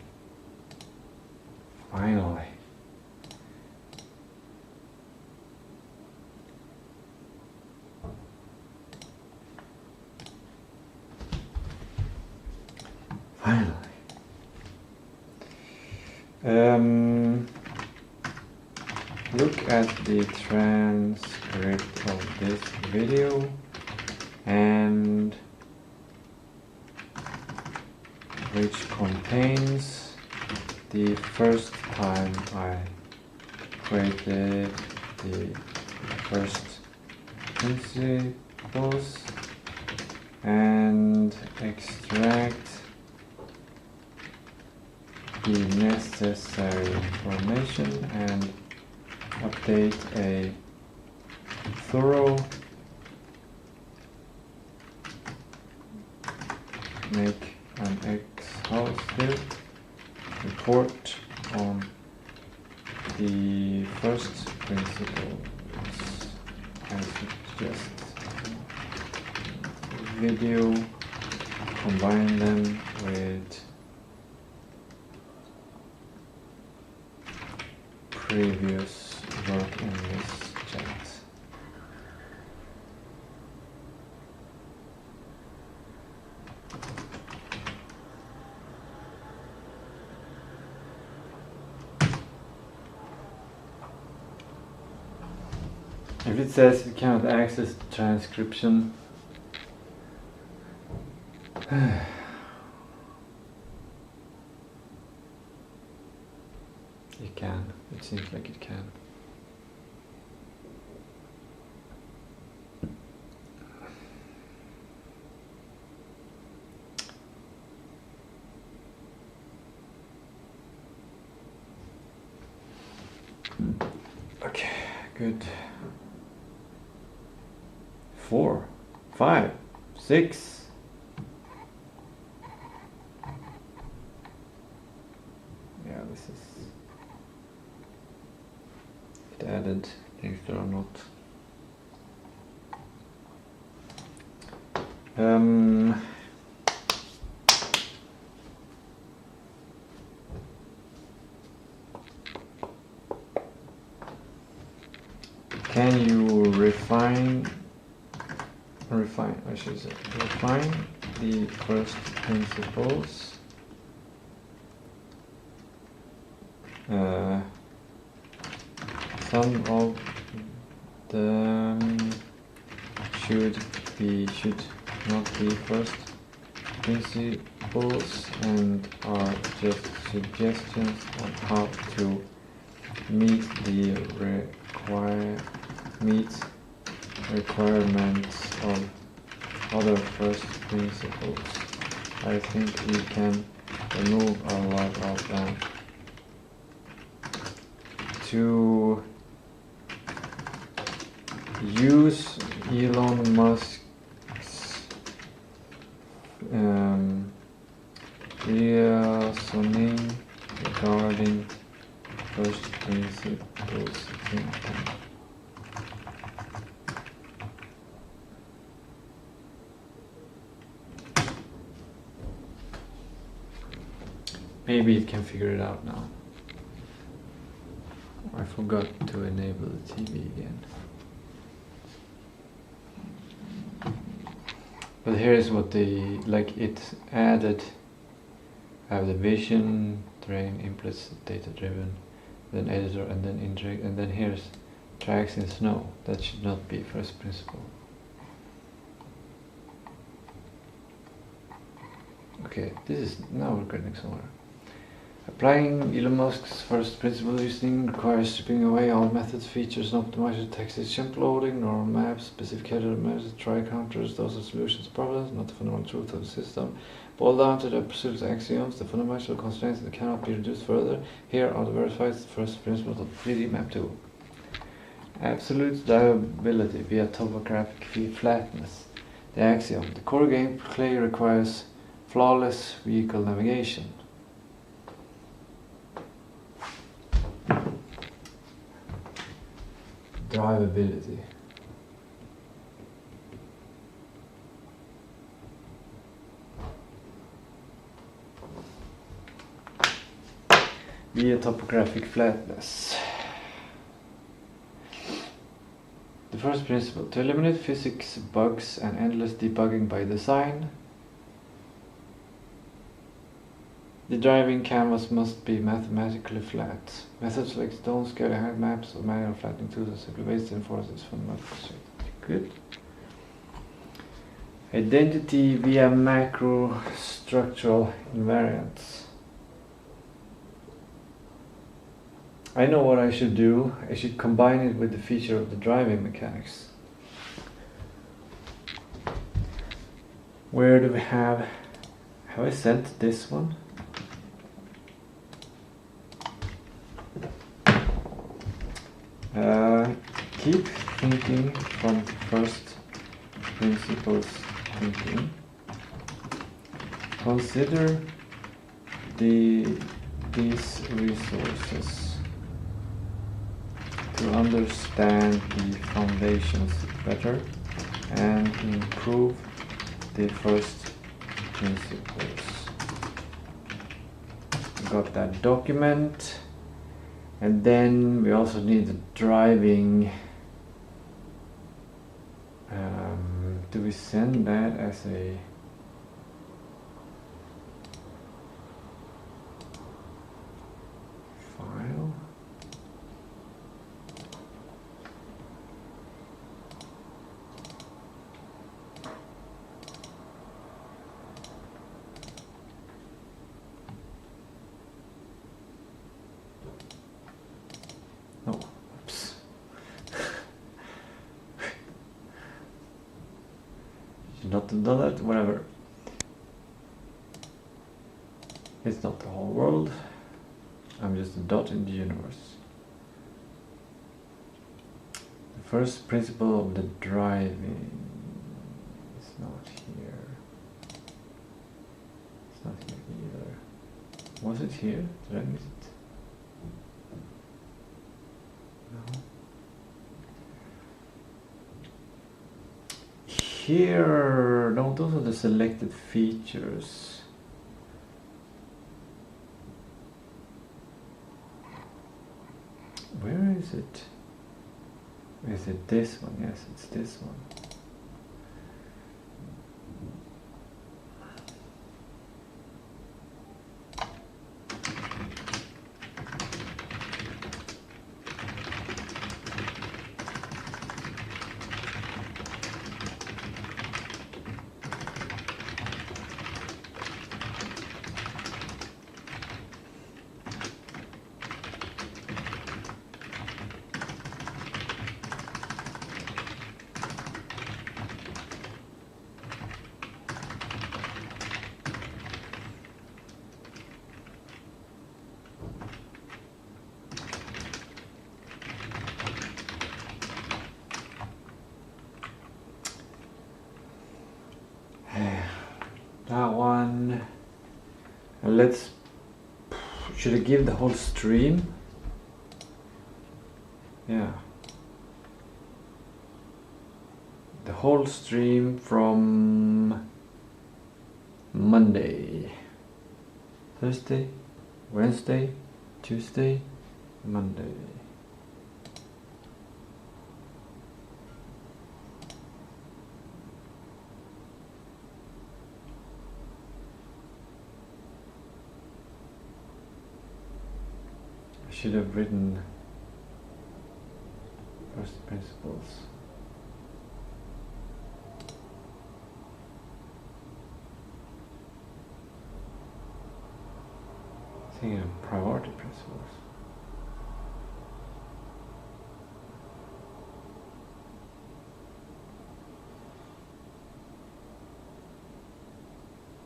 Finally. Finally. Look at the transcript of this video and which contains the first time I created the first principles and extract the necessary information and update a thorough make an exhaustive report on the first principles I suggest video, combine them with previous work in this chat. If it says you cannot access the transcription, it can. It seems like it can. Okay, good. 4, 5, 6. Yeah, this is it added things that are not. Can you refine, I should say, refine the first principles? Some of them should not be first principles and are just suggestions on how to meet the requirements of other first principles. I think we can remove a lot of them. To use Elon Musk's reasoning regarding first principles thinking. Maybe it can figure it out now. I forgot to enable the TV again. But here's what they, like, it added, have the vision, terrain, inputs, data driven, then editor, and then interact, and then here's tracks in snow. That should not be first principle. Okay, this is, now we're getting somewhere. Applying Elon Musk's first principle reasoning requires stripping away all methods, features, and optimizers, text jump loading, normal maps, specific header methods, try counters. Those are solutions to problems, not the fundamental truth of the system. Boil down to the absolute axioms, the fundamental constraints that cannot be reduced further. Here are the verified first principles of 3D map tool. Absolute drivability via topographic flatness. The axiom. The core gameplay requires flawless vehicle navigation. Drivability. Via topographic flatness. The first principle, to eliminate physics bugs and endless debugging by design, the driving canvas must be mathematically flat. Methods like stone, scale, maps, or manual flattening tools are simply ways to enforce this fundamental constraint. Good. Identity via macro structural invariants. I know what I should do. I should combine it with the feature of the driving mechanics. Where do we have I sent this one? Keep thinking from first principles thinking. Consider these resources to understand the foundations better and improve the first principles. Got that document. And then we also need the driving. Do we send that as a file? No, oops. Should not have done that, whatever. It's not the whole world. I'm just a dot in the universe. The first principle of the driving is not here. It's not here either. Was it here? Did I miss it? No. Here, no, those are the selected features. Where is it? Is it this one? Yes, it's this one. let's... Should I give the whole stream? Yeah. The whole stream from Monday, Thursday, Wednesday, Tuesday, Monday. I should have written first principles. Thinking of priority principles.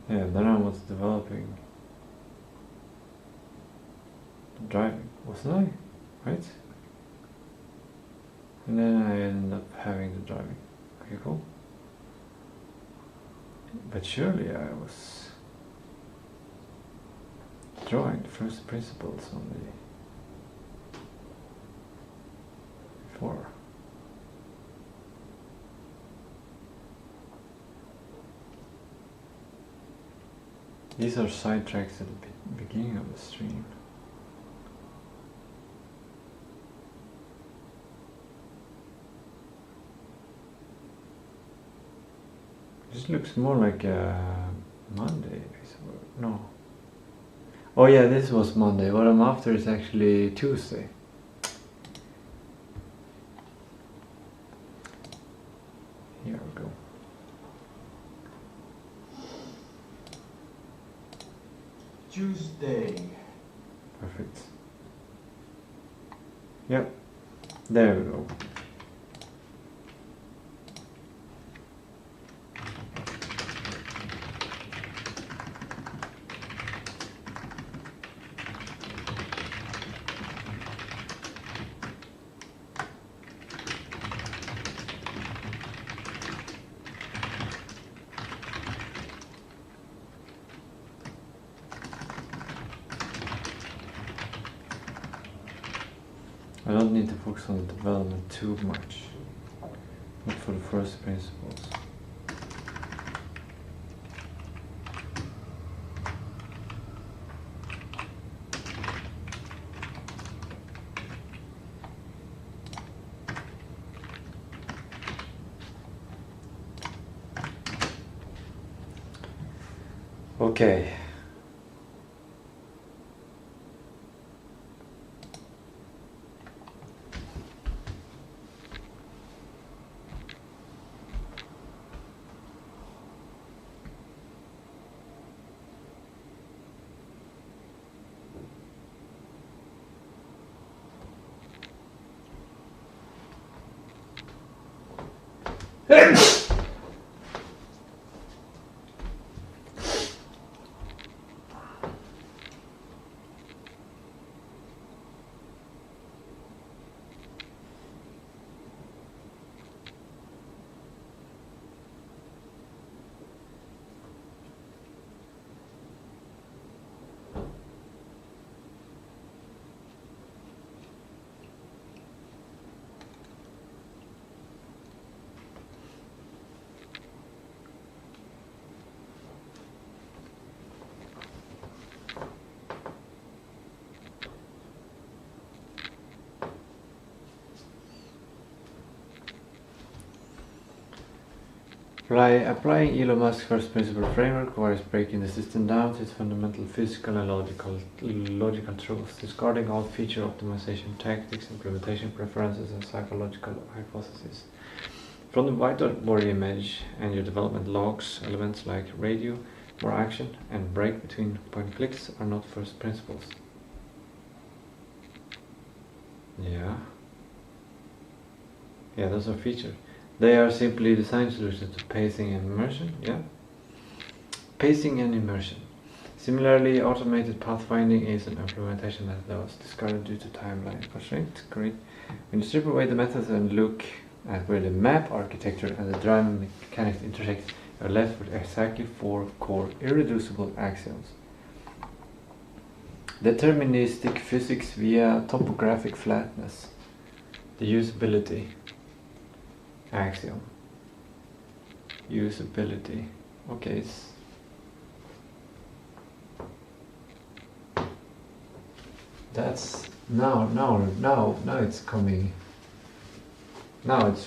Yeah, then I was developing driving, wasn't I? Right? And then I ended up having the driving. Okay, cool. But surely I was drawing the first principles on the before. These are sidetracks at the beginning of the stream. This looks more like a Monday episode. No. Oh yeah, this was Monday. What I'm after is actually Tuesday. Here we go. Tuesday. Perfect. Yep. There we go. I don't need to focus on the development too much, but for the first principles. Okay. Applying Elon Musk's first principle framework requires breaking the system down to its fundamental physical and logical truths, discarding all feature optimization tactics, implementation preferences, and psychological hypotheses. From the whiteboard image and your development logs, elements like radio, more action, and break between point clicks are not first principles. Yeah, those are features. They are simply design solutions to pacing and immersion. Yeah, pacing and immersion. Similarly, automated pathfinding is an implementation method that was discarded due to timeline constraints. Great. When you strip away the methods and look at where the map architecture and the driving mechanics intersect, you're left with exactly 4 core irreducible axioms. Deterministic physics via topographic flatness. The usability axiom. Usability. Okay, that's now it's coming. Now it's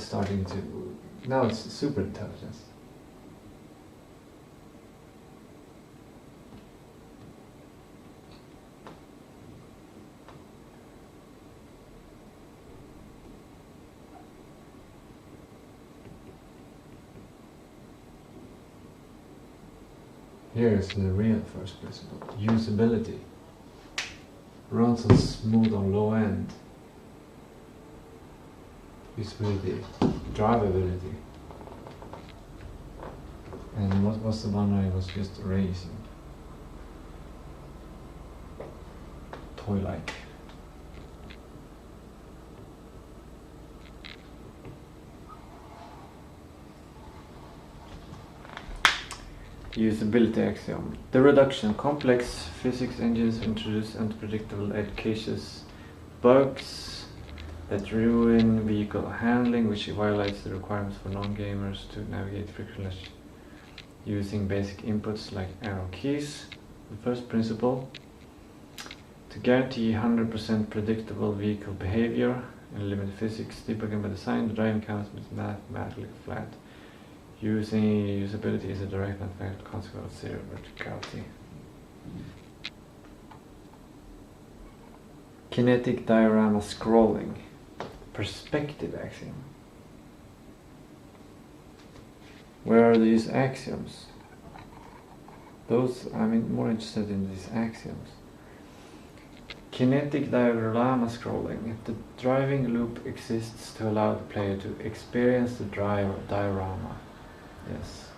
starting to. Now it's super intelligence. Here's the real first principle. Usability. Runs on smooth on low end. Usability. Drivability. And what was the one I was just erasing? Toy-like. Usability axiom. The reduction. Complex physics engines introduce unpredictable edge cases, bugs that ruin vehicle handling, which violates the requirements for non-gamers to navigate frictionless using basic inputs like arrow keys. The first principle. To guarantee 100% predictable vehicle behavior and limit physics debugging by design, the driving canvas is mathematically flat. Usability is a direct mathematical consequence of zero verticality. Kinetic diorama scrolling. Perspective axiom. Where are these axioms? I'm more interested in these axioms. Kinetic diorama scrolling. The driving loop exists to allow the player to experience the diorama. Yes.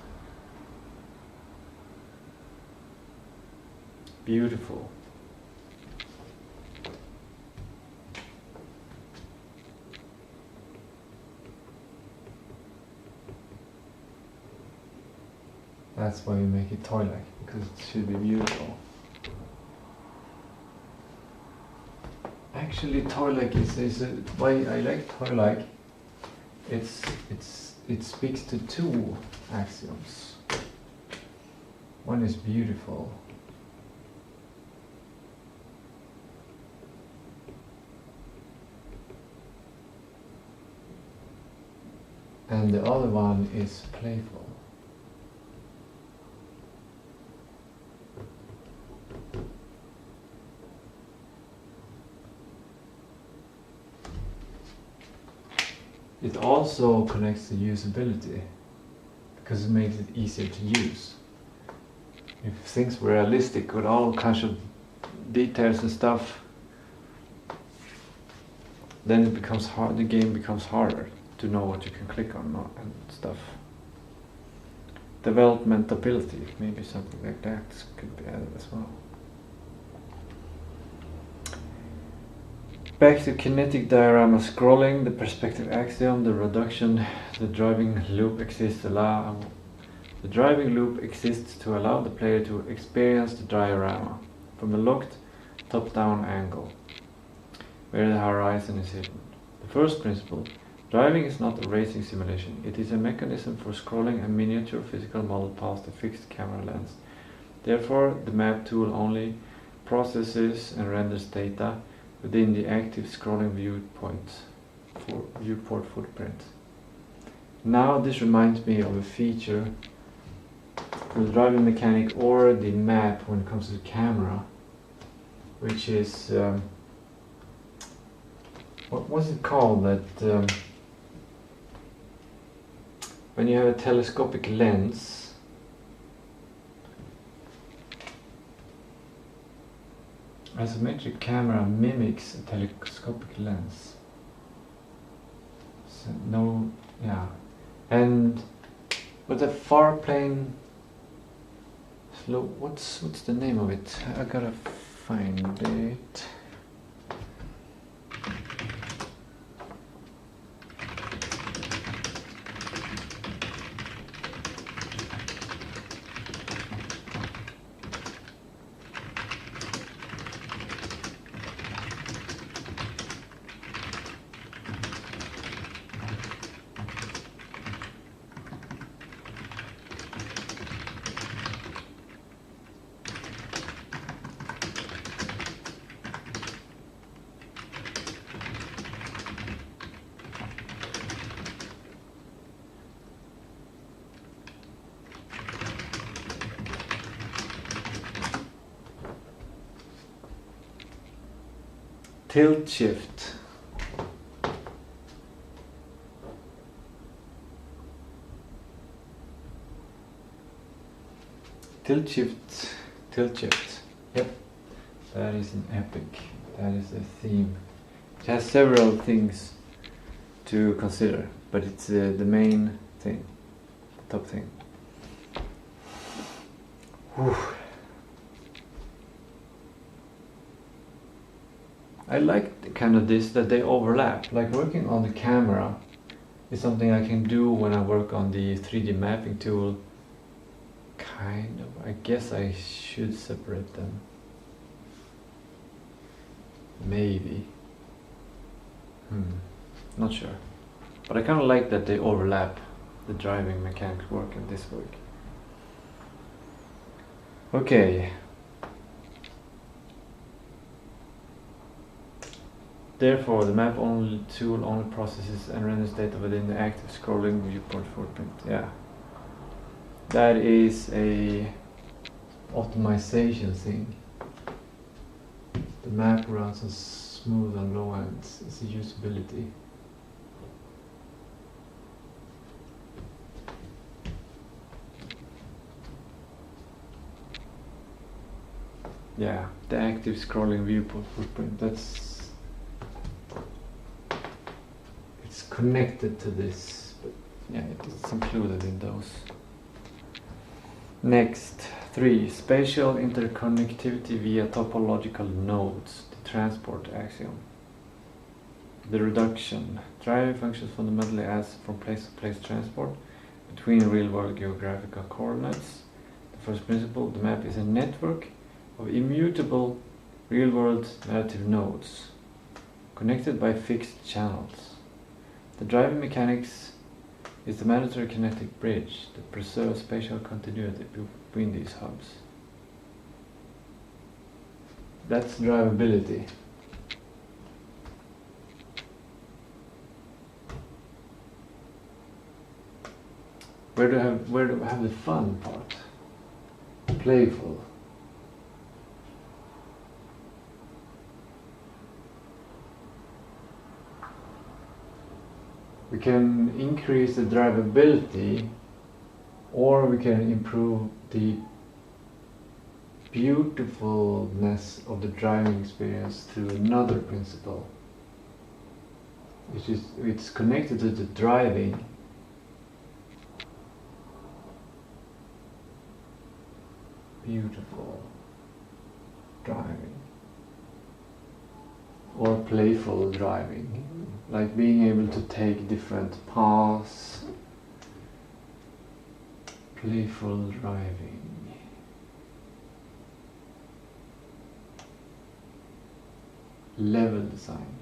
Beautiful. That's why we make it toy-like, because it should be beautiful. Actually, toy-like is why I like toy-like. It speaks to two axioms. One is beautiful. And the other one is playful. It also connects to usability because it makes it easier to use. If things were realistic with all kinds of details and stuff, then it becomes hard. The game becomes harder to know what you can click on and stuff. Developmentability, maybe something like that could be added as well. Back to kinetic diorama scrolling, the perspective axiom, the reduction, the driving loop exists to allow the player to experience the diorama from a locked top-down angle, where the horizon is hidden. The first principle, driving is not a racing simulation, it is a mechanism for scrolling a miniature physical model past a fixed camera lens. Therefore, the map tool only processes and renders data within the active scrolling viewport footprint. Now this reminds me of a feature for the driving mechanic or the map when it comes to the camera, which is what's it called, that when you have a telescopic lens, isometric camera mimics a telescopic lens. So and with a far plane slow. What's the name of it? I gotta find it. Tilt shift. Tilt shift. Tilt shift. Yep. That is an epic. That is a theme. It has several things to consider, but it's the main thing, the top thing. Whew. I like kind of this, that they overlap. Like working on the camera is something I can do when I work on the 3D mapping tool. Kind of. I guess I should separate them. Maybe. Not sure. But I kind of like that they overlap, the driving mechanics work and this work. Okay. Therefore, the map only tool only processes and renders data within the active scrolling viewport footprint. Yeah. That is a optimization thing. The map runs on smooth and low ends. It's a usability. Yeah, the active scrolling viewport footprint. It's connected to this, but yeah, it's included in those. Next, 3. Spatial interconnectivity via topological nodes, the transport axiom. The reduction. Driving functions fundamentally as from place-to-place transport between real-world geographical coordinates. The first principle, the map is a network of immutable real-world narrative nodes connected by fixed channels. The driving mechanics is the mandatory kinetic bridge that preserves spatial continuity between these hubs. That's drivability. Where do I have the fun part? Playful. We can increase the drivability, or we can improve the beautifulness of the driving experience through another principle, which is it's connected to the driving. Beautiful driving, or playful driving. Like being able to take different paths. Playful driving. Level design.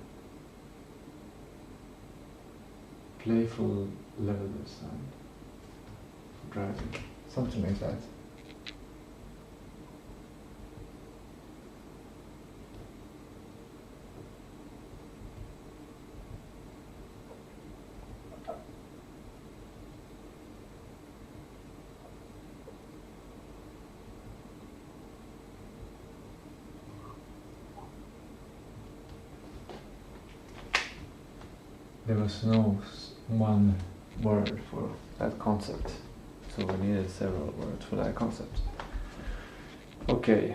Playful level design. Driving. Something like that. There was no one word for that concept, so we needed several words for that concept. Okay.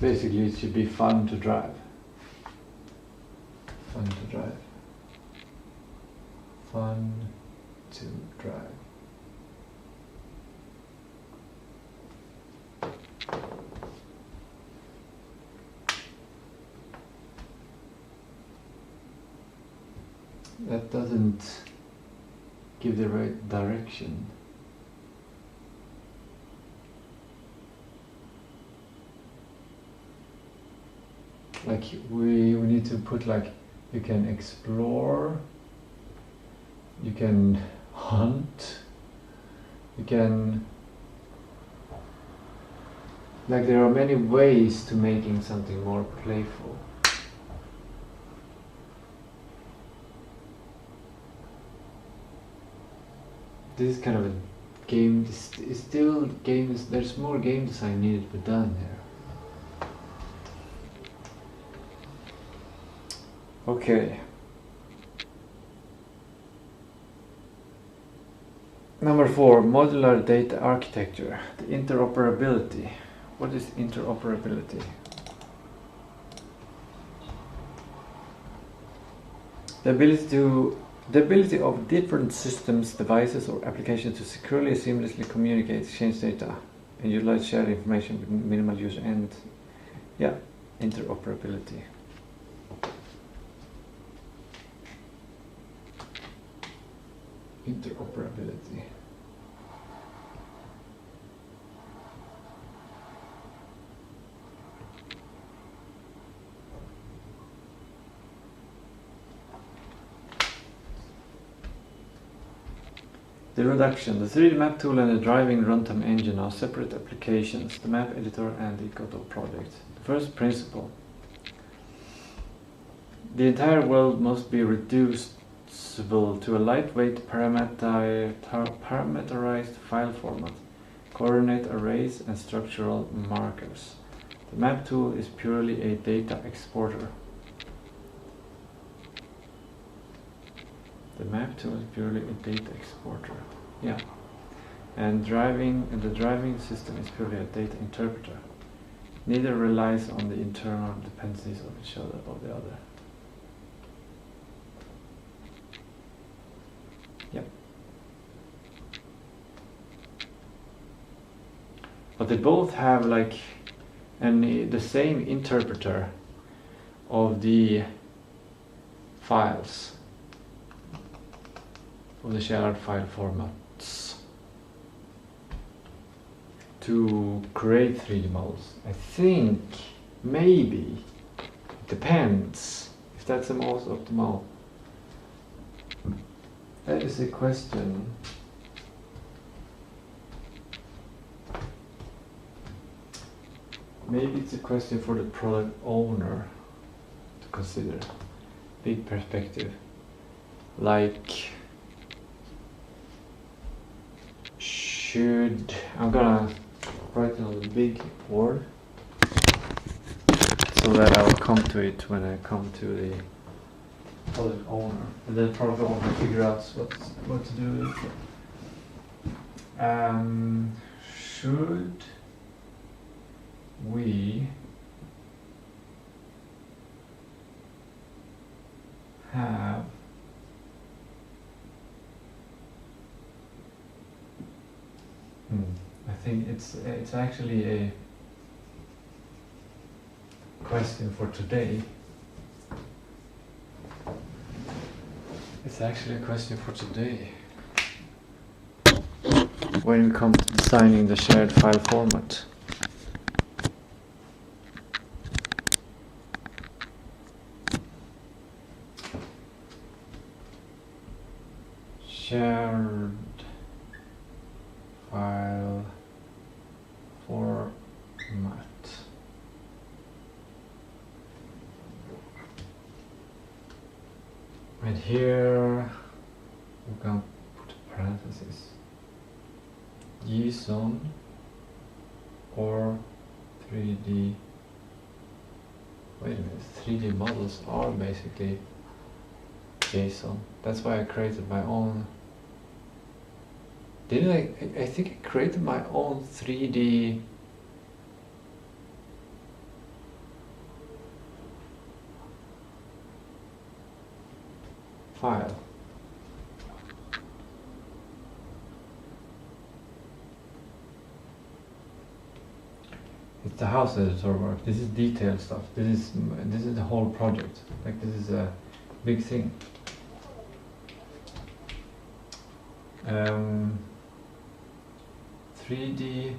Basically, it should be fun to drive. Fun to drive. Fun to drive. That doesn't give the right direction. Like we need to put like, you can explore, you can hunt, you can, like there are many ways to making something more playful. This is kind of a there's more game design needed to be done here. Okay. Number 4, modular data architecture, the interoperability. What is interoperability? The ability of different systems, devices, or applications to securely and seamlessly communicate, exchange data, and utilize shared information with minimal user and interoperability. Interoperability. The reduction. The 3D map tool and the driving runtime engine are separate applications, the map editor and the Godot project. The first principle. The entire world must be reducible to a lightweight parameterized file format, coordinate arrays and structural markers. The map tool is purely a data exporter. The map tool is purely a data exporter. Yeah. And the driving system is purely a data interpreter. Neither relies on the internal dependencies of each other or the other. Yep. But they both have like the same interpreter of the files, of the shared file formats to create 3D models. I think, maybe, it depends if that's the most optimal. That is a question. Maybe it's a question for the product owner to consider. Big perspective. Like, I'm gonna write it on the big board so that I will come to it when I come to the product owner, and then product owner figure out what to do with it. Should we have I think it's actually a question for today. It's actually a question for today. When it comes to designing the shared file format. Shared file format. And here we're going to put parentheses. JSON or 3D. Wait a minute, 3D models are basically JSON. That's why I created my own. Didn't I think I created my own 3D file. It's the house editor work. This is detailed stuff. This is the whole project. Like, this is a big thing. 3D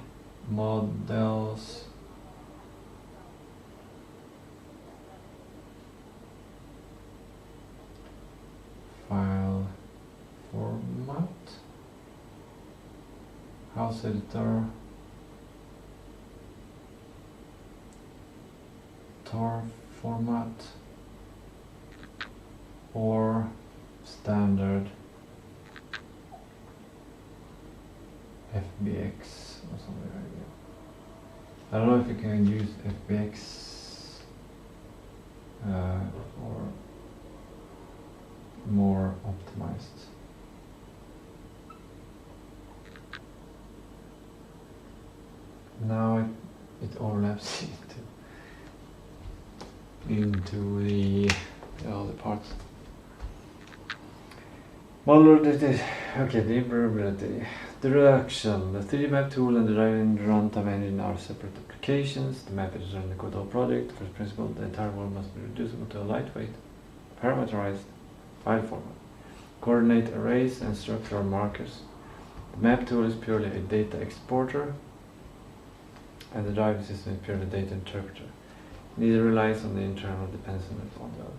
models file format, house editor, tar format, or standard FBX or something like that. I don't know if you can use FBX or more optimized. Now it overlaps into the other parts. Model deliverability. The reduction. The 3D map tool and the driving runtime engine are separate applications. The map is in the Godot project. First principle, the entire world must be reducible to a lightweight, parameterized file format. Coordinate arrays and structural markers. The map tool is purely a data exporter, and the driving system is purely a data interpreter. Neither relies on the internal dependencies on the other.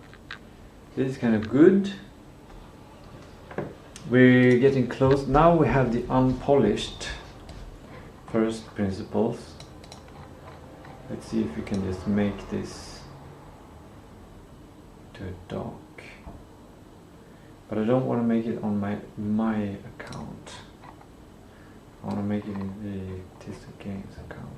This is kind of good. We're getting close. Now we have the unpolished first principles. Let's see if we can just make this to a doc. But I don't want to make it on my account. I want to make it in the Tistou Games account.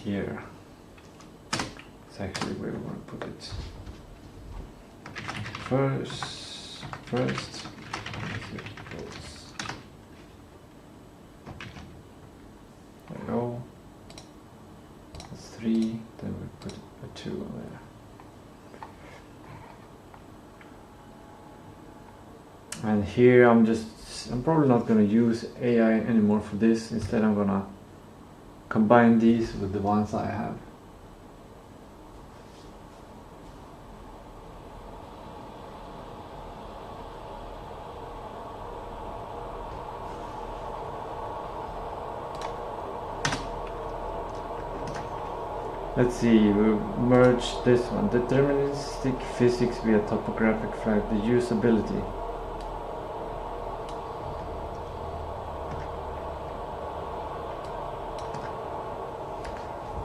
Here. It's actually where we want to put it. First, here it goes. There we go. That's 3, then we put a 2 on there. And here I'm probably not going to use AI anymore for this. Instead I'm going to combine these with the ones I have. Let's see, we'll merge this one. Deterministic physics via topographic flag, the usability.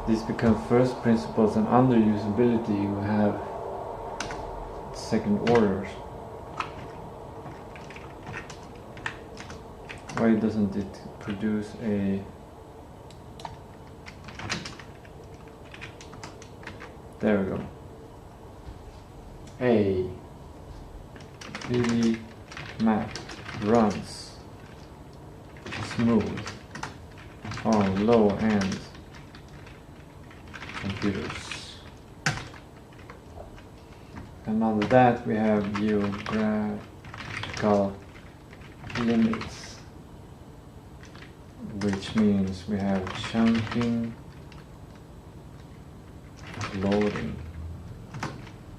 These become first principles, and under usability we have second orders. Why doesn't it produce a... There we go. A 3D map runs smooth on low-end computers. And under that we have geographical limits, which means we have chunking, loading,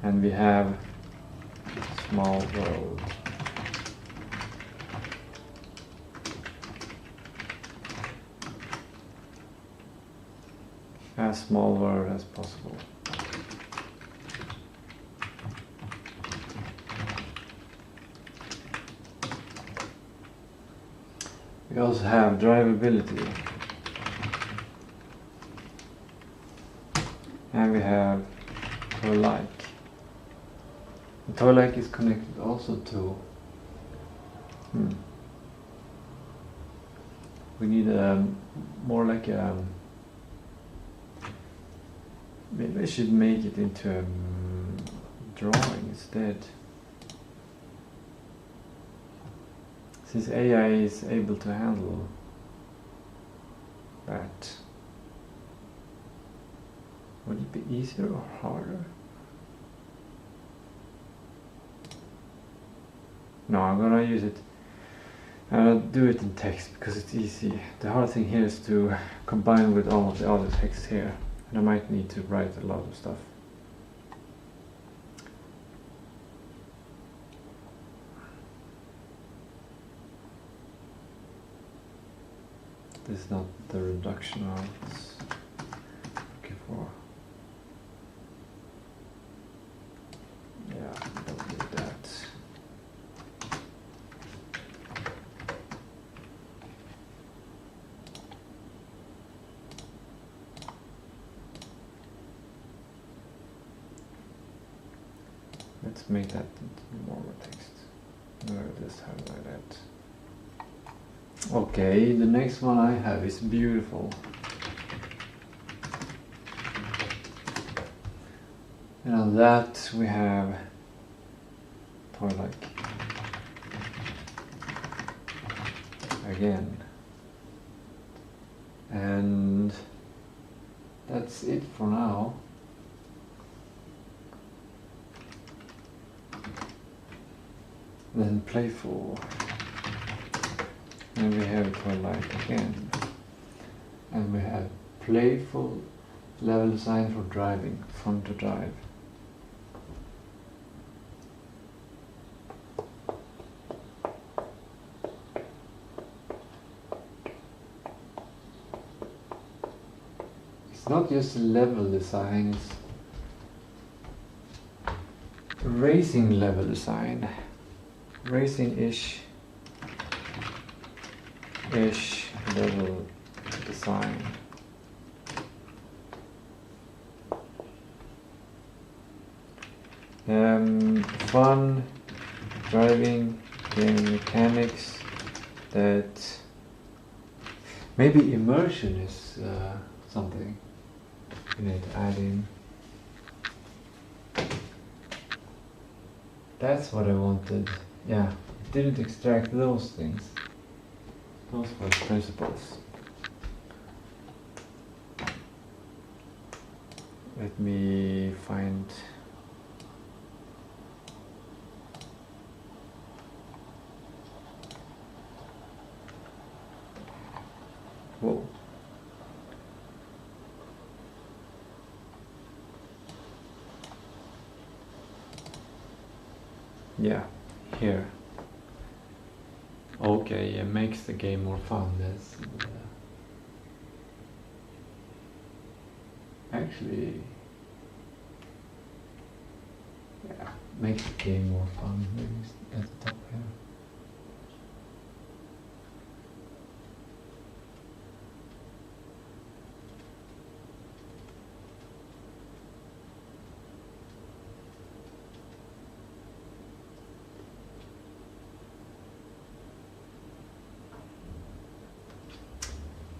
and we have small world. As small world as possible. We also have drivability. And we have toy-like. The toy-like is connected also to... We need more like a... Maybe I should make it into a drawing instead. Since AI is able to handle that. Would it be easier or harder? No, I'm gonna use it. I'll do it in text because it's easy. The hard thing here is to combine with all of the other text here. And I might need to write a lot of stuff. This is not the reduction I was looking for. Yeah, don't need that. Let's make that more text. No, just highlight that. Okay, the next one I have is beautiful. And on that we have toy-like. Again. And that's it for now. Then playful. And we have toy-like again. And we have playful level design for driving, fun to drive. It's not just level design, it's racing level design. Racing-ish level design. Fun driving game mechanics that maybe immersion is something you need to add in. That's what I wanted. Yeah, it didn't extract those things. Those were principles. Let me find. Whoa. Yeah, here. Okay, it makes the game more fun. That's actually, yeah, makes the game more fun. Maybe it's at the top here.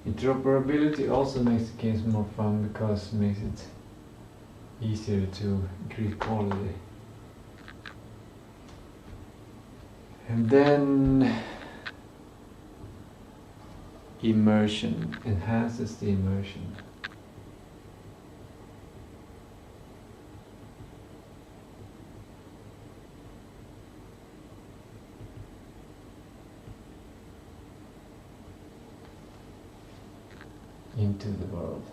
Interoperability also makes the games more fun because it makes it easier to increase quality. And then immersion enhances the immersion. Into the world.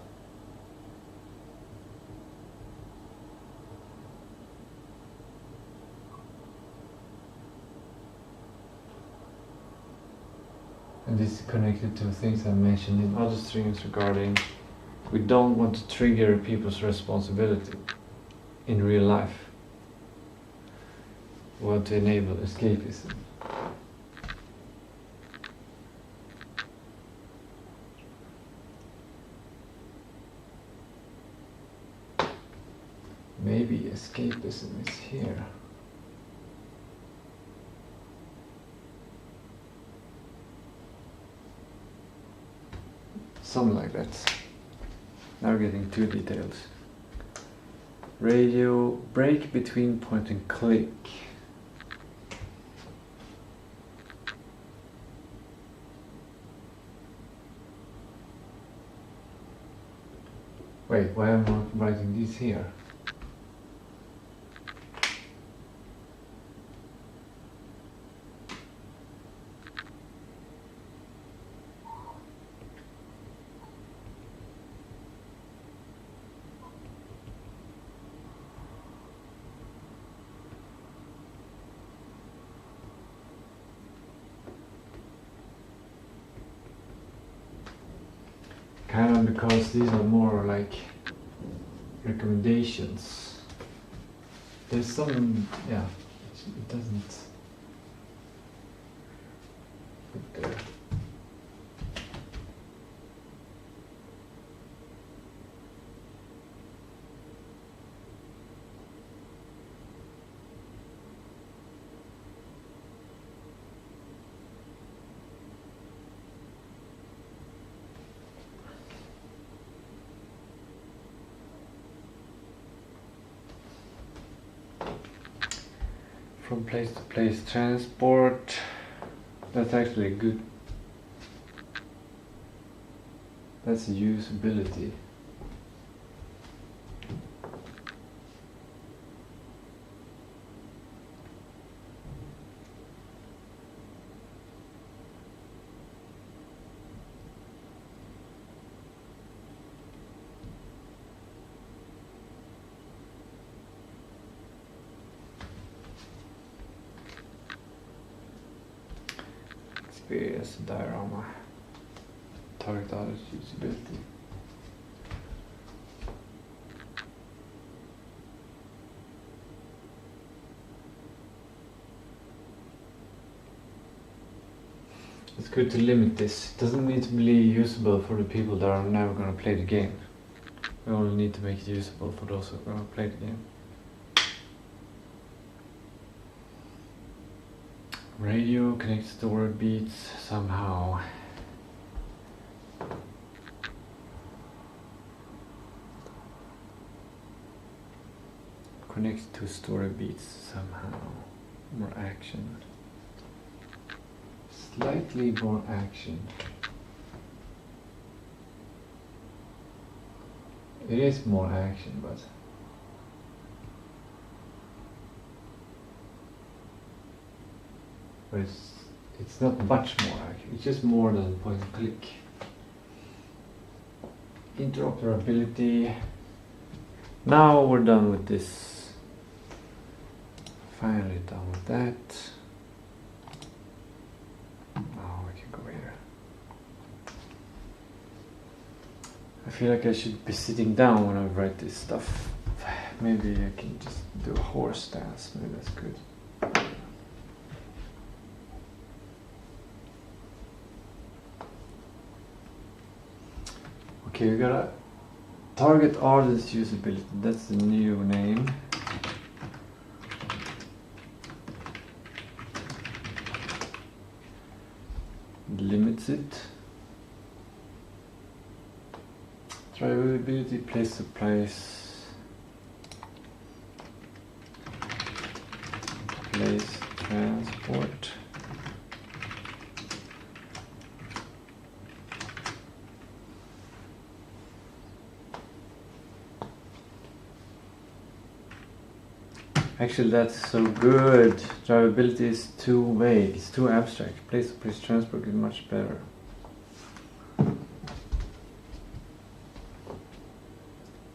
And this is connected to things I mentioned in other streams regarding we don't want to trigger people's responsibility in real life. We want to enable escapism. Maybe escapism is here. Something like that. Now we're getting too detailed. Radio break between point and click. Wait, why am I not writing these here? Kind of because these are more like recommendations. There's some, yeah, it doesn't put there. from place to place transport. That's actually good. That's usability. Experience diorama. Target audience usability. It's good to limit this. It doesn't need to be usable for the people that are never going to play the game. We only need to make it usable for those who are going to play the game. Radio connects to word beats somehow. Connects to story beats somehow. More action. Slightly more action. It is more action, but it's not much more action. It's just more than point and click. Interoperability. Now we're done with this. Finally done with that. Now we can go here. I feel like I should be sitting down when I write this stuff. Maybe I can just do a horse dance. Maybe that's good. Okay, we got a target audience usability. That's the new name. Limits it. Drivability, place to place. Place transport. Actually, that's so good. Drivability is too vague, it's too abstract. Place-to-place transport is much better.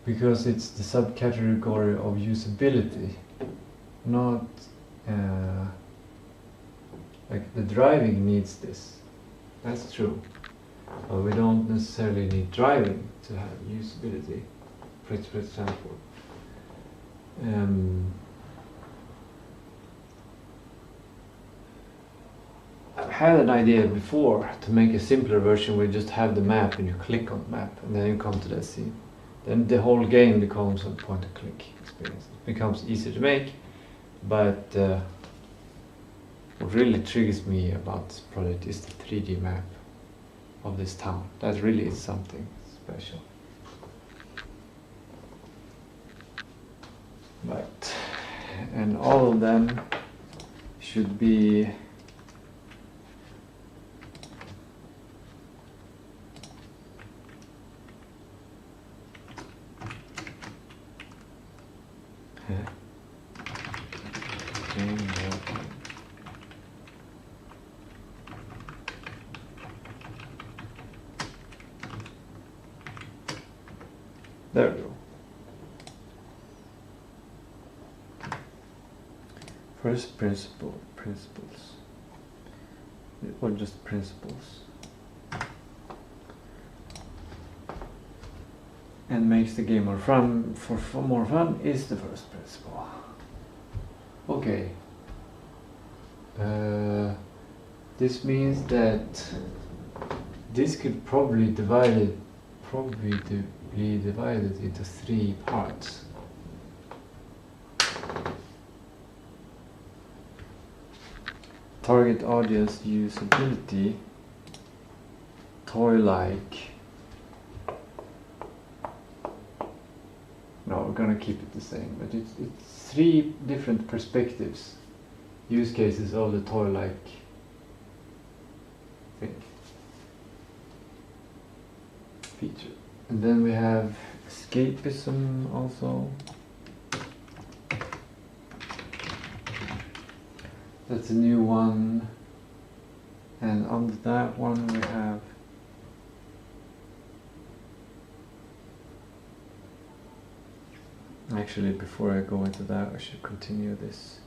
Because it's the subcategory of usability, not like the driving needs this. That's true. But we don't necessarily need driving to have usability. Place-to-place transport. I've had an idea before to make a simpler version where you just have the map and you click on the map and then you come to that scene. Then the whole game becomes a point and click experience. It becomes easier to make, but what really triggers me about this project is the 3D map of this town. That really is something special. Right, and all of them should be there we go. First principles, or just principles, and makes the game more fun. For more fun is the first principle. Okay. This means that this could probably be divided into 3 parts. Target audience usability, toy-like. No, we're gonna keep it the same, but it's 3 different perspectives use cases of the toy-like thing. Feature. And then we have escapism also. That's a new one. And under that one we have actually, before I go into that, I should continue this.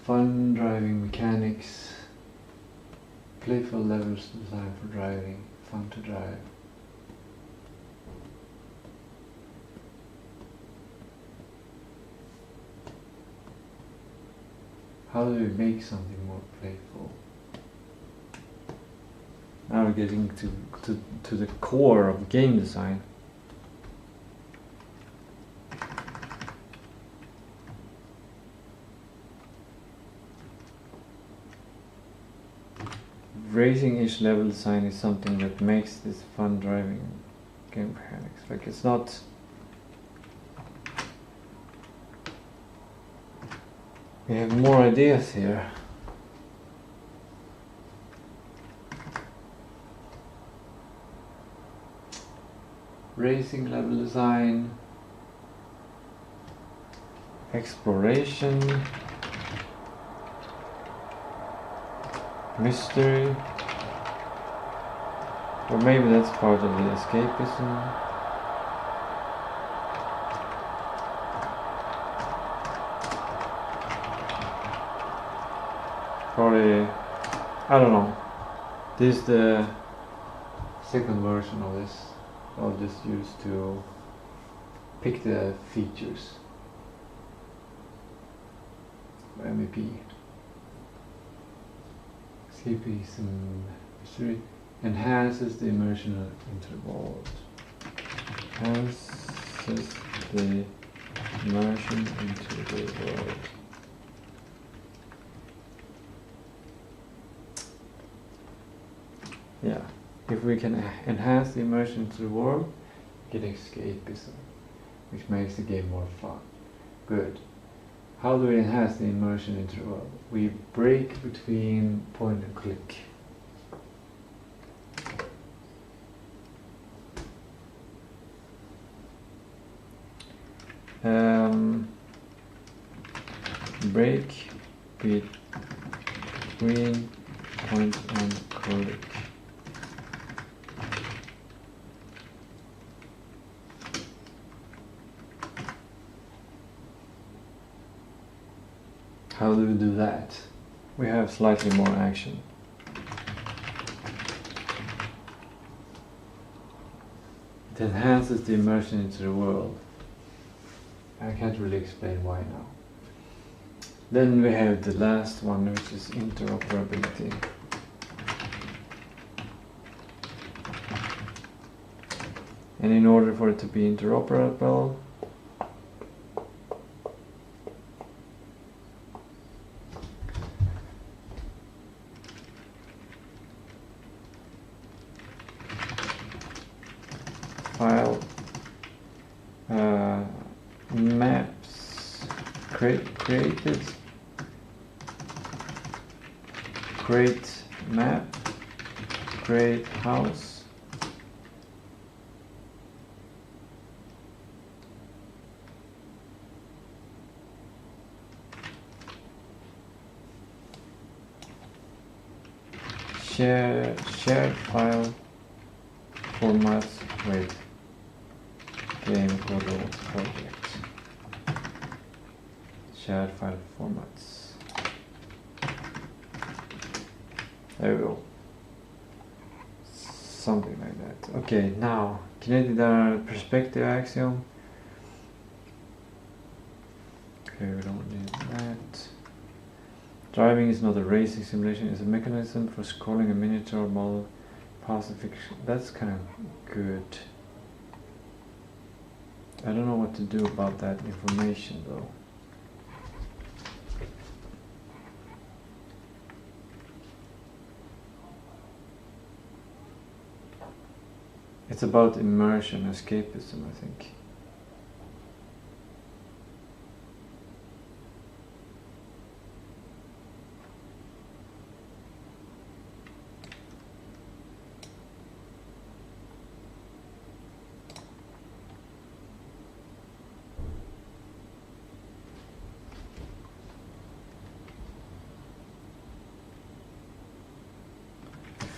Fun driving mechanics, playful levels designed for driving, fun to drive. How do we make something more playful? Now we're getting to the core of game design. Racing each level design is something that makes this fun driving game mechanics. Like, it's not we have more ideas here. Racing level design, exploration, mystery, or maybe that's part of the escapism. Probably, I don't know. This is the second version of this. I'll just use to pick the features. MEP. Escapism mystery enhances the immersion into the world. Enhances the immersion into the world. Yeah, if we can enhance the immersion to the world, we get escapism, which makes the game more fun. Good. How do we enhance the immersion into the world? We break between point and click. Break between point and click. How do we do that? We have slightly more action. It enhances the immersion into the world. I can't really explain why now. Then we have the last one, which is interoperability. And in order for it to be interoperable, file maps created, create map, create house, shared file formats with game Godot project. Shared file formats. There we go. Something like that. Okay, now kinetic perspective axiom. Okay, we don't need that. Driving is not a racing simulation, it's a mechanism for scrolling a miniature model past a fiction. That's kind of good. I don't know what to do about that information though. It's about immersion, escapism, I think.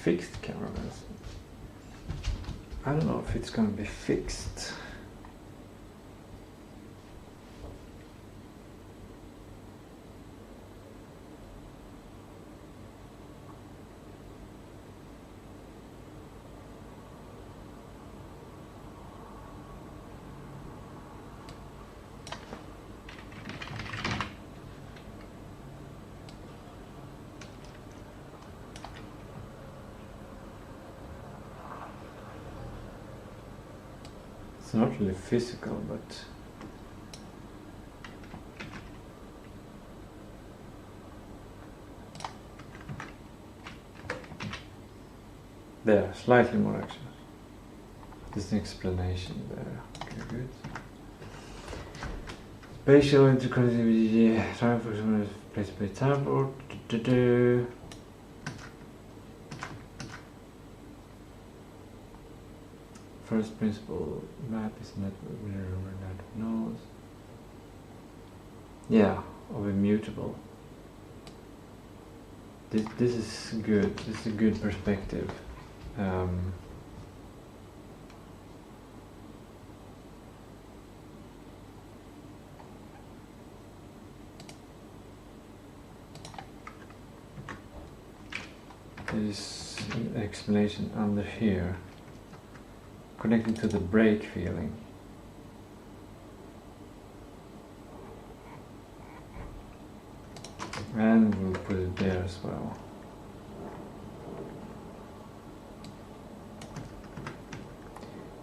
fixed cameras. I don't know if it's gonna be fixed. It's not really physical, but there, slightly more action. There's an explanation there. Okay, good. Spatial interconnectivity, time for some place by tablet. First principle map is network mirror over network nodes. Yeah, of immutable. This is good. This is a good perspective. There's an explanation under here. Connected to the break feeling. And we'll put it there as well.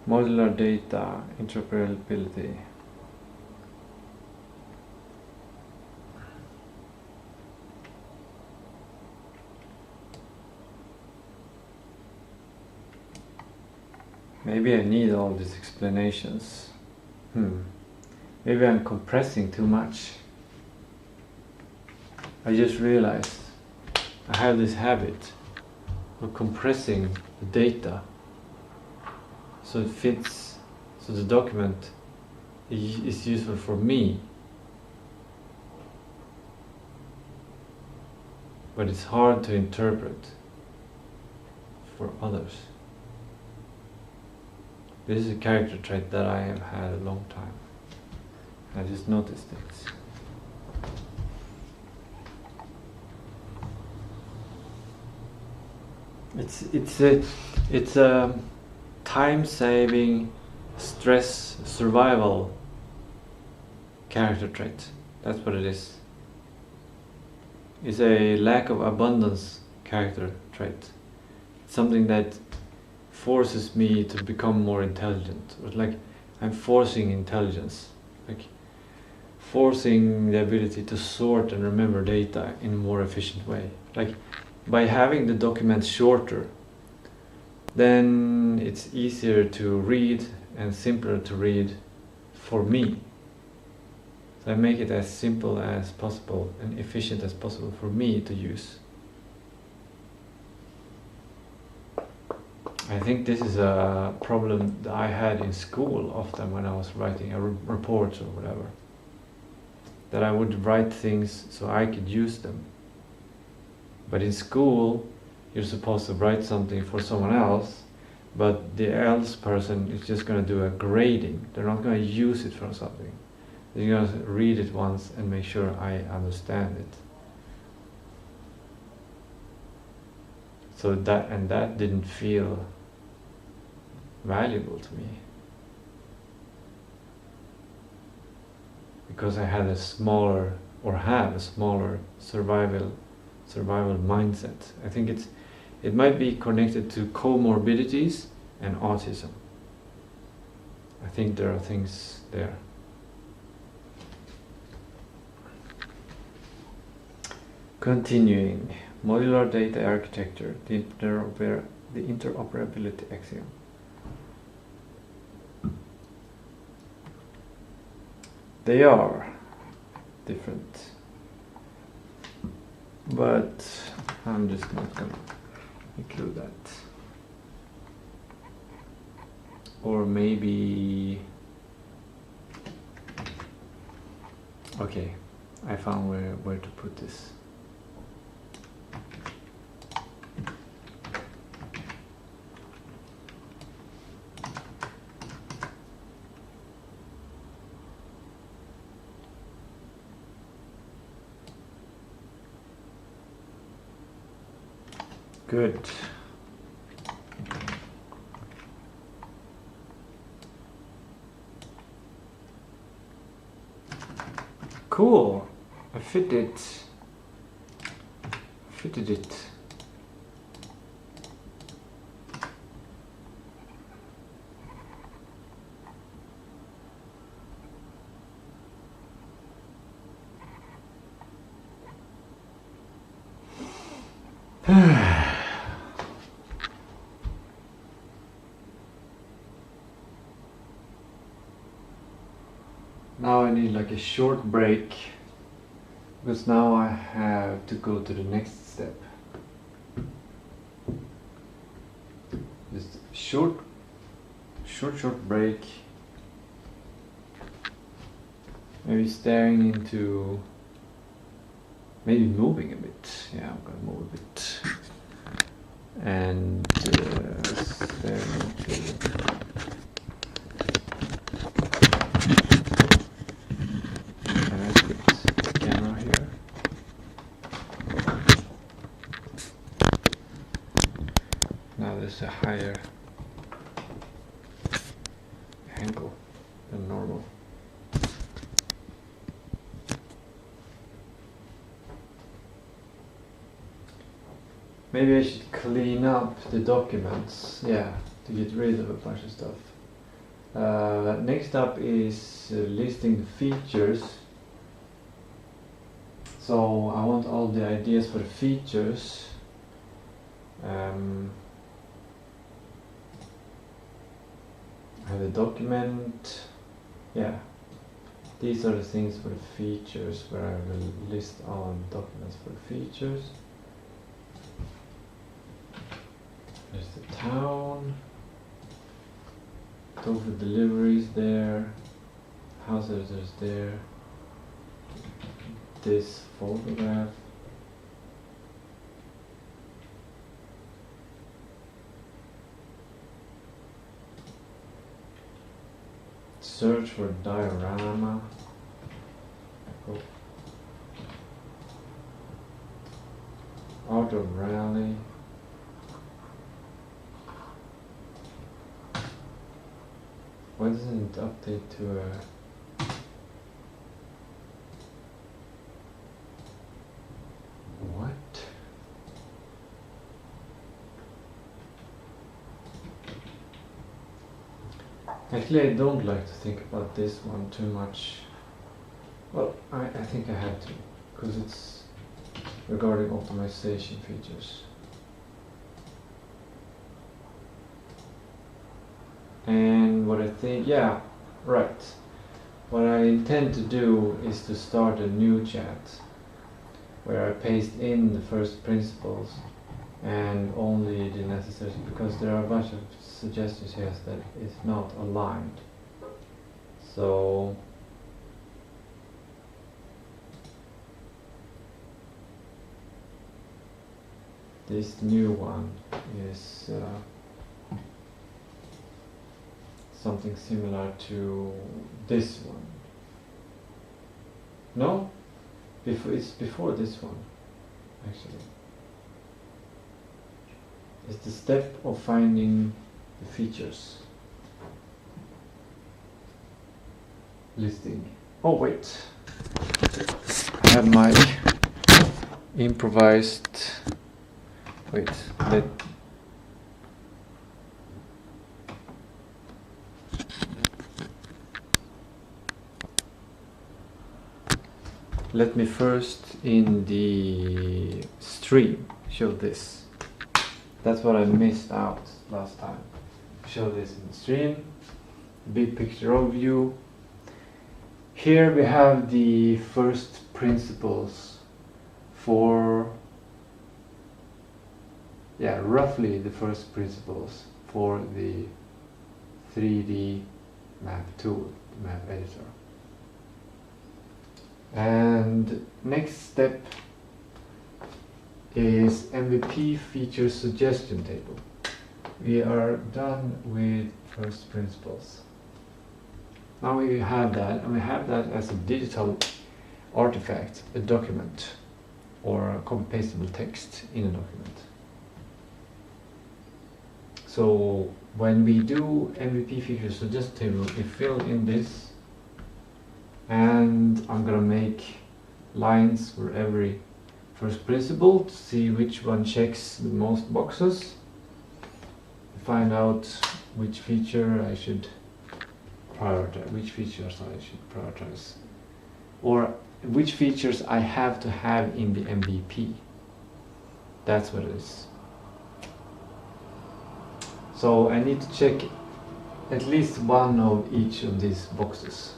Modular data interoperability. Maybe I need all these explanations. Maybe I'm compressing too much. I just realized I have this habit of compressing the data so it fits, so the document is useful for me, but it's hard to interpret for others. This is a character trait that I have had a long time. I just noticed it. It's a time-saving, stress survival character trait. That's what it is. It's a lack of abundance character trait. It's something that forces me to become more intelligent. It's like I'm forcing intelligence, like forcing the ability to sort and remember data in a more efficient way. Like by having the document shorter, then it's easier to read and simpler to read for me. So I make it as simple as possible and efficient as possible for me to use. I think this is a problem that I had in school often when I was writing a reports or whatever. That I would write things so I could use them. But in school, you're supposed to write something for someone else, but the else person is just going to do a grading. They're not going to use it for something. They're going to read it once and make sure I understand it. So that didn't feel valuable to me, because I had a smaller, or have a smaller survival mindset. I think it might be connected to comorbidities and autism. I think there are things there. Continuing, modular data architecture, the interoperability axiom. They are different, but I'm just not going to include that. Or maybe, okay, I found where to put this. Good. Cool. I fitted it. Now I need like a short break because now I have to go to the next step. Just short break. Maybe staring into, maybe moving a bit. Yeah, I'm gonna move a bit. And staring into. There's a higher angle than normal. Maybe I should clean up the documents, yeah, to get rid of a bunch of stuff. Next up is listing the features. So I want all the ideas for the features. I have the document, yeah, these are the things for the features where I will list all the documents for the features. There's the town, tofu deliveries there, house editors there, this photograph. Search for diorama. Oh. Art of rally. Why doesn't it update to a... What? Actually, I don't like to think about this one too much. Well, I think I have to, because it's regarding optimization features. And what I think, yeah, right. What I intend to do is to start a new chat where I paste in the first principles and only the necessary, because there are a bunch of suggestions here that is not aligned. So this new one is something similar to this one. No? It's before this one, actually. It's the step of finding the features. Listing. Oh wait. I have my improvised... Wait, let me first in the stream show this. That's what I missed out last time. Show this in the stream. Big picture overview. Here we have the first principles for, yeah, roughly the first principles for the 3D map tool, map editor. And next step is MVP feature suggestion table. We are done with first principles. Now we have that, and we have that as a digital artifact, a document, or a copy-pastable text in a document. So when we do MVP feature suggest table, we fill in this, and I'm gonna make lines for every first principle to see which one checks the most boxes, to find out which feature I should prioritize, which features I should prioritize, or which features I have to have in the MVP. That's what it is. So I need to check at least one of each of these boxes.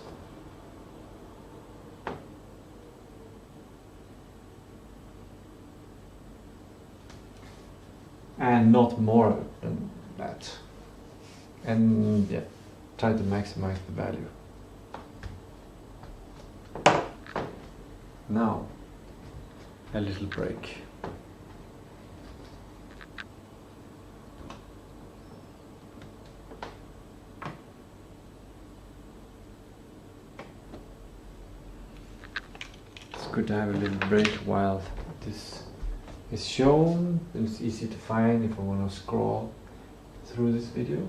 And not more than that. And yeah, try to maximize the value. Now, a little break. It's good to have a little break while this is shown. It's easy to find if I want to scroll through this video.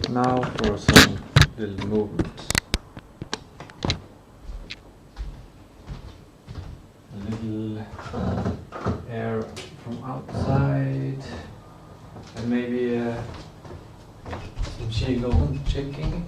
Now for some little movement. A little air from outside, and maybe some qigong checking.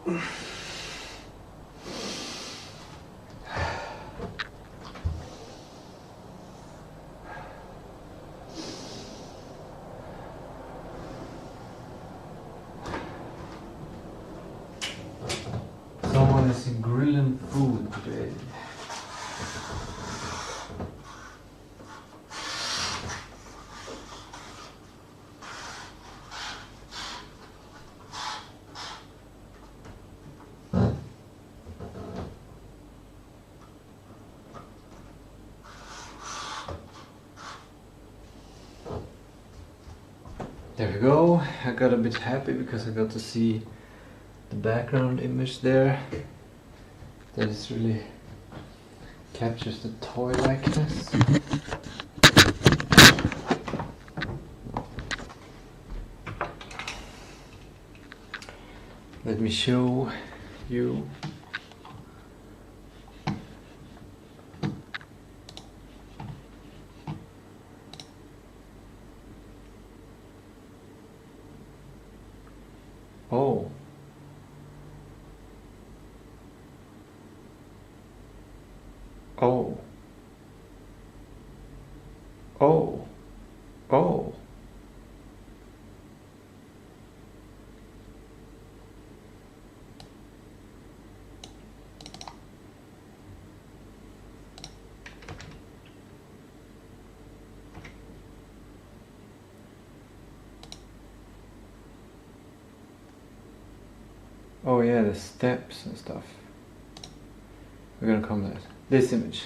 Someone is grilling food today. There we go. I got a bit happy because I got to see the background image there. That is really captures the toy likeness. Let me show you. Oh. Oh. Oh. Oh. Oh yeah, the steps and stuff. We're gonna come to that. This image.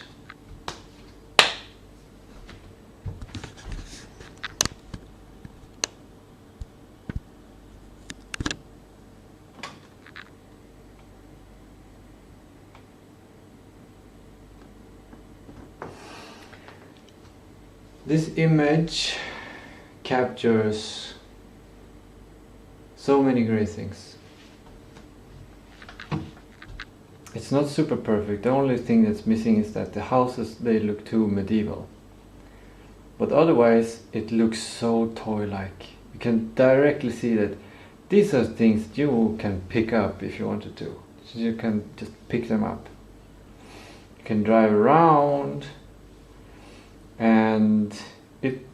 This image captures so many great things. It's not super perfect. The only thing that's missing is that the houses, they look too medieval. But otherwise, it looks so toy-like. You can directly see that these are things you can pick up if you wanted to. So you can just pick them up. You can drive around, and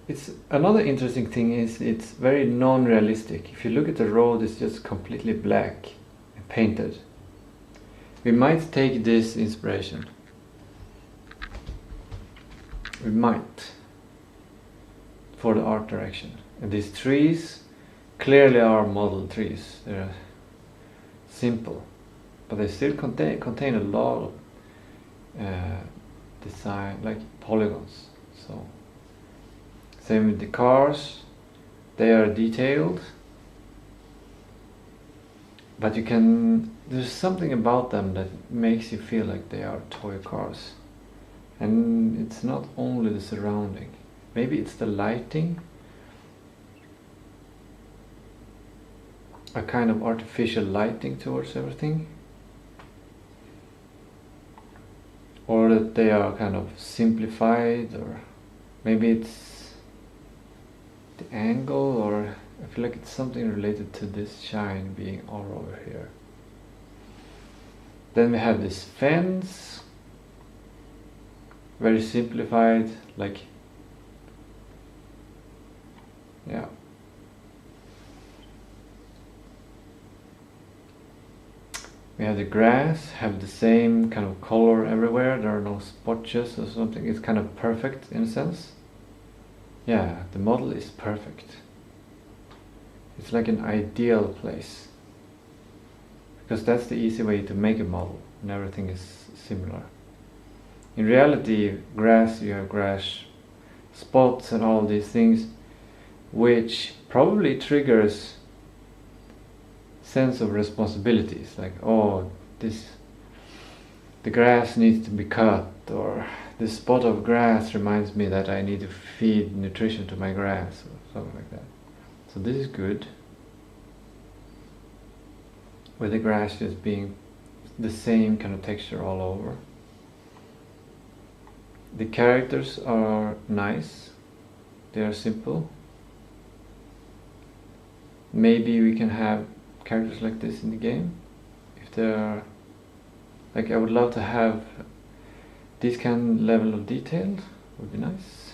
it's another interesting thing is it's very non-realistic. If you look at the road, it's just completely black and painted. We might take this inspiration. We might. For the art direction. And these trees clearly are model trees. They're simple. But they still contain a lot of design, like polygons. So, same with the cars. They are detailed. But there's something about them that makes you feel like they are toy cars. And it's not only the surrounding. Maybe it's the lighting. A kind of artificial lighting towards everything. Or that they are kind of simplified, or maybe it's the angle, or I feel like it's something related to this shine being all over here. Then we have this fence, very simplified, like, yeah. We have the grass, have the same kind of color everywhere, there are no spotches or something, it's kind of perfect in a sense. Yeah, the model is perfect. It's like an ideal place. Because that's the easy way to make a model, and everything is similar. In reality, grass, you have grass spots and all these things, which probably triggers sense of responsibilities, like, oh, the grass needs to be cut, or this spot of grass reminds me that I need to feed nutrition to my grass, or something like that. So this is good, with the grass just being the same kind of texture all over. The characters are nice, they are simple. Maybe we can have characters like this in the game, if they're like, I would love to have this kind of level of detail, would be nice.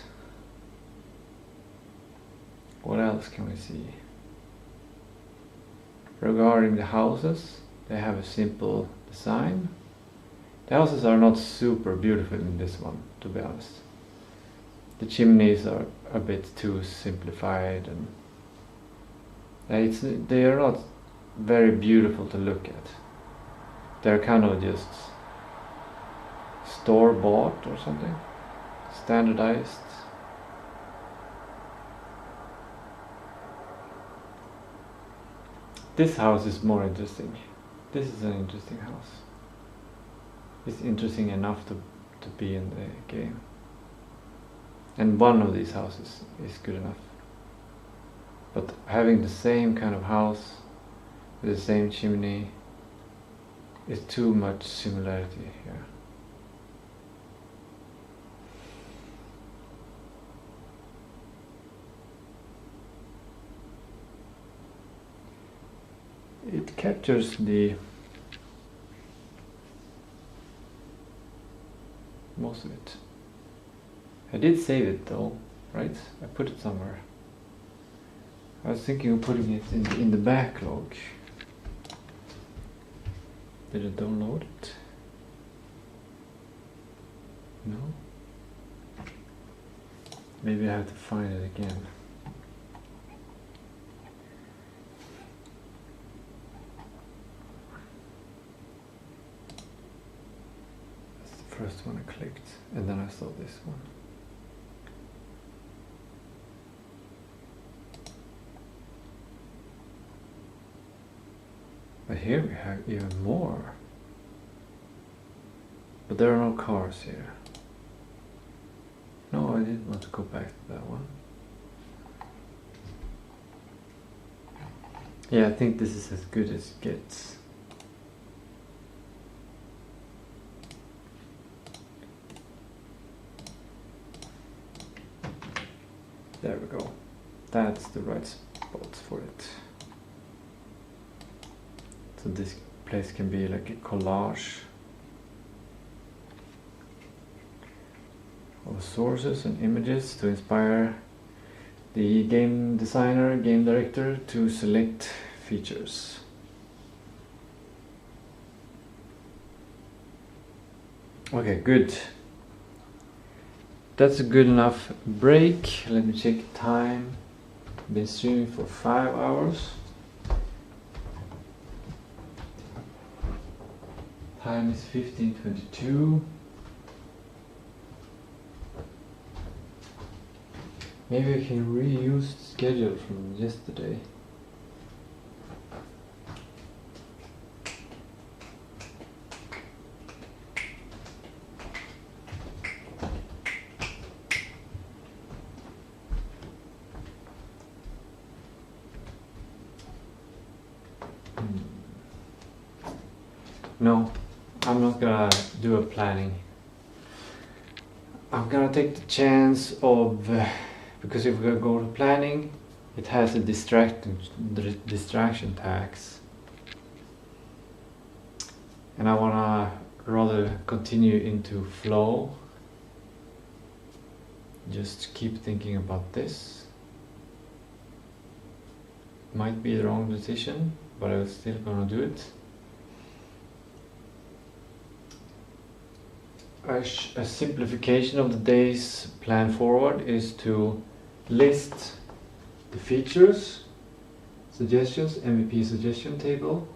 What else can we see? Regarding the houses, they have a simple design. The houses are not super beautiful in this one, to be honest. The chimneys are a bit too simplified, and they are not very beautiful to look at. They're kind of just store-bought or something, standardized. This house is more interesting. This is an interesting house. It's interesting enough to be in the game. And one of these houses is good enough. But having the same kind of house with the same chimney is too much similarity here. It captures the most of it. I did save it though, right? I put it somewhere. I was thinking of putting it in the backlog. Did I download it? No? Maybe I have to find it again. First one I clicked, and then I saw this one. But here we have even more. But there are no cars here. No, I didn't want to go back to that one. Yeah, I think this is as good as it gets. There we go. That's the right spot for it. So this place can be like a collage of sources and images to inspire the game designer, game director to select features. Okay, good. That's a good enough break. Let me check time. Been streaming for 5 hours. Time is 15:22. Maybe I can reuse the schedule from yesterday. No, I'm not gonna do a planning. I'm gonna take the chance of, because if we go to planning, it has a distraction tax. And I wanna rather continue into flow. Just keep thinking about this. Might be the wrong decision, but I'm still gonna do it. A simplification of the day's plan forward is to list the features, suggestions, MVP suggestion table,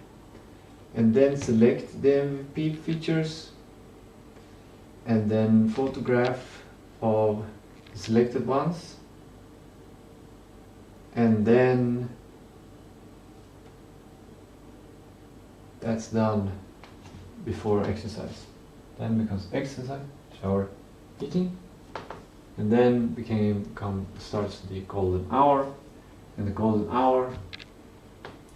and then select the MVP features, and then photograph of the selected ones, and then that's done before exercise. Then becomes exercise, shower, eating, and then starts the golden hour. And the golden hour,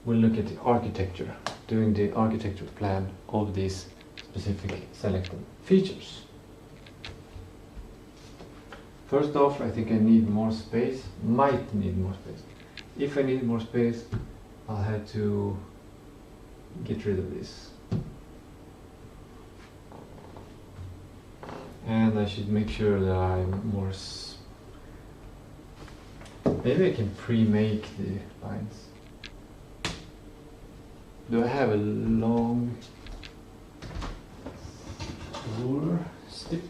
we'll look at the architecture, doing the architecture plan of these specific selected features. First off, I think I need more space. Might need more space. If I need more space, I'll have to get rid of this. And I should make sure that I'm more... Maybe I can pre-make the lines. Do I have a long ruler stick?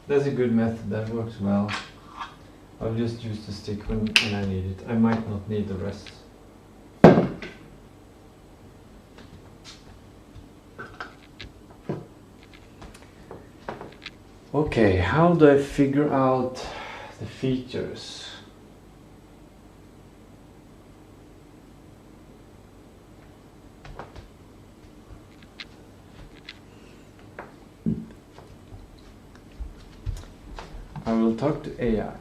That's a good method, that works well. I'll just use the stick when I need it. I might not need the rest. Okay, how do I figure out the features? I will talk to AI.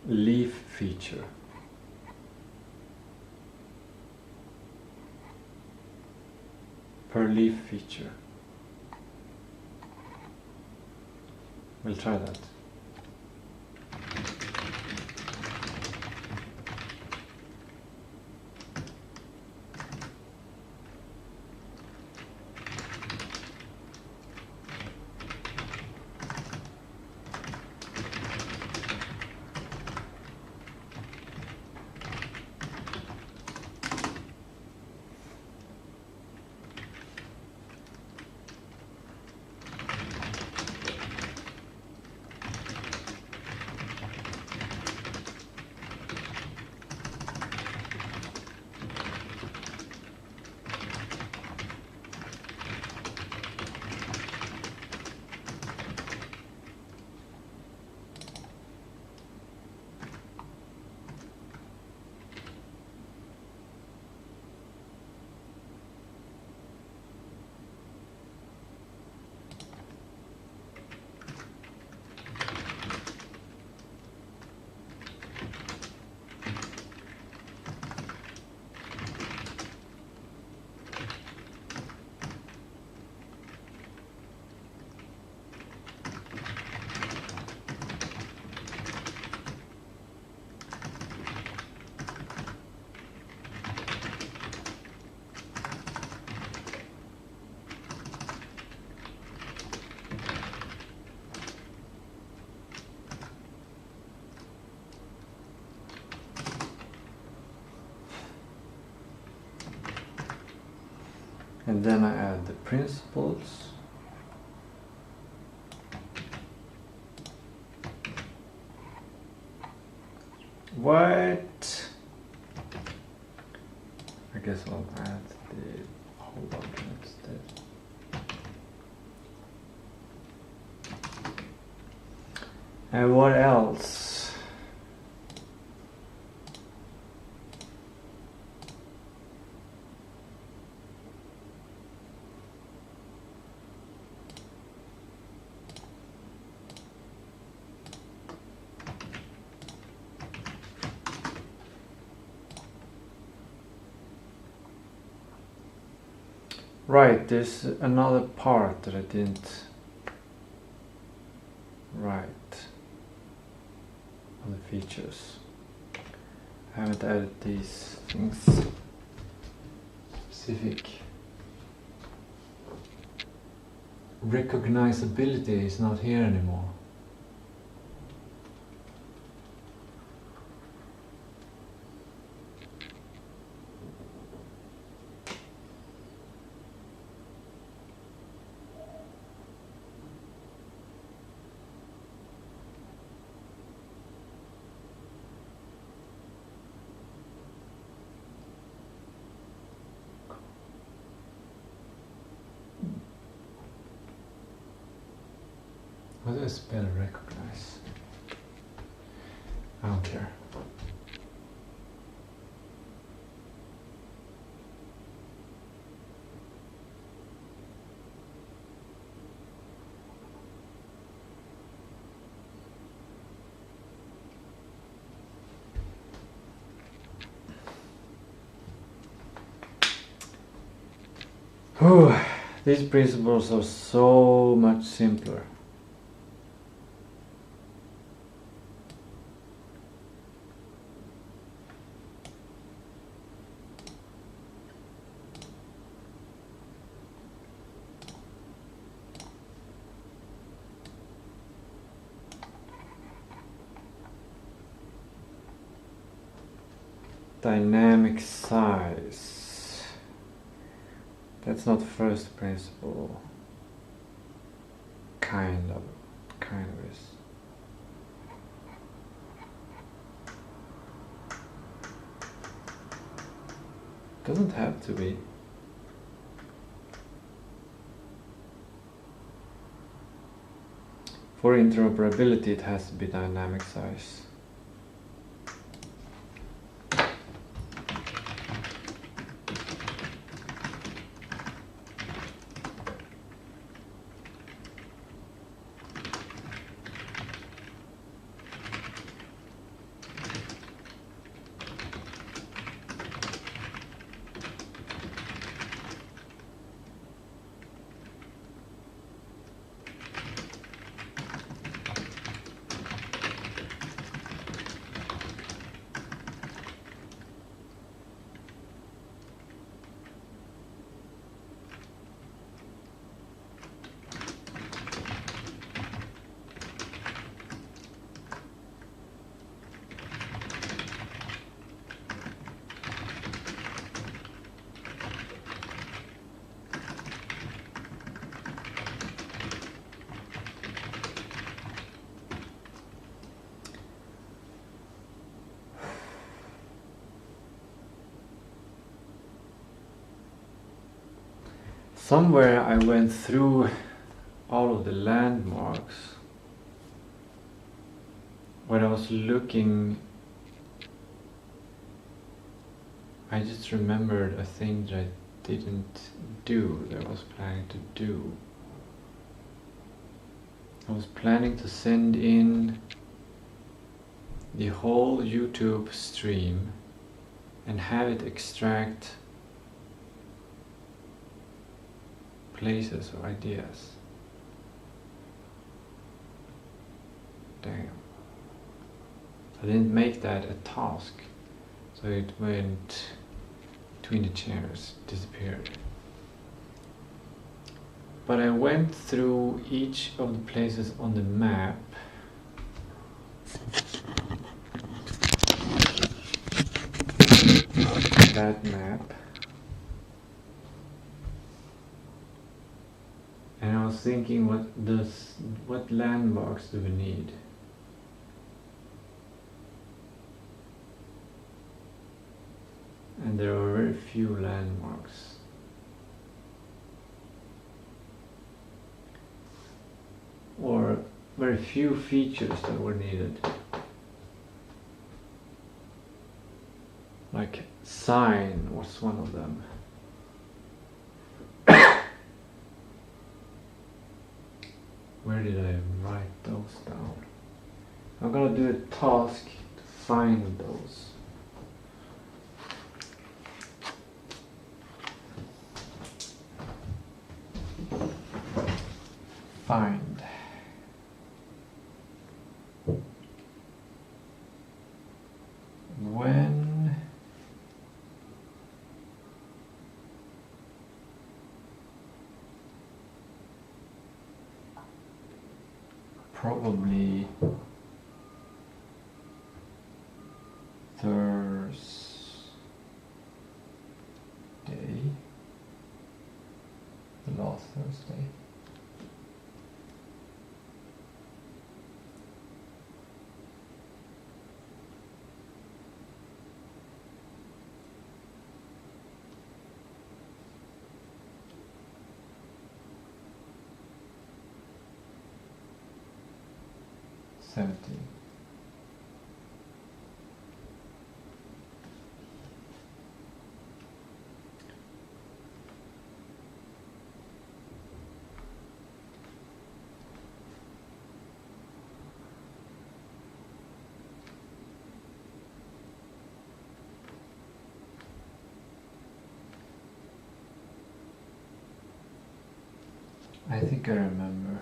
Leaf feature. Per leaf feature. We'll try that. And then I add the principles. What? I guess I'll add the whole button instead. And what else? Right, there's another part that I didn't write on the features. I haven't added these things. Specific recognizability is not here anymore. What does spell recognize? I don't care. Whew, these principles are so much simpler. Dynamic size. That's not first principle. Kind of is. Doesn't have to be. For interoperability, it has to be dynamic size. Somewhere I went through all of the landmarks when I was looking. I just remembered a thing that I didn't do, that I was planning to do. I was planning to send in the whole YouTube stream and have it extract places or ideas. Damn. I didn't make that a task, so it went between the chairs, disappeared. But I went through each of the places on the map. That map. And I was thinking, what landmarks do we need? and there are very few landmarks. Or very few features that were needed. Like sign was one of them. Where did I write those down? I'm gonna do a task to find those. Find. When probably Thursday, the last Thursday. I think I remember.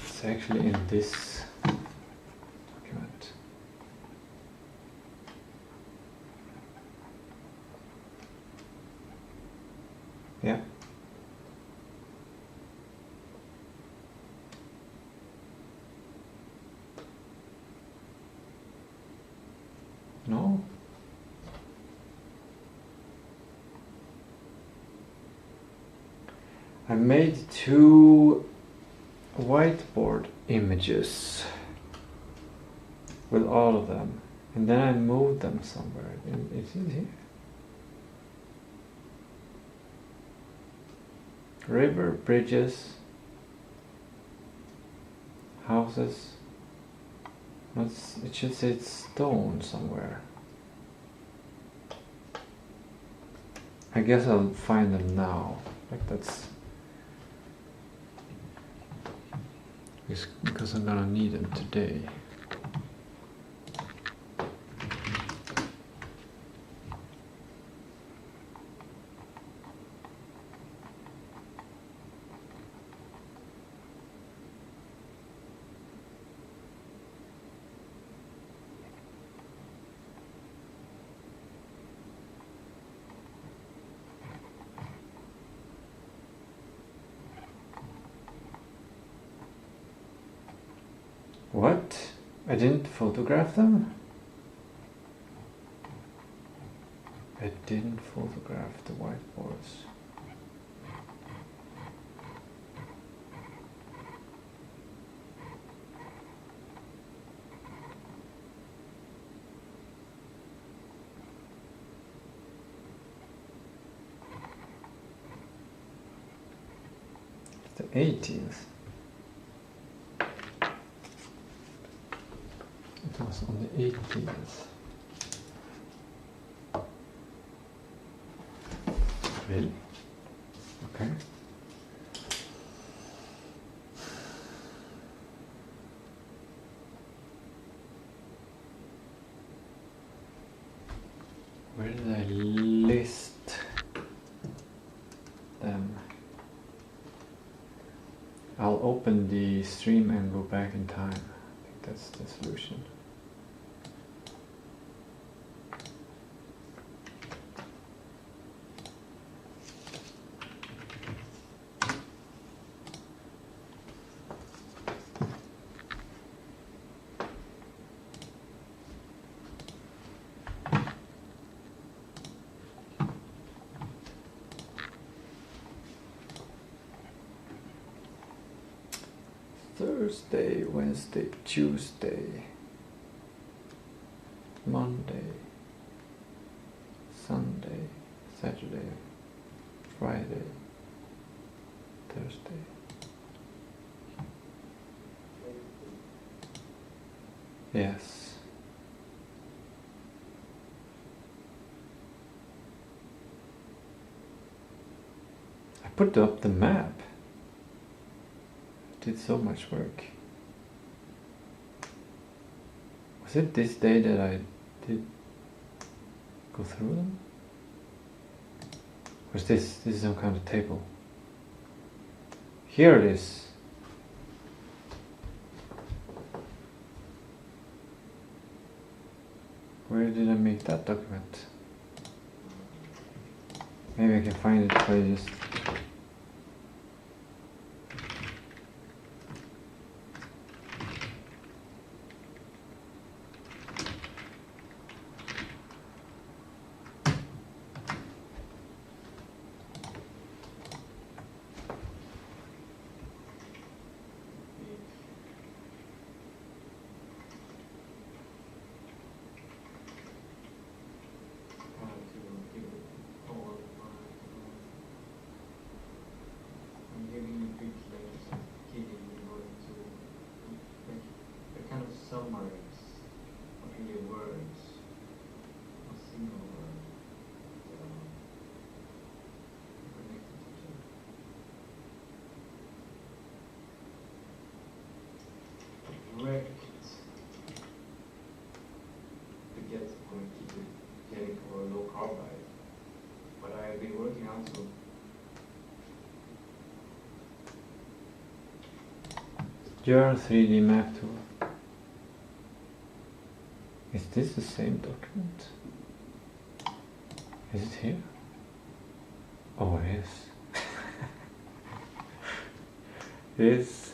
It's actually in this document. Yeah. No. I made 2 whiteboard images with all of them, and then I moved them somewhere. Is it here? River, bridges, houses. It should say stone somewhere. I guess I'll find them now. Like that's because I'm gonna need them today. What? I didn't photograph them? I didn't photograph the whiteboards. It's the 18th. It was on the 18th. Really? Okay. Where did I list them? I'll open the stream and go back in time. I think that's the solution. Thursday, Wednesday, Tuesday, Monday, Sunday, Saturday, Friday, Thursday. Yes. I put up the map. Did so much work. Was it this day that I did go through them? Or is this is some kind of table? Here it is. Where did I make that document? Maybe I can find it if I just... Summaries of your words, a single word, connected to each other. Direct to get on ketogenic or low carb diet, but I've been working also. Your 3D map tool. Is this the same document? Is it here? Oh, it is. It is.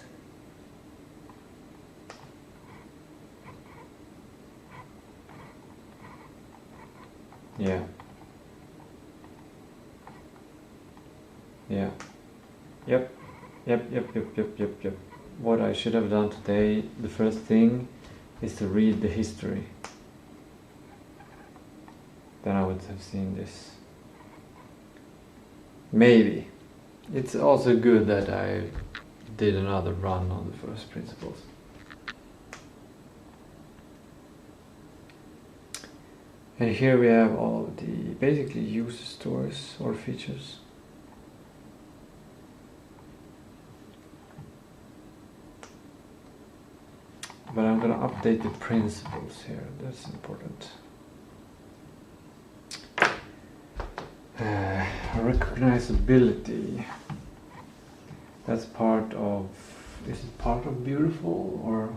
Yeah. Yeah. Yep. Yep. What I should have done today, the first thing, is to read the history. Then I would have seen this. Maybe. It's also good that I did another run on the first principles. And here we have all the basically user stories or features. But I'm gonna update the principles here, that's important. Recognizability. That's part of, is it part of beautiful or?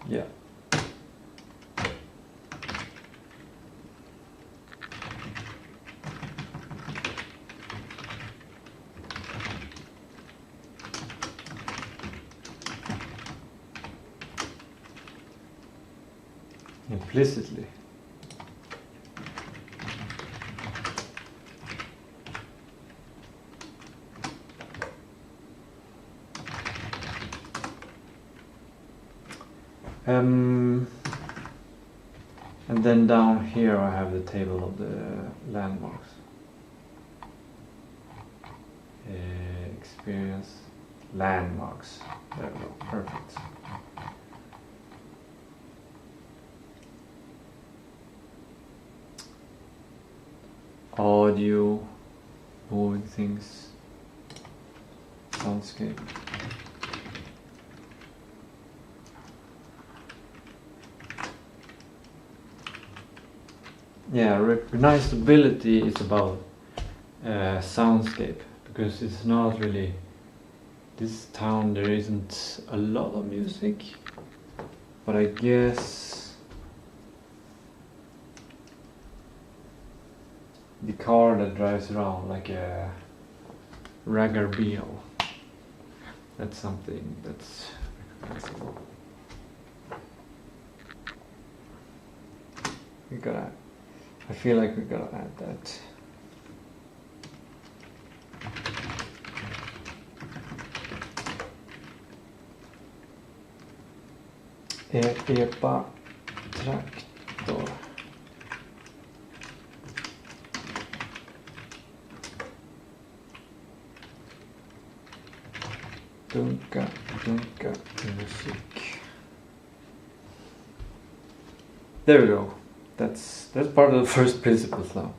Yeah. Implicitly. And then down here I have the table of the landmarks. Experience landmarks. There we go. Perfect. Audio, moving things, soundscape. Yeah, recognizability is about soundscape, because it's not really, this town there isn't a lot of music, but I guess the car that drives around like a raggarbiel, that's something that's recognizable. I feel like we gotta add that. EPA traktor. Dunka musik. There we go. That's part of the first principles now.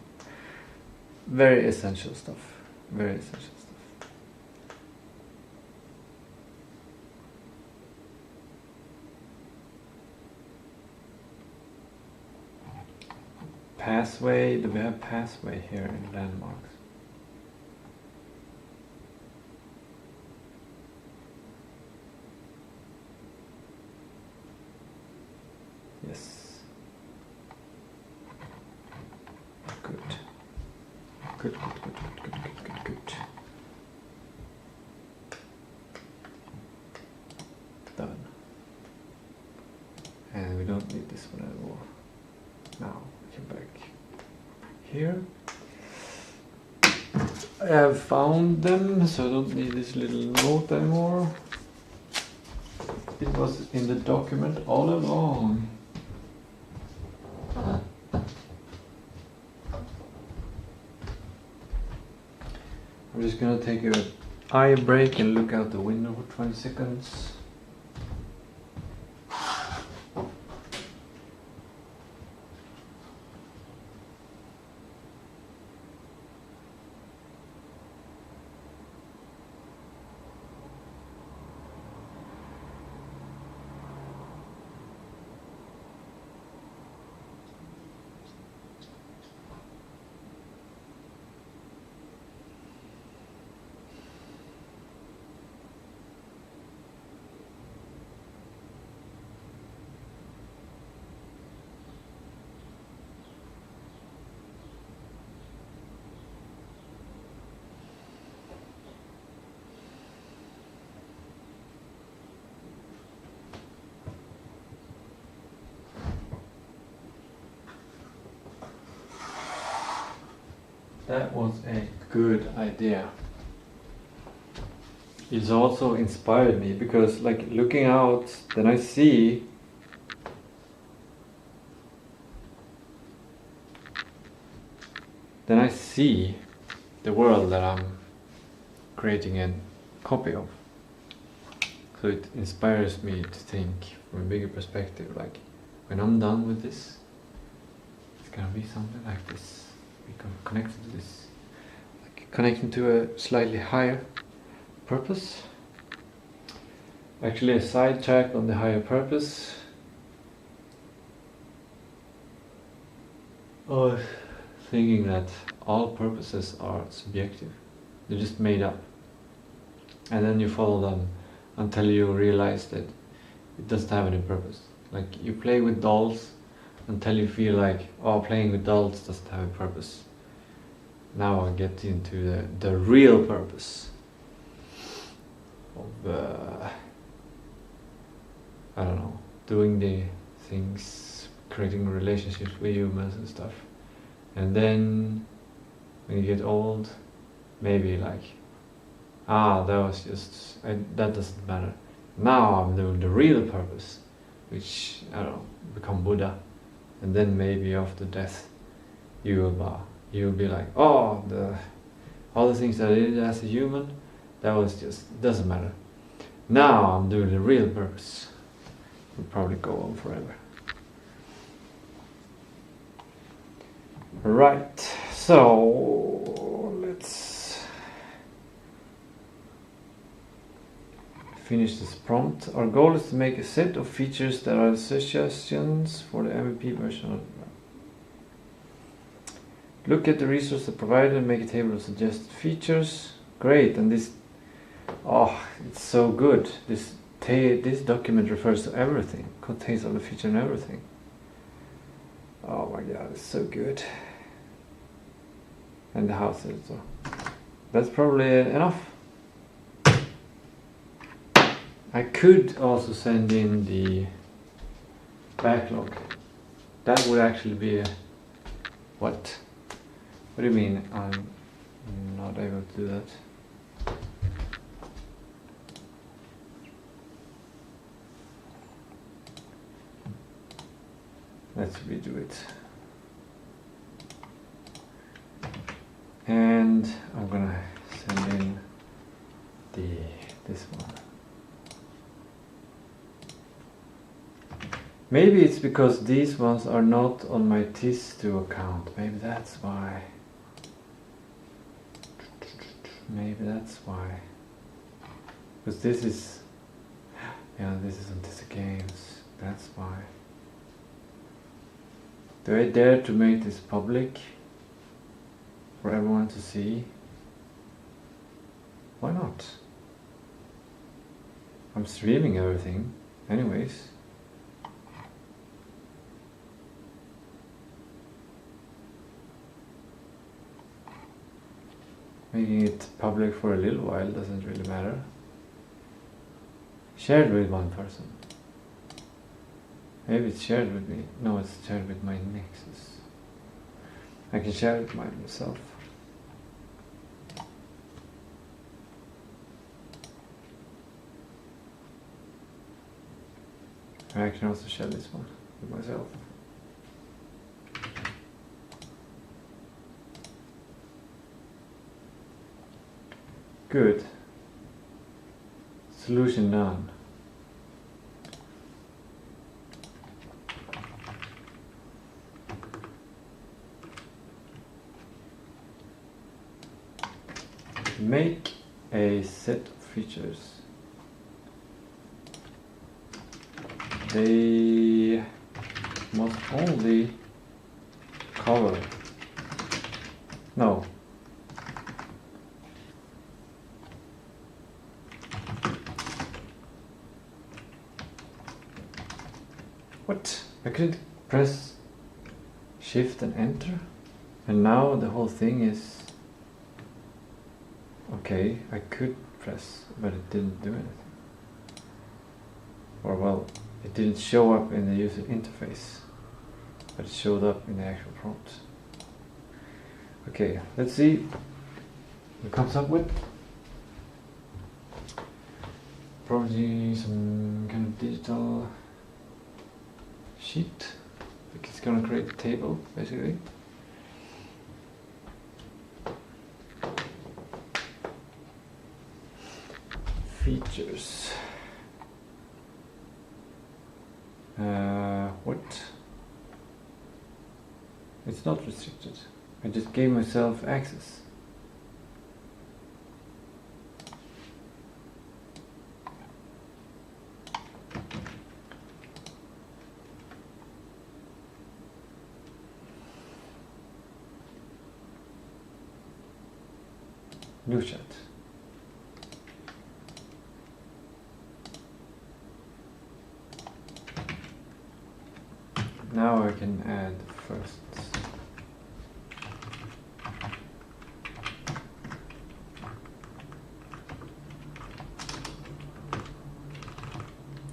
Very essential stuff. Very essential stuff. Pathway. Do we have pathway here in landmarks? Yes. Good. Good. Done. And we don't need this one anymore. Now we can back here. I have found them, so I don't need this little note anymore. It was in the document all along. I'm just gonna take an eye break and look out the window for 20 seconds. That was a good idea. It's also inspired me because, like, looking out, then I see the world that I'm creating a copy of. So it inspires me to think from a bigger perspective, like, when I'm done with this, it's gonna be something like this. Become connected to this, like connecting to a slightly higher purpose. Actually, a sidetrack on the higher purpose. Oh, thinking that all purposes are subjective. They're just made up. And then you follow them until you realize that it doesn't have any purpose. Like, you play with dolls until you feel like, oh, playing with dolls doesn't have a purpose. Now I get into the real purpose of, I don't know, doing the things, creating relationships with humans and stuff. And then when you get old, maybe like, that was just, that doesn't matter. Now I'm doing the real purpose, which, I don't know, become Buddha. And then maybe after death, you'll be like, oh, all the things that I did as a human, that was just, doesn't matter. Now I'm doing the real purpose. Will probably go on forever. Right, so let's finish this prompt. Our goal is to make a set of features that are suggestions for the MVP version of the program. Look at the resource provided and make a table of suggested features. Great, and this, it's so good. This document refers to everything, contains all the features and everything. Oh my god, it's so good. And the house editor. That's probably enough. I could also send in the backlog That would actually be a... What? What do you mean I'm not able to do that? Let's redo it. And I'm gonna send in this one. Maybe it's because these ones are not on my Tistou account. Maybe that's why. Maybe that's why. Because this is... Yeah, this is on Tistou Games. That's why. Do I dare to make this public? For everyone to see? Why not? I'm streaming everything, anyways. Making it public for a little while doesn't really matter. Shared with one person. Maybe it's shared with me. No, it's shared with my Nexus. I can share it myself. I can also share this one with myself. Good. Solution none. Make a set of features. They must only cover. No. What? I couldn't press Shift and Enter? And now the whole thing is... Okay, I could press, but it didn't do anything. Or well, it didn't show up in the user interface, but it showed up in the actual prompt. Okay, let's see what it comes up with. Probably some kind of digital sheet. I think it's gonna create a table, basically. Features. What? It's not restricted. I just gave myself access. New chat. Now I can add first.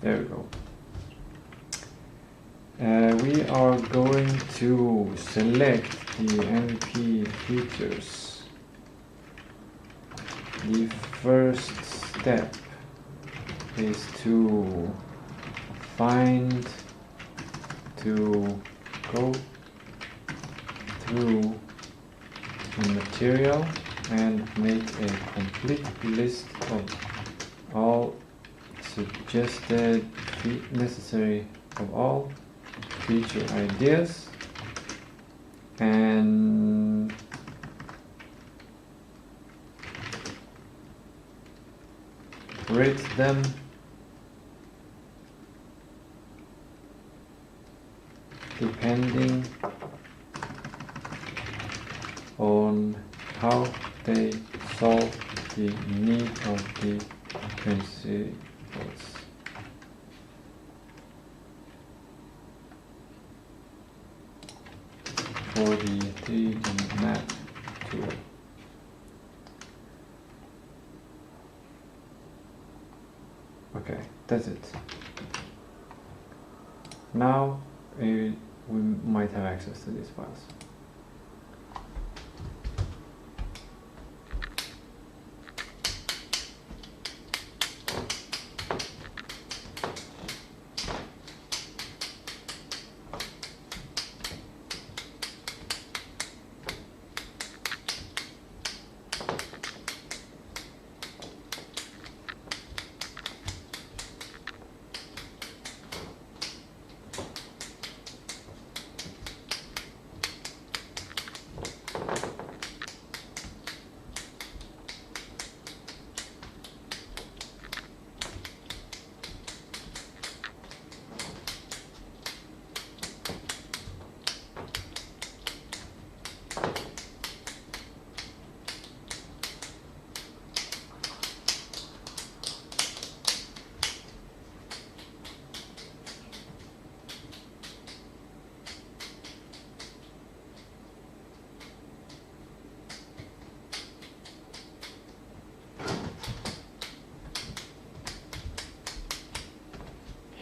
There we go. We are going to select the MVP features. The first step is to go through the material and make a complete list of all suggested necessary of all feature ideas and rate them depending on how they solve the need of the principals. For the 3D map tool. Okay, that's it. Now we we might have access to these files.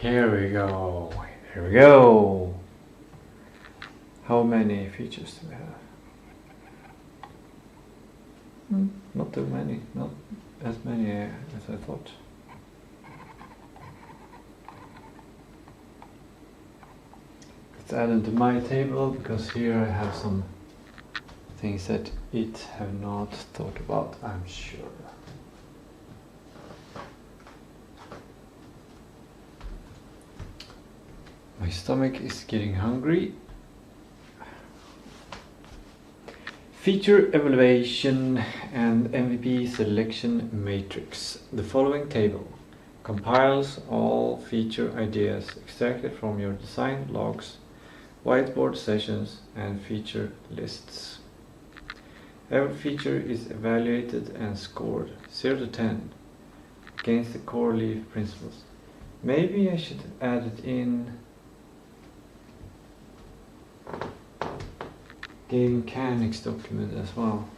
Here we go. Here we go. How many features do we have? Not too many. Not as many as I thought. Let's add them to my table, because here I have some things that it have not thought about, I'm sure. My stomach is getting hungry. Feature evaluation and MVP selection matrix. The following table compiles all feature ideas extracted from your design logs, whiteboard sessions, and feature lists. Every feature is evaluated and scored 0 to 10 against the core leaf principles. Maybe I should add it in game mechanics document as well.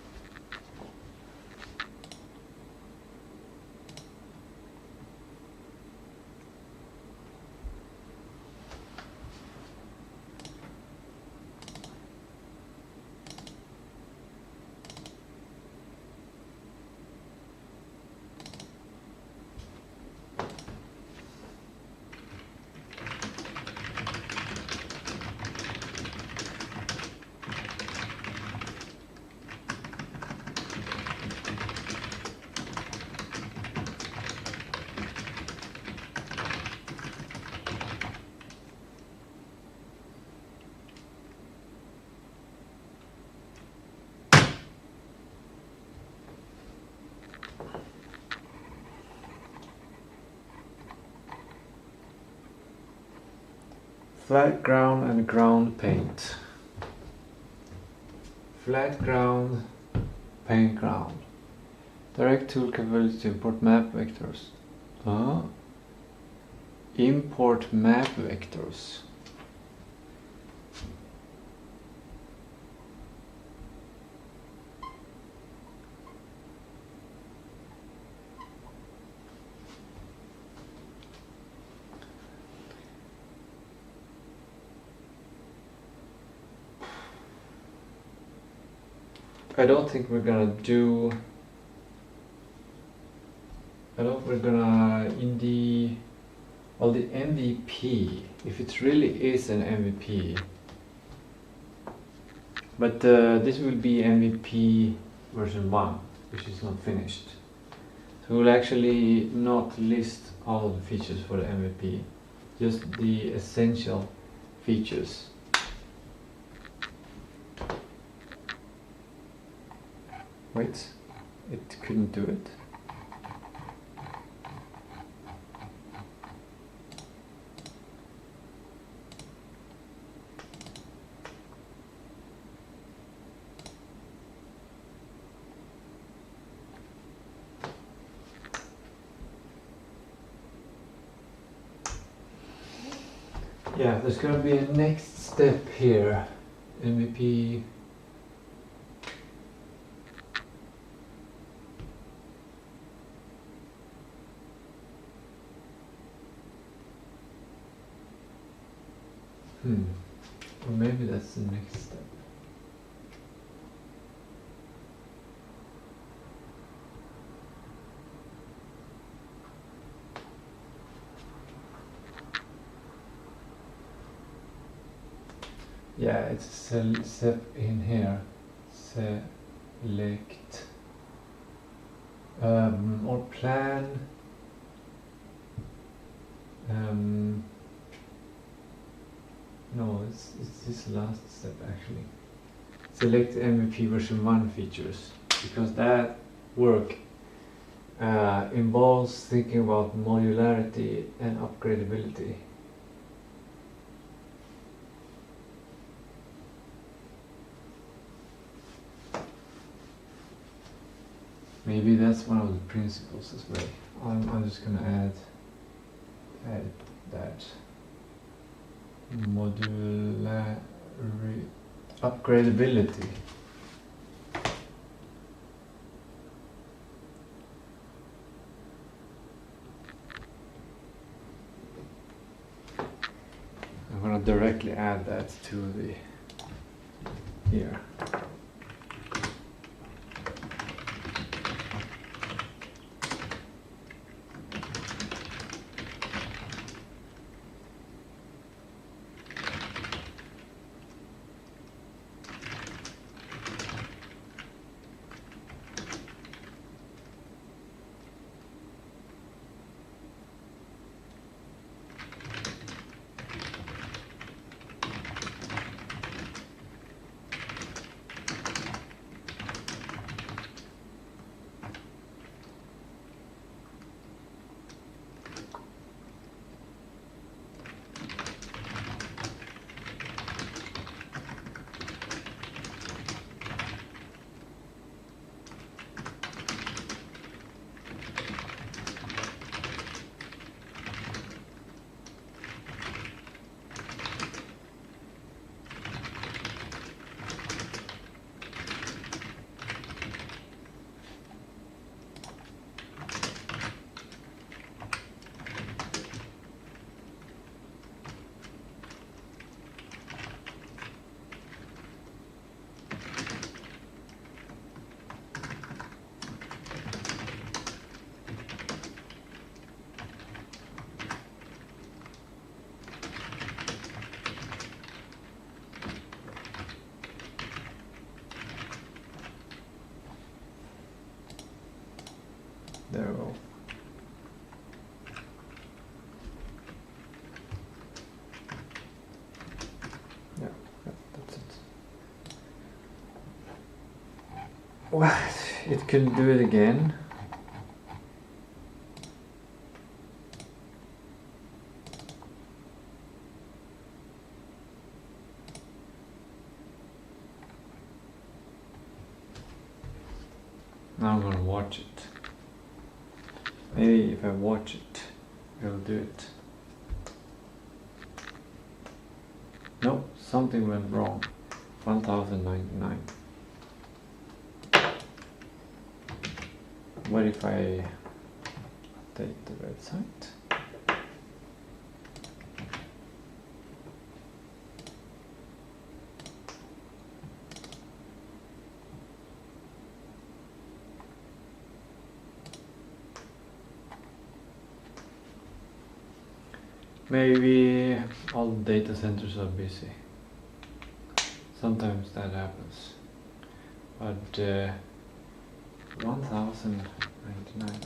Flat ground and ground paint. Flat ground, paint ground. Direct tool capability to import map vectors. Import map vectors. I don't think we're gonna do. In the MVP, if it really is an MVP, but this will be MVP version 1, which is not finished. So we'll actually not list all of the features for the MVP, just the essential features. Wait, it couldn't do it. Yeah, there's going to be a next step here. MVP. Or maybe that's the next step. Yeah, it's a step in here. Select or plan. No, it's this last step actually. Select MVP version 1 features, because that work involves thinking about modularity and upgradability. Maybe that's one of the principles as well. I'm just gonna add that upgradability. I'm gonna directly add that to the here. There we go. Yeah, that's it. What? It can do it again. Now I'm gonna watch it. Maybe if I watch it, it'll do it. No, something went wrong. 1099. What if I update the website? Maybe all the data centers are busy. Sometimes that happens. But 1099.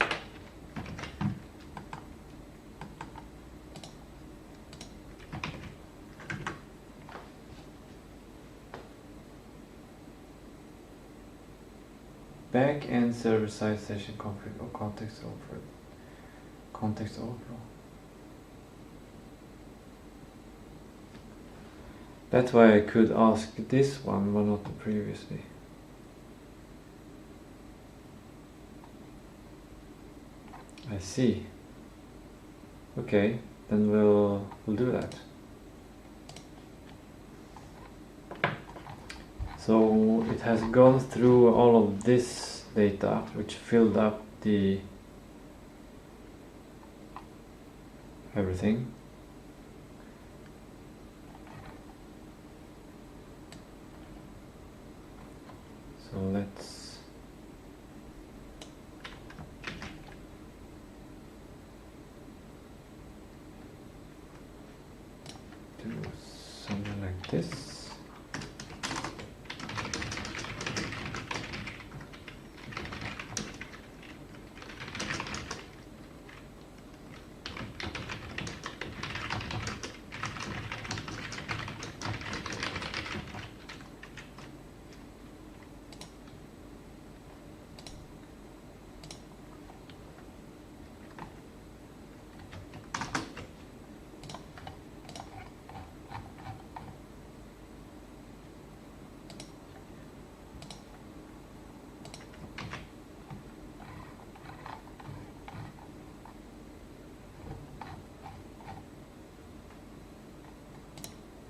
Back-end server-side session config or context overflow. Context overflow. That's why I could ask this one, but not the previously. I see. Okay, then we'll do that. So it has gone through all of this data, which filled up the everything. So let's do something like this.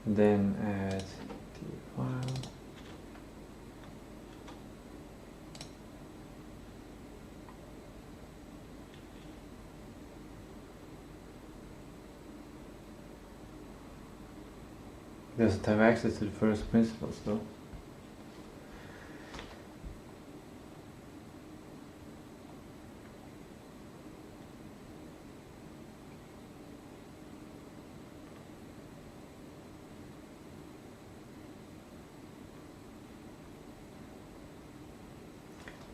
Then add the file. Doesn't have access to the first principles though.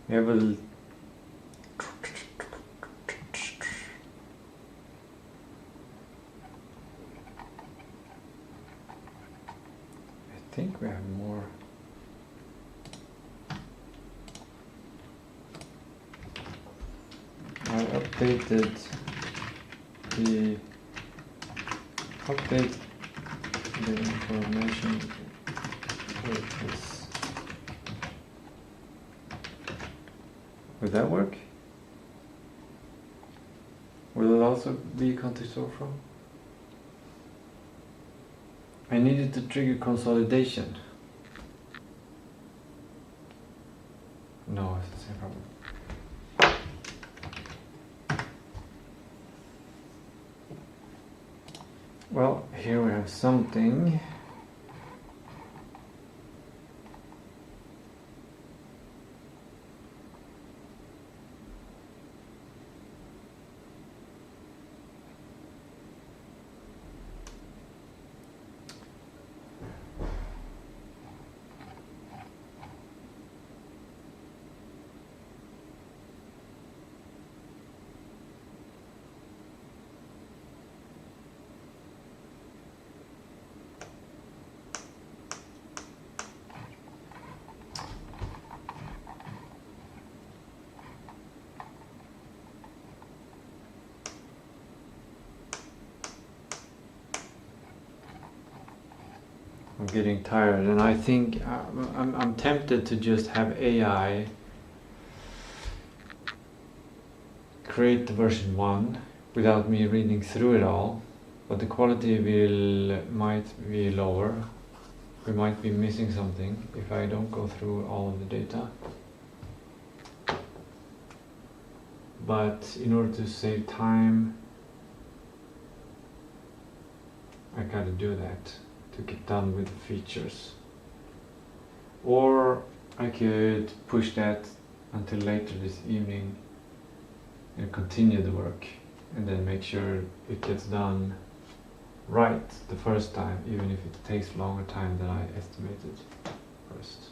We have a I think we have more. I updated the information with this. Would that work? Will it also be context overflow? I needed to trigger consolidation. No, it's the same problem. Well, here we have something. I'm getting tired, and I think I'm tempted to just have AI create the version 1 without me reading through it all, but the quality might be lower. We might be missing something if I don't go through all of the data. But in order to save time, I gotta do that to get done with the features. Or I could push that until later this evening and continue the work, and then make sure it gets done right the first time, even if it takes longer time than I estimated first.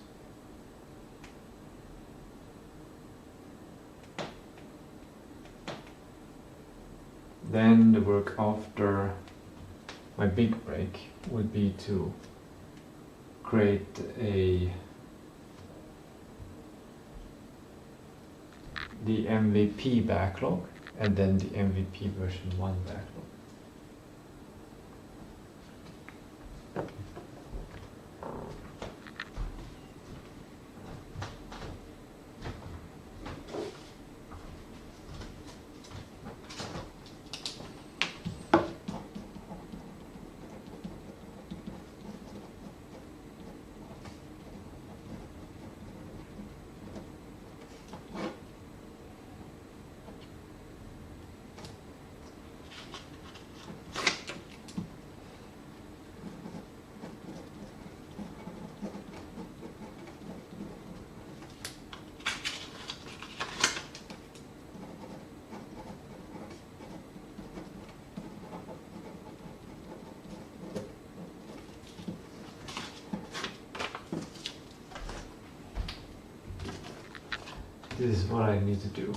Then the work after my big break would be to create the MVP backlog and then the MVP version 1 backlog. This is what I need to do.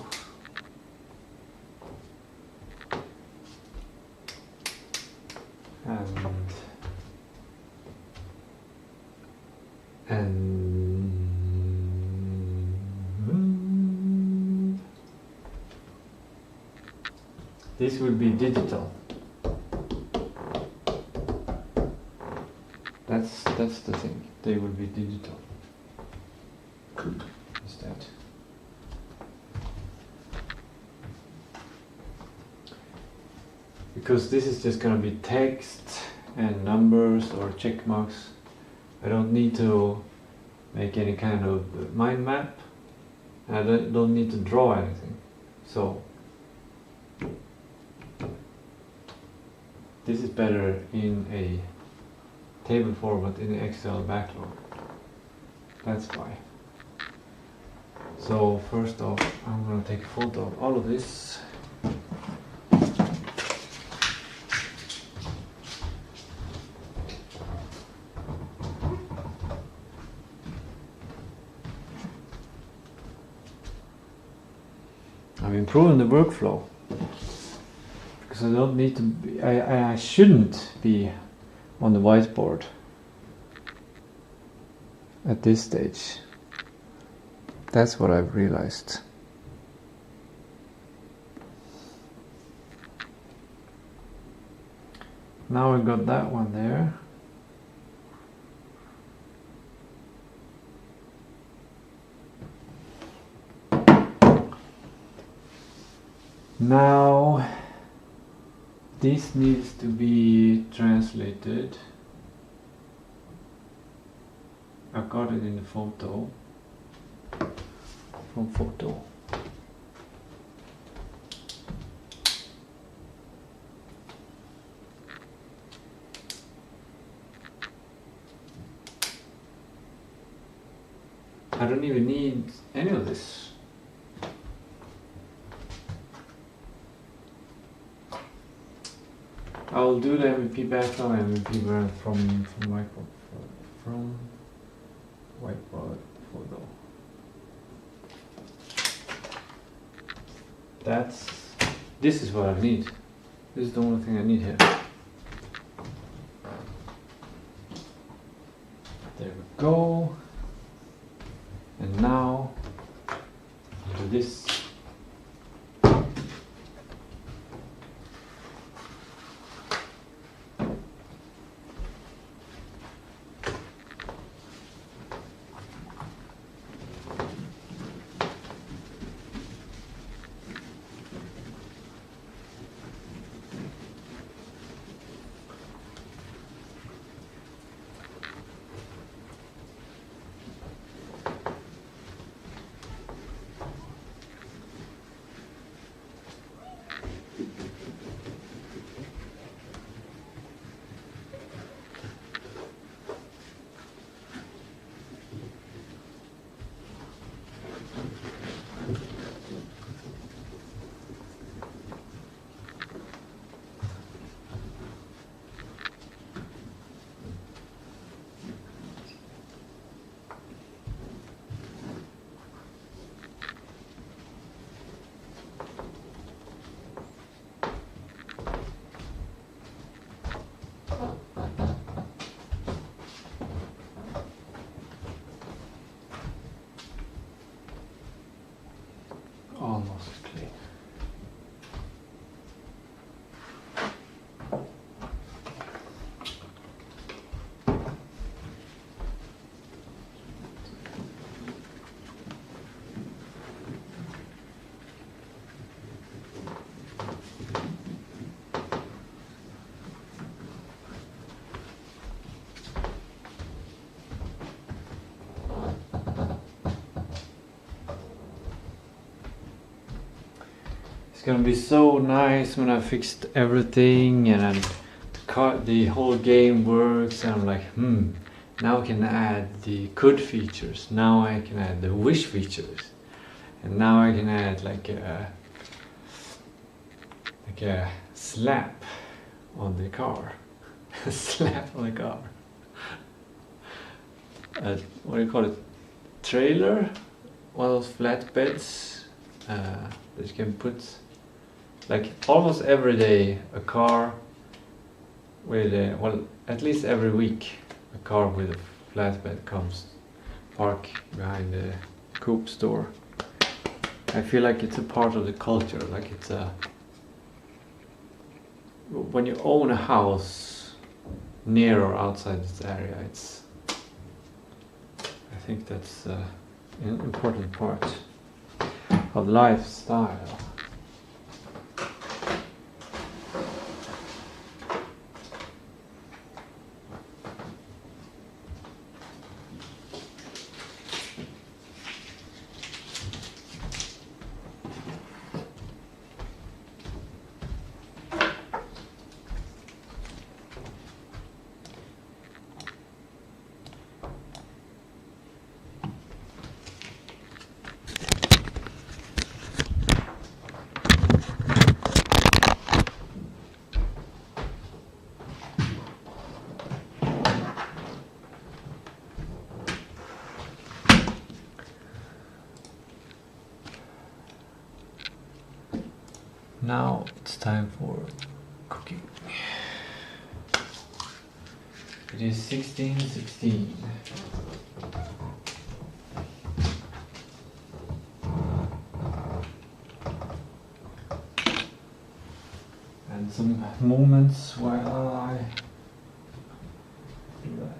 And this will be digital. That's the thing. They will be digital. Good. Is that? Because this is just gonna be text and numbers or check marks. I don't need to make any kind of mind map. I don't need to draw anything. So this is better in a table format in the Excel backlog. That's why. So first off, I'm gonna take a photo of all of this. I'm improving the workflow because I don't need to be, I shouldn't be on the whiteboard at this stage. That's what I've realized. Now we got that one there. Now this needs to be translated. I got it in the photo. From photo. I don't even need any of this. I'll do the MVP background and MVP brand from whiteboard photo. This is what I need. This is the only thing I need here. There we go. And now do this. Almost clean. It's gonna be so nice when I fixed everything and the whole game works and I'm like, now I can add the could features, now I can add the wish features, and now I can add like a slap on the car. A slap on the car. What do you call it? Trailer? one of those flat beds that you can put, like almost every day, a car with well, at least every week, a car with a flatbed comes park behind the Coop store. I feel like it's a part of the culture, like it's a, when you own a house near or outside this area, it's, I think that's an important part of lifestyle. Now it's time for cooking. It is 16:16. And some moments while I do that.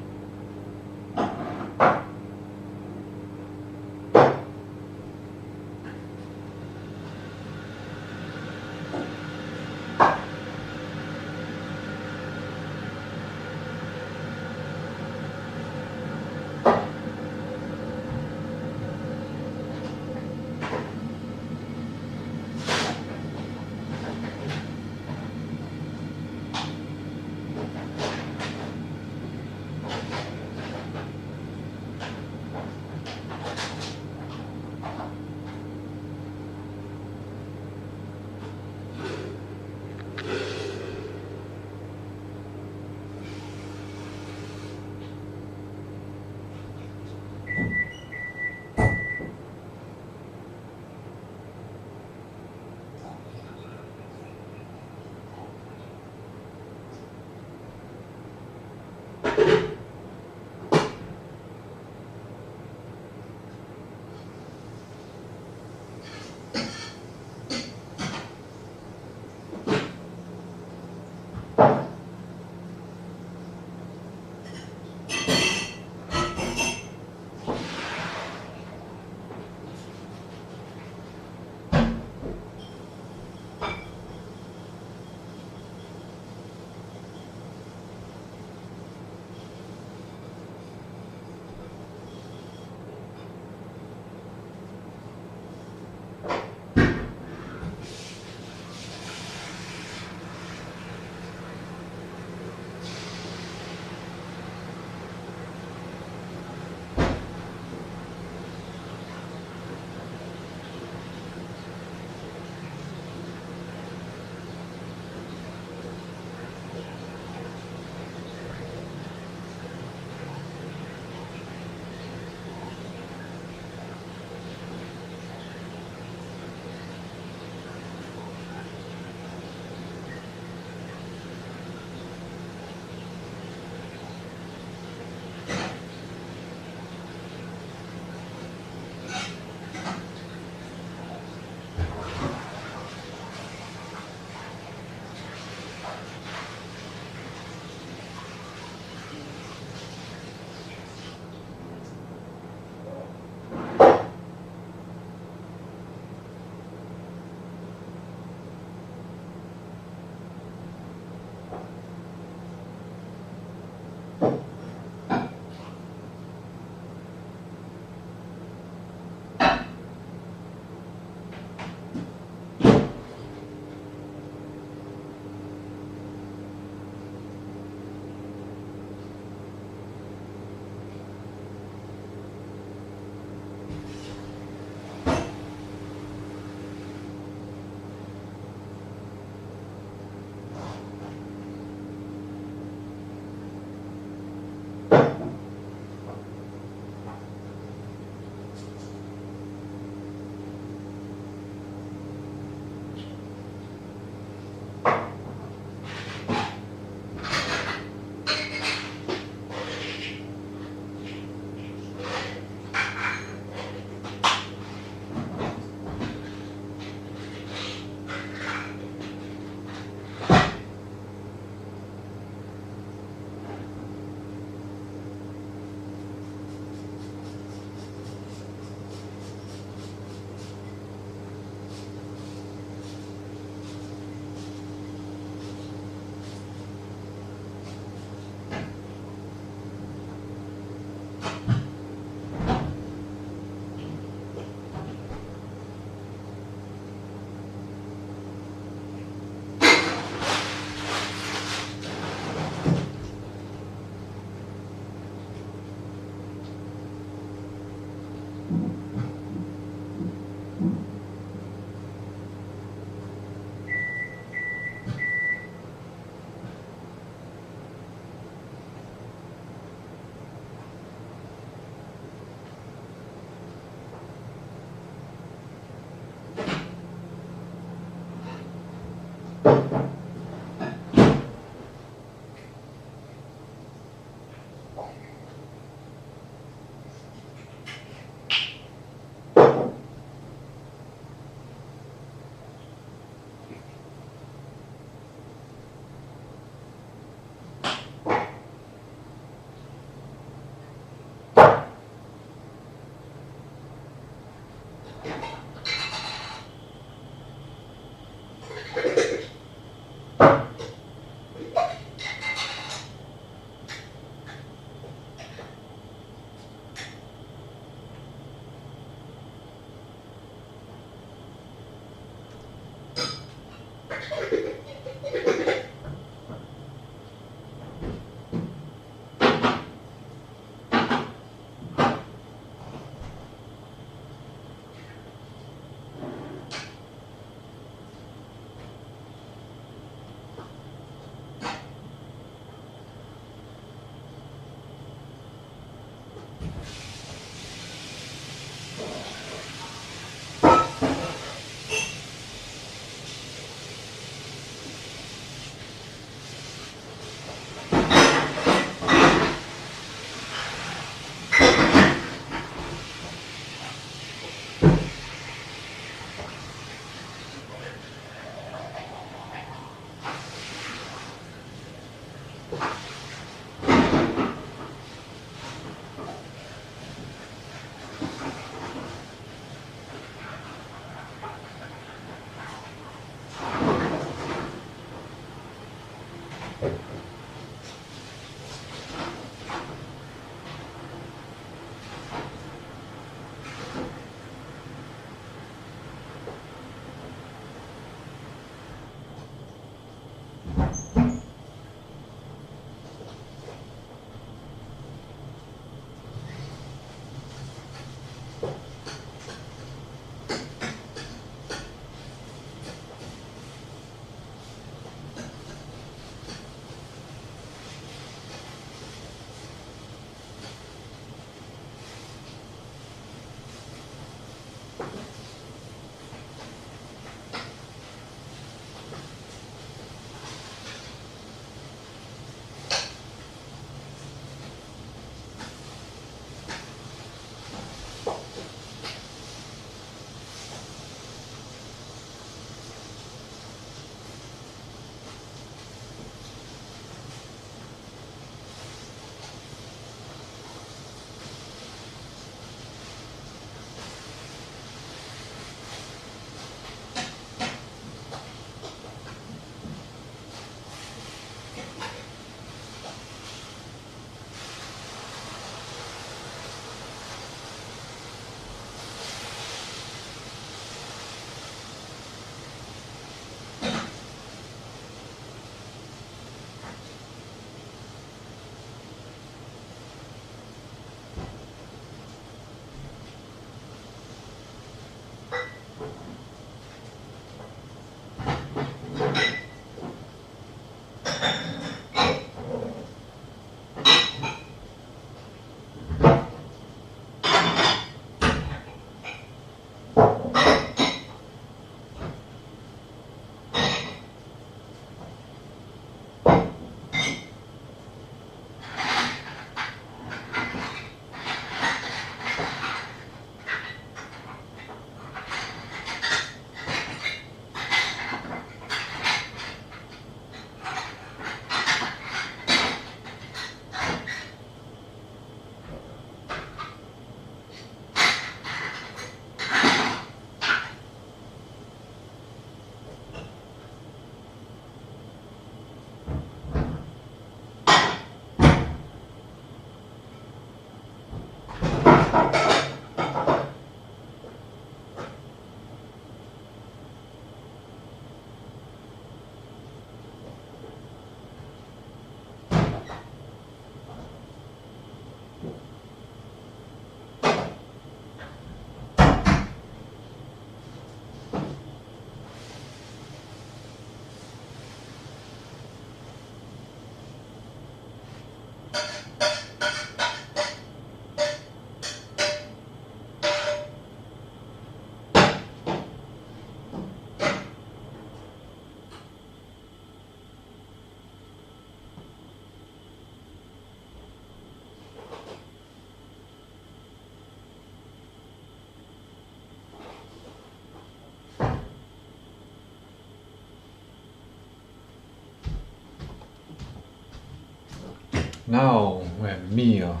Now we have meal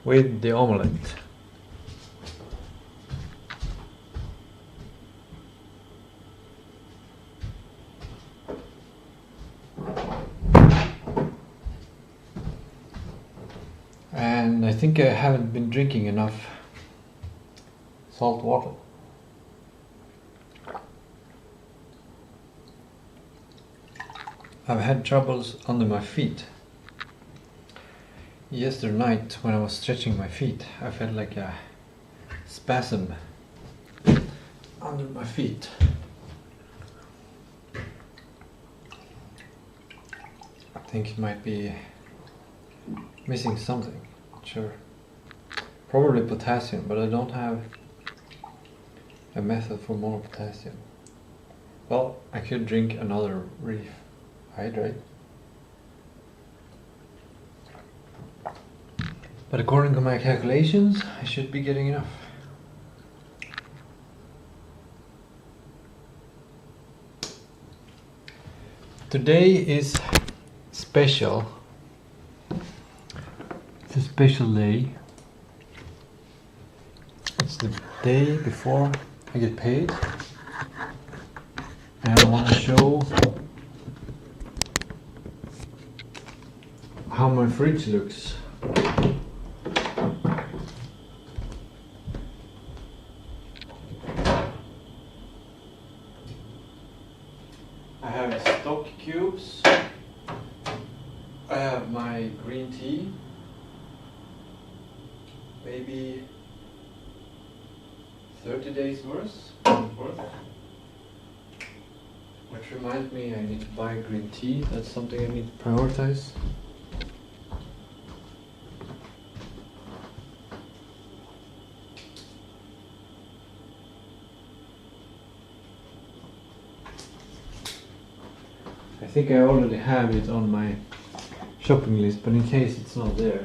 with the omelette. And I think I haven't been drinking enough salt water. I've had troubles under my feet. Yesterday night when I was stretching my feet, I felt like a spasm under my feet. I think it might be missing something, sure. Probably potassium, but I don't have a method for more potassium. Well, I could drink another reef hydrate. But according to my calculations, I should be getting enough. Today is special. It's a special day. It's the day before I get paid. And I want to show how my fridge looks. I have stock cubes. I have my green tea. Maybe 30 days worth. Which reminds me I need to buy green tea. That's something I need to prioritize. I think I already have it on my shopping list, but in case it's not there.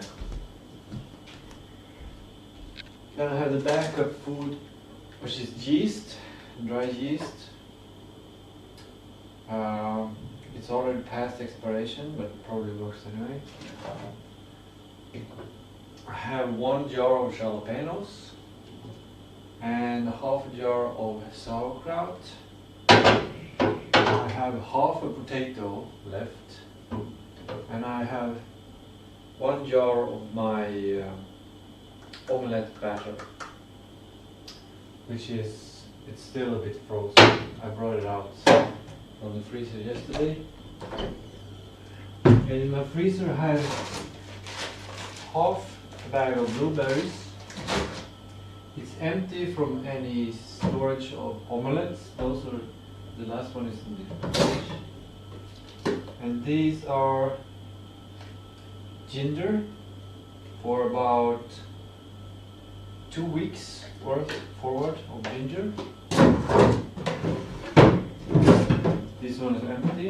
Then I have the backup food, which is yeast, dry yeast. It's already past expiration, but it probably works anyway. I have 1 jar of jalapenos and half a jar of sauerkraut. I have half a potato left, and I have 1 jar of my omelette batter, which is, it's still a bit frozen. I brought it out from the freezer yesterday. And in my freezer I have half a bag of blueberries. It's empty from any storage of omelettes. Those are, the last one is in the fridge. And these are ginger for about 2 weeks worth forward of ginger. This one is empty.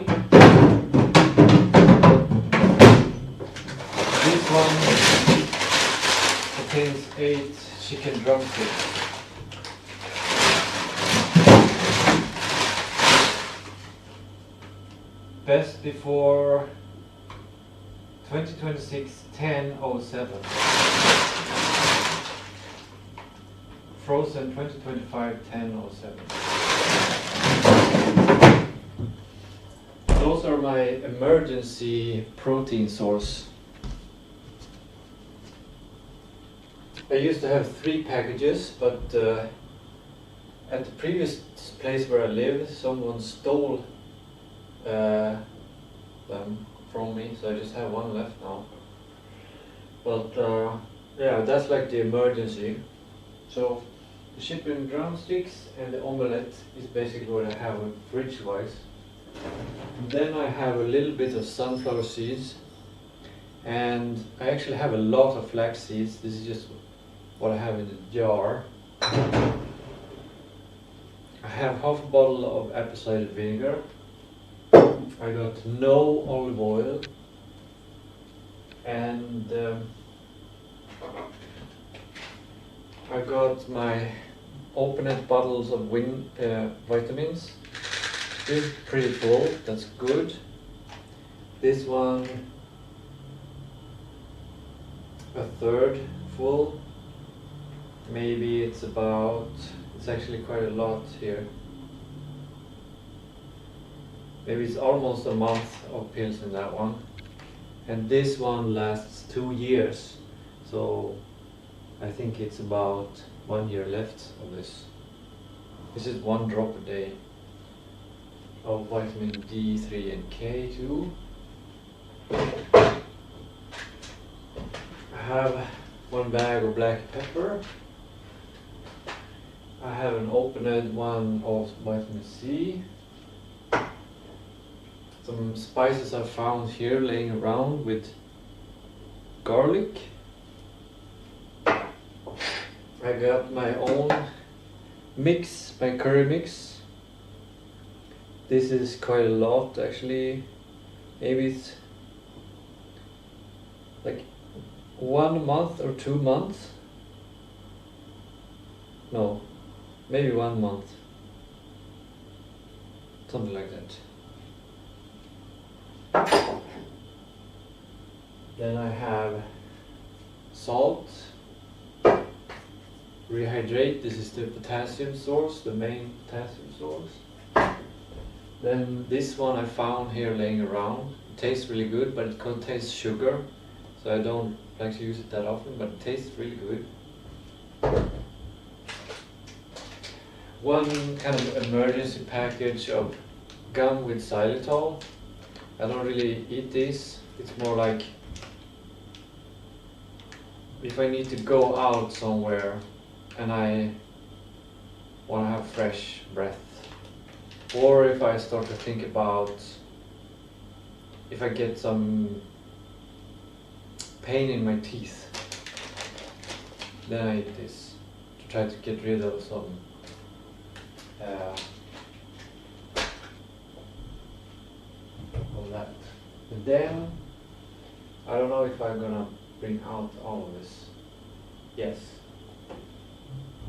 This one contains 8 chicken drumsticks. Best before 2026 10/07. Frozen 2025 10/07. Those are my emergency protein source. I used to have 3 packages, but at the previous place where I lived, someone stole them from me, so I just have 1 left now. But yeah, that's like the emergency. So the chicken drumsticks and the omelette is basically what I have fridge-wise. Then I have a little bit of sunflower seeds And I actually have a lot of flax seeds. This is just what I have in the jar. I have half a bottle of apple cider vinegar. I got no olive oil. And I got my opened bottles of vitamins. This is pretty full, that's good. This one, a third full. Maybe it's actually quite a lot here. Maybe it's almost a month of pills in that one. And this one lasts 2 years. So I think it's about 1 year left of this. This is 1 drop a day of vitamin D3 and K2. I have 1 bag of black pepper. I have an opened one of vitamin C. Some spices I found here laying around with garlic. I got my own mix, my curry mix. This is quite a lot actually. Maybe it's like 1 month or 2 months. No, maybe 1 month. Something like that. Then I have salt, rehydrate. This is the potassium source, the main potassium source. Then this one I found here laying around. It tastes really good, but it contains sugar, so I don't like to use it that often, but it tastes really good. One kind of emergency package of gum with xylitol. I don't really eat this. It's more like if I need to go out somewhere and I want to have fresh breath, or if I start to think about if I get some pain in my teeth, then I eat this to try to get rid of some of that. And then I don't know if I'm gonna bring out all of this. Yes.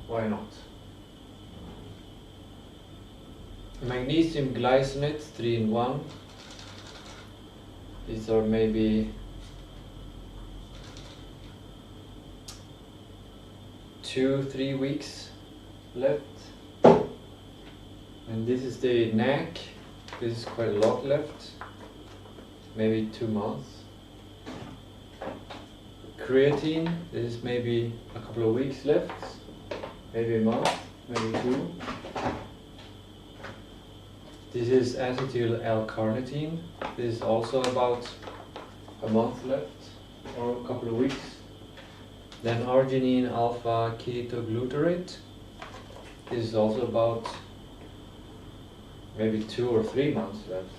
Why not? Magnesium glycinate 3-in-1. These are maybe 2-3 weeks left. And this is the NAC. This is quite a lot left. Maybe 2 months. Creatine, this is maybe a couple of weeks left. Maybe a month, maybe 2. This is acetyl L-carnitine. This is also about a month left, or a couple of weeks. Then arginine alpha ketoglutarate. This is also about maybe 2 or 3 months left.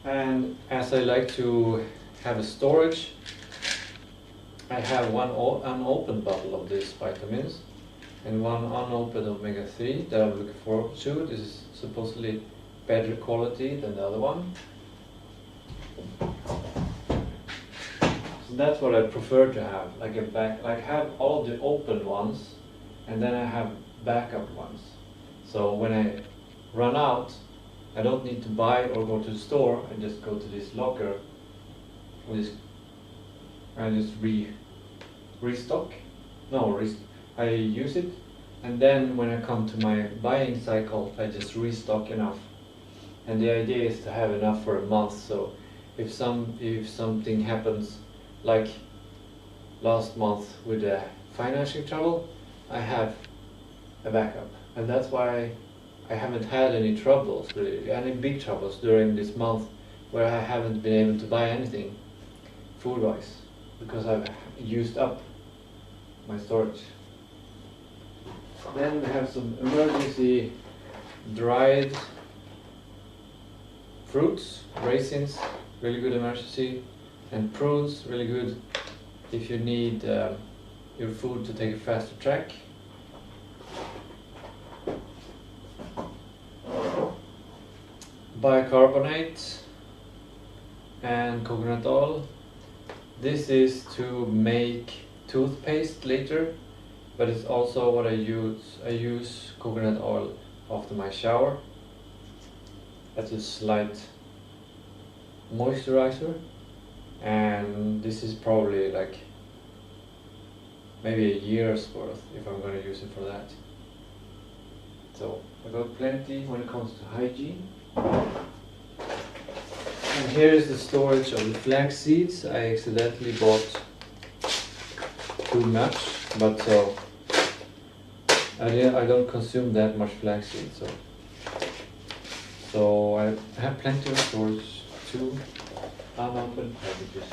And as I like to have a storage, I have one unopened bottle of these vitamins and one unopened omega-3 that I'm looking forward to. This is supposedly better quality than the other one. So that's what I prefer to have, like have all the open ones, and then I have backup ones. So when I run out, I don't need to buy or go to the store. I just go to this locker, I just restock. I use it, and then when I come to my buying cycle, I just restock enough. And the idea is to have enough for a month. So if something happens, like last month with the financial trouble, I have a backup, and that's why I haven't had any troubles, really, any big troubles during this month where I haven't been able to buy anything food-wise because I've used up my storage. Then we have some emergency dried fruits, raisins, really good emergency, and prunes, really good if you need your food to take a faster track. Bicarbonate and coconut oil. This is to make toothpaste later, but it's also what I use. I use coconut oil after my shower. That's a slight moisturizer, and this is probably like maybe a year's worth if I'm going to use it for that. So I got plenty when it comes to hygiene. And here is the storage of the flax seeds. I accidentally bought too much, but so I don't consume that much flax seeds, so I have plenty of storage. 2 unopened packages.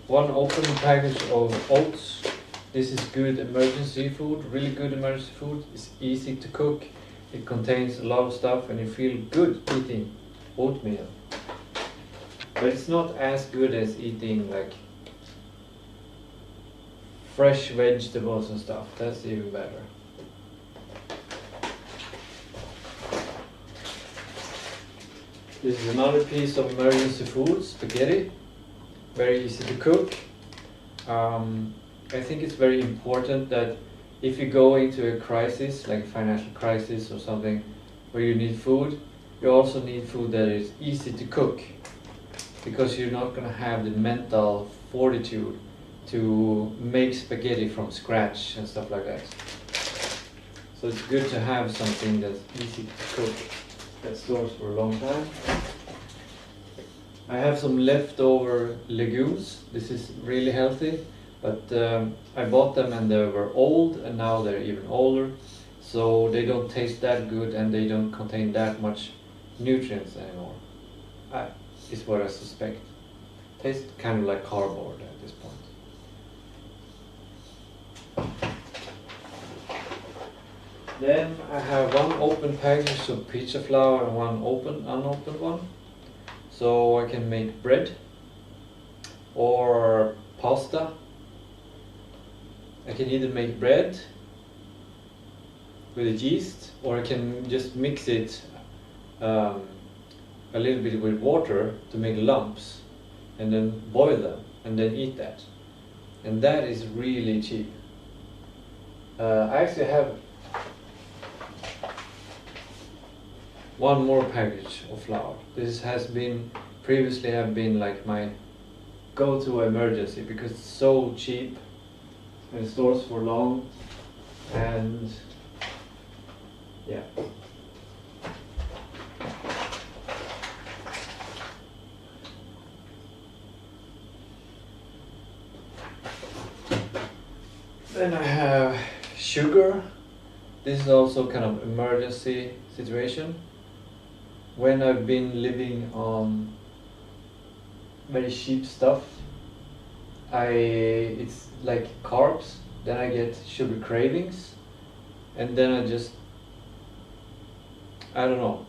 One open package of oats. This is good emergency food, really good emergency food. It's easy to cook. It contains a lot of stuff and you feel good eating oatmeal. But it's not as good as eating like fresh vegetables and stuff. That's even better. This is another piece of emergency food, spaghetti. Very easy to cook. I think it's very important that if you go into a crisis, like a financial crisis or something, where you need food, you also need food that is easy to cook, because you're not going to have the mental fortitude to make spaghetti from scratch and stuff like that. So it's good to have something that's easy to cook, that stores for a long time. I have some leftover legumes. This is really healthy, but I bought them and they were old, and now they're even older, so they don't taste that good and they don't contain that much nutrients anymore. Is what I suspect. Tastes kind of like cardboard at this point. Then I have one open package of pizza flour and one unopened one. So I can make bread or pasta. I can either make bread with the yeast, or I can just mix it a little bit with water to make lumps and then boil them and then eat that. And that is really cheap. I actually have one more package of flour. This has been previously have been like my go-to emergency because it's so cheap and it stores for long, and yeah. Then I have sugar. This is also kind of emergency situation. When I've been living on very cheap stuff, it's like carbs, then I get sugar cravings, and then I don't know.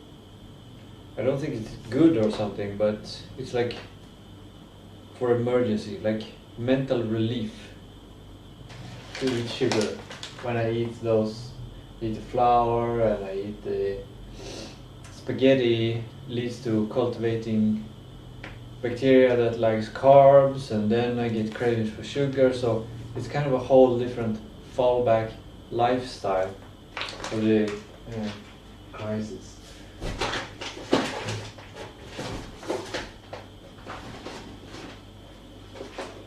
I don't think it's good or something, but it's like for emergency, like mental relief to eat sugar. When I eat the flour and I eat the spaghetti, leads to cultivating bacteria that likes carbs, and then I get cravings for sugar. So it's kind of a whole different fallback lifestyle for the crisis.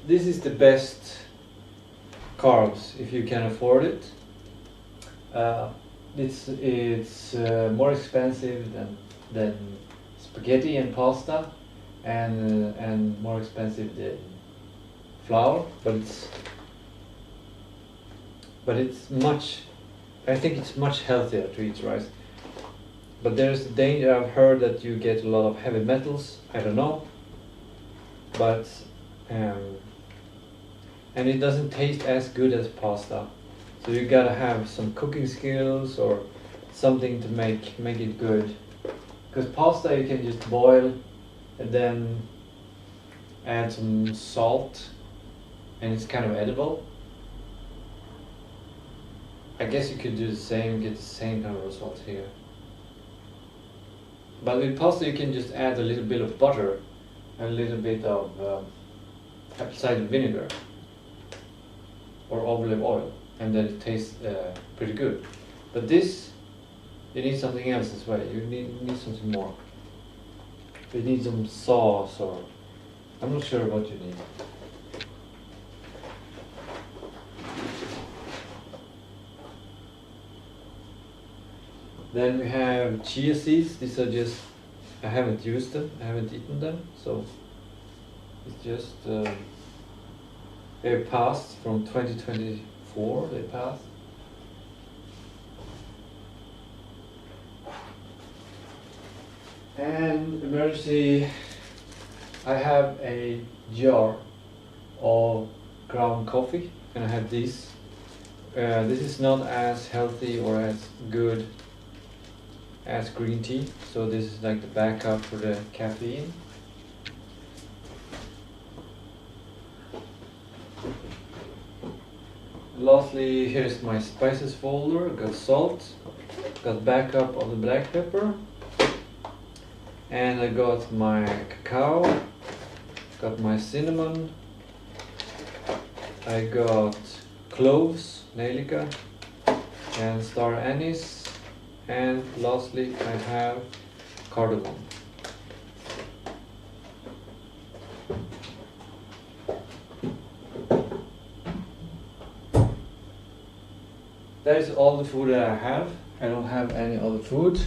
This is the best carbs if you can afford it. It's more expensive than spaghetti and pasta, and more expensive than flour, but it's much. I think it's much healthier to eat rice. But there's a danger. I've heard that you get a lot of heavy metals. I don't know, but and it doesn't taste as good as pasta. So you gotta have some cooking skills, or something to make it good. Because pasta you can just boil and then add some salt and it's kind of edible. I guess you could do the same, get the same kind of result here. But with pasta you can just add a little bit of butter and a little bit of apple cider vinegar or olive oil, and then it tastes pretty good. But this, you need something else as well. You need something more. You need some sauce, or I'm not sure what you need. Then we have chia seeds. These are just, I haven't used them, I haven't eaten them, so it's just, they passed from 2024, they passed. And emergency, I have a jar of ground coffee, and I have this. This is not as healthy or as good as green tea, so this is like the backup for the caffeine. Lastly, here's my spices folder. Got salt, got backup of the black pepper, and I got my cacao, got my cinnamon, I got cloves, nejlika, and star anise. And lastly, I have cardamom. That is all the food that I have. I don't have any other food.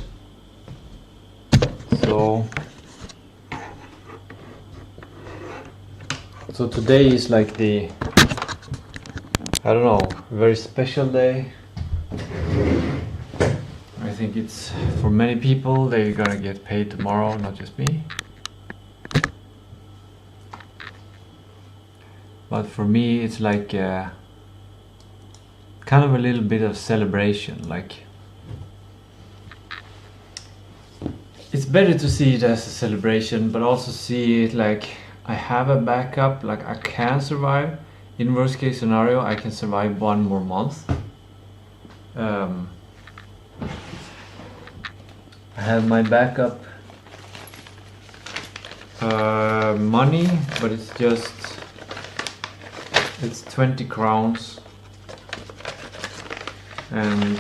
So today is like the, I don't know, very special day. I think it's, for many people, they're gonna get paid tomorrow, not just me. But for me, it's like kind of a little bit of celebration. Like, it's better to see it as a celebration, but also see it like I have a backup, like I can survive. In worst case scenario, I can survive 1 more month. I have my backup money, but it's 20 crowns and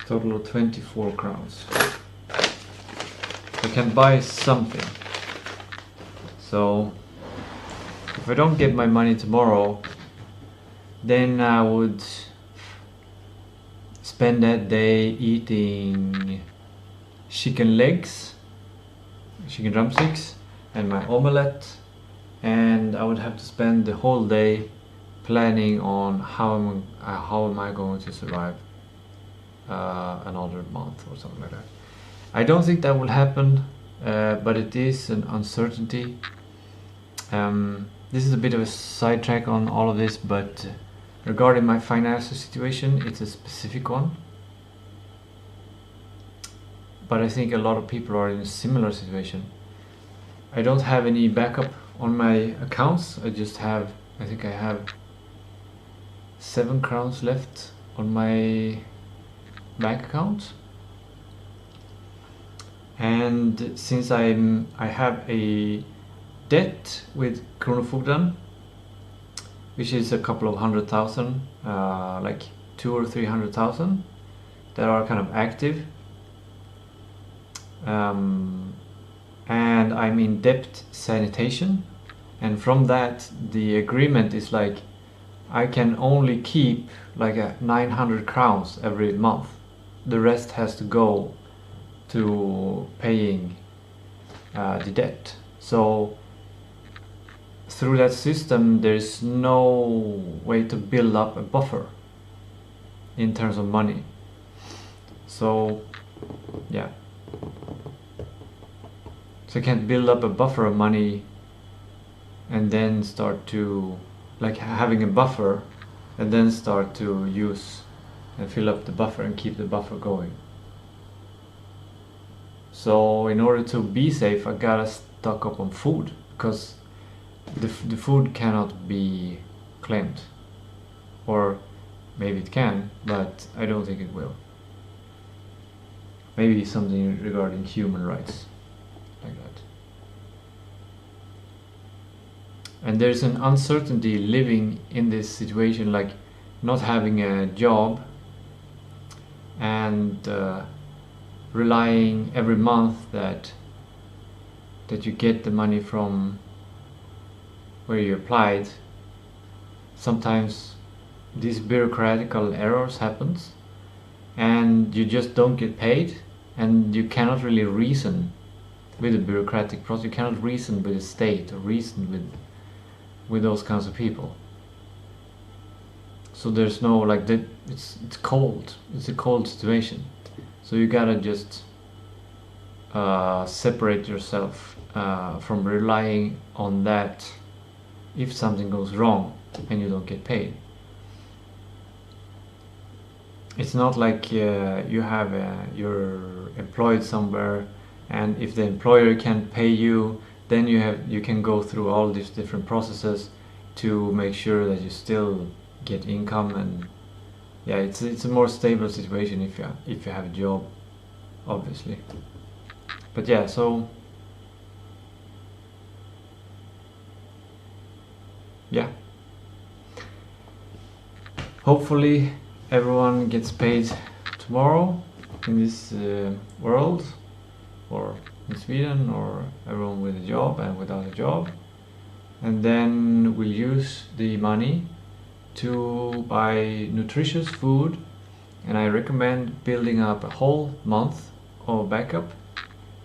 total of 24 crowns. I can buy something. So if I don't get my money tomorrow, then I would spend that day eating chicken legs, chicken drumsticks, and my omelette, and I would have to spend the whole day planning on how am I going to survive another month or something like that. I don't think that will happen, but it is an uncertainty. This is a bit of a sidetrack on all of this, but regarding my financial situation, it's a specific one. But I think a lot of people are in a similar situation. I don't have any backup on my accounts. I think I have 7 crowns left on my bank account. And since I have a debt with Kronofogden, which is a couple of 100,000, like 200,000 or 300,000 that are kind of active, and I'm in debt sanitation, and from that the agreement is like I can only keep like 900 crowns every month. The rest has to go to paying the debt. So through that system there's no way to build up a buffer in terms of money. So yeah, so I can't build up a buffer of money and then start to, like, having a buffer and then start to use and fill up the buffer and keep the buffer going. So in order to be safe, I gotta stock up on food, because the food cannot be claimed. Or maybe it can, but I don't think it will. Maybe something regarding human rights, like that. And there's an uncertainty living in this situation, like not having a job and relying every month that you get the money from where you applied. Sometimes these bureaucratical errors happens and you just don't get paid, and you cannot really reason with the bureaucratic process. You cannot reason with the state or reason with those kinds of people. So there's no like that. It's cold. It's a cold situation. So you gotta just separate yourself from relying on that if something goes wrong and you don't get paid. It's not like you have you're employed somewhere, and if the employer can't pay you, then you can go through all these different processes to make sure that you still get income. And yeah, it's a more stable situation if you have a job, obviously. But yeah, so yeah, hopefully everyone gets paid tomorrow in this world, or in Sweden, or everyone with a job and without a job, and then we'll use the money to buy nutritious food. And I recommend building up a whole month of backup.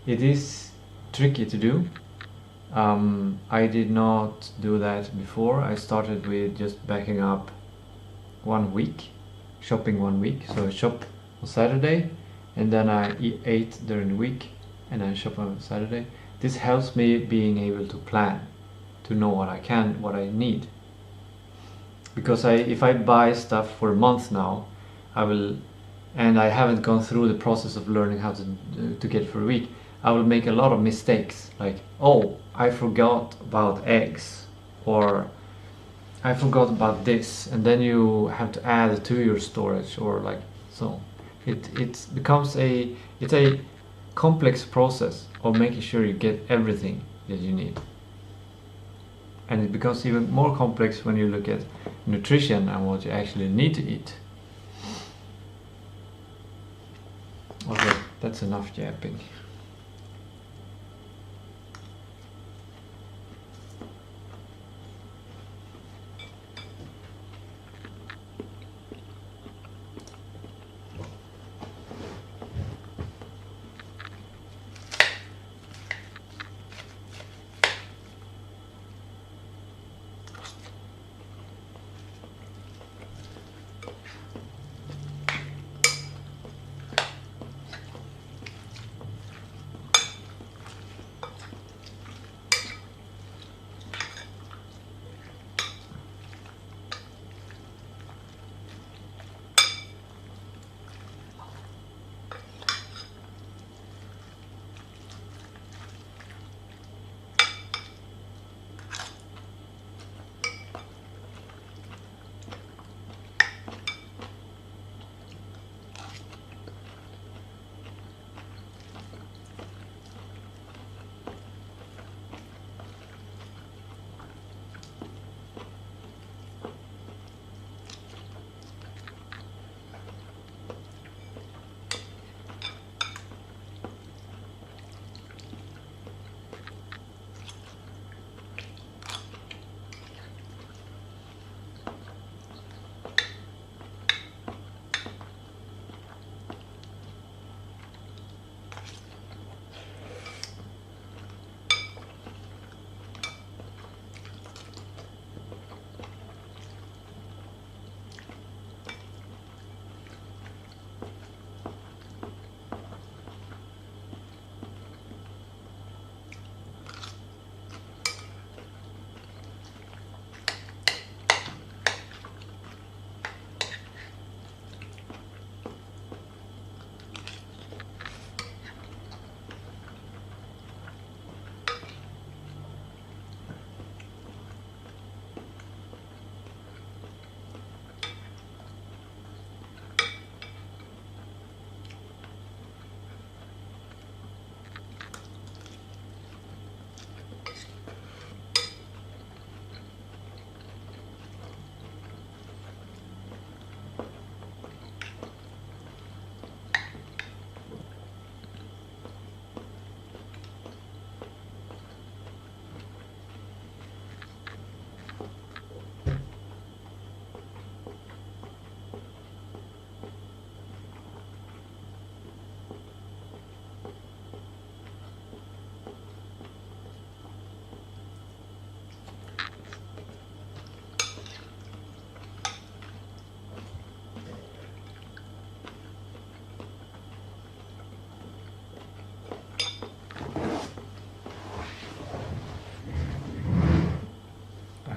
It is tricky to do. I did not do that before. I started with just backing up 1 week, shopping 1 week. So I shop on Saturday, and then I ate during the week, and I shop on Saturday. This helps me being able to plan, to know what I need. Because if I buy stuff for a month now, and I haven't gone through the process of learning how to get for a week, I will make a lot of mistakes. Like, oh, I forgot about eggs, or I forgot about this, and then you have to add to your storage, or like so. It becomes a complex process of making sure you get everything that you need. And it becomes even more complex when you look at nutrition and what you actually need to eat. Okay, that's enough yapping.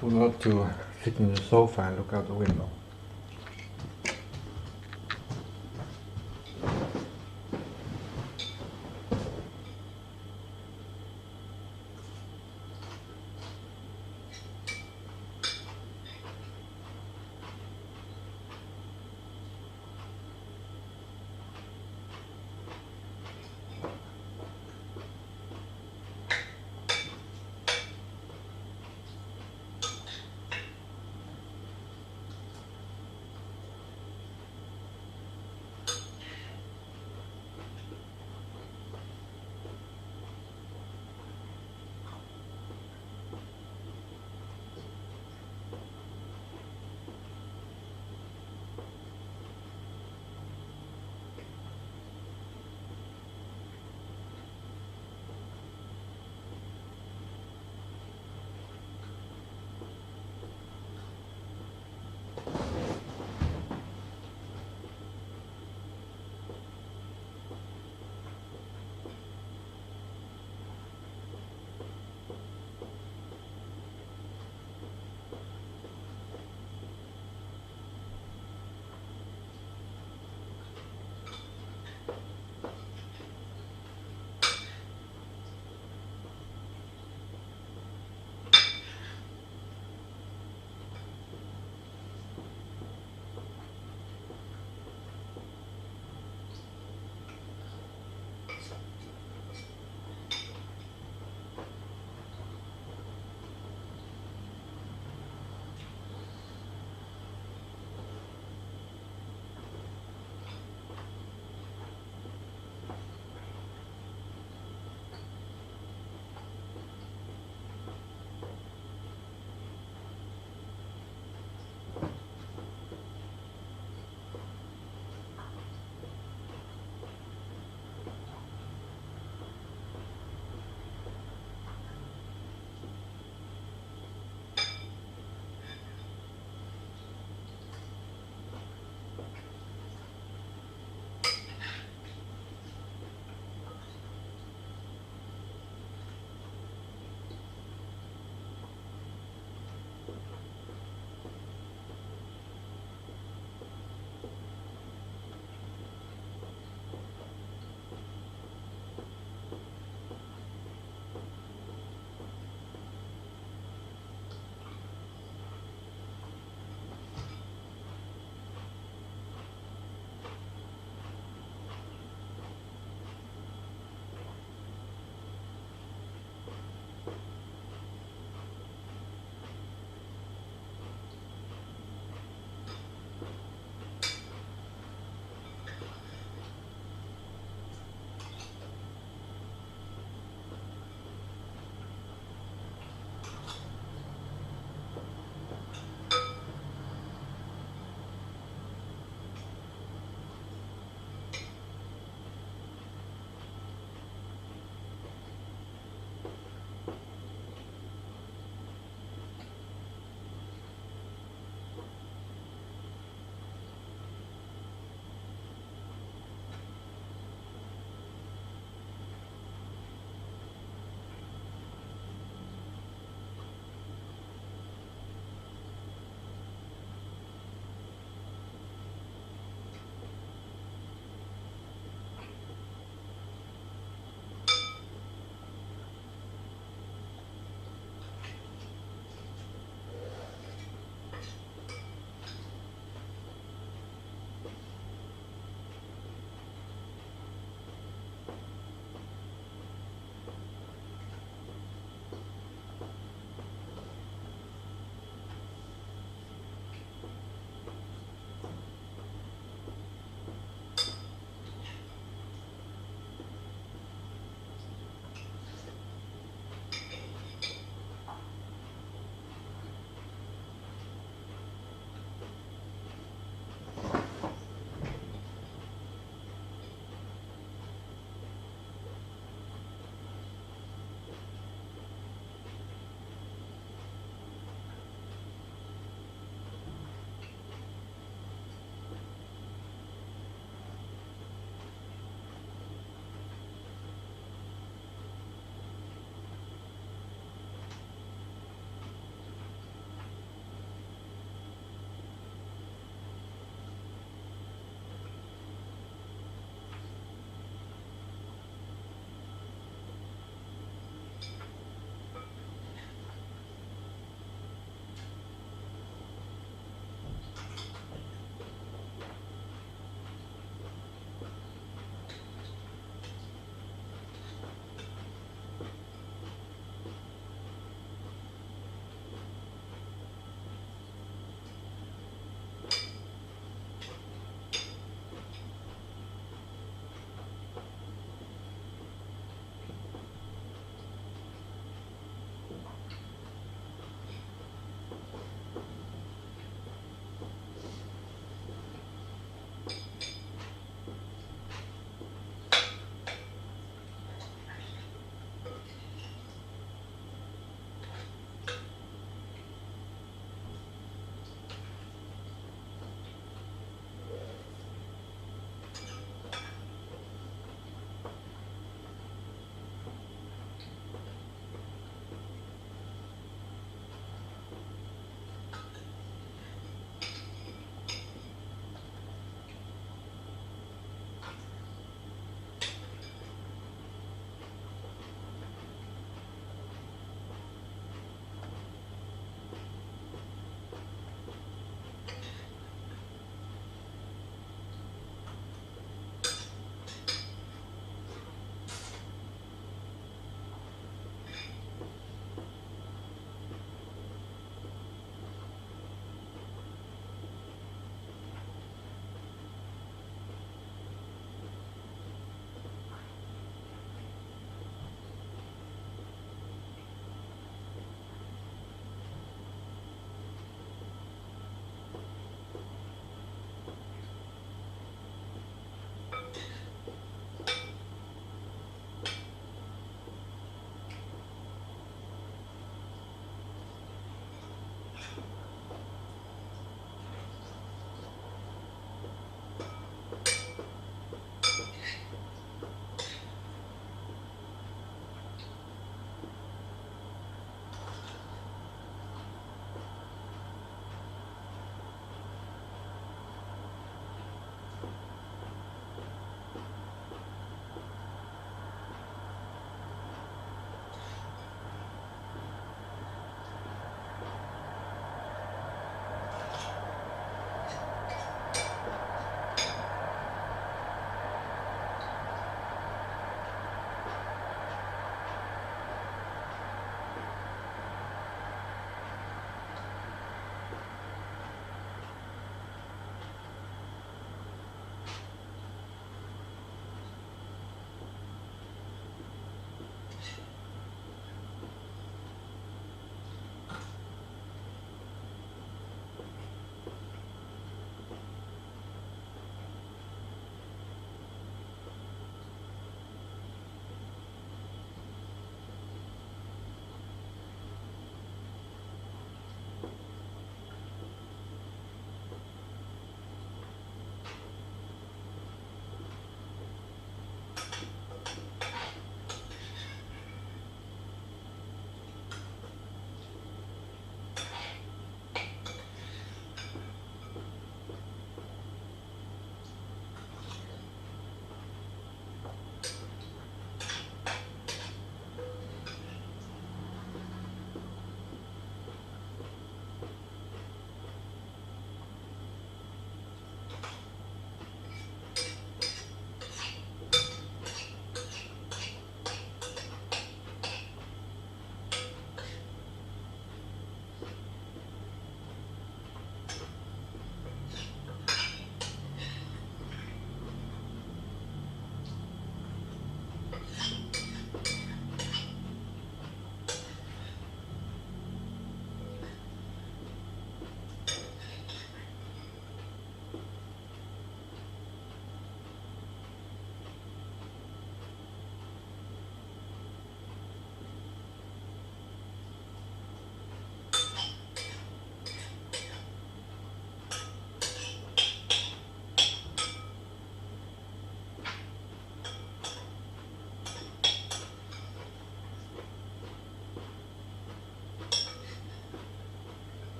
forgot to sit in the sofa and look out the window.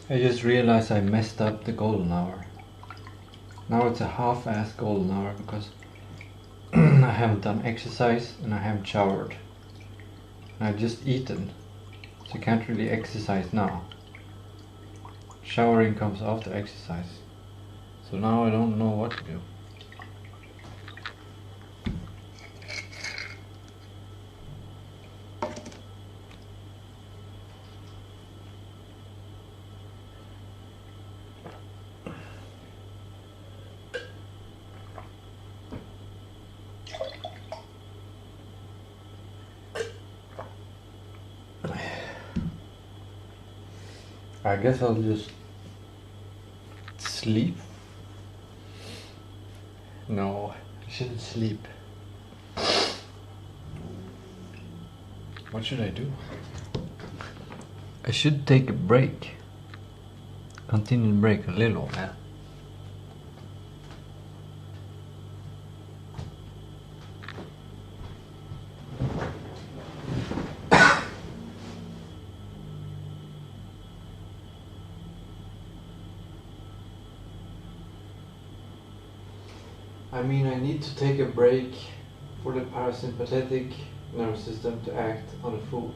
I just realized I messed up the golden hour. Now it's a half-ass golden hour because I haven't done exercise and I haven't showered. And I've just eaten, so I can't really exercise now. Showering comes after exercise. So now I don't know what to do. I guess I'll just sleep. No, I shouldn't sleep. What should I do? I should take a break. Continue the break a little, yeah. I mean, I need to take a break for the parasympathetic nervous system to act on the food.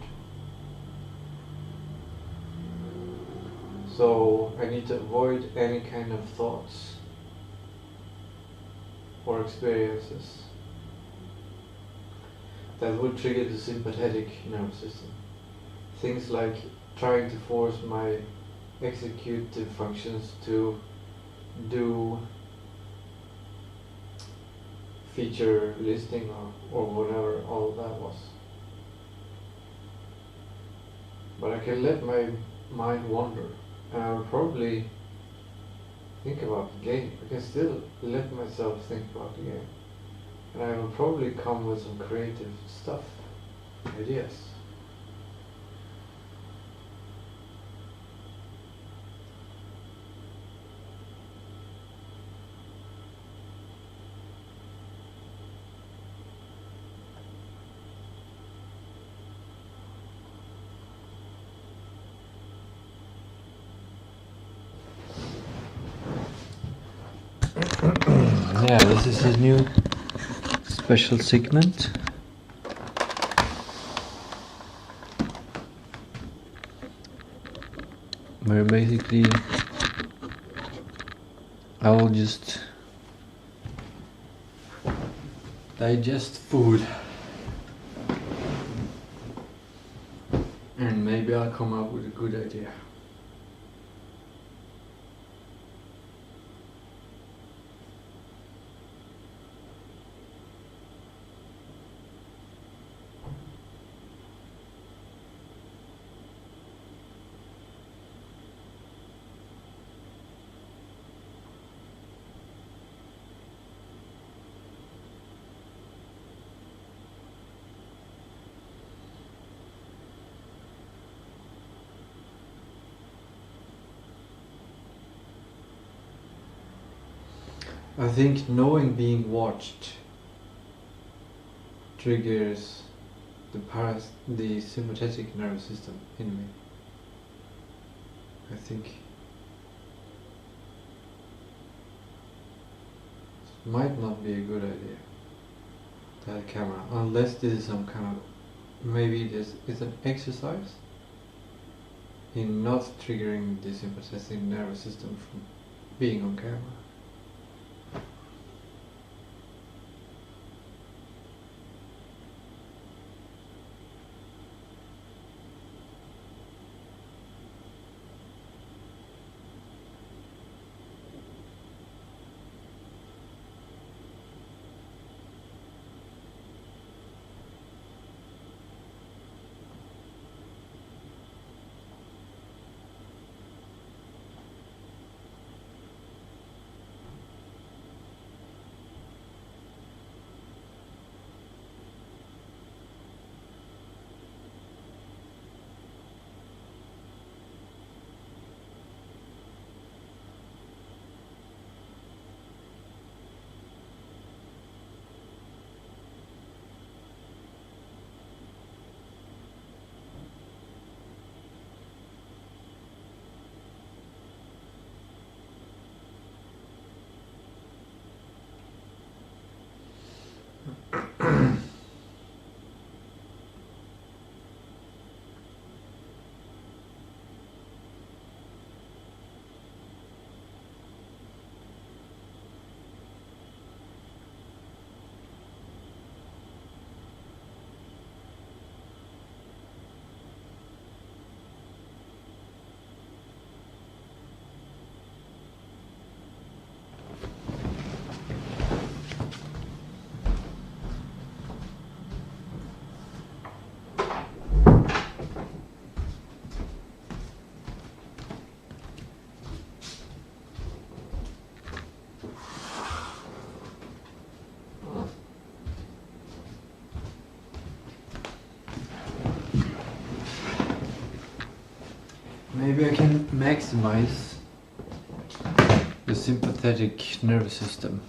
So I need to avoid any kind of thoughts or experiences that would trigger the sympathetic nervous system. Things like trying to force my executive functions to do feature listing or whatever all that was. But I can let my mind wander, and I will probably think about the game. I can still let myself think about the game, and I will probably come with some creative stuff, ideas. Yeah, this is a new special segment. Where basically I will just digest food and maybe I'll come up with a good idea. I think knowing being watched triggers the sympathetic nervous system in me. I think it might not be a good idea to have a camera, unless this is some kind of, maybe this is an exercise in not triggering the sympathetic nervous system from being on camera. maybe I can maximize the sympathetic nervous system.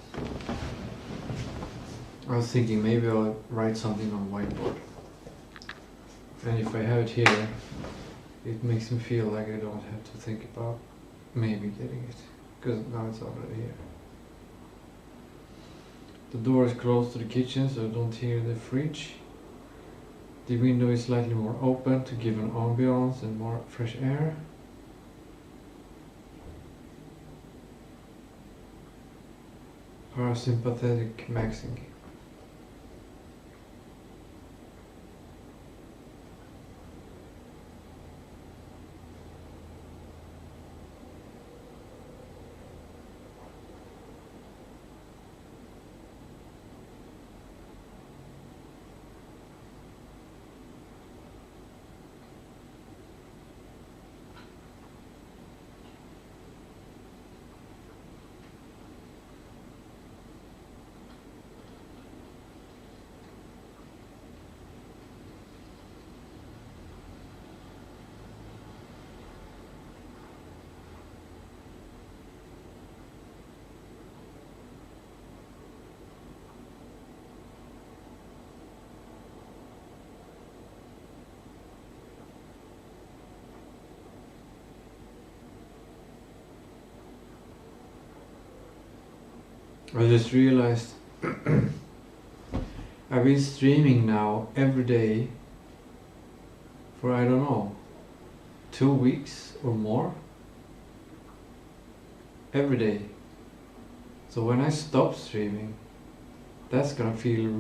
I was thinking maybe I'll write something on whiteboard. And if I have it here, it makes me feel like I don't have to think about maybe getting it. Because now it's already here. The door is close to the kitchen, so I don't hear the fridge. The window is slightly more open to give an ambiance and more fresh air. Parasympathetic maxing. I just realized I've been streaming now every day for, I don't know, 2 weeks or more. Every day. So when I stop streaming, that's gonna feel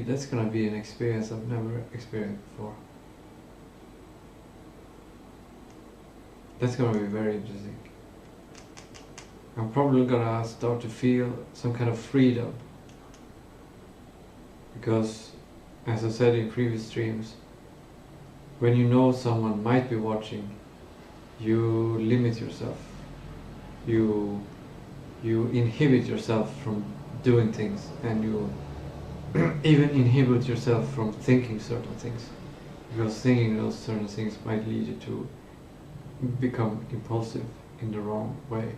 that's gonna be an experience I've never experienced before. That's gonna be very interesting. I'm probably gonna start to feel some kind of freedom. Because, as I said in previous streams, when you know someone might be watching, you limit yourself. You inhibit yourself from doing things, and you even inhibit yourself from thinking certain things. Because thinking those certain things might lead you to become impulsive in the wrong way.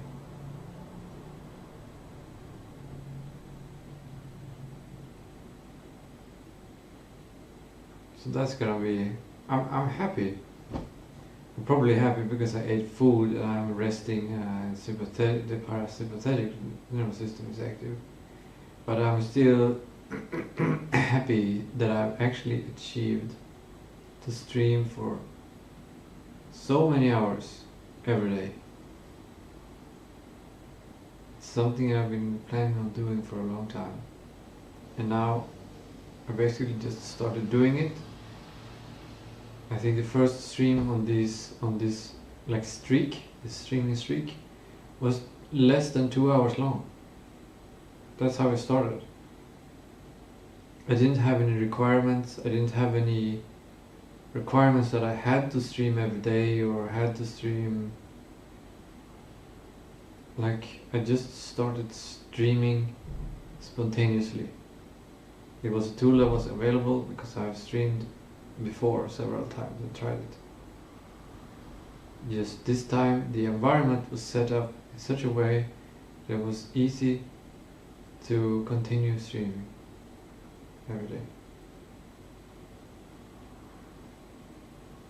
So that's gonna be, I'm happy. I'm probably happy because I ate food and I'm resting, the parasympathetic nervous system is active. But I'm still happy that I've actually achieved to stream for so many hours every day. It's something I've been planning on doing for a long time. And now I basically just started doing it. I think the first stream on this like streak, this streaming streak, was less than 2 hours long. That's how I started. I didn't have any requirements. I didn't have any requirements that I had to stream every day or had to stream. Like, I just started streaming spontaneously. It was a tool that was available because I've streamed before several times and tried it. Just this time the environment was set up in such a way that it was easy to continue streaming every day.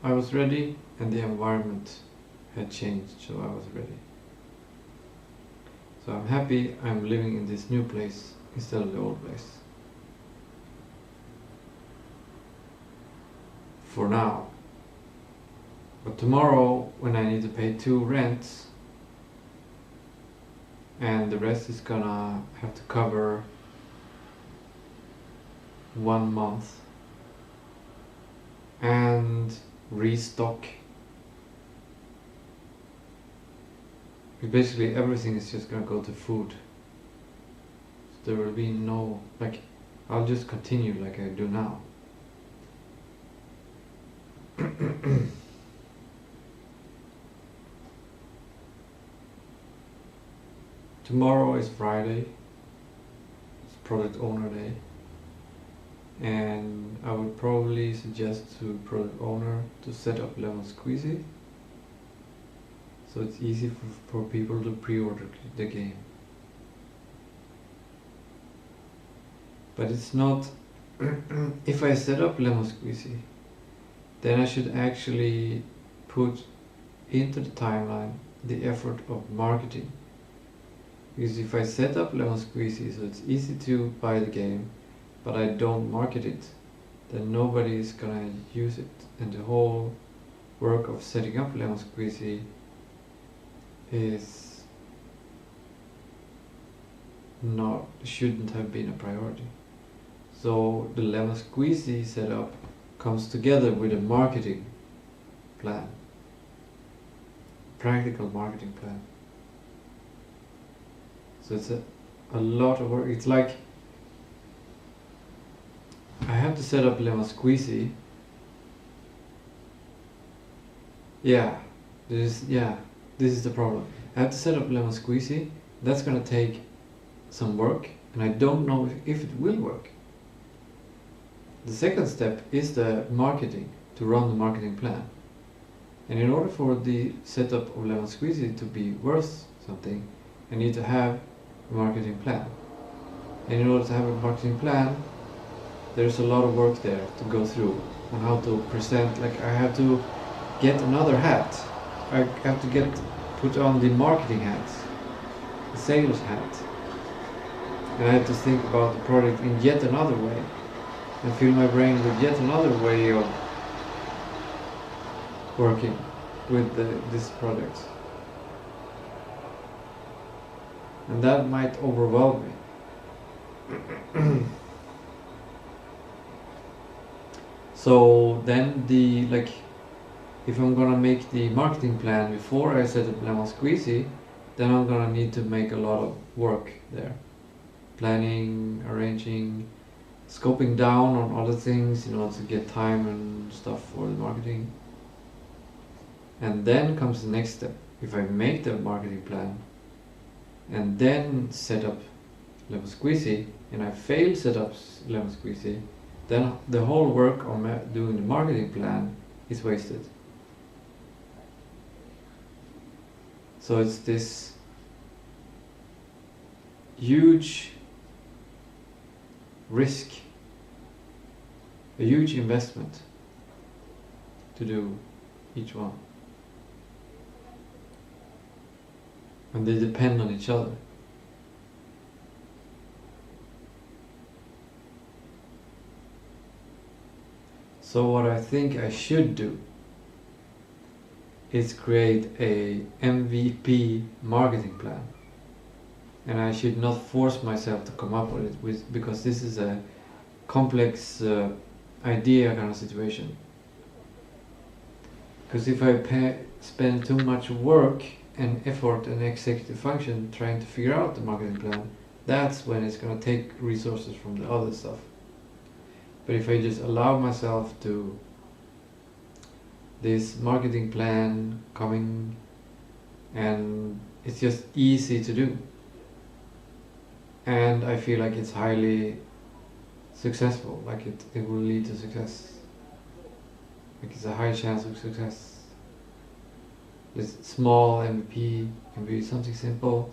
I was ready and the environment had changed, so I was ready. So I'm happy I'm living in this new place instead of the old place. For now. But tomorrow, when I need to pay 2 rents and the rest is gonna have to cover 1 month and restock, basically everything is just gonna go to food. So there will be no, like, I'll just continue like I do now. Tomorrow is Friday, it's product owner day, and I would probably suggest to product owner to set up lemon squeezy so it's easy for people to pre-order the game. But it's not. If I set up Lemon Squeezy, then I should actually put into the timeline the effort of marketing. Because if I set up Lemon Squeezy so it's easy to buy the game, but I don't market it, then nobody is gonna use it. And the whole work of setting up Lemon Squeezy shouldn't have been a priority. So the Lemon Squeezy setup comes together with a marketing plan, practical marketing plan. So it's a lot of work. It's like I have to set up Lemon Squeezy. This is the problem. I have to set up Lemon Squeezy. That's gonna take some work, and I don't know if it will work. The second step is the marketing, to run the marketing plan. And in order for the setup of Lemon Squeezy to be worth something, I need to have a marketing plan. And in order to have a marketing plan, there's a lot of work there to go through on how to present. Like I have to get another hat. I have to put on the marketing hat, the sales hat. And I have to think about the product in yet another way. And fill my brain with yet another way of working with this product. And that might overwhelm me. So then if I'm gonna make the marketing plan before I set up Lemon Squeezy, then I'm gonna need to make a lot of work there. Planning, arranging, scoping down on other things in order to get time and stuff for the marketing. And then comes the next step. If I make the marketing plan and then set up Lemon Squeezy, and I fail set up Lemon Squeezy, then the whole work on doing the marketing plan is wasted. So it's this huge risk, a huge investment to do each one. And they depend on each other. So what I think I should do is create a MVP marketing plan. And I should not force myself to come up with it because this is a complex idea kind of situation. Because if I spend too much work and effort and executive function trying to figure out the marketing plan, that's when it's going to take resources from the other stuff. But if I just allow myself to this marketing plan coming, and it's just easy to do, and I feel like it's highly successful, like it will lead to success, like it's a high chance of success. This small MVP can be something simple.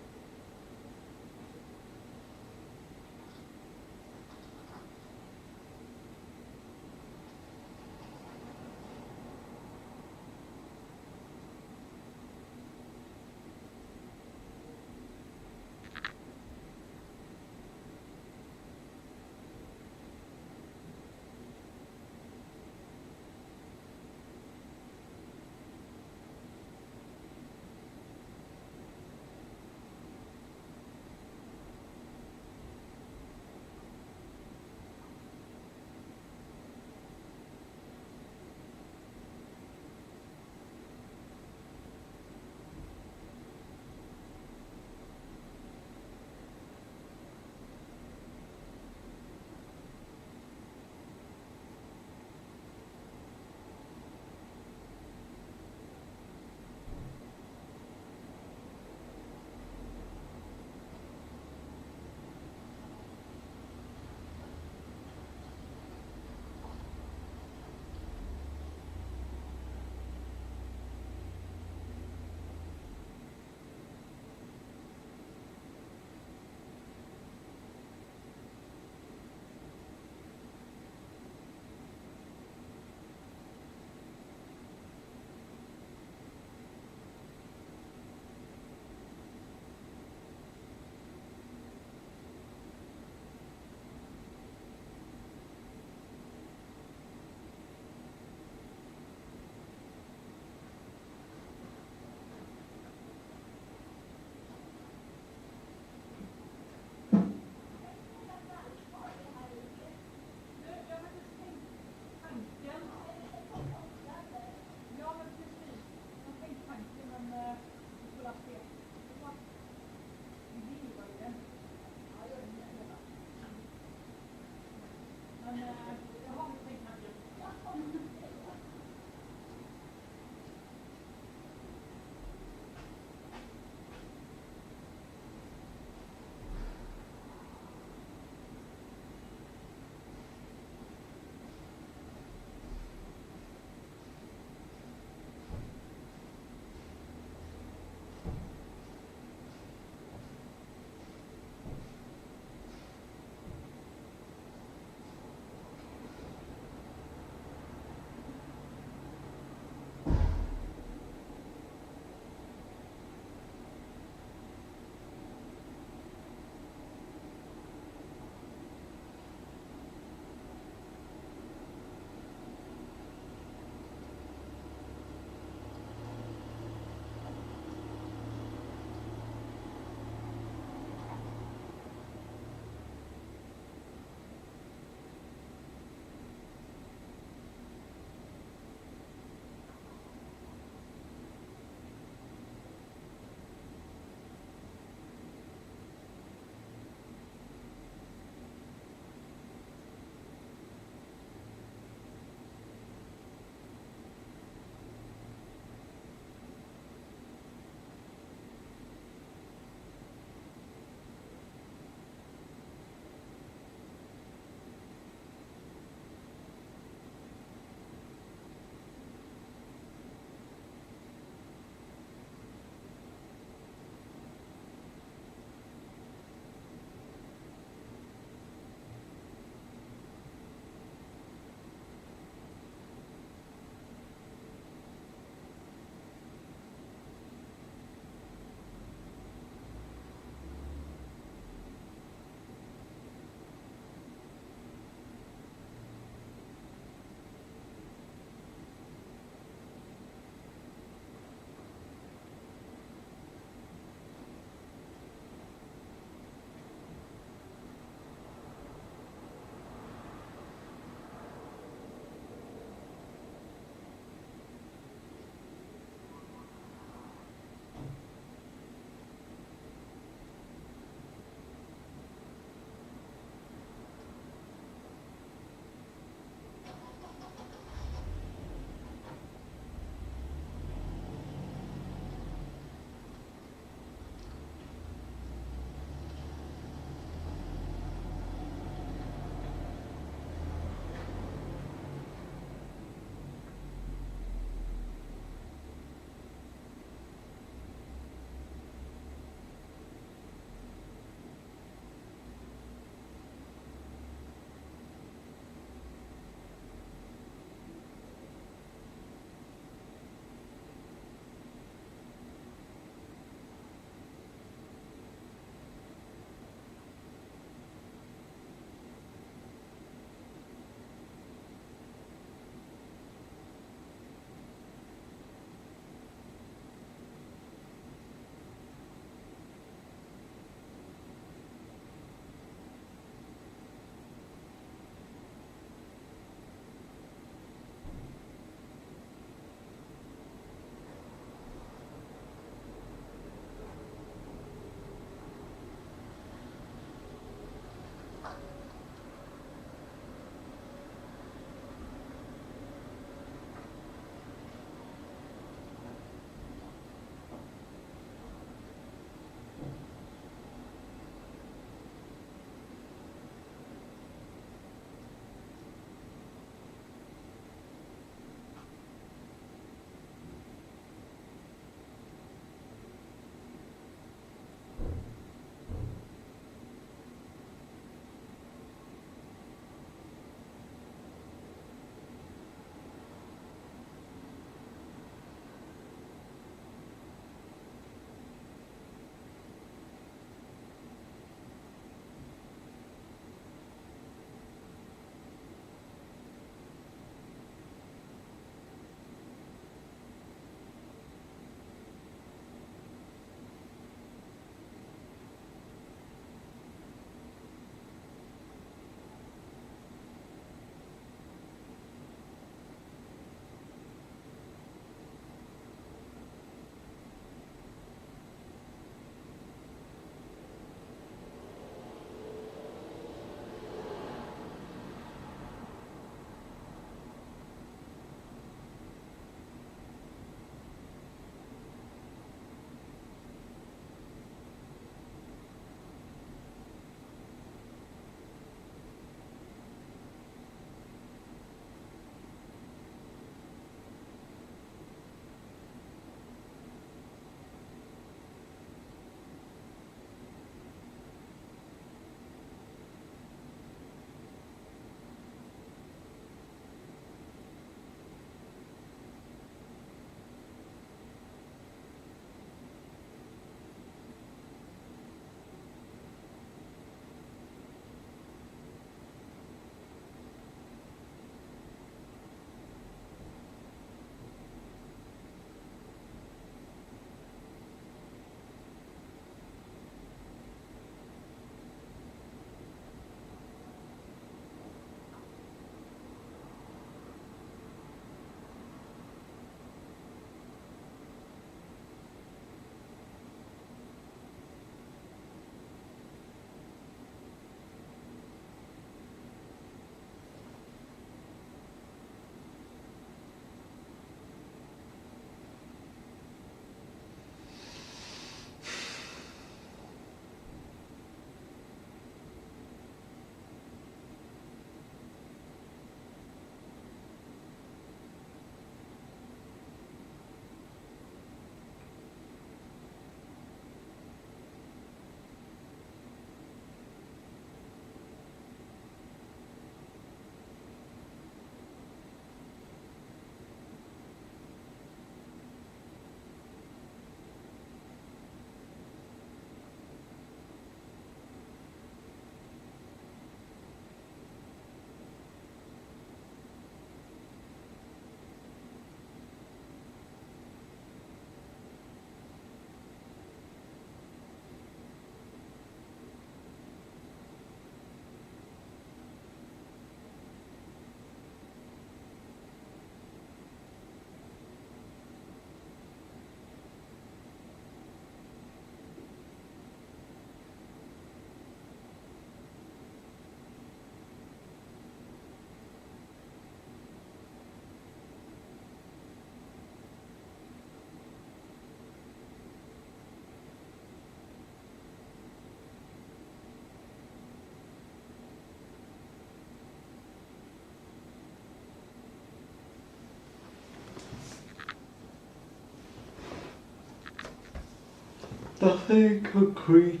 Nothing concrete.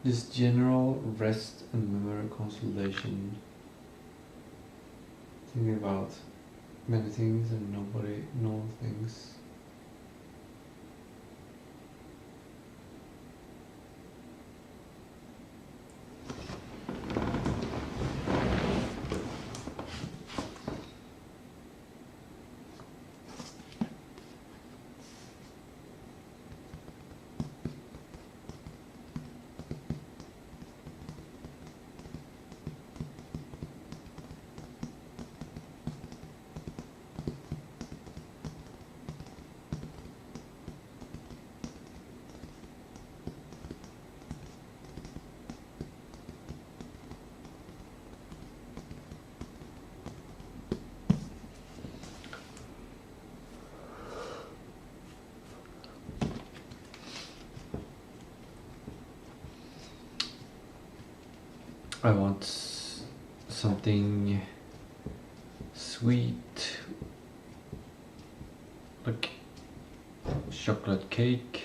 Just general rest and memory consolidation. Thinking about many things and nobody knows things. I want something sweet, like chocolate cake.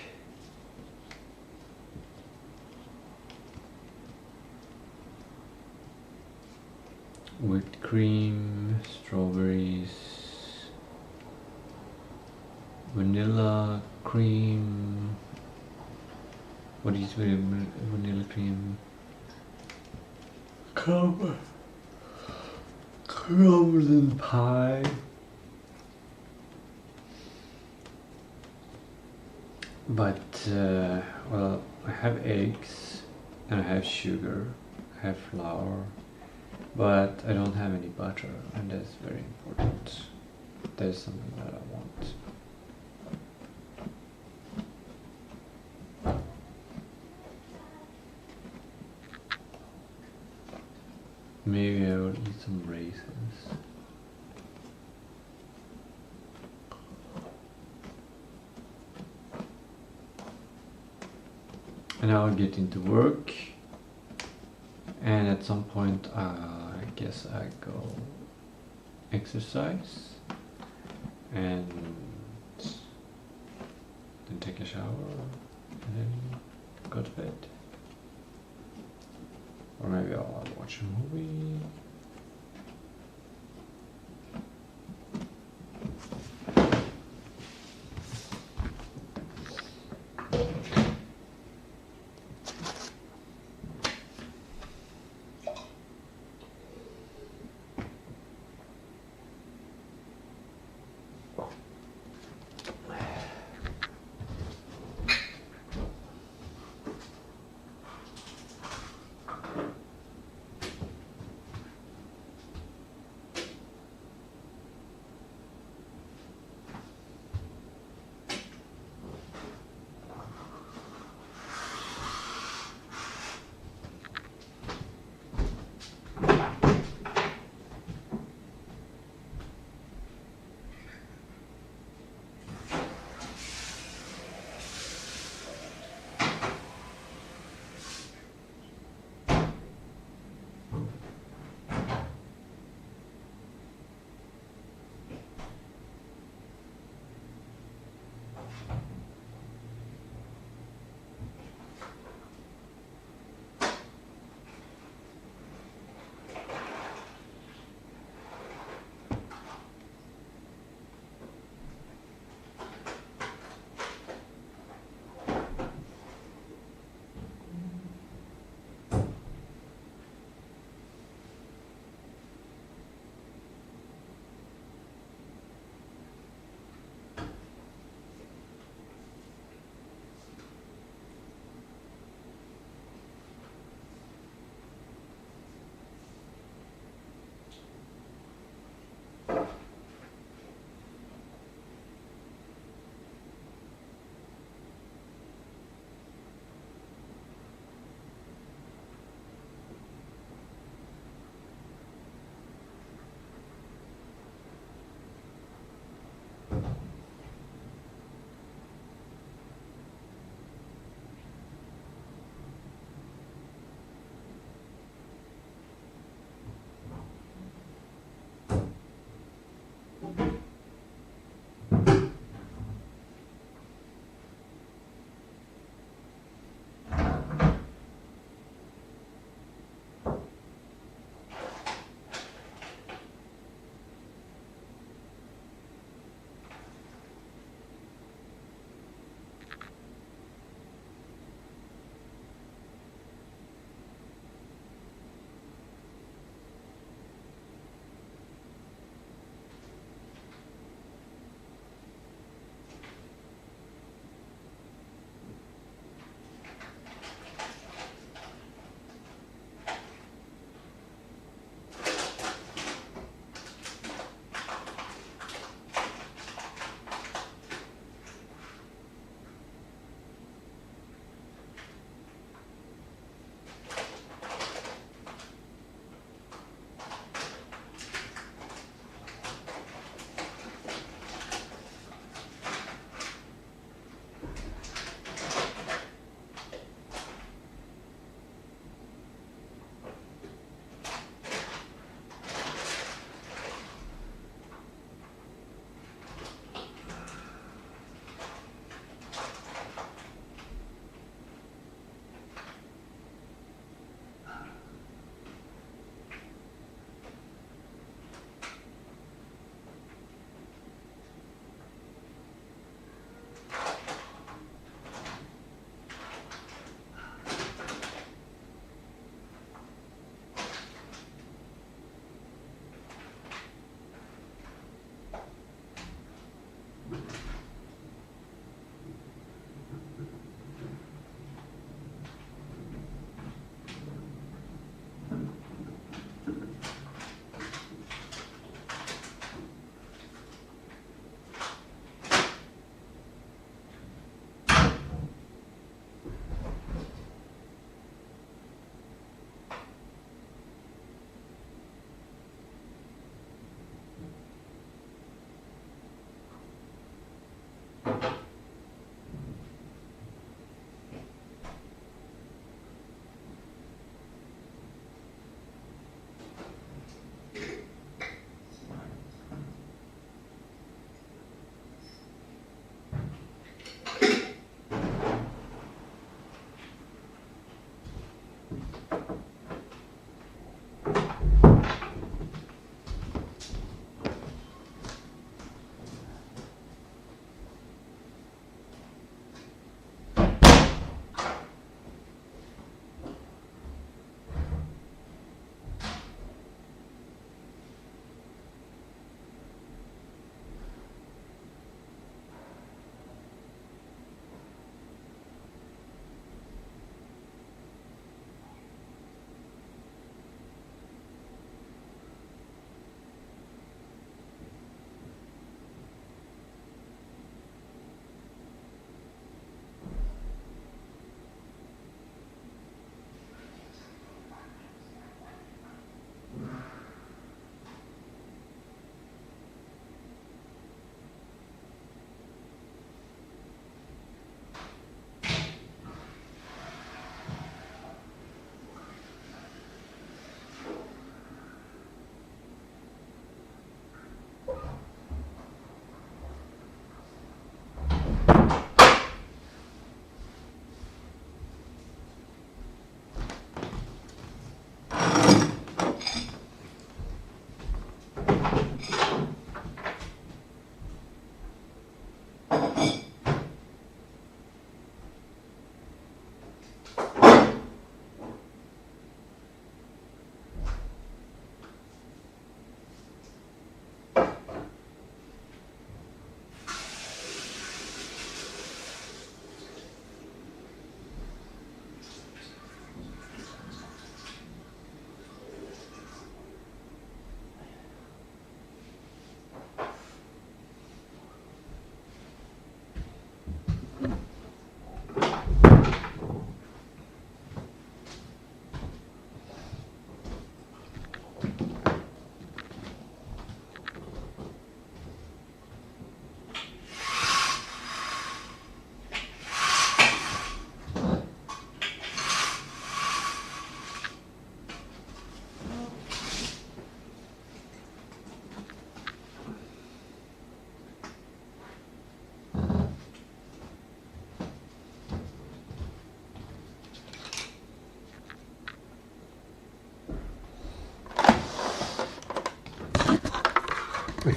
Whipped cream, strawberries, vanilla cream. What is vanilla cream? Crumbs and pie. But well, I have eggs and I have sugar, I have flour, but I don't have any butter, and that's very important. That's something that I want. Maybe I will eat some raisins. And I'll get into work, and at some point I guess I go exercise and then take a shower and then go to bed. Or maybe I'll watch a movie.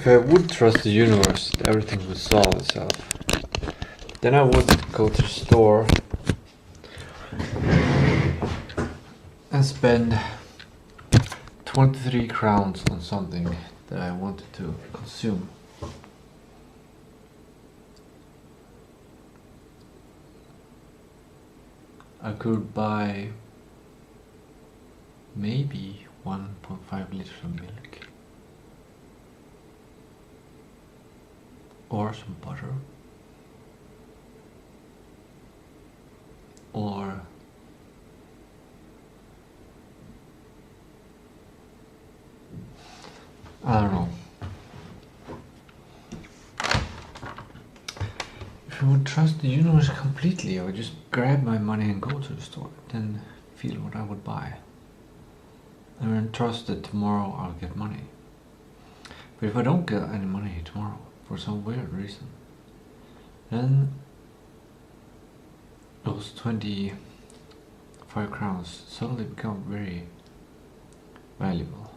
If I would trust the universe, everything would solve itself. Then I would go to the store and spend 23 crowns on something that I wanted to consume. I could buy maybe 1.5 liters of milk, or some butter, or I don't know. If I would trust the universe completely, I would just grab my money and go to the store, then feel what I would buy. And then trust that tomorrow I'll get money. But if I don't get any money tomorrow, for some weird reason, then those 25 crowns suddenly become very valuable.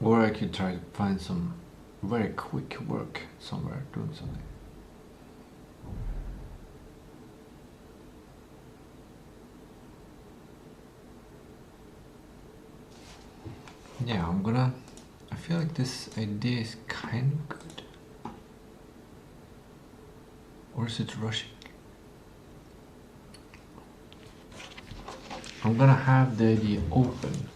Or I could try to find some very quick work somewhere doing something. Yeah, I feel like this idea is kind of good. Or is it rushing? I'm gonna have the idea open.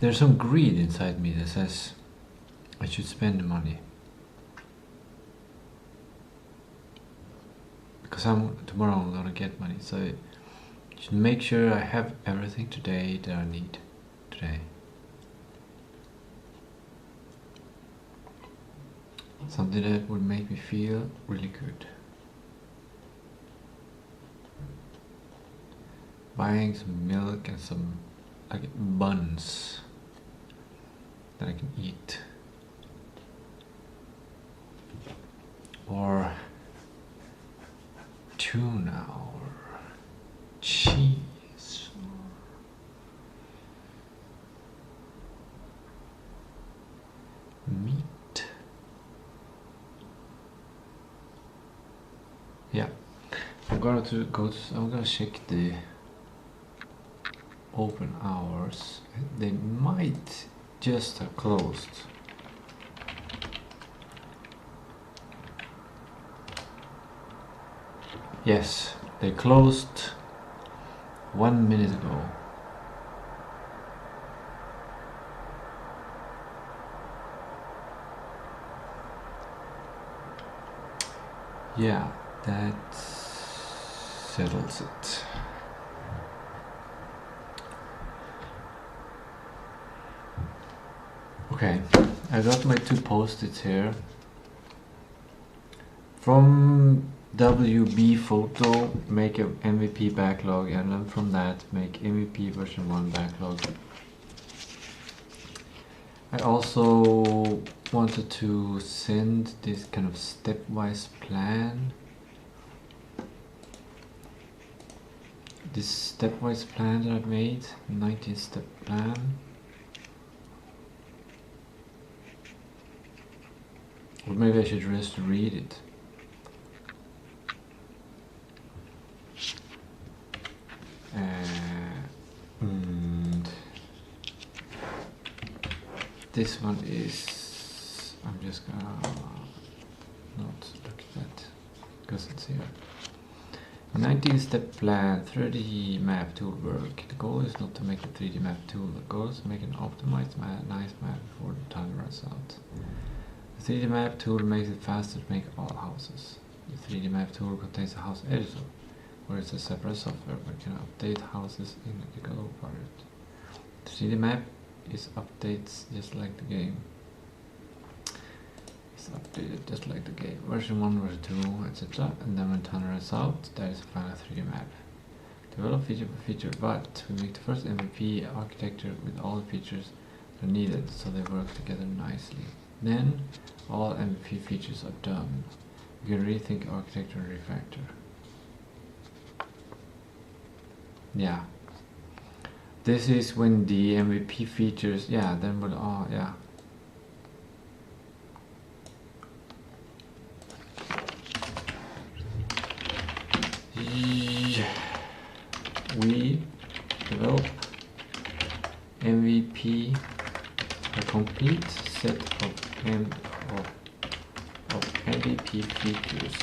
There's some greed inside me that says I should spend the money. Because tomorrow I'm gonna get money, so I should make sure I have everything today that I need today. Something that would make me feel really good. Buying some milk and some buns that I can eat, or tuna, or cheese, or meat. Yeah, I'm gonna check the open hours. They might just have closed. Yes, they closed 1 minute ago. Yeah, that settles it. Okay, I got my 2 post-its here. From WB photo, make a MVP backlog, and then from that make MVP version 1 backlog. I also wanted to send this kind of stepwise plan. This stepwise plan that I've made, 19-step plan. Or maybe I should just read it. And this one is, I'm just gonna not look at that because it's here. 19-step plan, 3D map tool work. The goal is not to make a 3D map tool. The goal is to make an optimized map, nice map before the time runs out. The 3D map tool makes it faster to make all houses. The 3D map tool contains a house editor, where it's a separate software where you can update houses in the Godot project. The 3D map is updates just like the game. It's updated just like the game. Version 1, version 2, etc. And then when time runs out, there is a final 3D map. Develop feature by feature, but we make the first MVP architecture with all the features that are needed so they work together nicely. Then all MVP features are done. You can rethink architecture and refactor. Yeah. This is when the MVP features, yeah, then we'll, oh, yeah. We develop MVP, a complete set of MVP features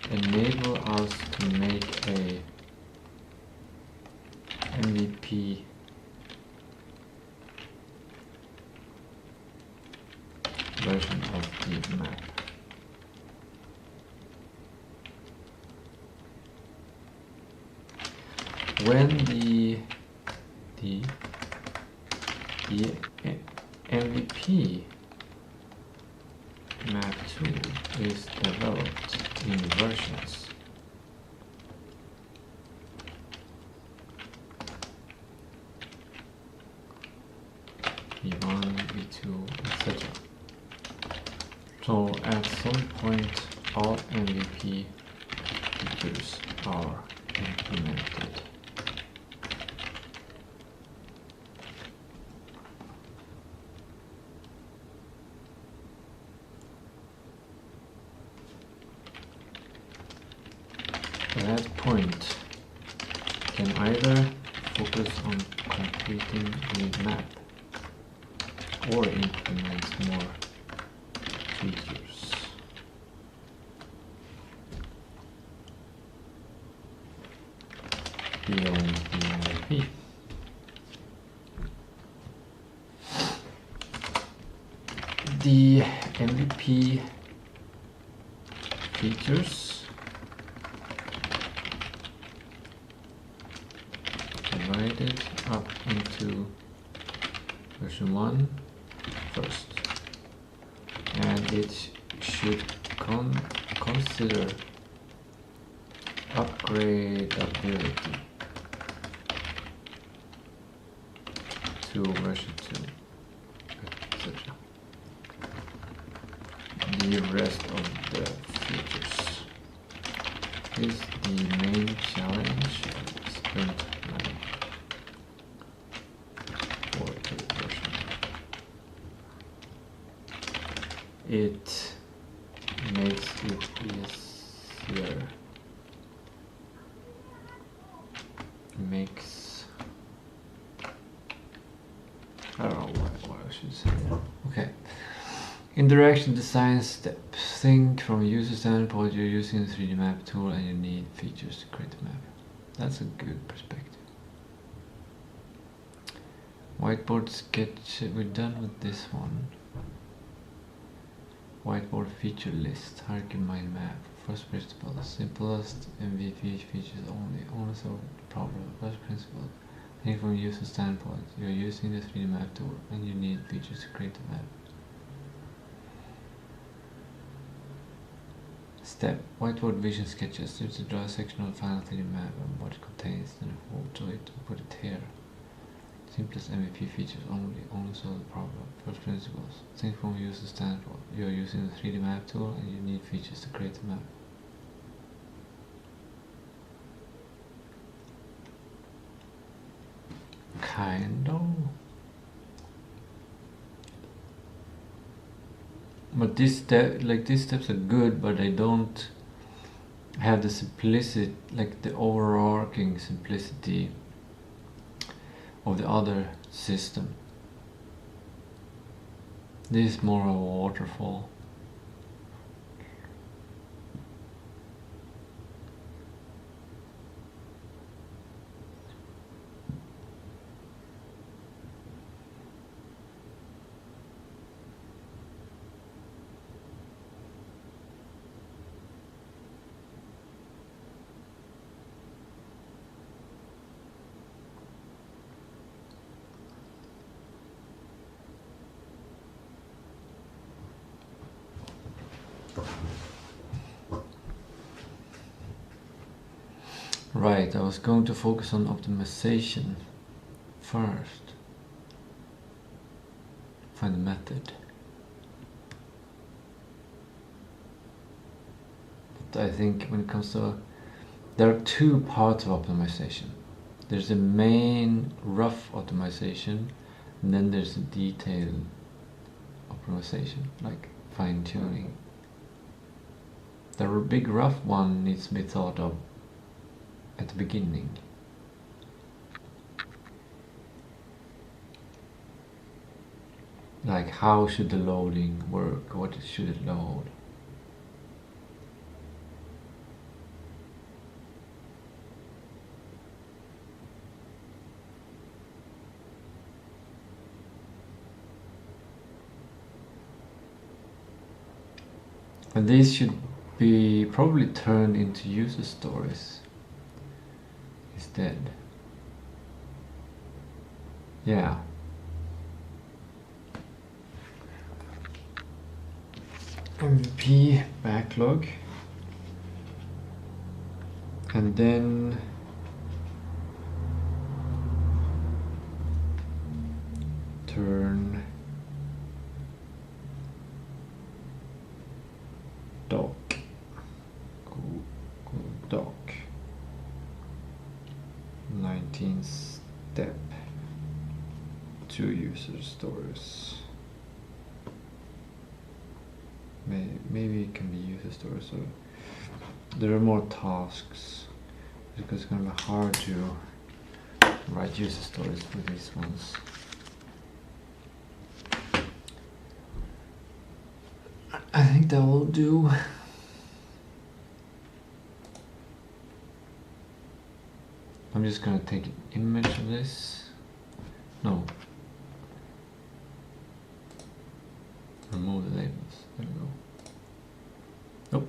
enable us to make a MVP version of the map. When the MVP map tool is developed in versions, V1, V2, etc. So at some point all MVP features are implemented. At that point, you can either focus on completing the map or implement more features. Beyond the MVP. The MVP features divided up into version 1 first, and it should consider upgradability to version 2, etc. The rest of the features is the main challenge sprint planning for the version. It makes it easier. I don't know what I should say. Okay. Interaction design steps. Think from a user standpoint, you're using the 3D map tool and you need features to create a map. That's a good perspective. Whiteboard sketch, we're done with this one. Whiteboard feature list, hierarchy mind map. First principle, simplest MVP features only solve the problem. First principle, think from a user standpoint, you're using the 3D map tool and you need features to create a map. Step, whiteboard vision sketches. Use to draw a section of the final 3D map and what it contains, then photo it and put it here. Simplest MVP features only solve the problem. First principles. Think from a user standpoint. You are using the 3D map tool and you need features to create a map. Kind of. But these steps are good, but they don't have the simplicity, like the overarching simplicity of the other system. This is more of a waterfall. Right, I was going to focus on optimization first. Find the method. I think when it comes to, there are two parts of optimization. There's a main rough optimization, and then there's a detailed optimization, like fine tuning. The big rough one needs to be thought of at the beginning. Like, how should the loading work? What should it load? And these should be probably turned into user stories instead. Yeah. MVP backlog, and then turn doc, doc 19 step to user stories. Maybe it can be user stories, so there are more tasks because it's going to be hard to write user stories for these ones. I think that will do. I'm just going to take an image of this. No. Remove the labels. There we go. Nope.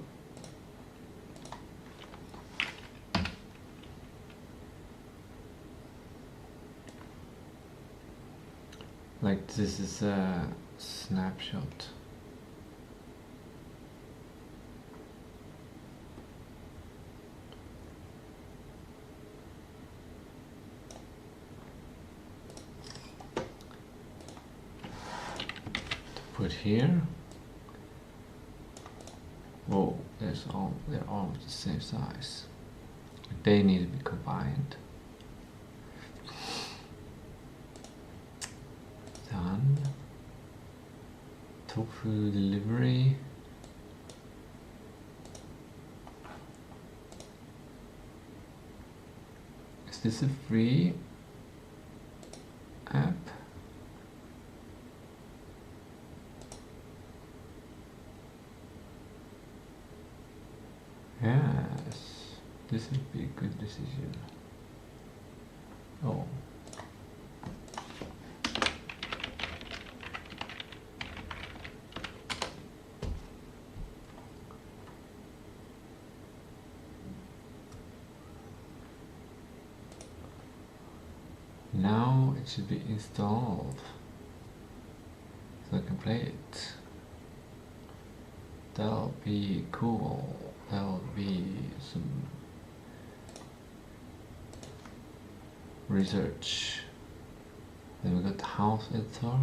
Like, this is a snapshot. Put here. Whoa, they're almost the same size. They need to be combined. Done. Tofu delivery. Is this a free app? Yes, this would be a good decision. Oh. Now it should be installed, so I can play it. That'll be cool. That'll be some research. Then we got the house editor,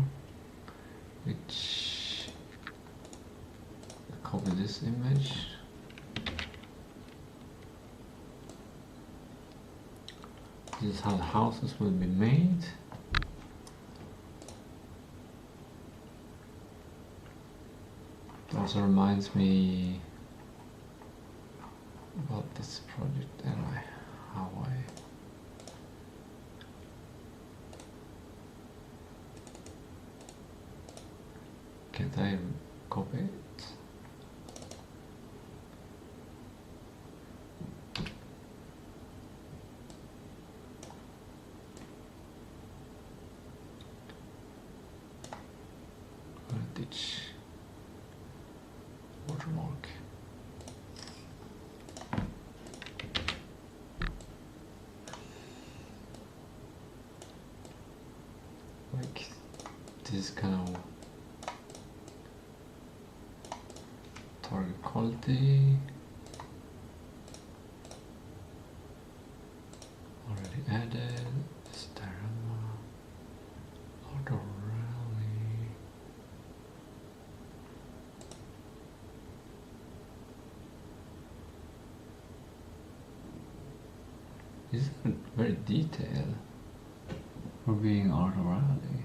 which copy this image. This is how the houses will be made. It also reminds me about this project and how can't I copy it? Ditch watermark. Like this kind of target quality already added. Sterema, auto rally. isn't very detailed for being Art of Rally.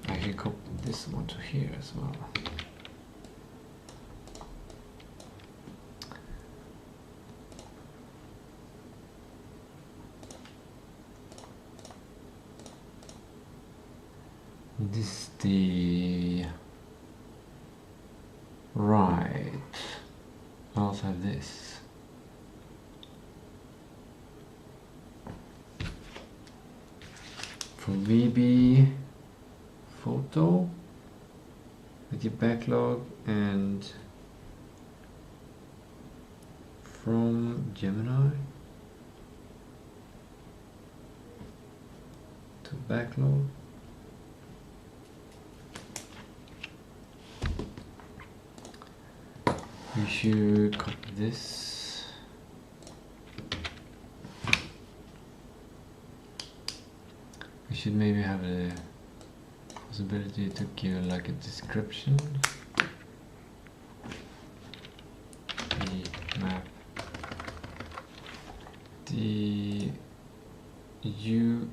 I can copy this one to here as well. This is the right. I also have this. For VB photo with your backlog, and from Gemini to backlog. We should copy this. We should maybe have a possibility to give like a description. The map. The U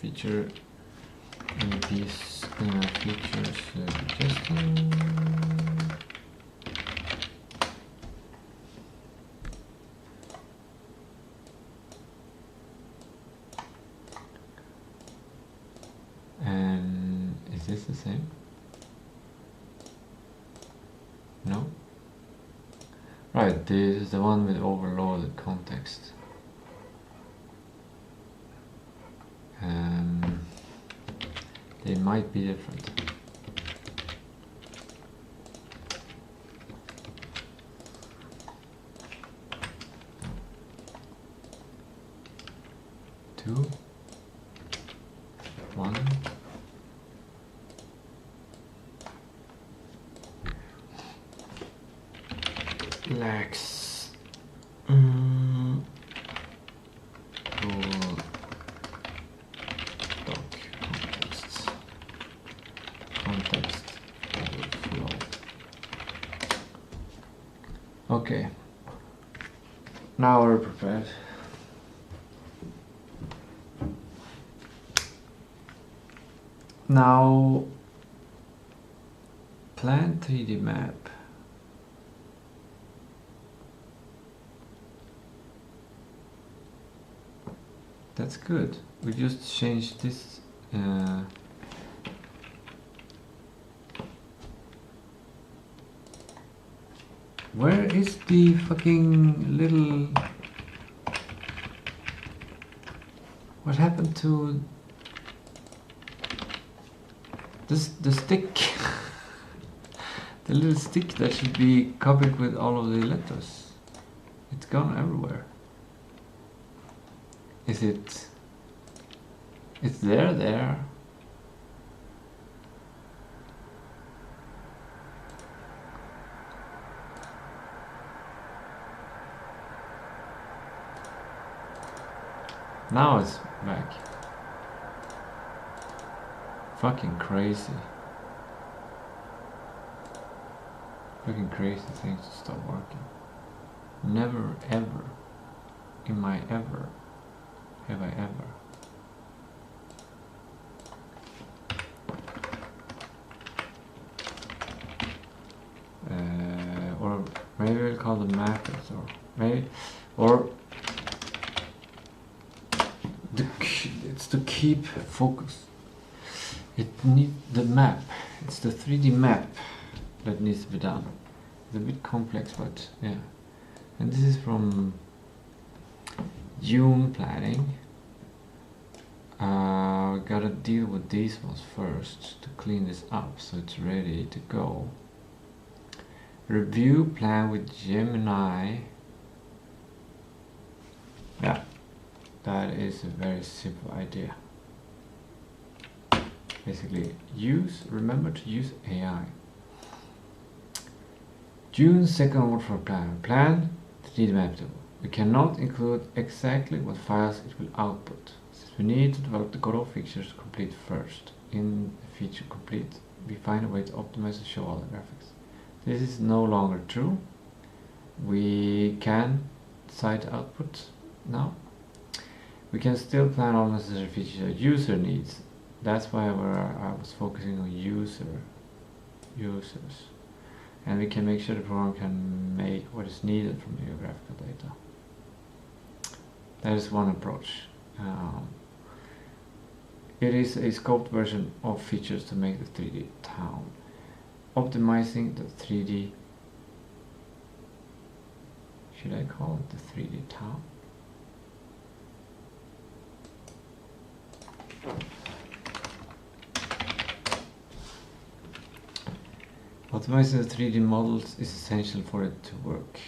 feature in these features suggestion. And is this the same? No? Right, this is the one with overloaded context. They might be different. Two, one. Lacks full doc context overflow. Okay, now we're prepared. Now plan 3D map. That's good. We just changed this. Where is the fucking little... What happened to this, the stick? The little stick that should be covered with all of the letters. It's gone everywhere. Is it? It's there. Now it's back. Fucking crazy. Fucking crazy things to stop working. Never ever in my ever have I ever. Or maybe we'll call them mappers, or maybe, or it's to keep focus. It needs the map. It's the 3D map that needs to be done. It's a bit complex, but yeah. And this is from dune planning. We gotta deal with these ones first to clean this up so it's ready to go. Review plan with Gemini. Yeah, that is a very simple idea. Basically, remember to use AI. June 2nd waterfall plan. Plan 3D map tool. We cannot include exactly what files it will output, since we need to develop the Godot features complete first. In feature complete, we find a way to optimize and show all the graphics. This is no longer true. We can cite output now. We can still plan all necessary features a user needs. That's why I was focusing on users. And we can make sure the program can make what is needed from your graphical data. That is one approach. It is a scoped version of features to make the 3D town. Optimizing the 3D, should I call it the 3D town? Optimizing the 3D models is essential for it to work.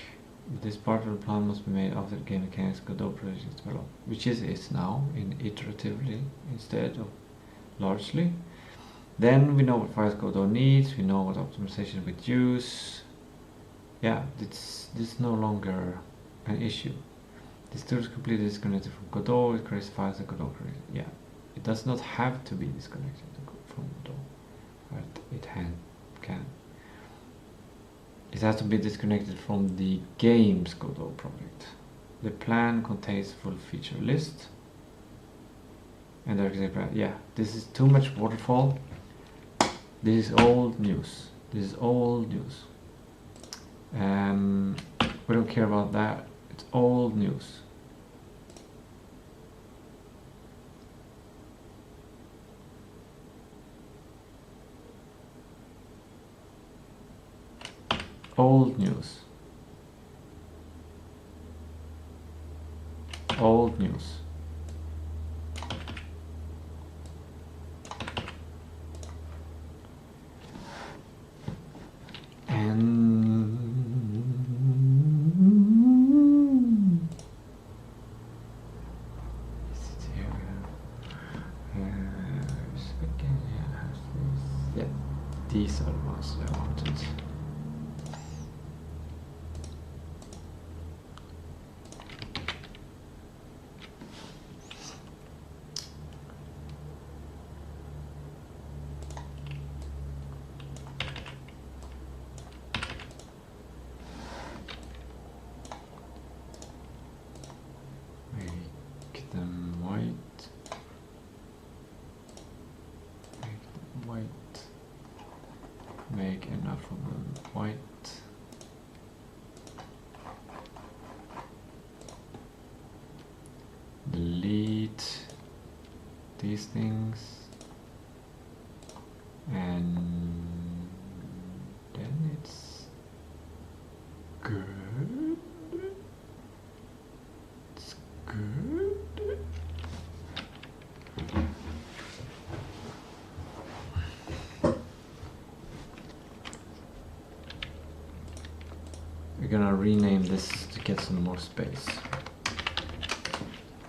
This part of the plan must be made after the game mechanics Godot project is developed, which it is now, in iteratively instead of largely. Then we know what files Godot needs, we know what optimization we use. Yeah, this is no longer an issue. This tool is completely disconnected from Godot, it creates files that Godot created. Yeah, it does not have to be disconnected from Godot, but it can. It has to be disconnected from the game's Godot project. The plan contains full feature list. And yeah, this is too much waterfall. This is old news. This is old news. We don't care about that. It's old news. Old news. Old news. These are the ones I wanted. Make them white. Make them white. Make enough of them white. Delete these things, and then it's good. It's good. We're gonna rename this to get some more space.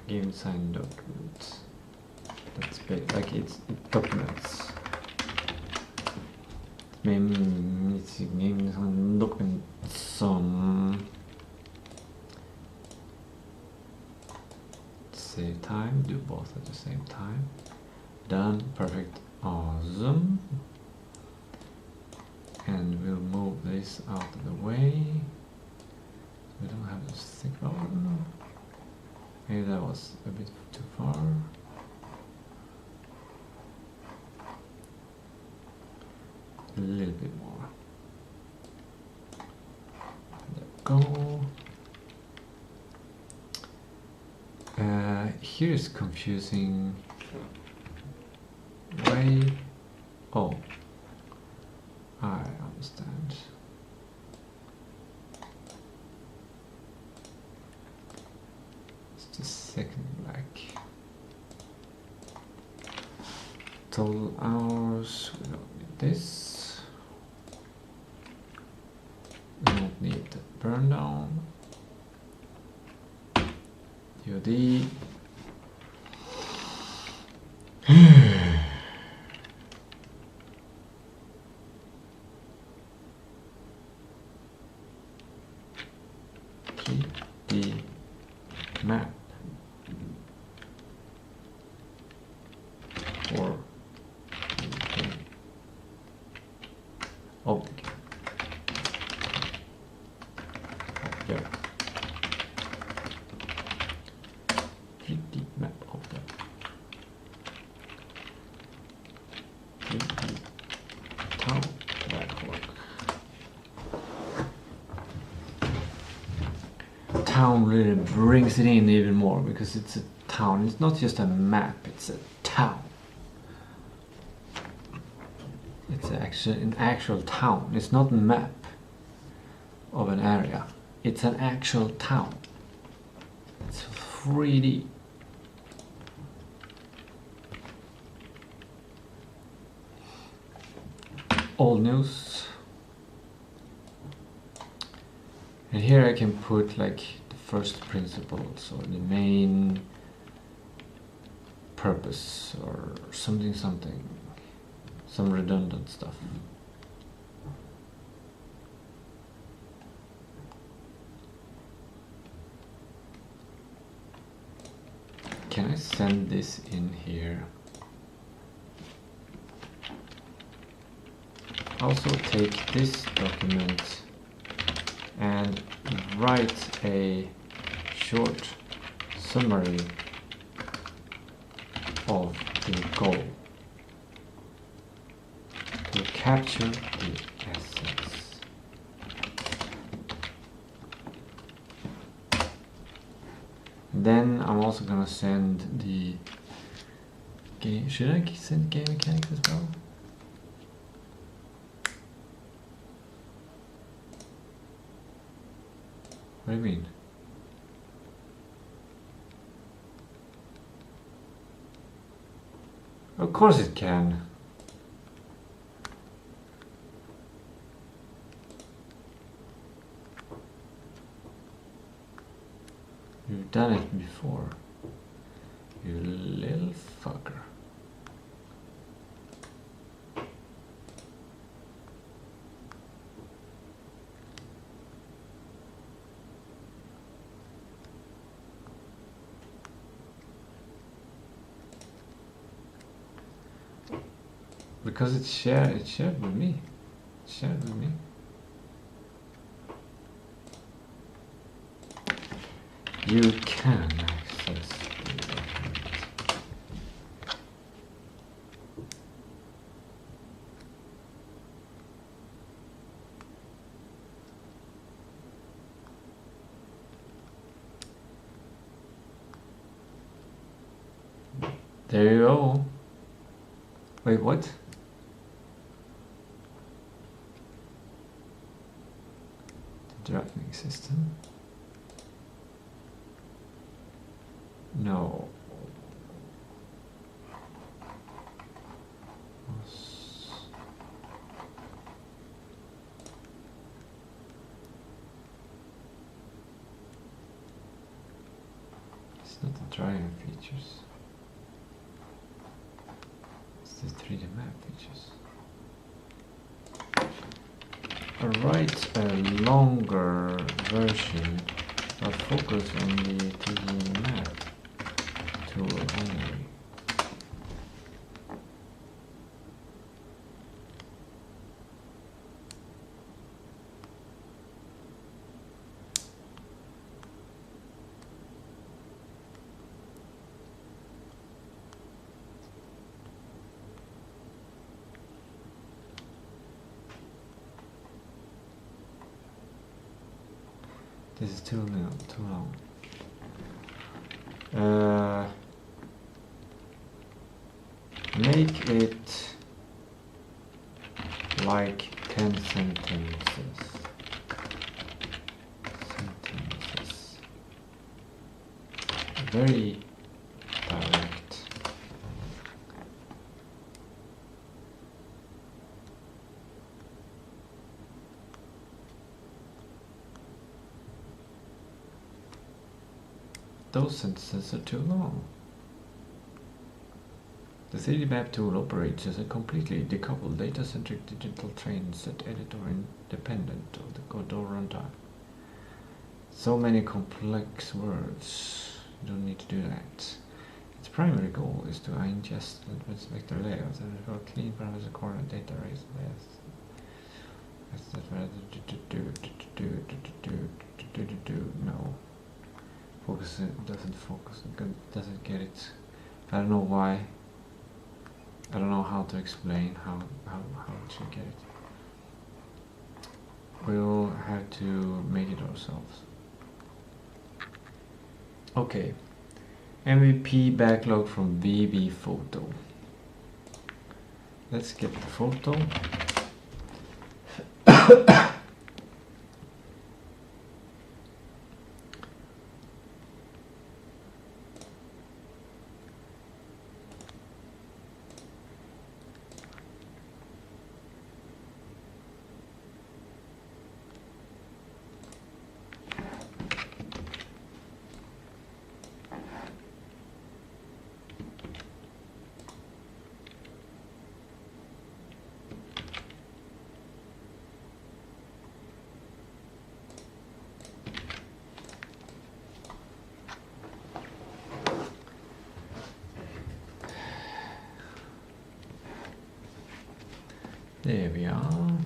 Game design document. That's big, like it's documents. It's game design document some. Save time, do both at the same time. Done, perfect, awesome. And we'll move this out of the way. We don't have to think about it. Maybe that was a bit too far. A little bit more. There we go. Here is confusing. Way. Oh, I understand. the second black. Total hours, we don't need this. We don't need the burn down. UD. The map or object. There. 3D map of the 3D town backlog. Town really brings it in even more because it's a town. It's not just a map, it's a town. It's an actual town. It's not a map of an area. It's an actual town. It's 3D. Old news. And here I can put like the first principles or the main purpose or something, some redundant stuff. Can I send this in here? Also take this document and write a short summary of the goal to capture the assets. Then I'm also gonna send the game. Should I send game mechanics as well? What do you mean? Of course it can. You've done it before, you little fucker. Because it's shared with me. It's shared with me. You can access the document. There you go. Wait, what? The drafting system? No. It's not the drawing features. It's the 3D map features. I'll write a longer version but focus on the 3D map tool only. This is too long. Make it like 10 sentences. very direct. Those sentences are too long. The 3D map tool operates as a completely decoupled data-centric digital train set editor independent of the Godot runtime. So many complex words. You don't need to do that. Its primary goal is to ingest and vector layouts and record clean parameter coordinate data arrays. No. Focus doesn't focus. Doesn't get it. I don't know why. I don't know how to explain how it should get it. We'll have to make it ourselves. Okay. MVP backlog from VB photo. Let's get the photo. There we are.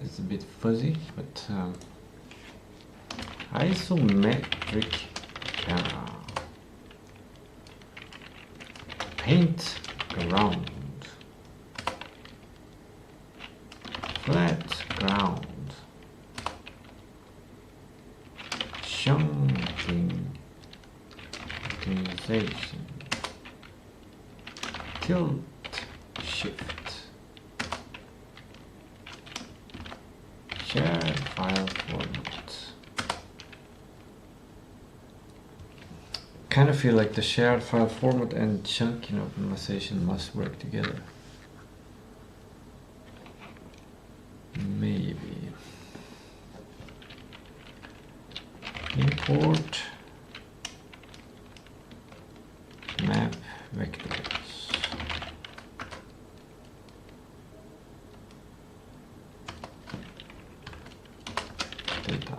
It's a bit fuzzy, but isometric camera. Paint ground. Flat ground. Chunking optimization. Tilt shift. Shared file format. Kind of feel like the shared file format and chunking optimization must work together. Maybe. Import map vectors. Data.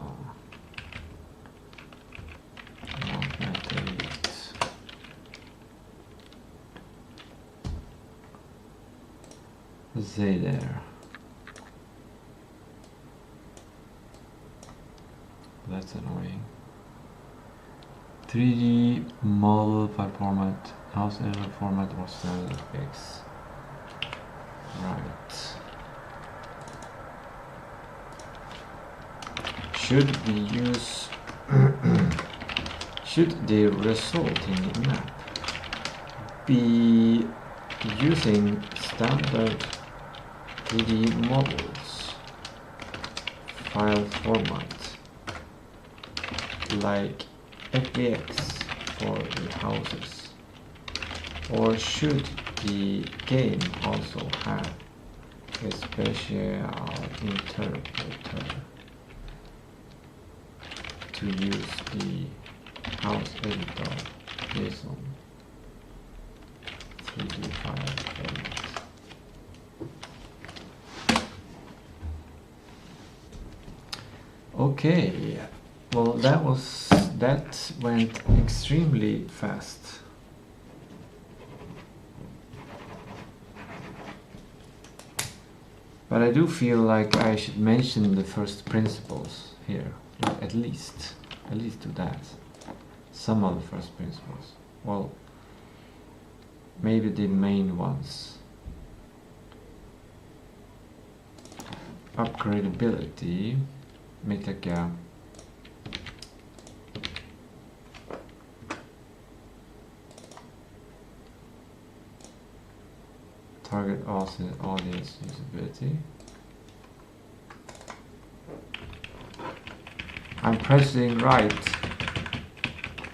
Map vectors. Say there. That's annoying. 3D model file format, house editor format or standard FX. Right. Should we use should the resulting map be using standard 3D models file format like FBX for the houses, or should the game also have a special interpreter to use the house editor based on 3D file format? Okay. Well, that went extremely fast. But I do feel like I should mention the first principles here, at least do that. Some of the first principles. Well, maybe the main ones. Upgradability, make like a Target audience usability. I'm pressing right.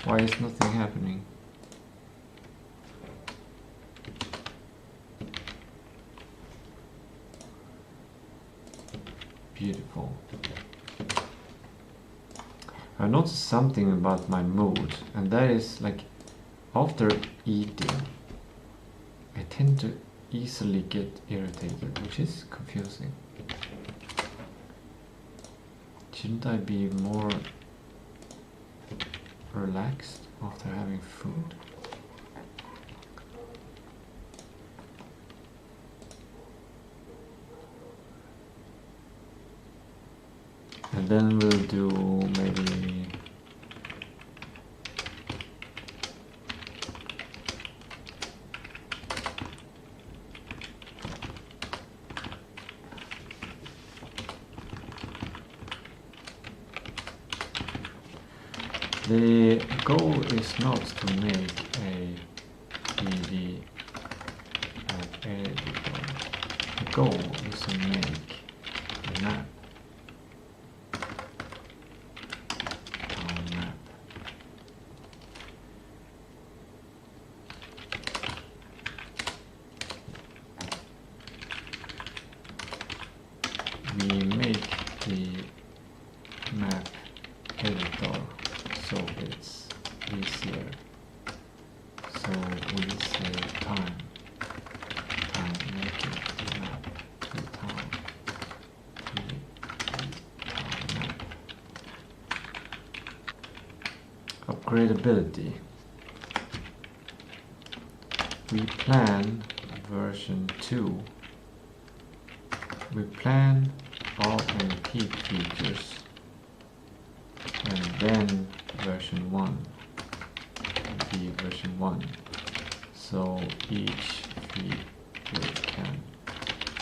Why is nothing happening? Beautiful. I noticed something about my mood, and that is like after eating I tend to easily get irritated, which is confusing. Shouldn't I be more relaxed after having food? And then we'll do maybe the goal is not to make a 3D editor. The goal is to make a map. We make the map editor so it's easier, so we save time making the map to time map. Upgradability. We plan version 2. We plan all NP features, and then version 1 will be version 1. So each feature can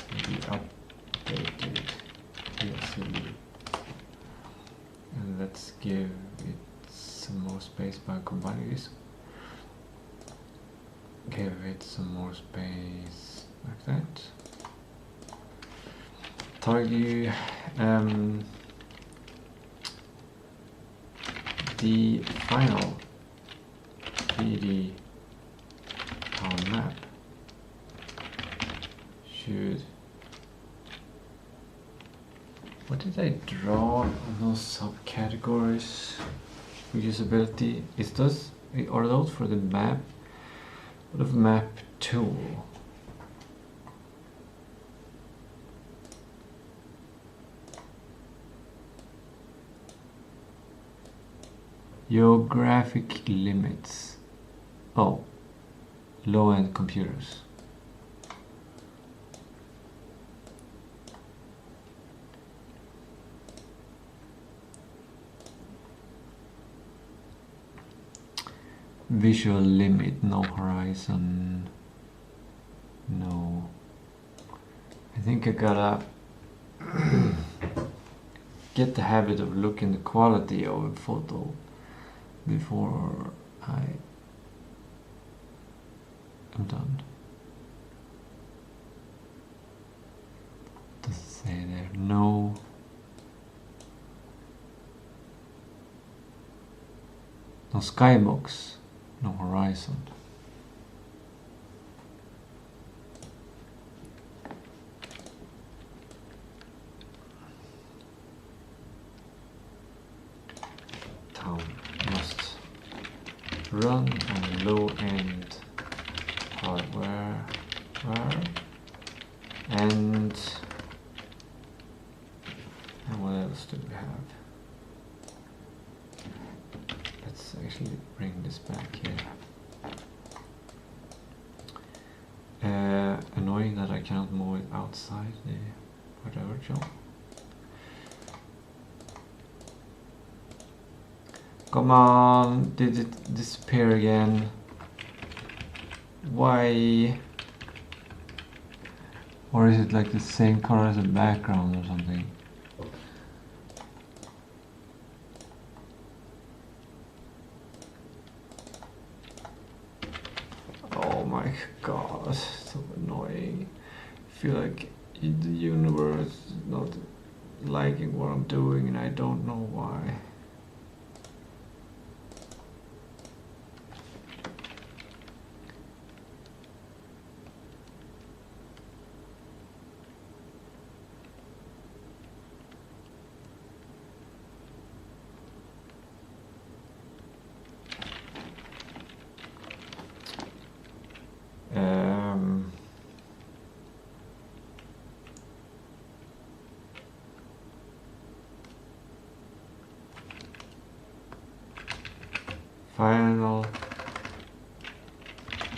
be updated easily. And let's give it some more space by combining this. Give it some more space like that. Target the final 3D town map should. What did I draw on those subcategories? Usability. Is those, are those for the map? What of map tool? Geographic limits. Oh, low-end computers. Visual limit, no horizon. No. I think I gotta get the habit of looking the quality of a photo before I am done. Does it say there? No. No skybox. No horizon. Town must run on low-end hardware. And what else do we have? Let's actually bring this back here. Annoying that I cannot move it outside the whatever job. Come on, did it disappear again? Why? Or is it like the same color as the background or something? Oh my god, so annoying. I feel like the universe is not liking what I'm doing and I don't know why. Final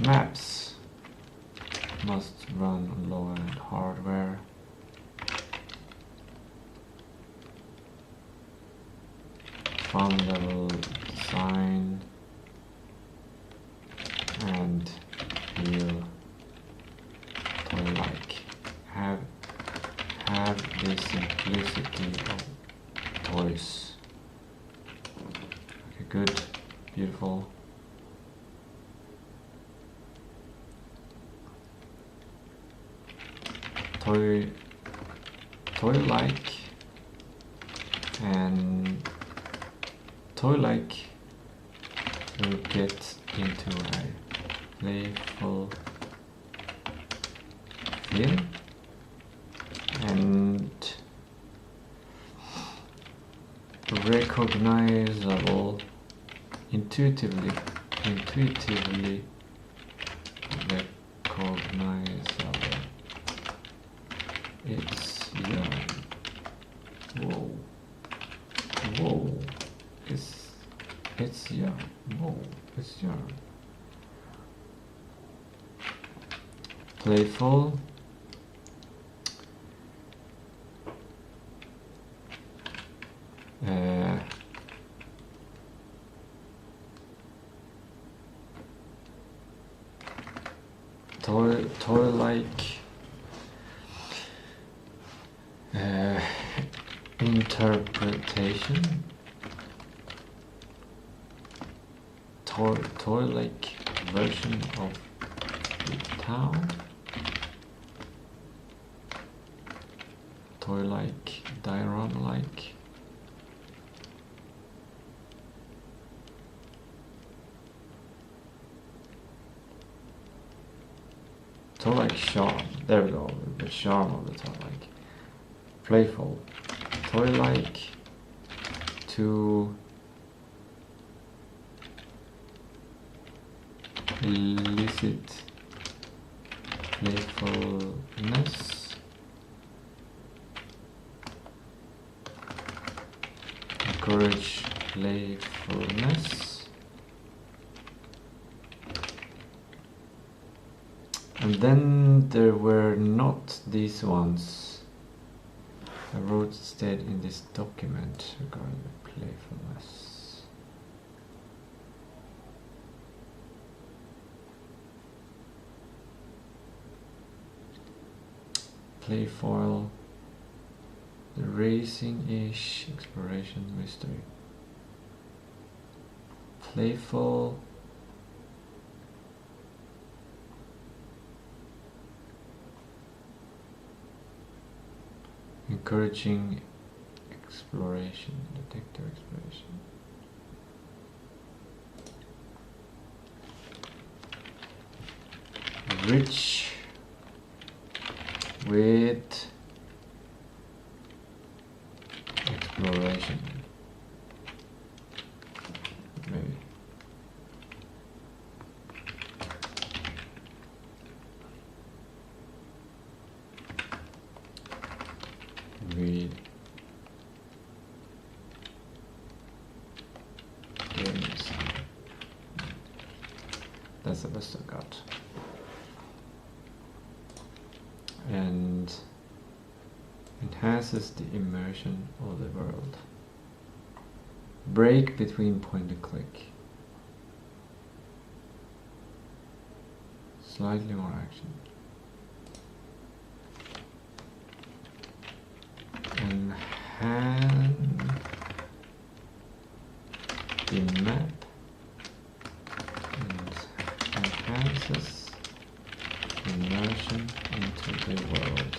maps must run on low-end hardware. Fun level design and feel toy-like. Have the simplicity of toys. Okay, good. Beautiful. Toy-like and toy-like will get into a playful feel and recognizable, intuitively recognizable. It's Jörn. Whoa. It's Jörn. Whoa. It's Jörn. Playful. Toy-like interpretation. Toy-like version of the town. Toy-like, diorama-like. Toy-like charm. There we go. The charm of the toy-like. Playful. Toy-like to elicit playfulness. Encourage playfulness. And then there were not these ones I wrote instead in this document regarding the playfulness. Playful, the racing-ish exploration mystery. Playful. Encouraging exploration, detective exploration. Rich with exploration. Maybe. Read games. That's the best I got. And enhances the immersion of the world. Break between point and click. Slightly more action. Enhance the map and enhances immersion into the world.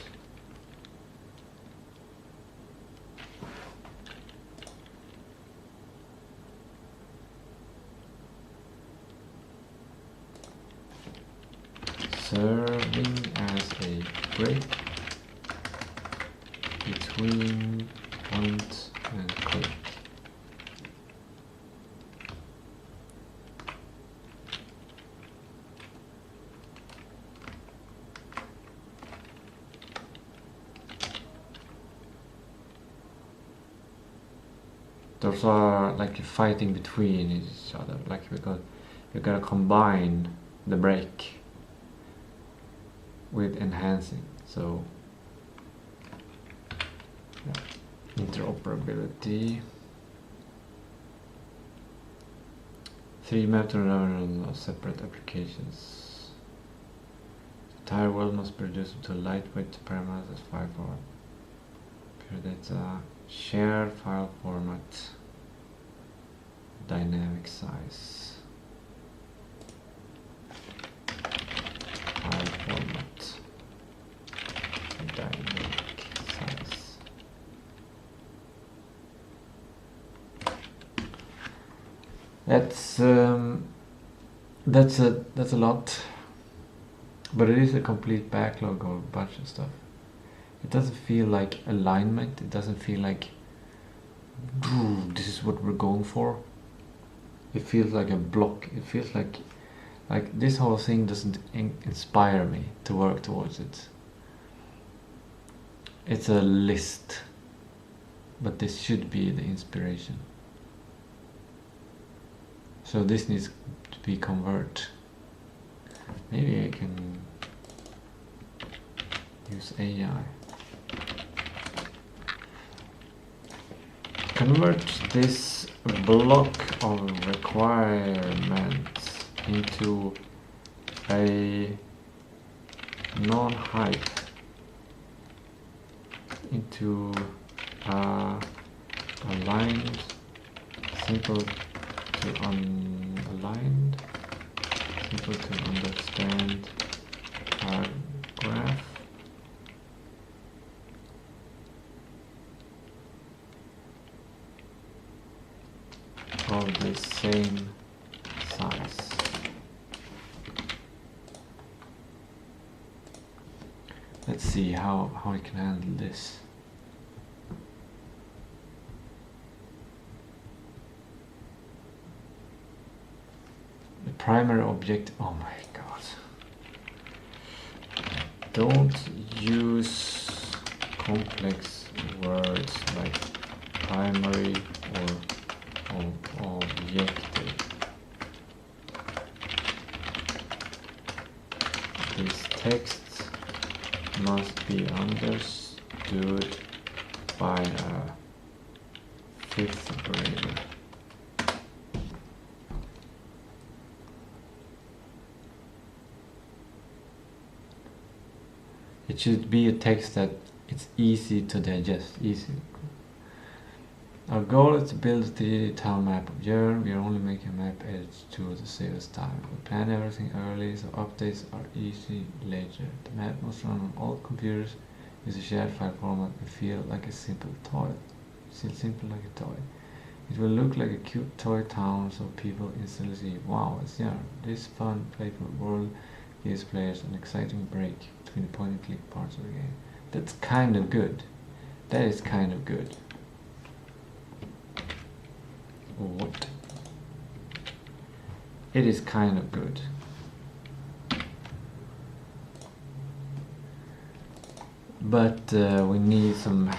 Serving as a break between point and click. Those are like fighting between each other, like because you gotta combine the break with enhancing, so yeah. Interoperability. 3 map to run on separate applications. The entire world must be reduced to lightweight parameters as 5 for pure data. Shared file format, dynamic size, file format, dynamic size. That's a lot, but it is a complete backlog of a bunch of stuff. It doesn't feel like alignment, it doesn't feel like this is what we're going for. It feels like a block. It feels like this whole thing doesn't inspire me to work towards it. It's a list, but this should be the inspiration. So this needs to be converted. Maybe I can use AI. Convert this block of requirements into a non-height, into aligned, simple to unaligned, simple to understand graph. Of the same size. Let's see how I can handle this. The primary object, oh my god. Don't use complex words like primary or objective. These texts must be understood by a 5th grader. It should be a text that it's easy to digest, easy. Our goal is to build a 3D town map of Jörn. We are only making map edits to save us time. We plan everything early so updates are easy later. The map must run on all computers, use a shared file format and feel like a simple toy. Simple like a toy. It will look like a cute toy town so people instantly see, wow, it's Jörn. This fun, playful world gives players an exciting break between the point and click parts of the game. That's kind of good. That is kind of good. What? It is kind of good. But we need some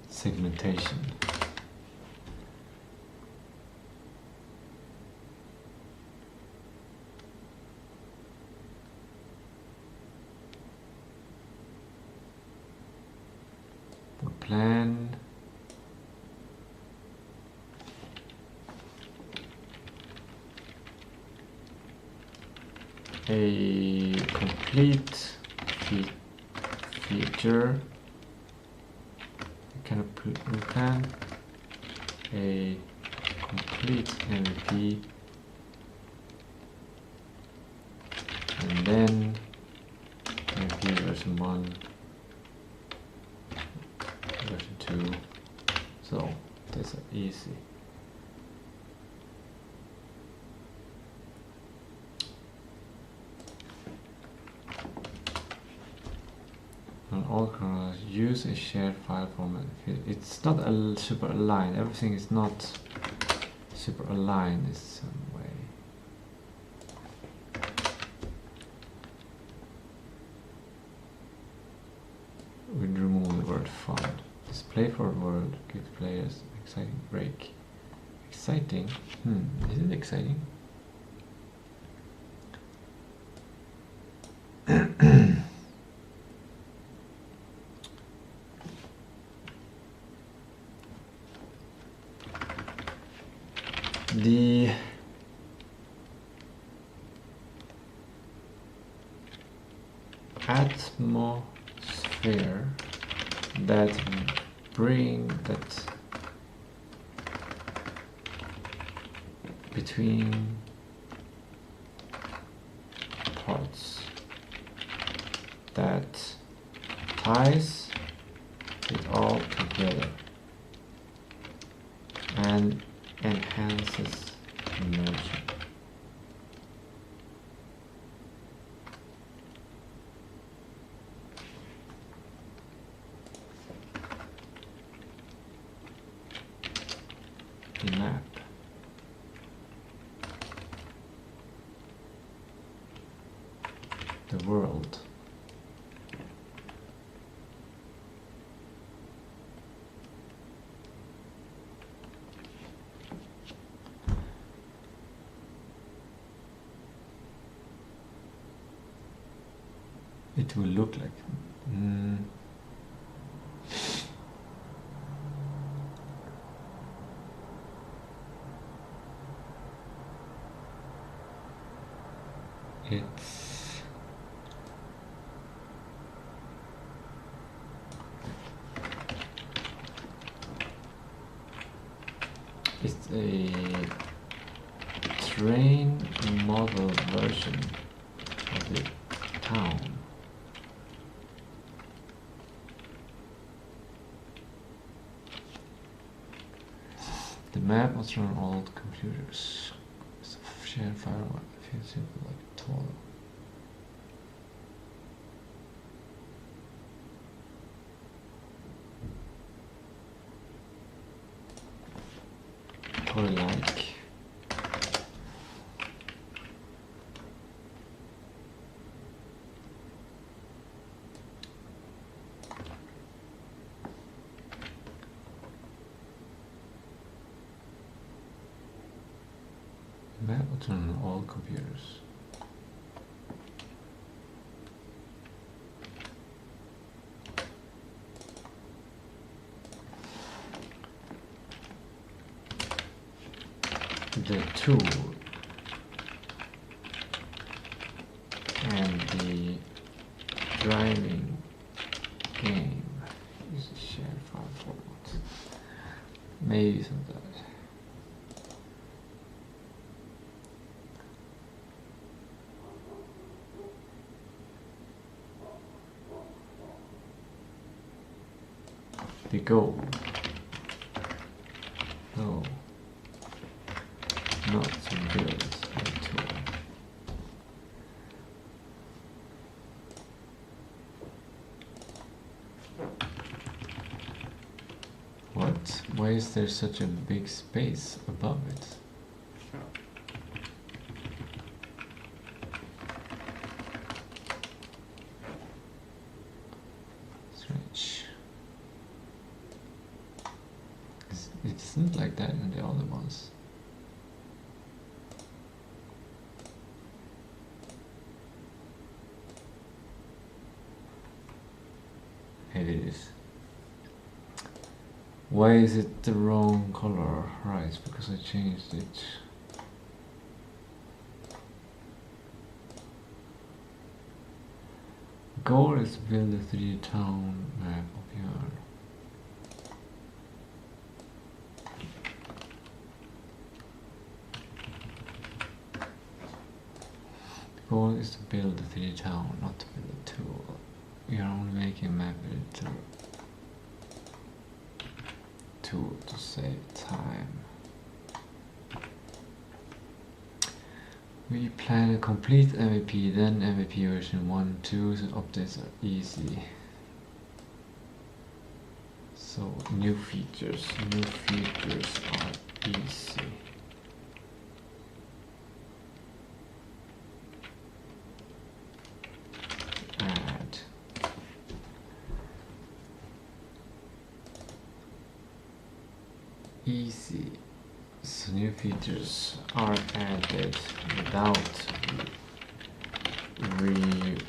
segmentation. Plan a complete feature. We plan a complete MVP and then maybe version 1, version 2. So that's easy. On all kernels, use a shared file format. It's not super aligned. Everything is not super aligned in some way. We remove the word fun. Display for world gives players an exciting break. Exciting? Is it exciting? The atmosphere that between parts that ties it all together and enhances immersion. The map. The world. It will look like. It's a train model version of the town. The map was run on old computers. It's a shared file. It feels simple like a total. Like map was run on all computers. The tool and the driving game is a shared file format. Maybe some of that. The goal. No. Not to build a tool. What? Why is there such a big space above it? Strange. It isn't like that in the other ones. It is. Why is it the wrong color? Right, because I changed it. Goal is to build a 3D town map of Jörn. The goal is to build a 3D town, not to build a tool. We are only making a map editor tool to save time. We plan a complete MVP, then MVP version 1, 2, so updates are easy. So new features are easy. Add. Easy. So new features are added without rewriting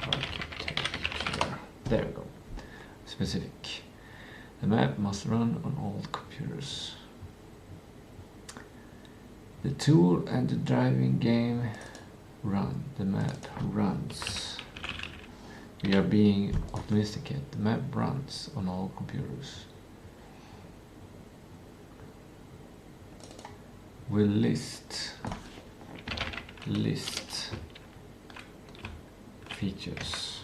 architecture. There we go. Specific. The map must run on all computers. The tool and the driving game run. The map runs. We are being optimistic here. The map runs on all computers. We'll list features.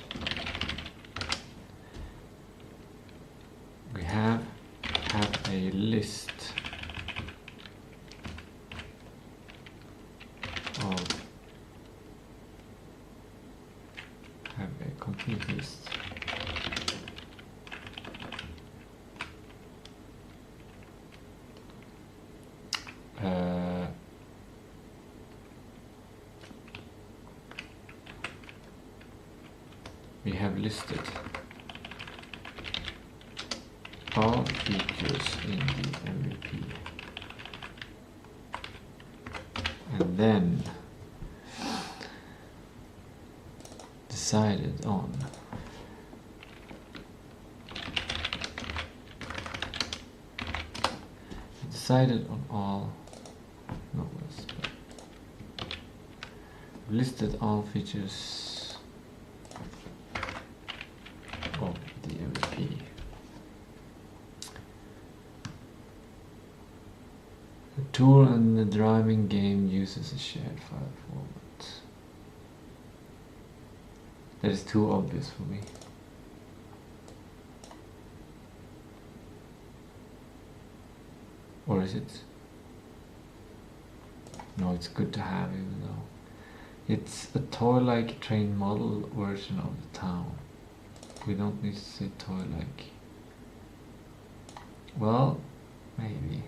We have a list of have a complete list. We have listed all features in the MVP, and then decided on all listed all features of the MVP. The tool and the driving game uses a shared file format. That is too obvious for me. Or is it? No, it's good to have, even though it's a toy-like train model version of the town. We don't need to say toy-like. Well, maybe.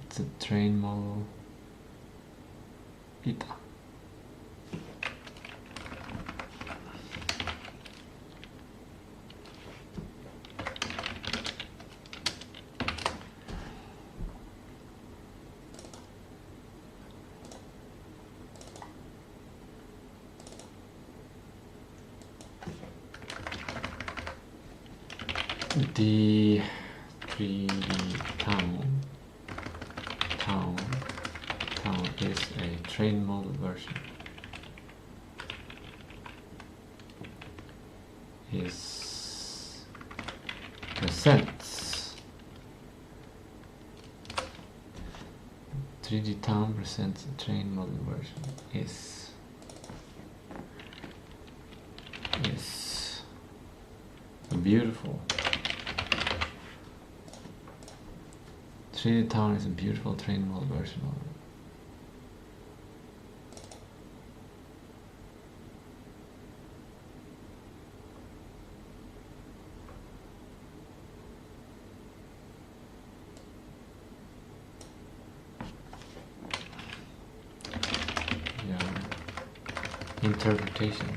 It's a train model. Pita. The 3D town is a train model version. Is presents 3D town presents a train model version is beautiful. 3D town is a beautiful train model version of it. Interpretation.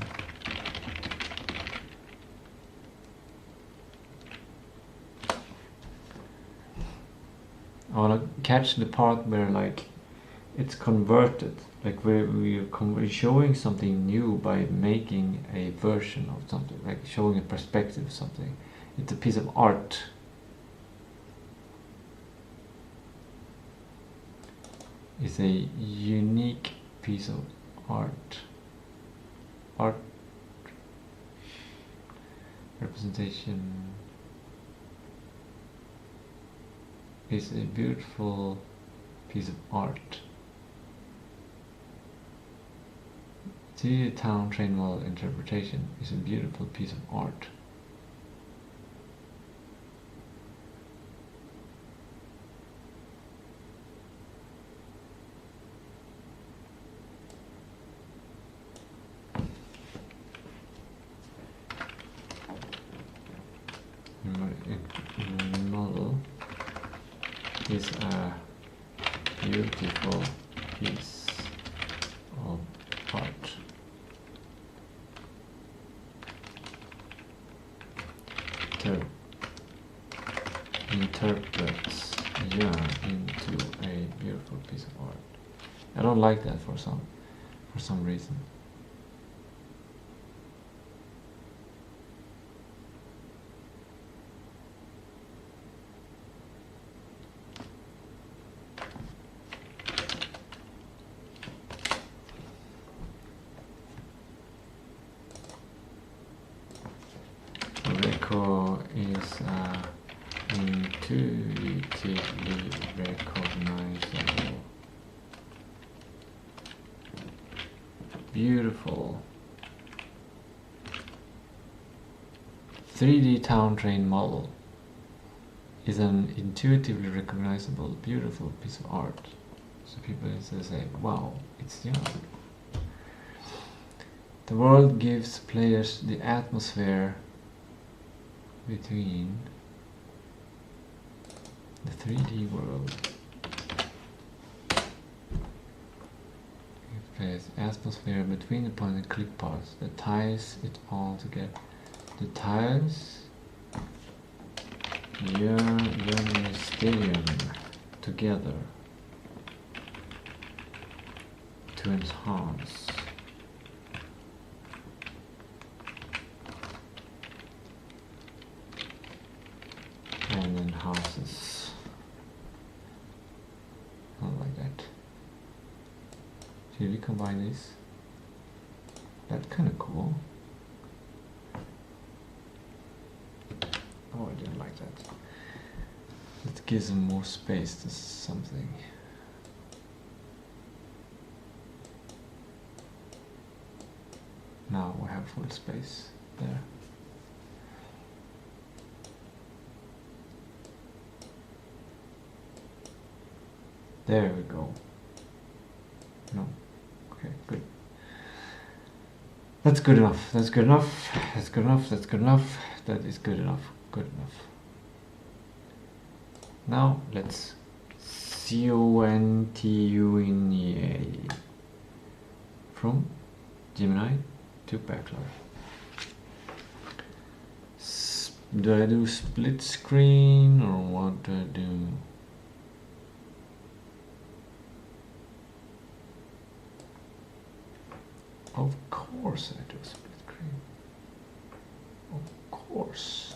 I want to catch the part where like it's converted, like we're showing something new by making a version of something, like showing a perspective of something. It's a piece of art. It's a unique piece of art. Art representation is a beautiful piece of art. 3D town train model interpretation is a beautiful piece of art. Model is a beautiful piece of art. Interprets Jörn into a beautiful piece of art. I don't like that for some reason. Reco is intuitively recognizable, beautiful 3D town train model is an intuitively recognizable, beautiful piece of art. So people say, wow, it's Jörn. The world gives players the atmosphere between the 3D world. It plays atmosphere between the point and click parts that ties it all together. The tiles Jörn Mysterium together to enhance and enhances. Not like that. Should we combine this? That's kind of cool. Oh, I didn't like that. It gives them more space to something. Now we have full space there. There we go. No. Okay, good. That's good enough. That's good enough. That's good enough. That's good enough. That is good enough. Good enough. Now let's continue from Gemini to Backlog. Do I do split screen or what do I do? Of course I do split screen. Of course.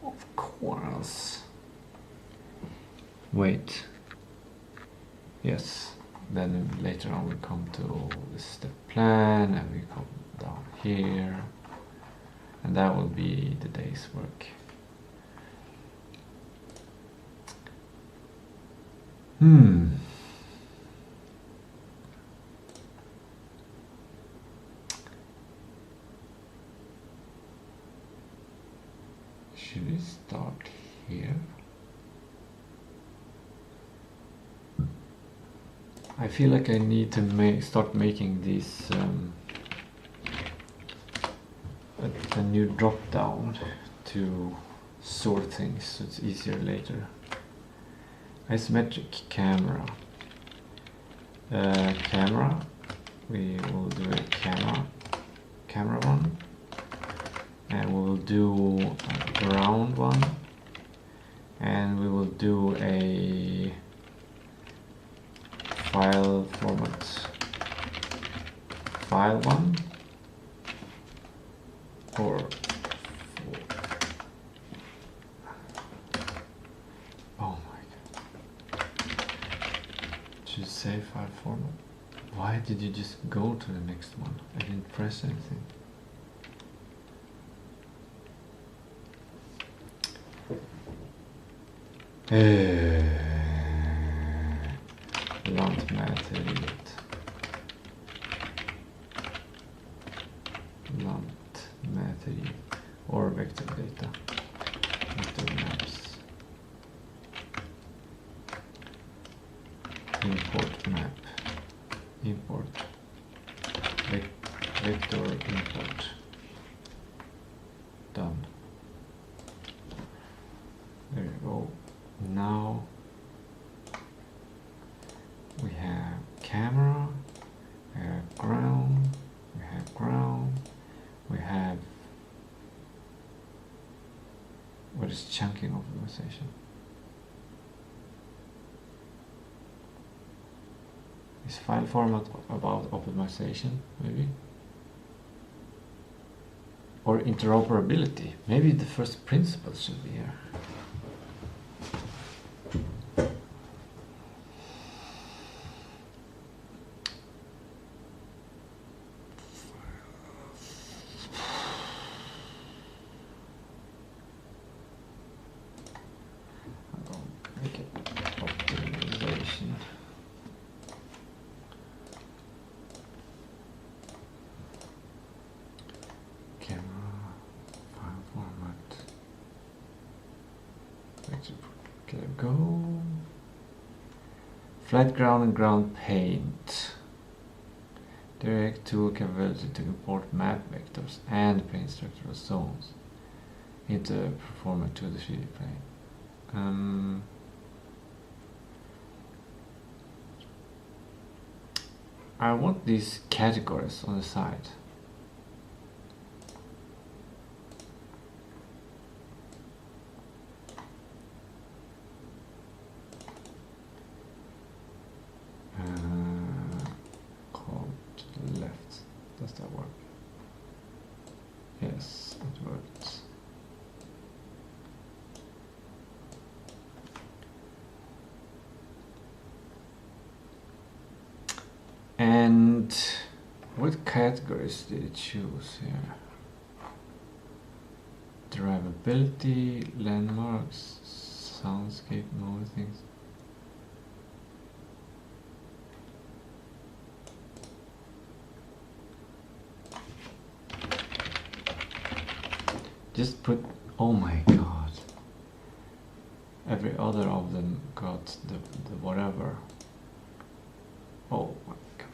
Of course. Wait. Yes. Then later on we come to this is the plan and we come down here. And that will be the day's work. Should we start here? I feel like I need to start making these a new drop down to sort things so it's easier later. Isometric camera. Camera. We will do a camera one. And we will do a round one. And we will do a file format. File one. Or save file format. Why did you just go to the next one? I didn't press anything. materiet. Lantmäteri or vector data. Vector maps. Import map. Import. Vector import. Done. There you go. Now we have camera, we have ground, we have ground, we have what is chunking optimization? Is file format about optimization, maybe? Or interoperability? Maybe the first principles should be here. Make it optimization. Camera, file format. Okay, go. Flat ground and ground paint. Direct tool capability to import map vectors and paint structural zones into Performer to the 3D plane. I want these categories on the side. Called to the left. Does that work? Yes, it works. And what categories did it choose here? Derivability, landmarks, soundscape, more things. Just put, oh my god. Every other of them got the whatever. Oh my god.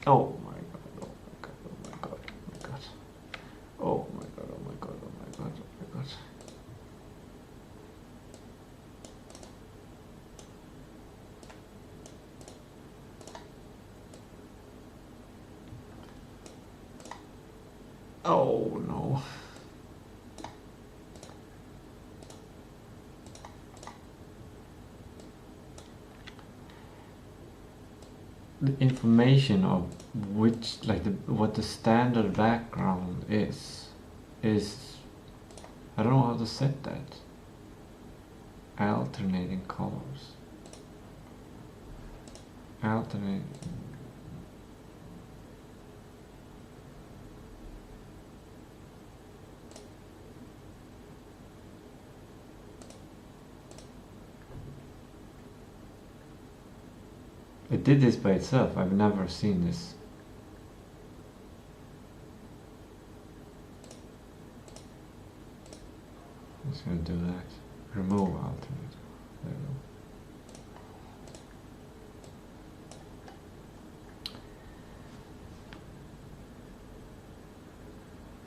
Oh my god, oh my god, oh my god, oh my god. Oh my god, oh my god, oh my god, oh my god. Oh no. The information of which, like what the standard background is I don't know how to set that. Alternating colors. Alternating. It did this by itself. I've never seen this. I'm just gonna do that. Remove alternate. There we go.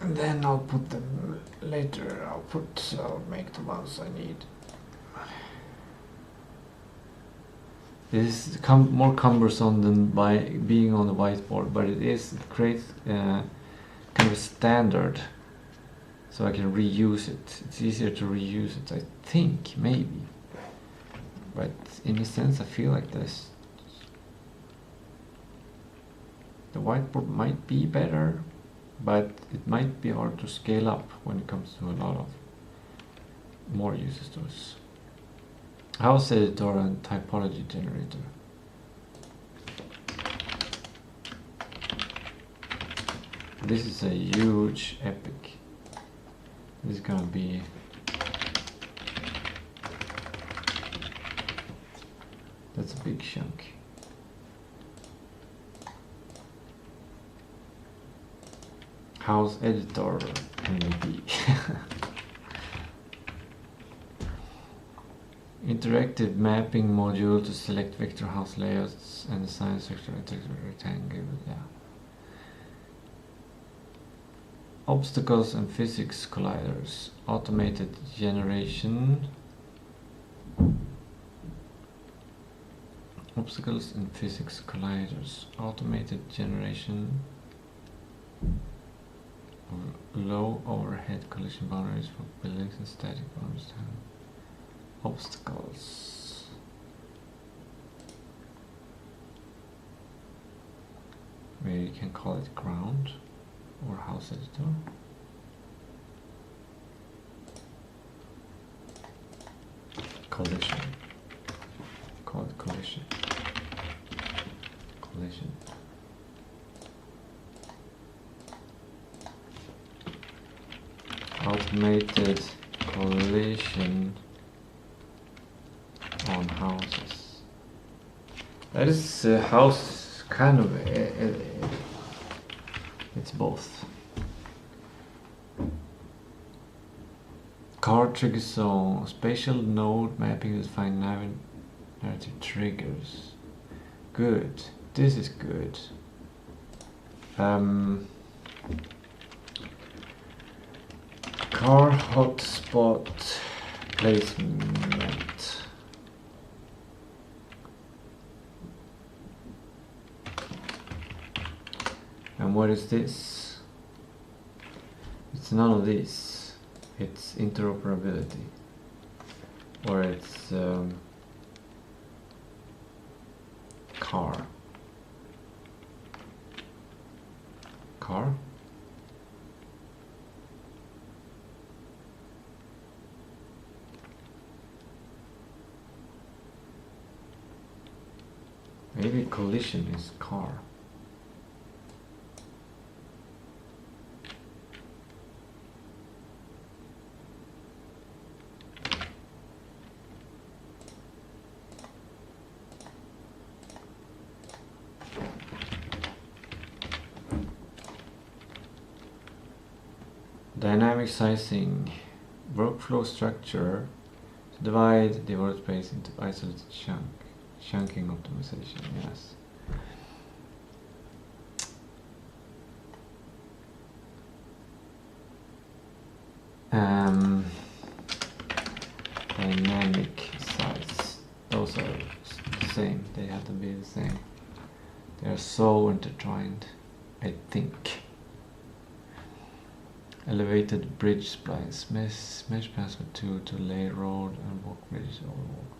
And then I'll put them later. I'll make the ones I need. This is more cumbersome than by being on the whiteboard, but it creates kind of a standard, so I can reuse it. It's easier to reuse it, I think, maybe. But in a sense, I feel like this. The whiteboard might be better, but it might be hard to scale up when it comes to a lot of more user stories. House editor and typology generator. This is a huge epic. This is gonna be That's a big chunk. House editor MVP. Interactive mapping module to select vector house layouts and assign sector rectangle. Yeah. Obstacles and physics colliders. Automated generation. Obstacles and physics colliders. Automated generation of low overhead collision boundaries for buildings and static boundaries. Obstacles. Maybe you can call it ground or house editor. Collision. Call it collision. Collision. Automated collision on houses. That is house kind of it's both. Car trigger zone, spatial node mapping to find narrative triggers. Good. This is good. Car hotspot placement. And what is this? It's none of these. It's interoperability. Or it's car. Car? Maybe collision is car. Dynamic sizing, workflow structure, to divide the workspace into isolated chunking optimization, yes. Dynamic size, those are the same, they have to be the same. They are so intertwined, I think. Elevated bridge splines, mesh paths for two to lay road and walk bridge over walk.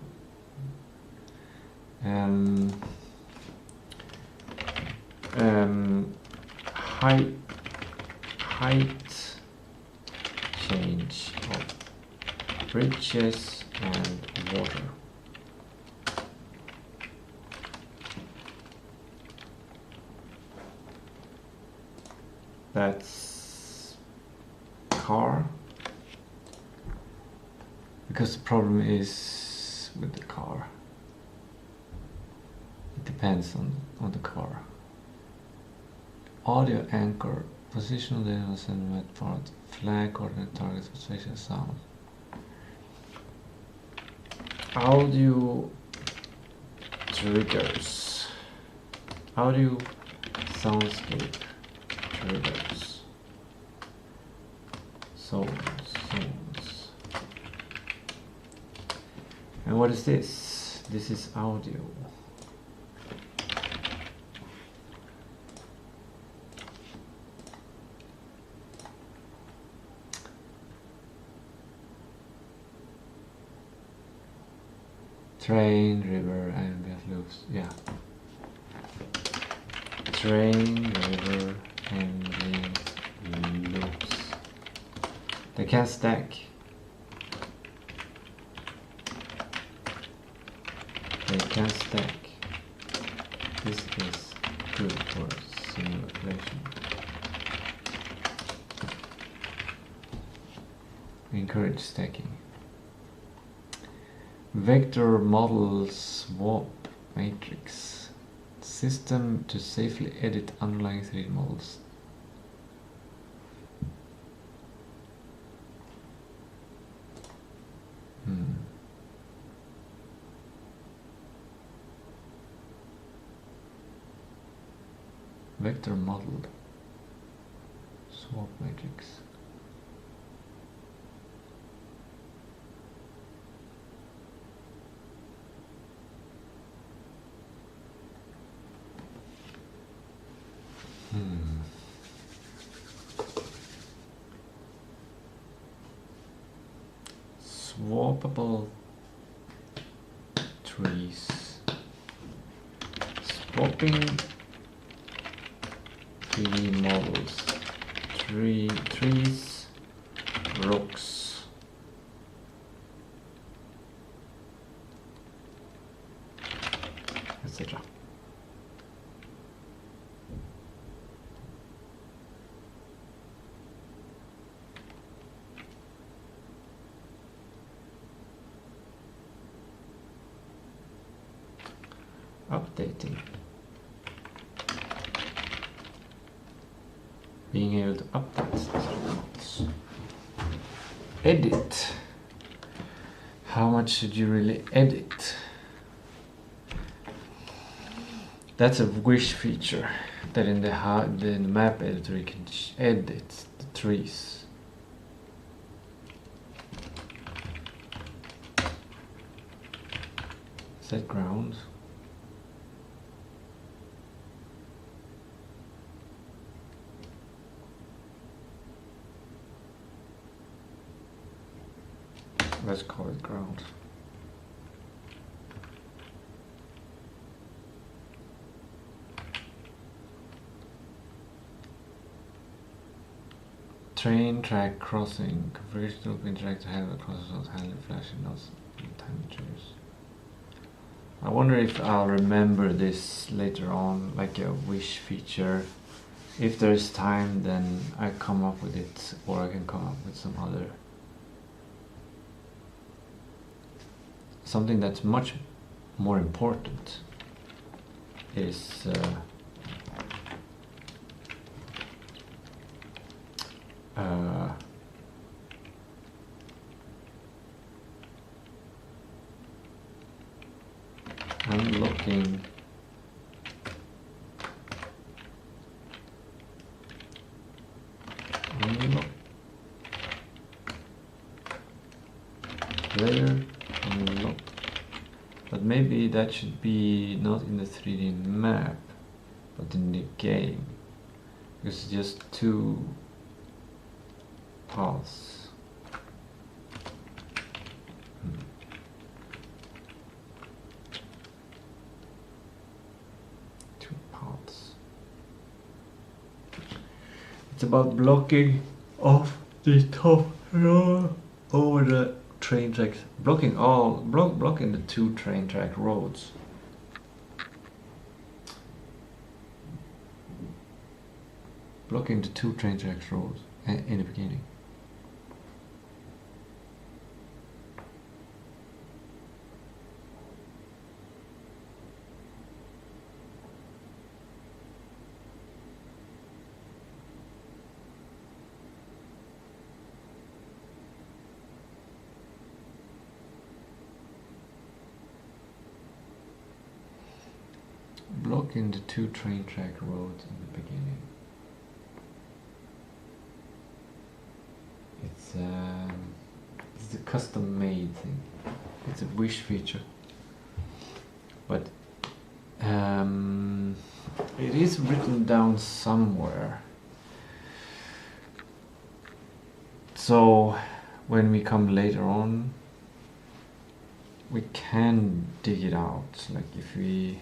Height change of bridges and water. That's car, because the problem is with the car. It depends on the car. Audio anchor, positional data sentiment for flag coordinate targets for spatial sound. Audio triggers. Audio soundscape triggers. Zones. And what is this? This is audio. Train, river, ambient loops. Yeah. Train, river, ambient loops. They can stack. They can stack. This is good for simulation. We encourage stacking. Vector model swap matrix. System to safely edit underlying 3D models. Vector model. Swap matrix. Swappable trees. Swapping 3D models. Trees, rocks. Etc. Updating. Being able to update. Edit. How much should you really edit? That's a wish feature that in the map editor you can edit the trees. Set ground. Let's call it ground. Train track crossing. Configuration of interactive handle crosses handle flashing notes and temperatures. I wonder if I'll remember this later on, like a wish feature. If there's time, then I come up with it, or I can come up with some other. Something that's much more important is unlocking layer unlock, but maybe that should be not in the 3D map but in the game, because it's just two paths. Two paths. It's about blocking off the top row over the train tracks, blocking the two train track roads. Blocking the two train tracks roads in the beginning. Blocking the two train track roads in the beginning. It's a custom made thing. It's a wish feature, but it is written down somewhere. So when we come later on, we can dig it out. Like if we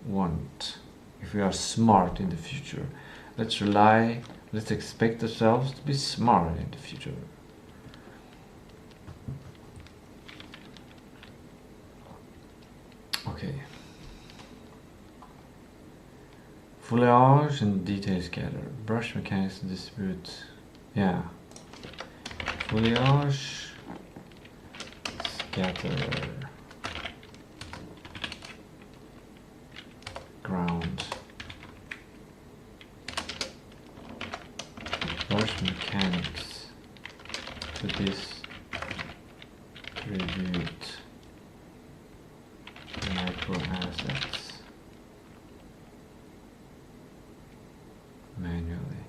want, if we are smart in the future, let's expect ourselves to be smart in the future. Okay. Foliage and detail scatter. Brush mechanics to distribute. Yeah. Foliage. Scatter. mechanics to distribute micro assets manually.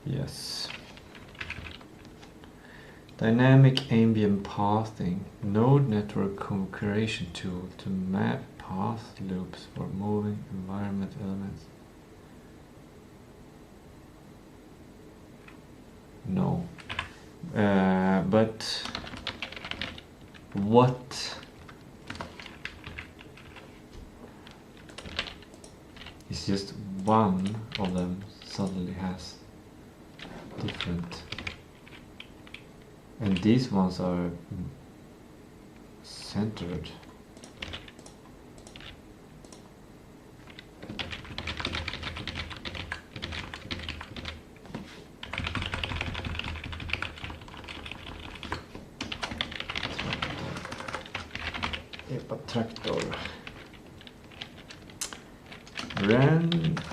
Yes. Dynamic ambient pathing, node network configuration tool to map path loops for moving environment elements. No. But what is just one of them suddenly has different, and these ones are centered. Tractor.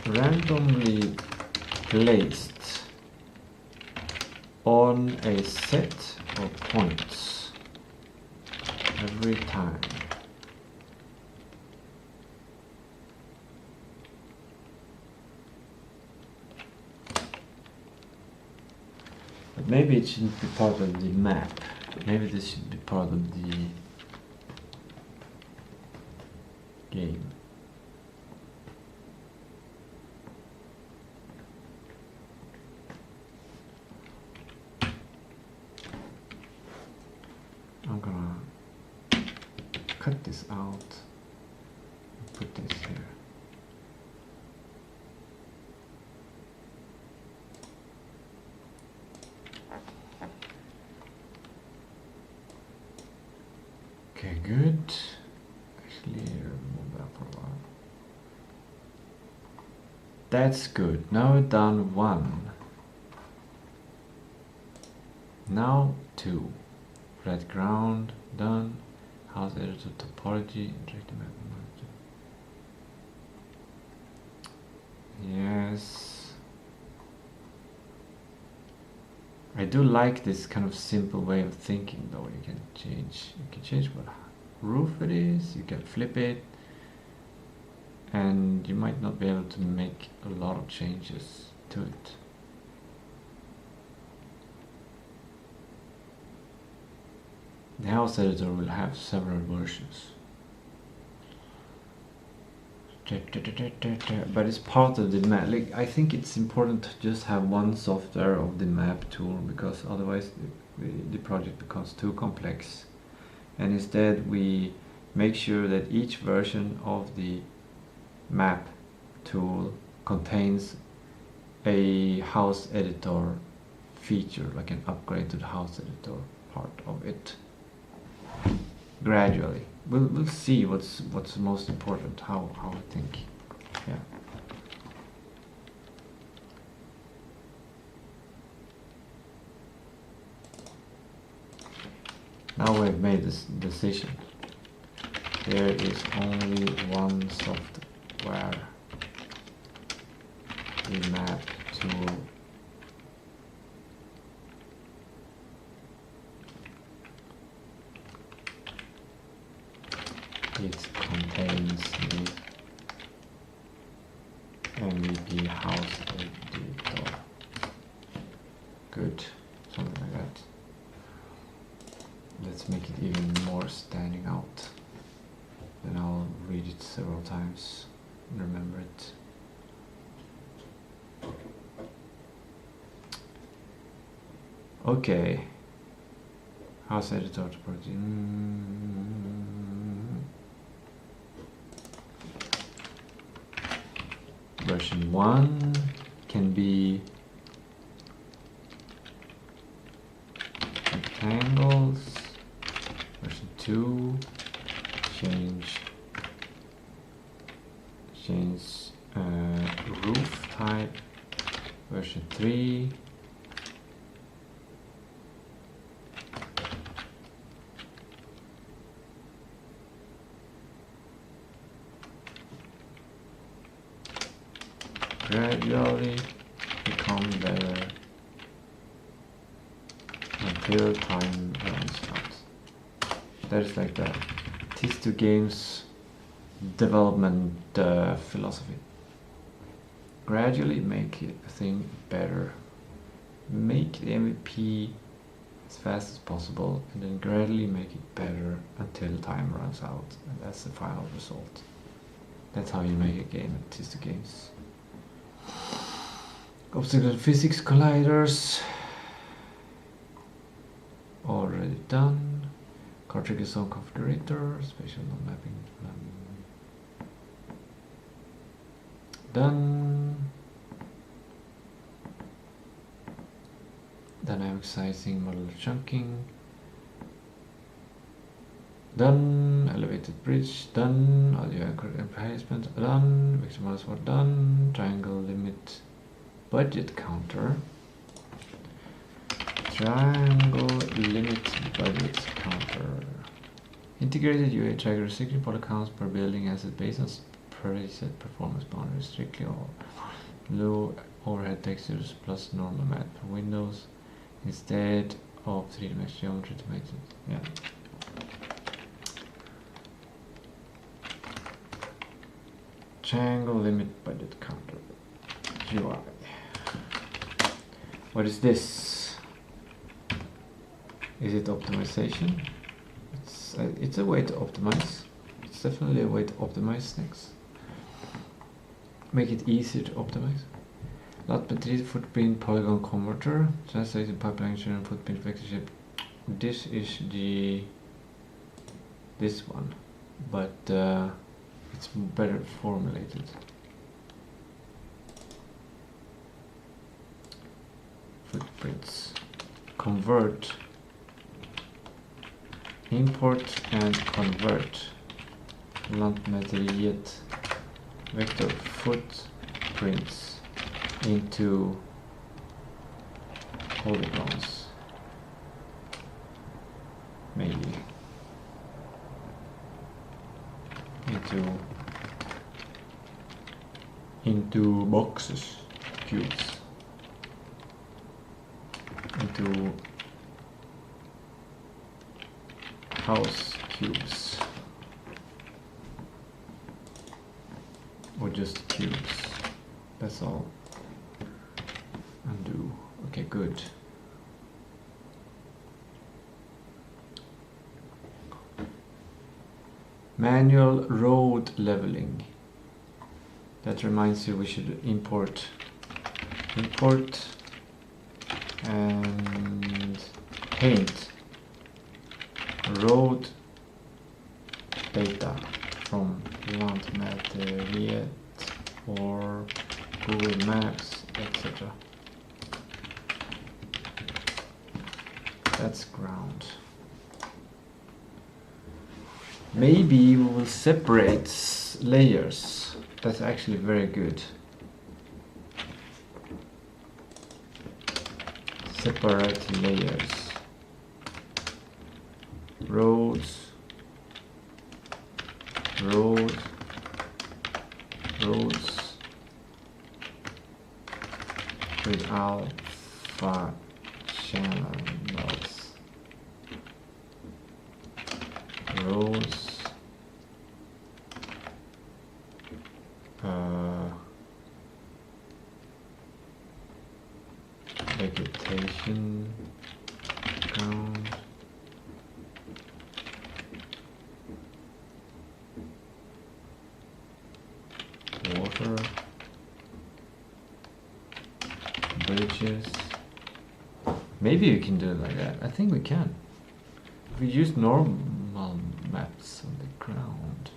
Randomly placed on a set of points every time. But maybe it shouldn't be part of the map. Maybe this should be part of the game. I'm gonna cut this out and put this here. Okay, good. Actually, remove that for a while. That's good. Now we've done one. Now two. Red ground, done. House editor topology, interactive map manager. Yes. I do like this kind of simple way of thinking though. You can change what roof it is, you can flip it, and you might not be able to make a lot of changes to it. The house editor will have several versions, but it's part of the map. Like, I think it's important to just have one software of the map tool, because otherwise the project becomes too complex. And instead we make sure that each version of the map tool contains a house editor feature, like an upgrade to the house editor part of it. Gradually, we'll see what's most important. How I think, yeah. Now we've made this decision. There is only one software, the map tool. It contains the MVP house editor. Good, something like that. Let's make it even more standing out. Then I'll read it several times and remember it. Okay. House editor topology. Version 1 can be rectangles. Version 2 change roof type. Version 3 gradually become better until time runs out. That is like the Tistou Games development philosophy. Gradually make a thing better. Make the MVP as fast as possible and then gradually make it better until time runs out. And that's the final result. That's how you make a game at Tistou Games. Obstacle physics colliders. Already done. Card trigger zone configurator. Spatial non-mapping. Done. Dynamic sizing, model chunking. Done. Elevated bridge. Done. Audio enhancement. Done. Vector mouse were done. Triangle limit. Budget counter. Triangle limit budget counter. Integrated UA tracker restricting polycounts per building asset based on preset performance boundaries. Strictly all low overhead textures plus normal matte for Windows instead of 3D mesh geometry to make it. Yeah. Triangle limit budget counter. UI. What is this? Is it optimization? It's a way to optimize. It's definitely a way to optimize things. Make it easier to optimize. Lat battery footprint polygon converter. Translated pipeline channel footprint vector shape. This is this one, but it's better formulated. Footprints. Convert. Import and convert lantmäteriet vector footprints into polygons. Maybe into boxes, cubes, into house cubes, or just cubes. That's all. Undo. Okay, good. Manual road leveling. That reminds you we should import and paint road data from lantmäteriet or Google Maps, etc. That's ground. Maybe we will separate layers. That's actually very good. Separate layers. Roads, roads with alpha channels. Roads. Vegetation, ground, water, bridges. Maybe we can do it like that. I think we can. If we use normal maps on the ground.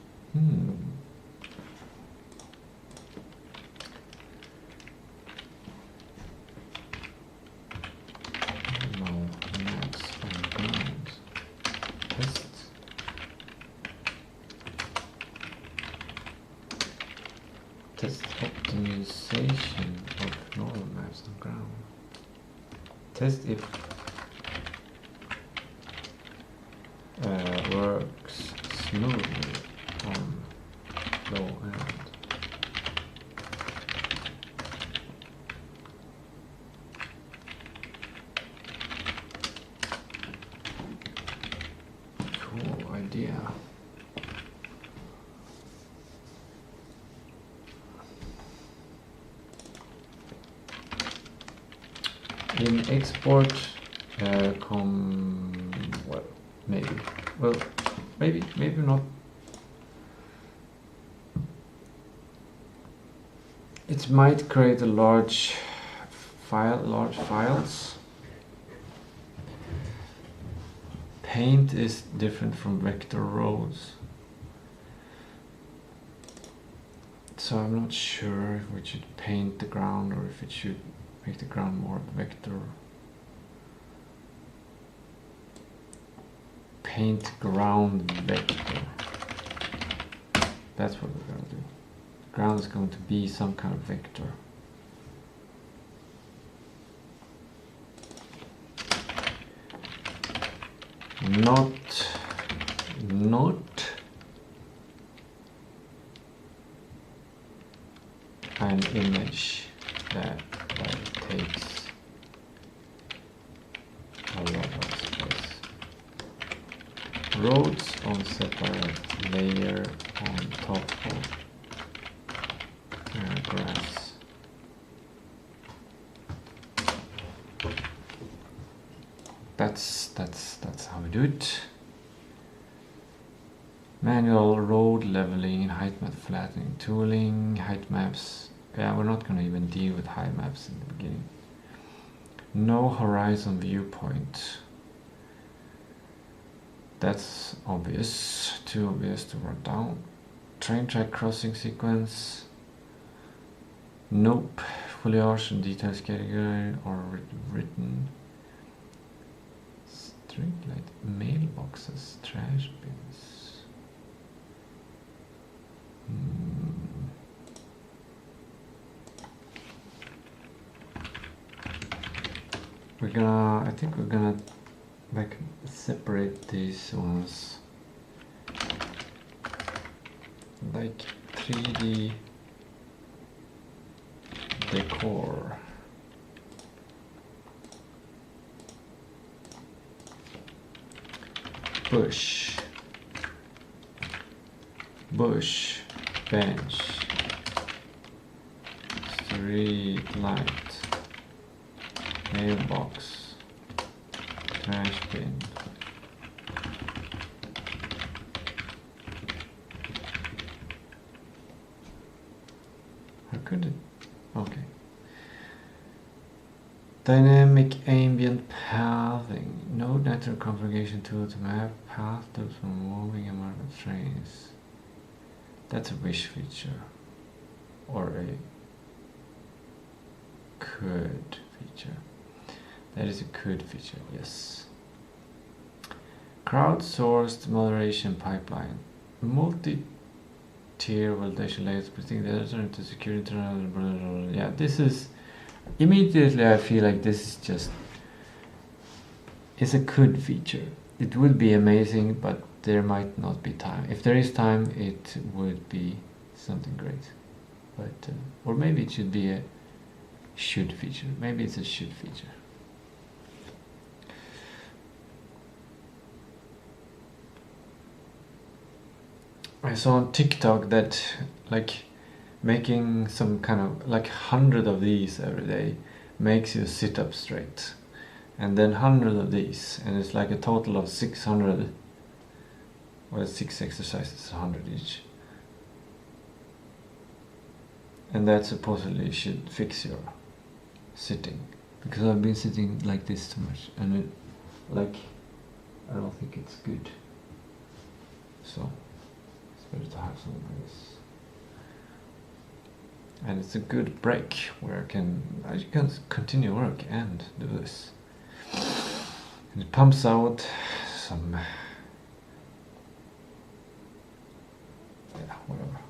Test optimization of normal maps on ground. Test if works smoothly on low end. idea. In export, well, maybe not. It might create a large files. Paint is different from vector rows. So I'm not sure if we should paint the ground or if it should make the ground more vector. Paint ground vector. That's what we're going to do. Ground is going to be some kind of vector. Not an image that takes a lot of space. Roads on separate layer on top of grass. That's how we do it. Manual road leveling, height map flattening, tooling, height maps. Yeah, we're not going to even deal with height maps in the beginning. No horizon viewpoint. That's obvious. Too obvious to write down. Train track crossing sequence. Nope. Foliage and details category or written. Street light, mailboxes, trash bins. I think we're gonna like separate these ones like 3D decor. Bush, bench, street light, mailbox, trash bin. How could it? Okay. Dynamic ambient pathing. No natural configuration tool to map path to moving amount of trains. That's a wish feature. Or a could feature. That is a could feature, yes. Crowdsourced moderation pipeline. Multi-tier validation layers putting the other to secure internal blah, blah, blah. Yeah, this is immediately I feel like this is just it's a could feature. It would be amazing, but there might not be time. If there is time, it would be something great. But or maybe it should be a should feature. Maybe it's a should feature. I saw on TikTok that like making some kind of like 100 of these every day makes you sit up straight, and then 100 of these, and it's like a total of 600. Well, 6 exercises, 100 each, and that supposedly should fix your sitting, because I've been sitting like this too much, and it like I don't think it's good. So it's better to have something like this. And it's a good break where I can continue work and do this. And it pumps out some, yeah, whatever.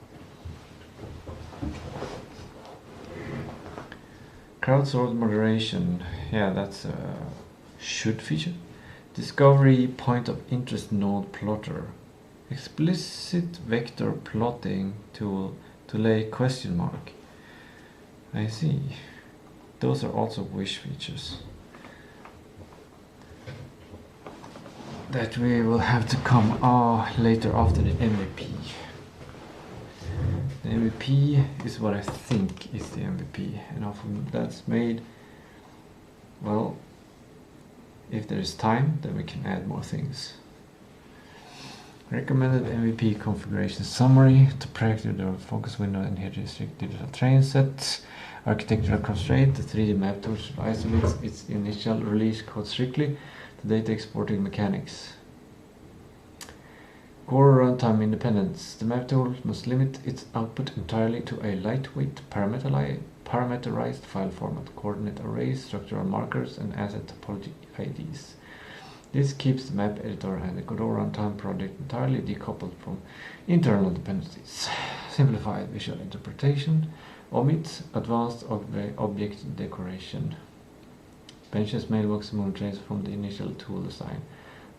Crowdsourced moderation, yeah, that's a should feature. Discovery point of interest node plotter. Explicit vector plotting tool to lay question mark. I see. Those are also wish features. that we will have to come later after the MVP. The MVP is what I think is the MVP, and after that's made, well, if there is time, then we can add more things. Recommended MVP configuration summary to practice the focus window and here district digital train set. Architectural constraint, the 3D map tool should isolate its initial release code strictly to data exporting mechanics. Core runtime independence. The map tool must limit its output entirely to a lightweight parameterized file format, coordinate arrays, structural markers, and asset topology IDs. This keeps the map editor and the Godot runtime project entirely decoupled from internal dependencies. Simplified visual interpretation. Omit advanced object decoration. Benches, mailbox, moon trains from the initial tool design.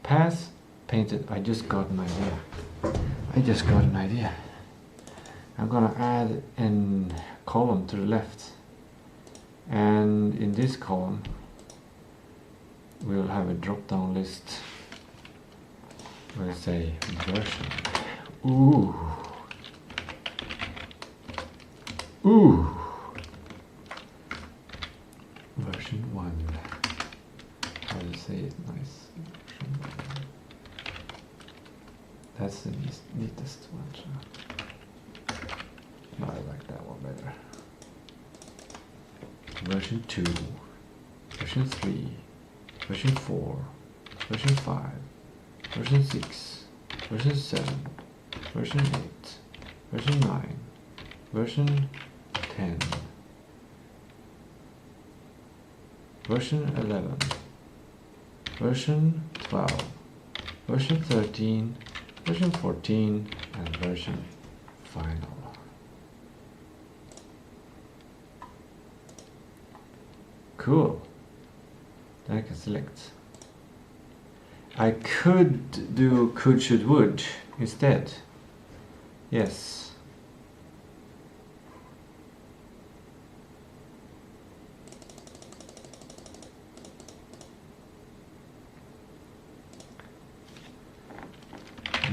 Path painted. I just got an idea. I'm gonna add a column to the left, and in this column we'll have a drop-down list. We'll say version. Ooh. Version 1. How do you say it nice? Version 1. That's the neatest one. No, I like that one better. Version 2. Version 3. Version 4. Version 5. Version 6. Version 7. Version 8. Version 9. Version 10. Version 11. Version 12. Version 13. Version 14. And version final. Cool. Then I can select. I could do could, should, would instead. Yes.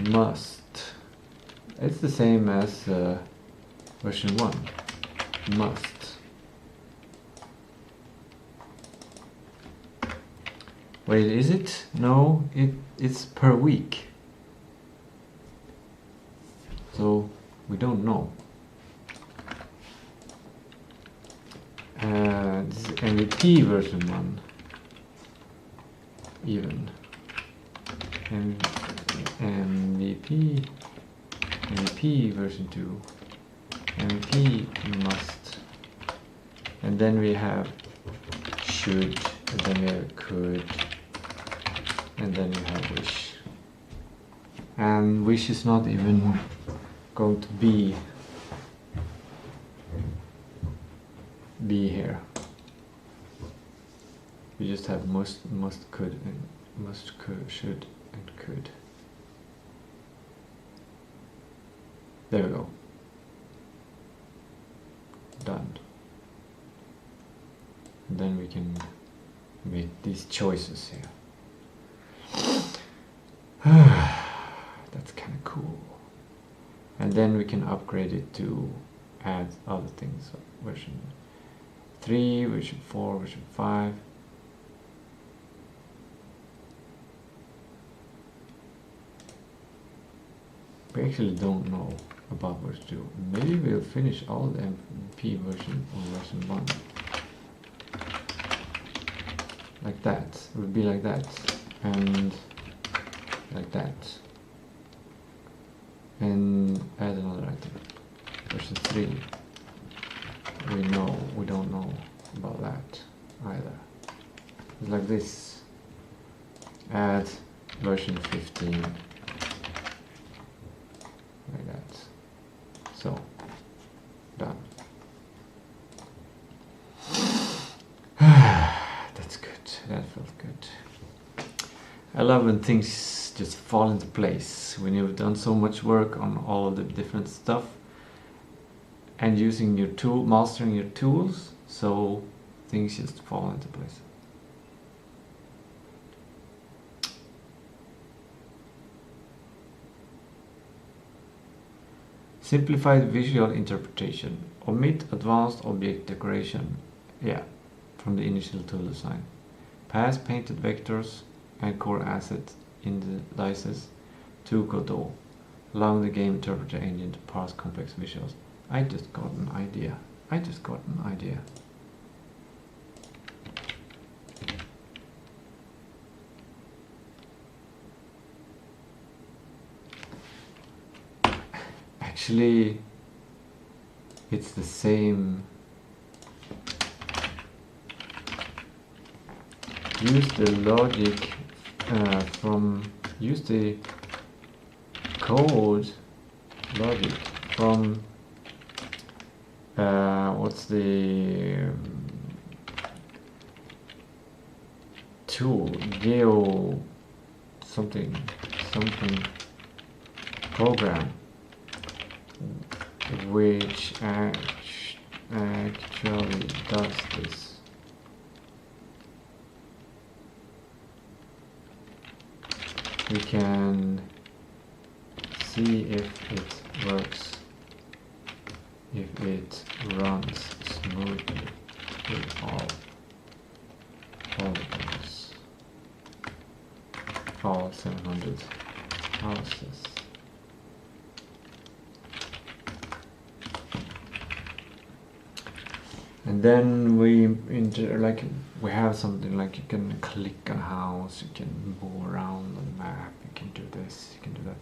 Must. It's the same as version 1. Must. Wait, is it? No, it's per week. So we don't know. This is MVP version 1. Even. And MVP version 2, MVP must, and then we have should, and then we have could, and then we have wish. And wish is not even going to be here. We just have must, could, and must, could, should, and could. There we go. Done. And then we can make these choices here. That's kind of cool. And then we can upgrade it to add other things. So version 3, version 4, version 5. We actually don't know about version 2. Maybe we'll finish all the MVP version on version 1. Like that. It would be like that. And like that. And add another item. Version 3. We don't know about that either. It's like this. Add version 15. Like that. So, done. That's good. That felt good. I love when things just fall into place. When you've done so much work on all of the different stuff and using your tool, mastering your tools, so things just fall into place. Simplified visual interpretation. Omit advanced object decoration. Yeah, from the initial tool design. Pass painted vectors and core assets indices to Godot, allowing the game interpreter engine to parse complex visuals. I just got an idea. Actually, it's the same. Use the logic use the code logic from what's the tool, Geo something program, which actually does this. We can see if it works, if it runs smoothly with all polygons, all 700 houses. And then we have something like you can click on a house, you can move around on the map, you can do this, you can do that.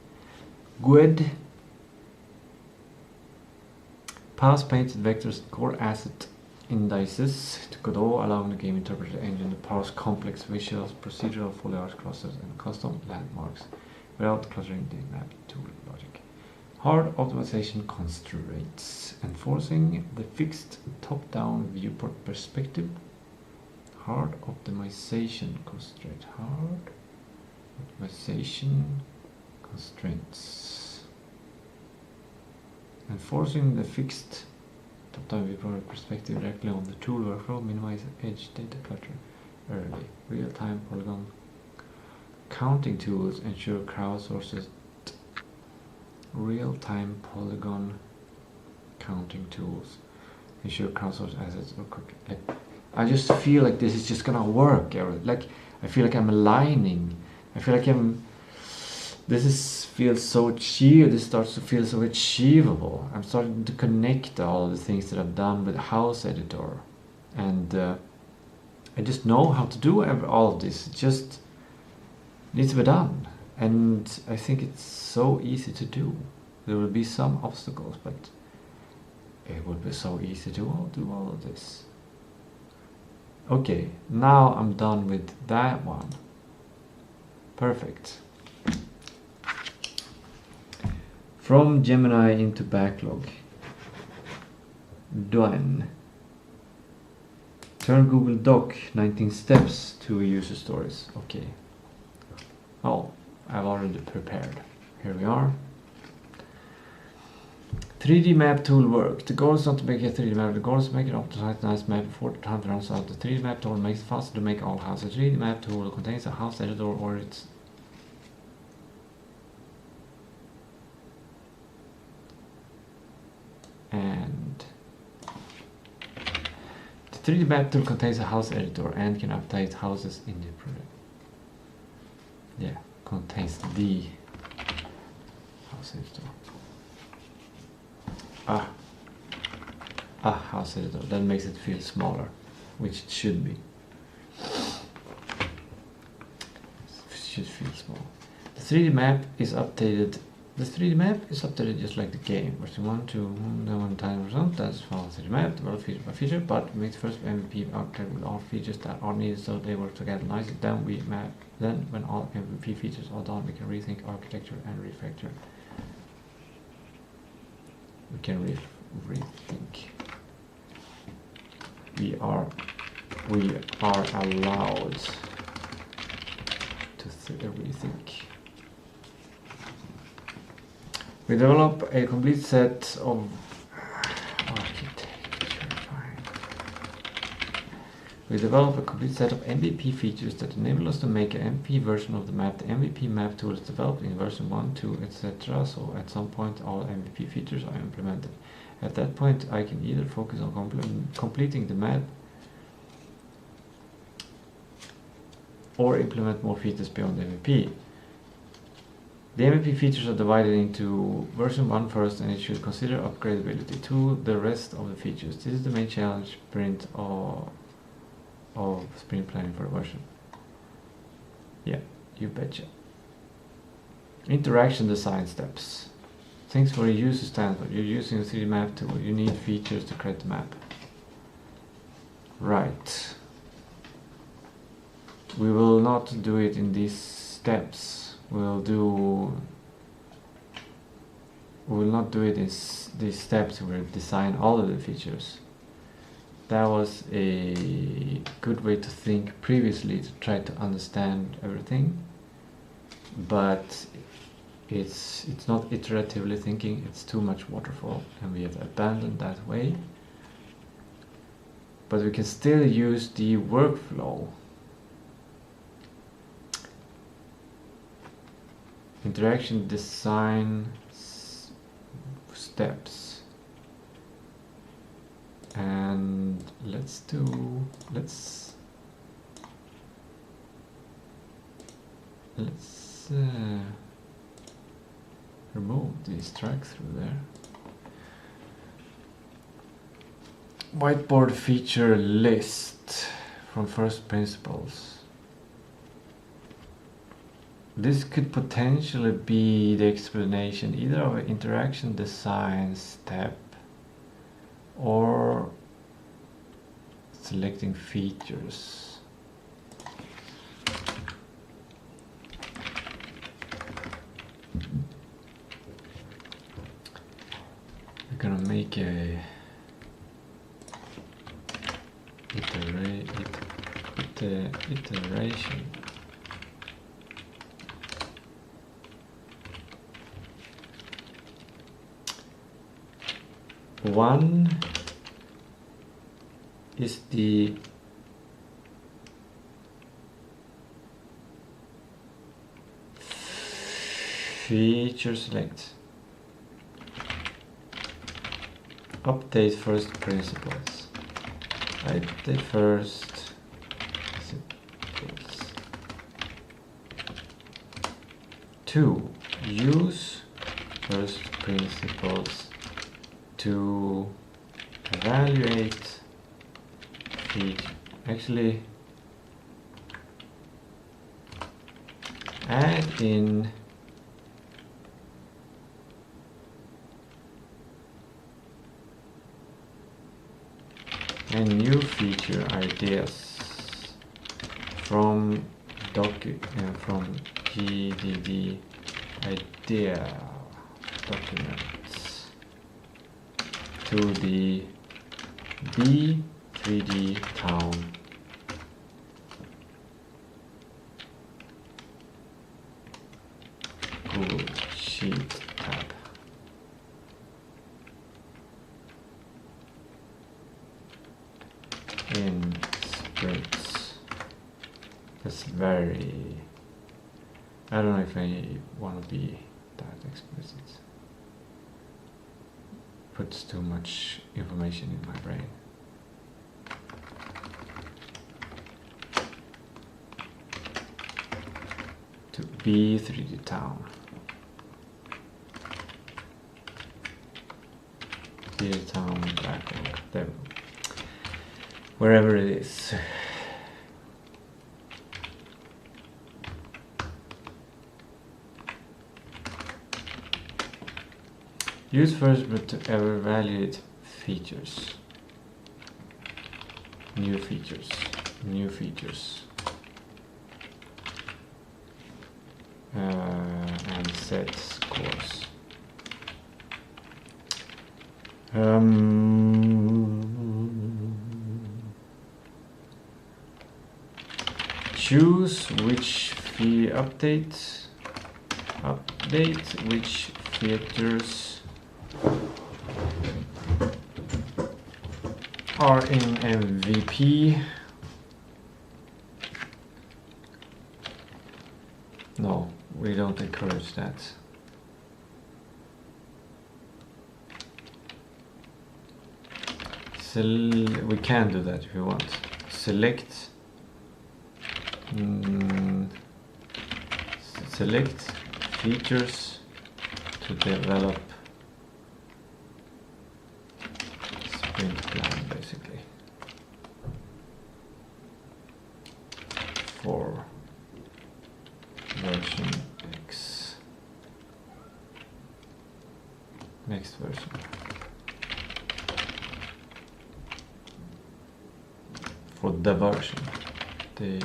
Good. Pass painted vectors and core asset indices to Godot, allowing the game interpreter engine to parse complex visuals, procedural foliage clusters, and custom landmarks without cluttering the map tool logic. Hard optimization constraints. Enforcing the fixed top-down viewport perspective. Hard optimization constraint. Hard optimization constraints. Enforcing the fixed top-down viewport perspective directly on the tool workflow. Minimize edge data clutter early. Real-time polygon counting tools ensure crowdsourced real-time polygon counting tools ensure crowdsourced assets are quick. I just feel like this is just gonna work. Like I feel like I'm aligning. I feel like feels so achievable. This starts to feel so achievable. I'm starting to connect all the things that I've done with House Editor, and I just know how to do all of this. It just needs to be done. And I think it's so easy to do. There will be some obstacles, but it will be so easy to do all of this. Okay, now I'm done with that one. Perfect. From Gemini into backlog. Done. Turn Google Doc 19 steps to user stories. Okay. Oh, I've already prepared. Here we are. 3D map tool work. The goal is not to make a 3D map. The goal is to make an optimized nice map before the time runs out. The 3D map tool makes it faster to make all houses. The 3D map tool contains a house editor or its and the 3D map tool contains a house editor and can update houses in the project. Yeah, contains the house editor. House editor. That makes it feel smaller, which it should be. It should feel small. The 3D map is updated. The 3D map is updated just like the game. Version 1 to 1 time result. That's for the 3D map, developed feature by feature, but makes first MVP architect with all features that are needed so they work together nicely. Then when all MVP features are done, we can rethink architecture and refactor. We can rethink. We are allowed to rethink. We develop a complete set of architecture. Fine. We develop a complete set of MVP features that enable us to make an MVP version of the map. The MVP map tool is developed in version 1, 2, etc. So at some point all MVP features are implemented. At that point I can either focus on completing the map or implement more features beyond MVP. The MVP features are divided into version 1 first, and it should consider upgradability to the rest of the features. This is the main challenge sprint of sprint planning for a version. Yeah, you betcha. Interaction design steps. Things for a user stand for. You're using a 3D map tool. You need features to create the map. Right. We will not do it in these steps. We will not do it in these steps. We'll design all of the features. That was a good way to think previously, to try to understand everything, but it's not iteratively thinking. It's too much waterfall, and we have abandoned that way. But we can still use the workflow. Interaction design steps, and let's remove these tracks through there. Whiteboard feature list from first principles. This could potentially be the explanation either of an interaction design step or selecting features. We're gonna make a iteration. One is the feature select. Update first principles. Update first principles. 2. Use first principles to evaluate feature. Actually, add in and new feature ideas from from GDD idea documents to the B3D town Google Sheet tab. In sprints. That's very... I don't know if I want to be that explicit. Puts too much information in my brain. To B3D town. B3D town backlog. There we go. Wherever it is. Use first but to evaluate features. New features. New features. And set scores. Choose which update which features are in MVP No, we don't encourage that. We can do that if you want. Select select features to develop sprint plan, basically, for version X. Next version. For the version. To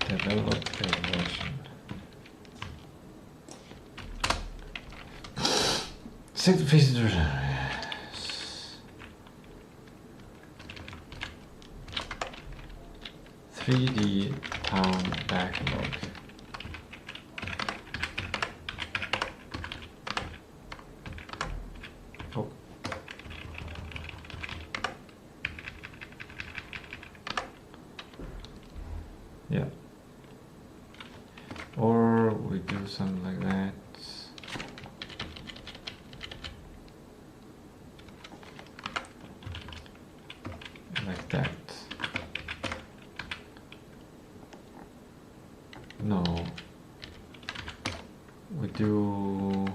develop a version. Set the features. 3D town backlog. Oh. Yeah. Or we do something like that. Like that. No, we do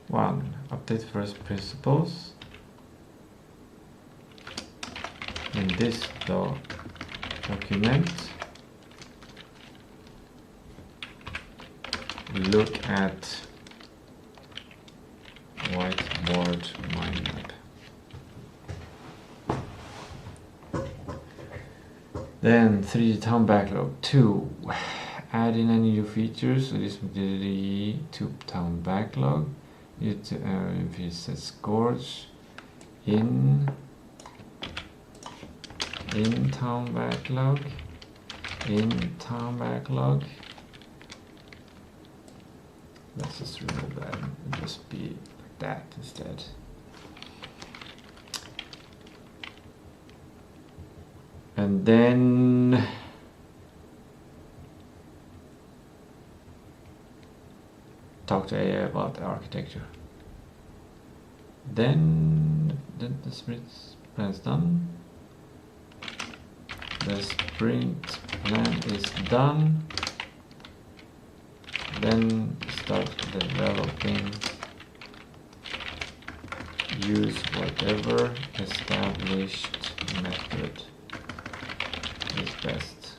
one. Update first principles. In this document, we look at whiteboard mind map. Then 3D town backlog 2. Add in any new features. So this would be to town backlog. It if it says scores in town backlog, let's just remove that and just be like that instead. And then talk to AI about the architecture. Then the sprint plan is done. The sprint plan is done. Then start developing. Use whatever established method is best.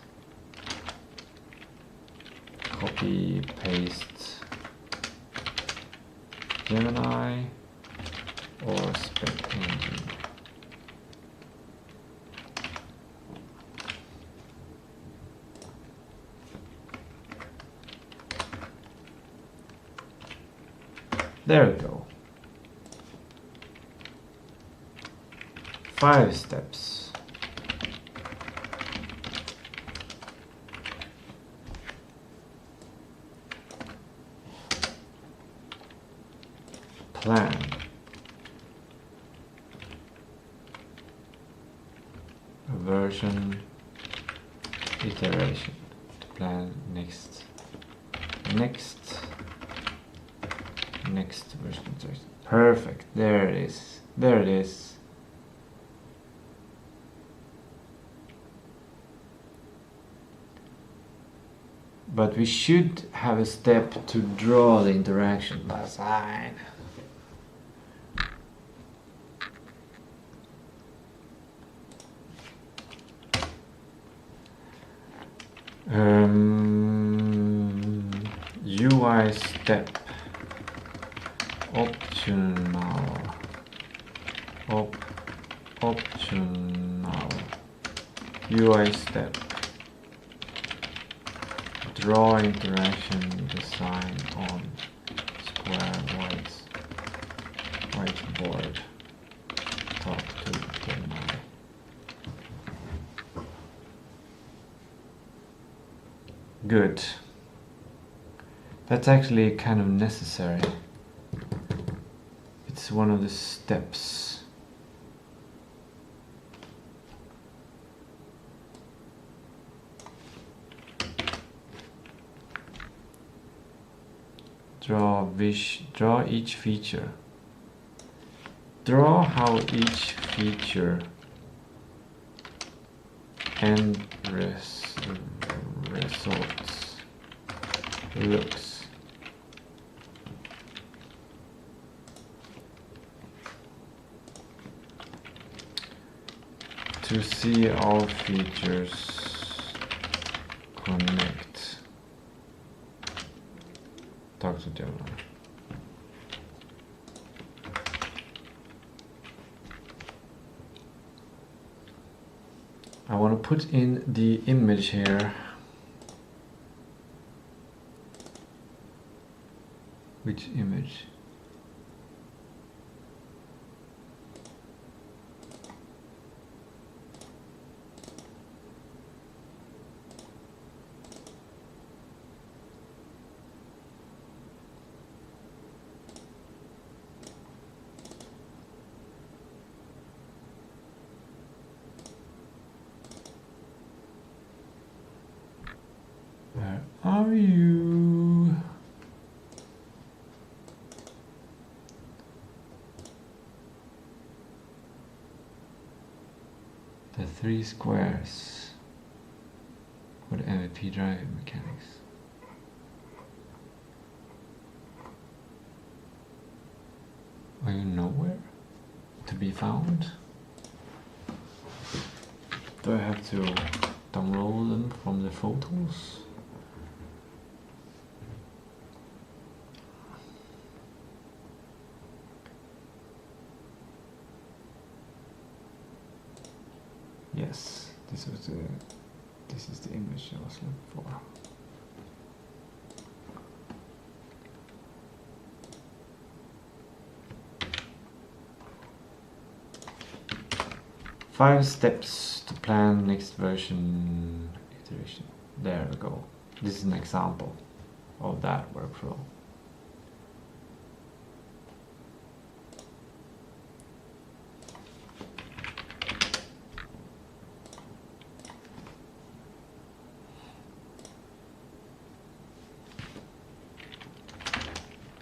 Copy, paste Gemini or spec engine. There we go. 5 steps. Plan. Version iteration. Plan next version iteration. Perfect. There it is. There it is. But we should have a step to draw the interaction design. UI step optional UI step draw interaction design on square whiteboard. Talk to Gemini. Good. That's actually kind of necessary. It's one of the steps. Draw each feature. Draw how each feature and results looks. To see all features connect. Talk to Gemini. I want to put in the image here. Which image? Where are you? The 3 squares for the MVP driving mechanics. Are you nowhere to be found? Do I have to download them from the photos? Yes, this is the image I was looking for. Five steps to plan next version iteration. There we go. This is an example of that workflow.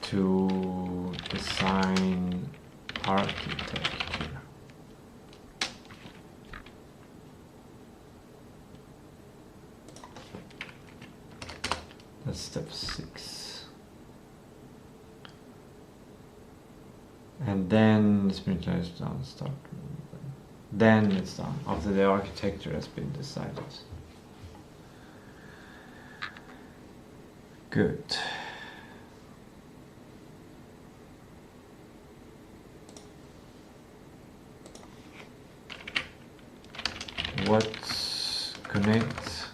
To design architecture. That's step 6. And then the sprinkler is done. Start. Then it's done after the architecture has been decided. Good. What connects,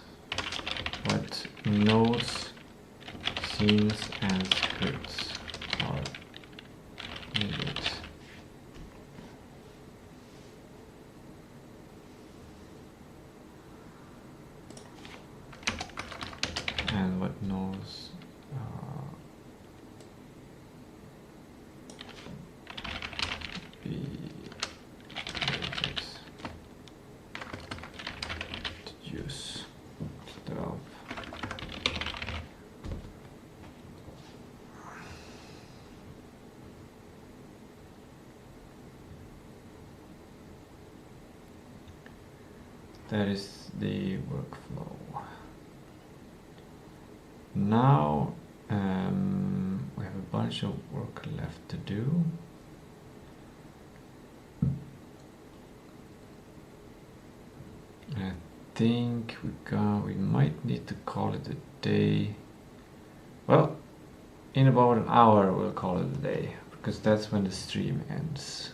what nodes, scenes and scripts are needed. And what nodes be use stuff. That is the workflow. Now we have a bunch of work left to do. I think we might need to call it a day. Well, in about an hour we'll call it a day, because that's when the stream ends.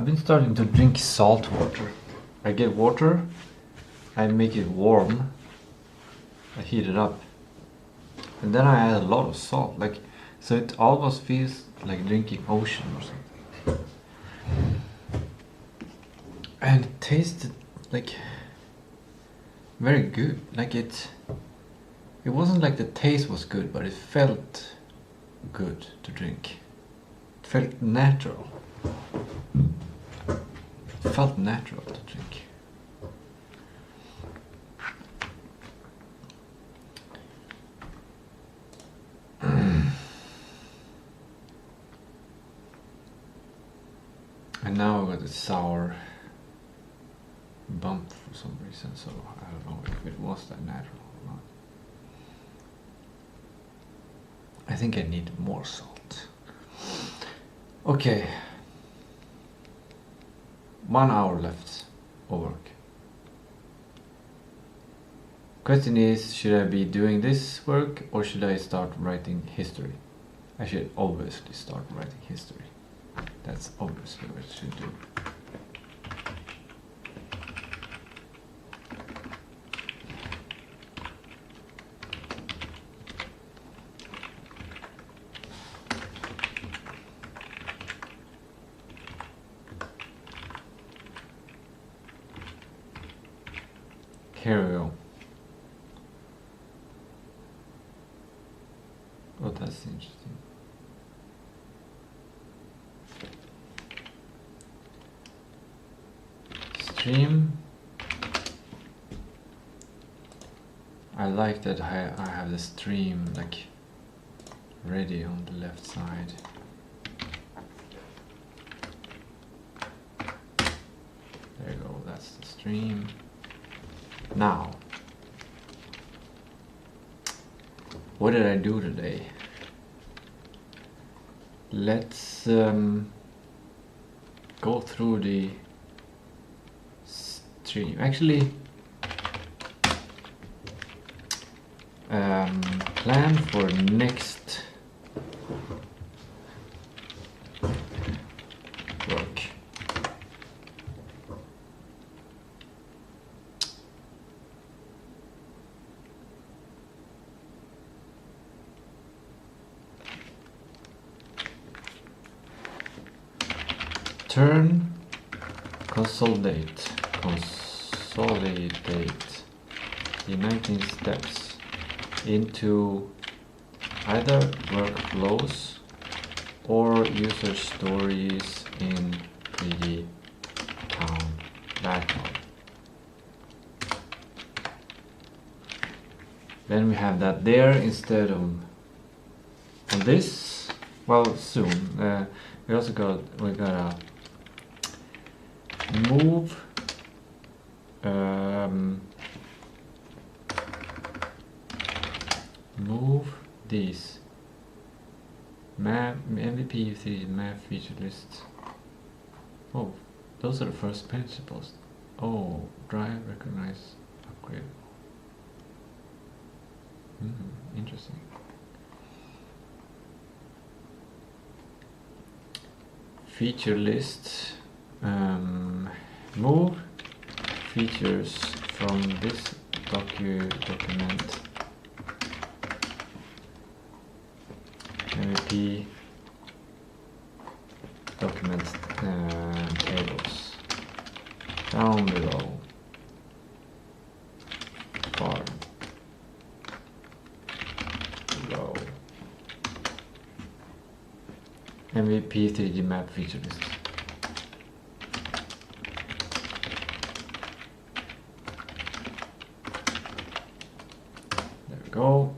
I've been starting to drink salt water. I get water, I make it warm, I heat it up, and then I add a lot of salt, like, so it almost feels like drinking ocean or something. And it tasted like very good. Like it wasn't like the taste was good, but it felt good to drink. It felt natural. It felt natural to drink. And now I got a sour bump for some reason, so I don't know if it was that natural or not. I think I need more salt. Okay. 1 hour left of work. Question is, should I be doing this work or should I start writing history? I should obviously start writing history. That's obviously what I should do. Here we go. Oh, that's interesting. Stream. I like that I have the stream like ready on the left side. There you go, that's the stream. Now, what did I do today? Let's go through the stream. Actually, plan for next work. Turn, consolidate the 19 steps into either workflows or user stories in 3D town backlog. Then we have that there instead of on this. Well, soon. We also gotta move move these map MVP 3 map feature lists. Oh, those are the first principles. Oh, drive, recognize, upgrade. Interesting. Feature list. Move features from this document MVP document tables down below far below MVP 3D map feature list. There we go.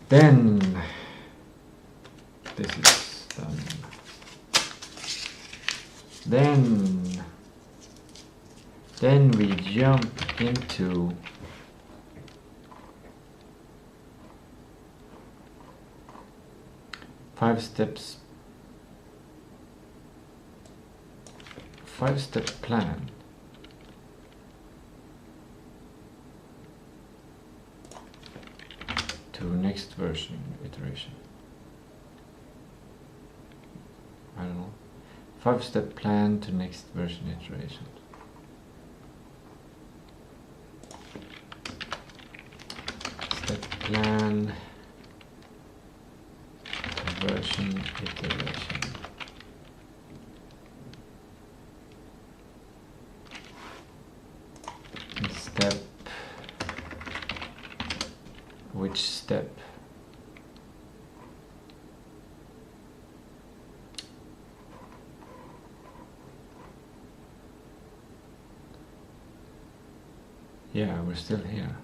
Then this is done. Then we jump into five-step plan. To next version iteration. I don't know. 5-step plan to next version iteration. Step plan to version iteration. And step. Which step? Yeah, we're still here.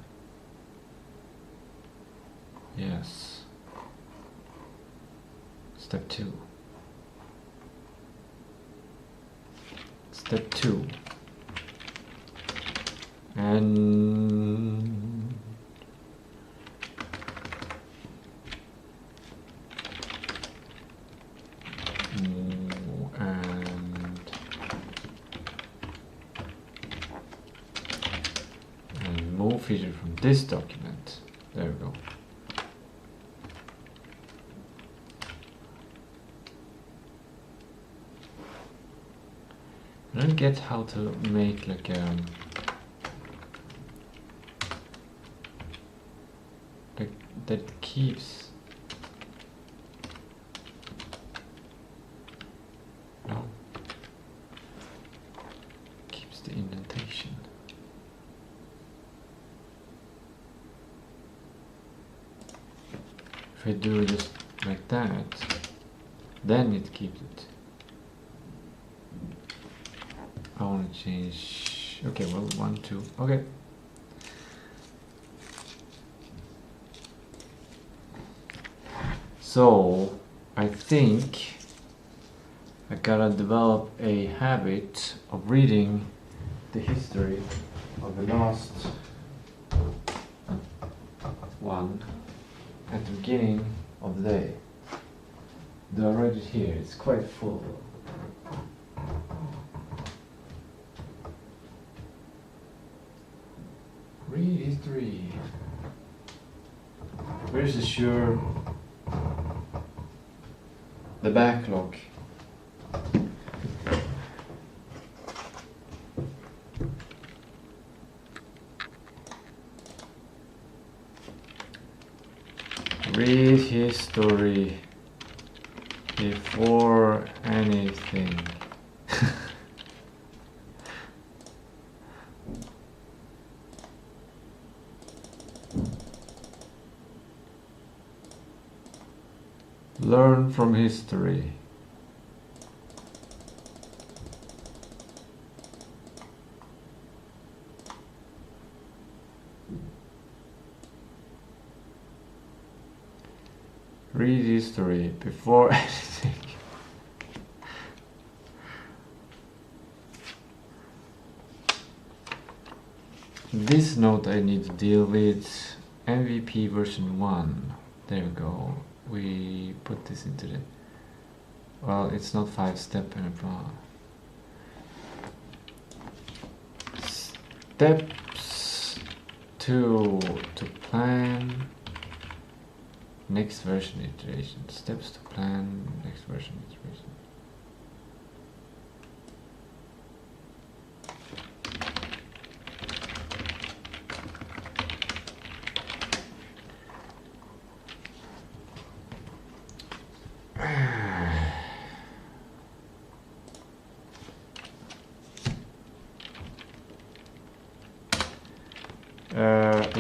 Yes. Step 2. Step 2. And move feature from this document. There we go. I don't get how to make like that keeps. No. Keeps the indentation. If I do just like that, then it keeps it. I want to change. Okay, well, 1, 2. Okay. So I think I gotta develop a habit of reading the history of the last one at the beginning of the day. Do I write it here? It's quite full. Read history. Where's the sure? The backlog. Read history before anything. Learn from history. Read history before anything. This note I need to deal with MVP version 1. There we go. We put this into the, well, it's not 5-step anymore. Steps to plan next version iteration. Steps to plan next version iteration.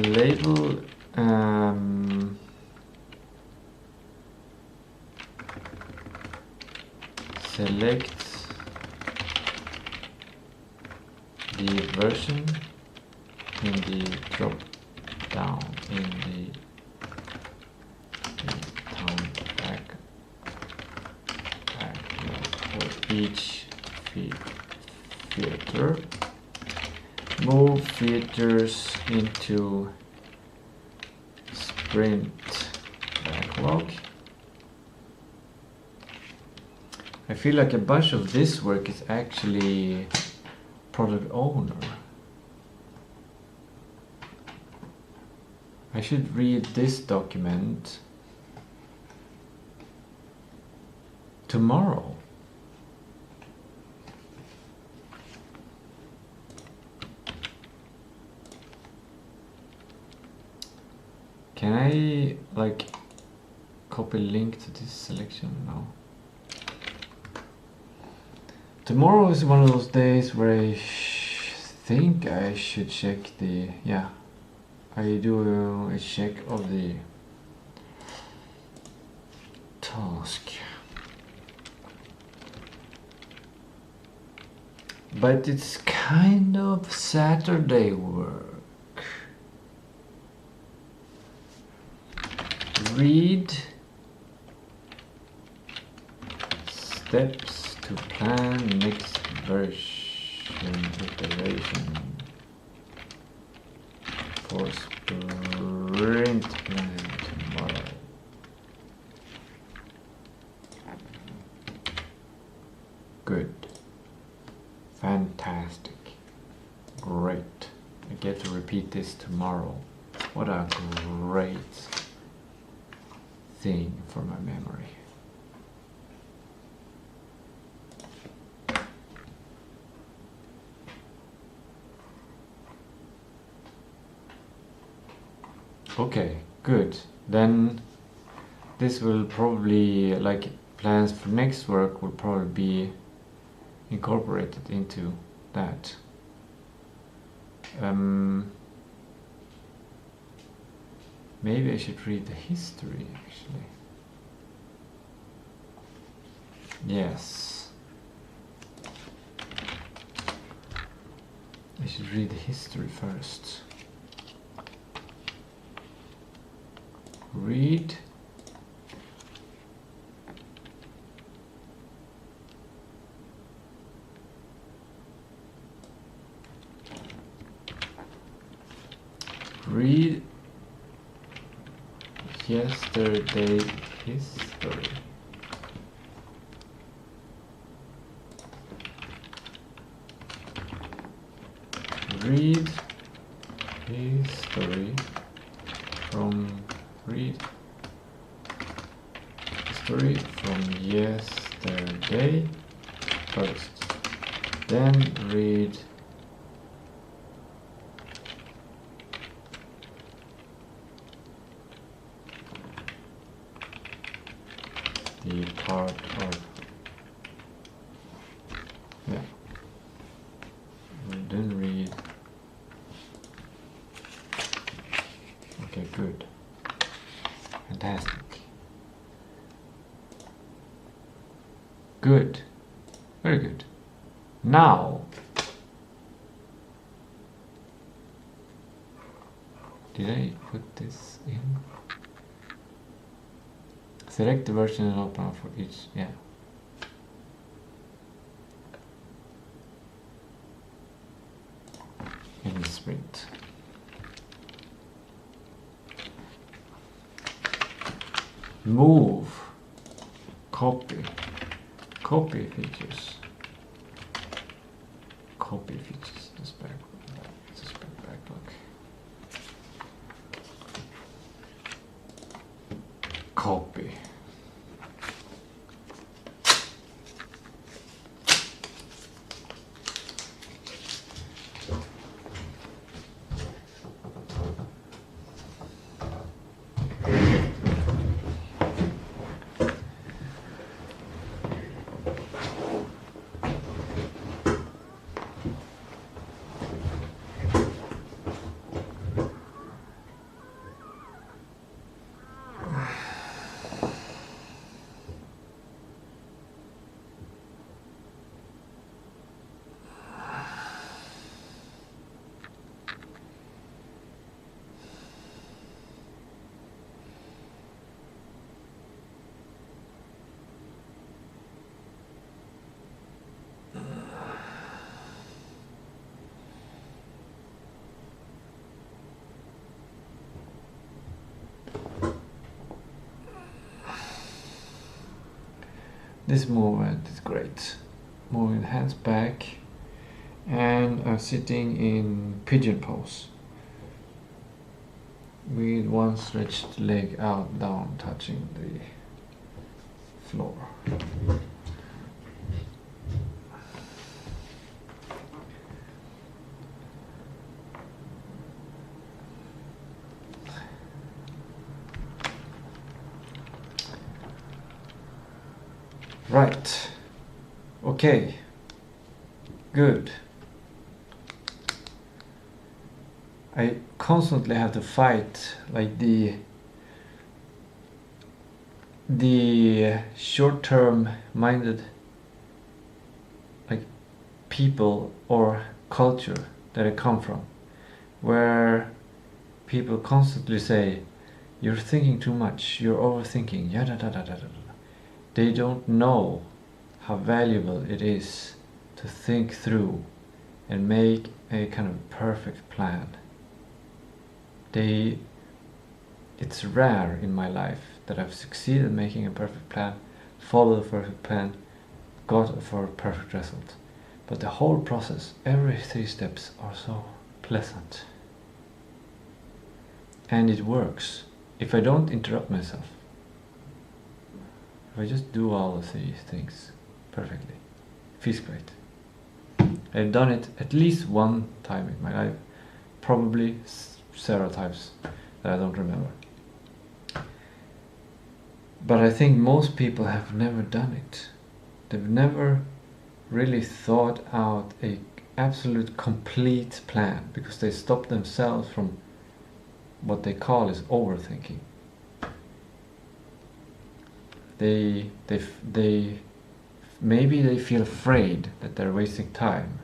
Label select the version in the drop down in the backlog for each filter. Move filters into sprint backlog. I feel like a bunch of this work is actually product owner. I should read this document tomorrow. Can I like copy link to this selection? No. Tomorrow is one of those days where I think I should check the, yeah, I do a check of the task. But it's kind of Saturday work. Read steps to plan next version iteration for sprint plan tomorrow. Good. Fantastic. Great. I get to repeat this tomorrow. What a great thing for my memory. Okay, good. Then this will probably, like, plans for next work will probably be incorporated into that. Maybe I should read the history actually. Yes. I should read the history first. Read yesterday history. Read history from yesterday first. Then read the part of, yeah, and then read, okay, good, fantastic, good, very good. Now, did I put this in? Select the version and open up for each, yeah. In the sprint. Move, copy features. Copy features, this backlog. Copy. This movement is great. Moving hands back, and I'm sitting in pigeon pose with one stretched leg out, down, touching the floor. Right. Okay. Good. I constantly have to fight like the short-term minded like people or culture that I come from, where people constantly say, you're thinking too much, you're overthinking, yada da da da da. They don't know how valuable it is to think through and make a kind of perfect plan. It's rare in my life that I've succeeded in making a perfect plan, followed the perfect plan, got a perfect result. But the whole process, every 3 steps are so pleasant. And it works. If I don't interrupt myself, if I just do all of these things perfectly, it feels great. I've done it at least one time in my life, probably several times that I don't remember. But I think most people have never done it. They've never really thought out a absolute complete plan, because they stop themselves from what they call is overthinking. Maybe they feel afraid that they're wasting time.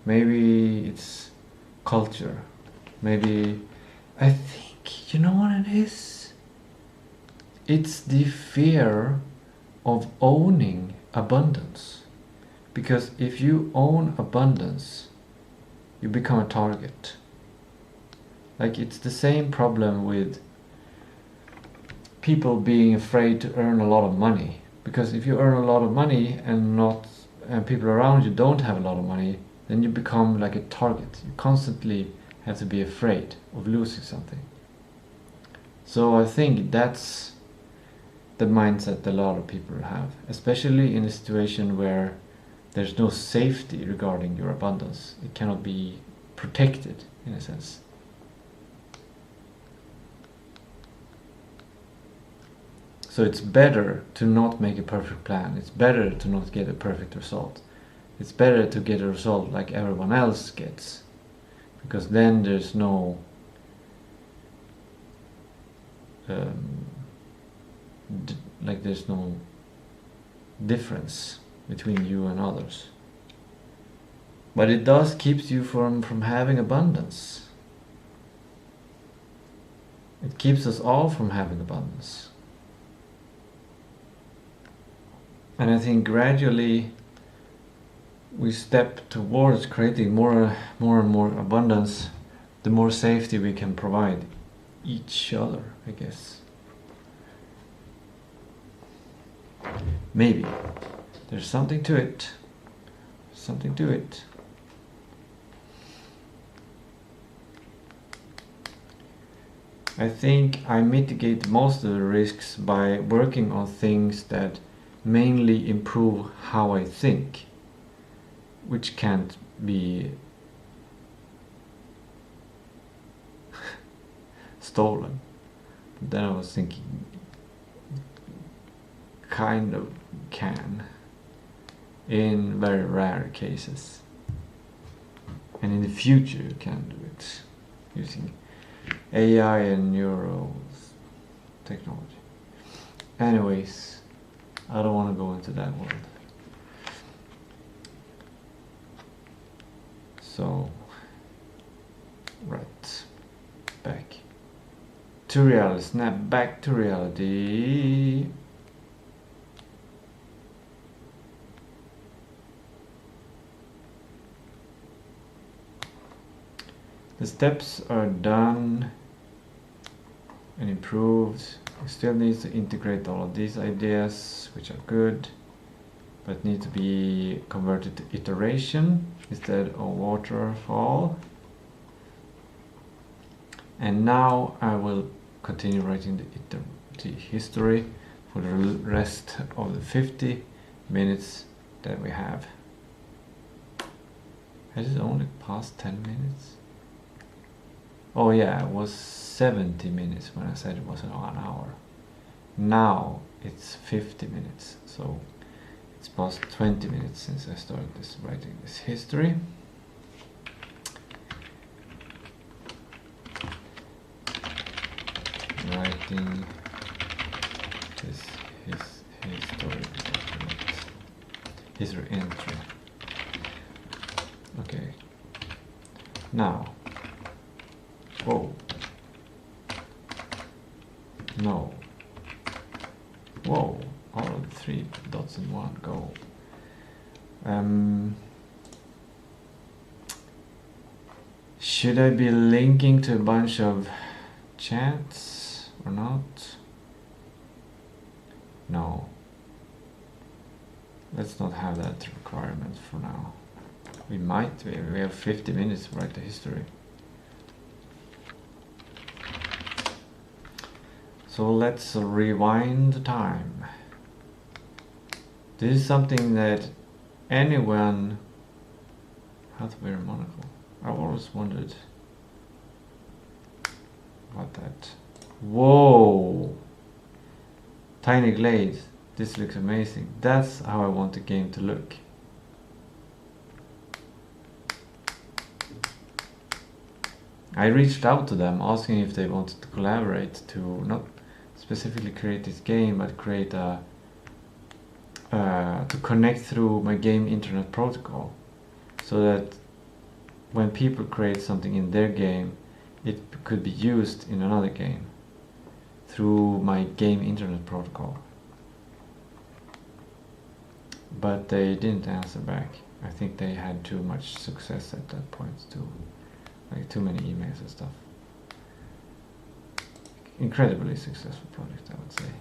Maybe it's culture. Maybe, I think, you know what it is? It's the fear of owning abundance. Because if you own abundance, you become a target. Like, it's the same problem with people being afraid to earn a lot of money. Because if you earn a lot of money and people around you don't have a lot of money, then you become like a target. You constantly have to be afraid of losing something. So I think that's the mindset a lot of people have, especially in a situation where there's no safety regarding your abundance. It cannot be protected in a sense. So it's better to not make a perfect plan. It's better to not get a perfect result. It's better to get a result like everyone else gets, because then there's no there's no difference between you and others. But it does keep you from having abundance. It keeps us all from having abundance. And I think gradually we step towards creating more and more abundance, the more safety we can provide each other, I guess. Maybe. There's something to it. Something to it. I think I mitigate most of the risks by working on things that mainly improve how I think, which can't be stolen. Then I was thinking, kind of can, in very rare cases. And in the future you can do it using AI and neural technology. Anyways, I don't want to go into that world. So, right, back to reality, snap back to reality. The steps are done and improved. It still needs to integrate all of these ideas, which are good, but need to be converted to iteration instead of waterfall. And now I will continue writing the history for the rest of the 50 minutes that we have. Has it only passed 10 minutes? Oh yeah, it was 70 minutes when I said it was an hour. Now it's 50 minutes, so It's past 20 minutes since I started writing this history. Writing this history document. History entry. Okay. Now. Whoa. No. Whoa. All of the 3 dots in one go. Should I be linking to a bunch of chats or not? No. Let's not have that requirement for now. We might. We have 50 minutes to write the history. So let's rewind the time. This is something that anyone... How to wear a monocle? I've always wondered about that. Whoa! Tiny glades. This looks amazing. That's how I want the game to look. I reached out to them asking if they wanted to collaborate to not specifically create this game, but create a to connect through my game internet protocol, so that when people create something in their game, it could be used in another game through my game internet protocol. But they didn't answer back. I think they had too much success at that point too, like too many emails and stuff. Incredibly successful project, I would say.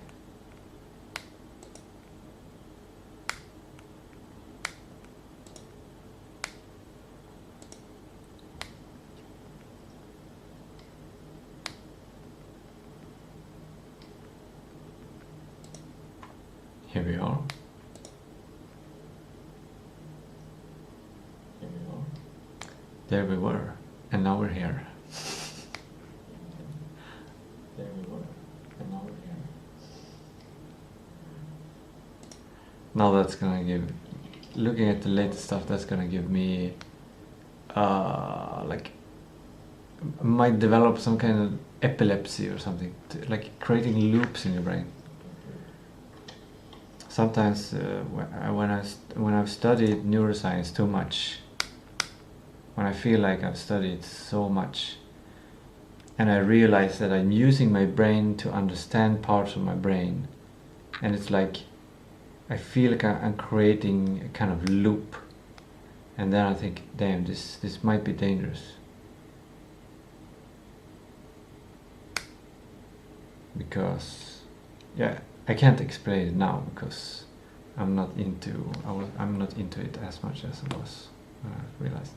Here we are. Here we are. There we were, and now we're here. There we were, and now we're here. Now that's gonna give, looking at the latest stuff, that's gonna give me, like, might develop some kind of epilepsy or something, like creating loops in your brain. Sometimes when I've studied neuroscience too much, when I feel like I've studied so much, and I realize that I'm using my brain to understand parts of my brain, and it's like I feel like I'm creating a kind of loop, and then I think, damn, this might be dangerous, because yeah, I can't explain it now because I'm not into it as much as I was when I realized.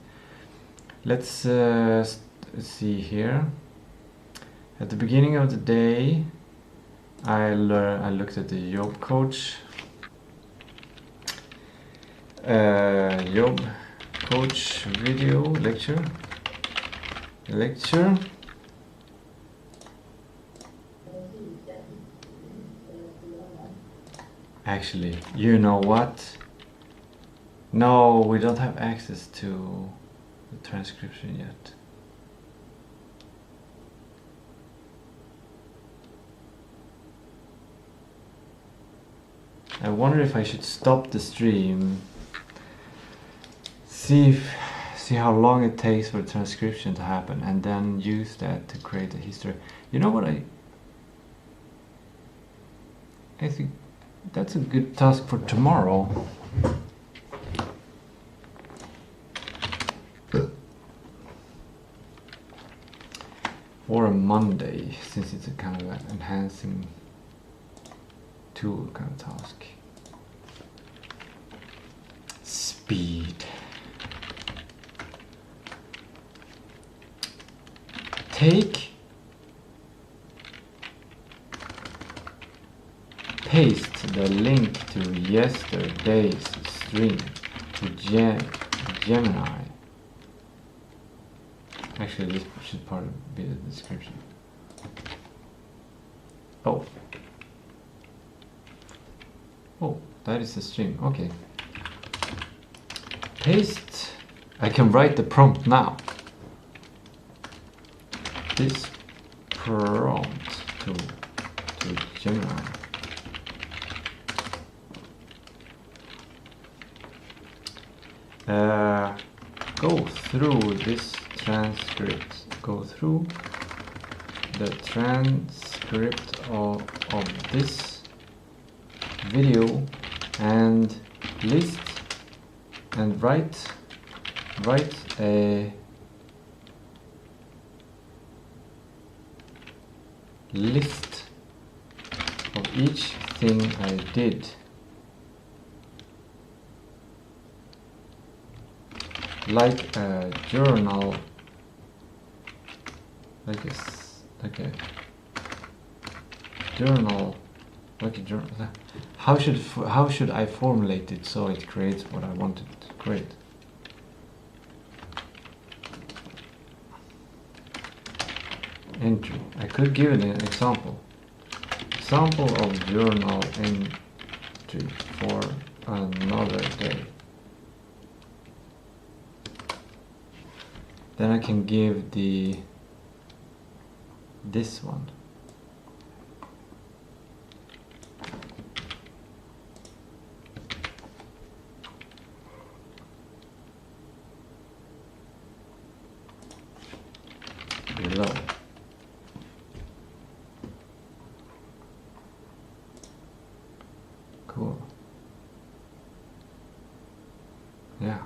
Let's see here. At the beginning of the day, I looked at the job coach video lecture. Actually, you know what? No, we don't have access to the transcription yet. I wonder if I should stop the stream, see how long it takes for the transcription to happen, and then use that to create a history. You know what, I think that's a good task for tomorrow. Or a Monday, since it's a kind of an enhancing tool kind of task. Speed. Paste the link to yesterday's stream to Gemini. Actually, this should be the description. Oh. that is the stream. Okay. Paste. I can write the prompt now. This prompt to Gemini. Go through this transcript. Go through the transcript of this video and list and write a list of each thing I did. Like a journal, like a journal. How should I formulate it so it creates what I wanted to create? Entry. I could give it an example. Example of journal entry for another day. Then I can give this one. Below. Cool. Yeah.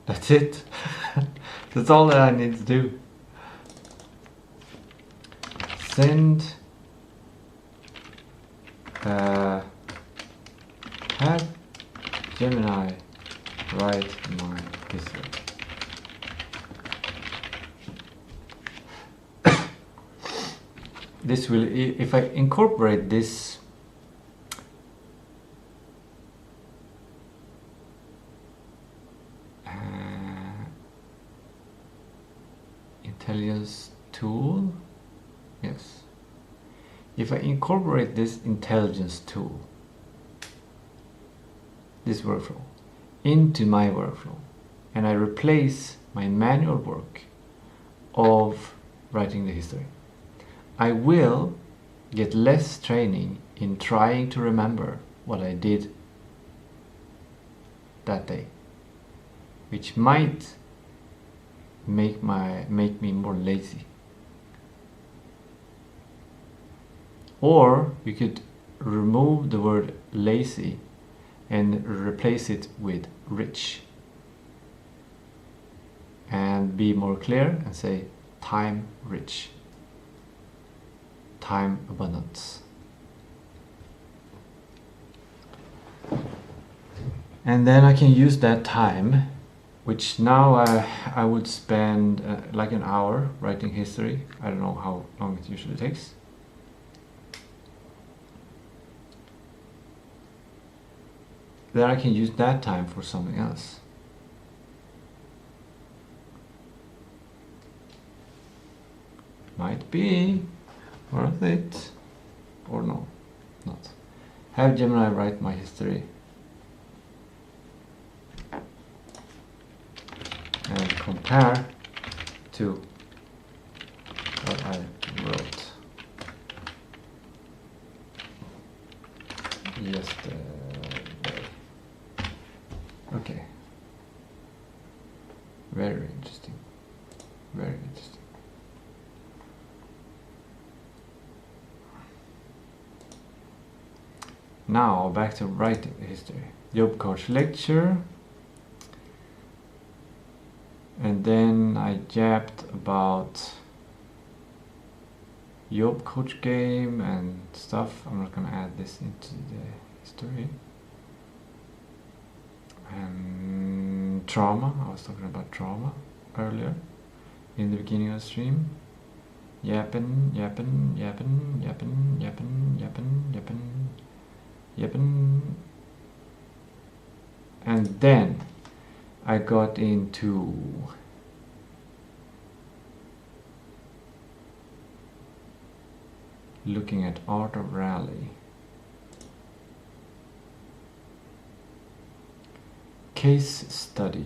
That's it. That's all that I need to do. Send have Gemini write my history. This will, if I incorporate this intelligence tool, yes. If I incorporate this intelligence tool, this workflow, into my workflow, and I replace my manual work of writing the history, I will get less training in trying to remember what I did that day, which might make me more lazy. Or you could remove the word lazy and replace it with rich, and be more clear and say time rich, time abundance. And then I can use that time, which now I would spend like an hour writing history. I don't know how long it usually takes. Then I can use that time for something else. Might be worth it, or no, not. Have Gemini write my history. And compare to what I wrote yesterday. Okay. Very interesting. Very interesting. Now back to writing history. Job coach lecture. And then I jabbed about Job coach game and stuff. I'm not gonna add this into the history. And trauma. I was talking about trauma earlier in the beginning of the stream. Yapping. And then I got into looking at Art of Rally. Case study.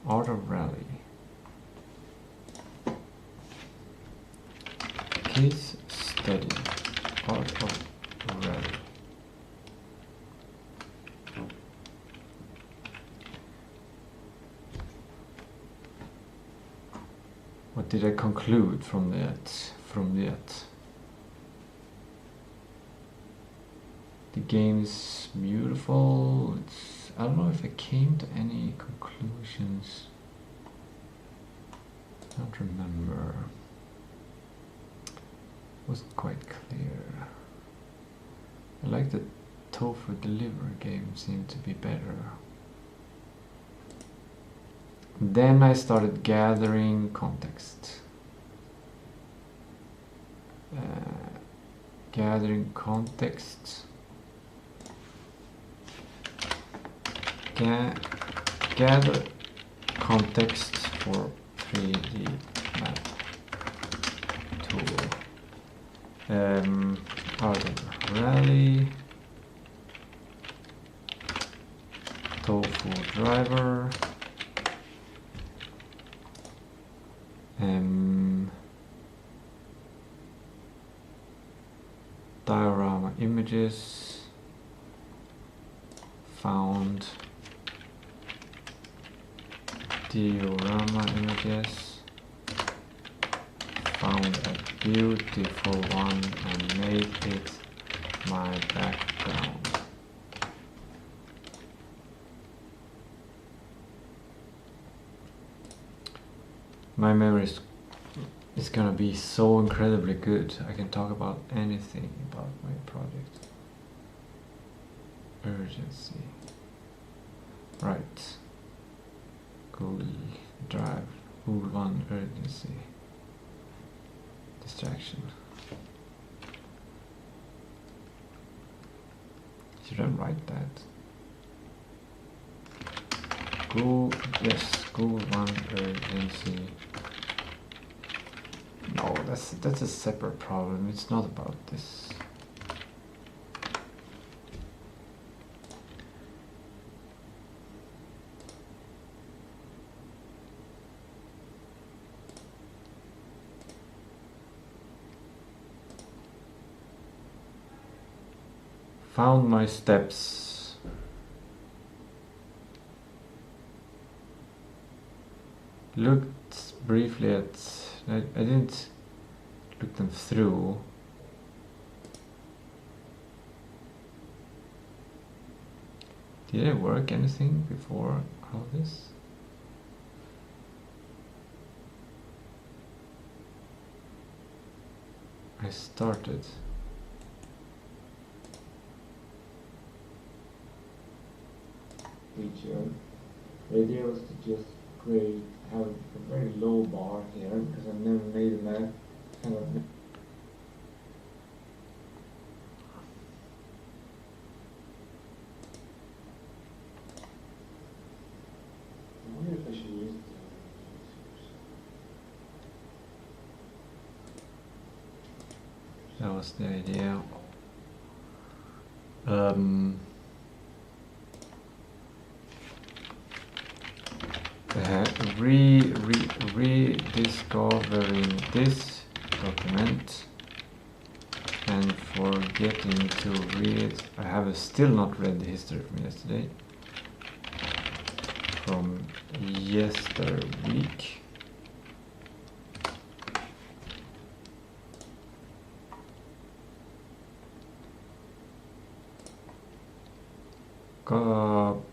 Art of rally. Case study. Art of rally. What did I conclude from that? The game is beautiful. I don't know if I came to any conclusions. I don't remember. It wasn't quite clear. I like the tofu delivery game, seemed to be better. Then I started gathering context. Gathering context. Gather context for 3D map tool. Art of rally. Tofu driver. Diorama images. Found diorama images. Found a beautiful one and made it my background. My memory is gonna be so incredibly good. I can talk about anything about my project. Urgency. Right. Google Drive. Google One urgency. Distraction. Should I write that? Google One urgency. No, that's a separate problem. It's not about this. Found my steps. Looked briefly at. I didn't look them through. Did I work anything before all this? I started. Feature. The idea was to just have a very low bar here because I've never made a map kind of. I wonder if I should use That was the idea. Rediscovering this document and forgetting to read. I have still not read the history from yesterday. From week.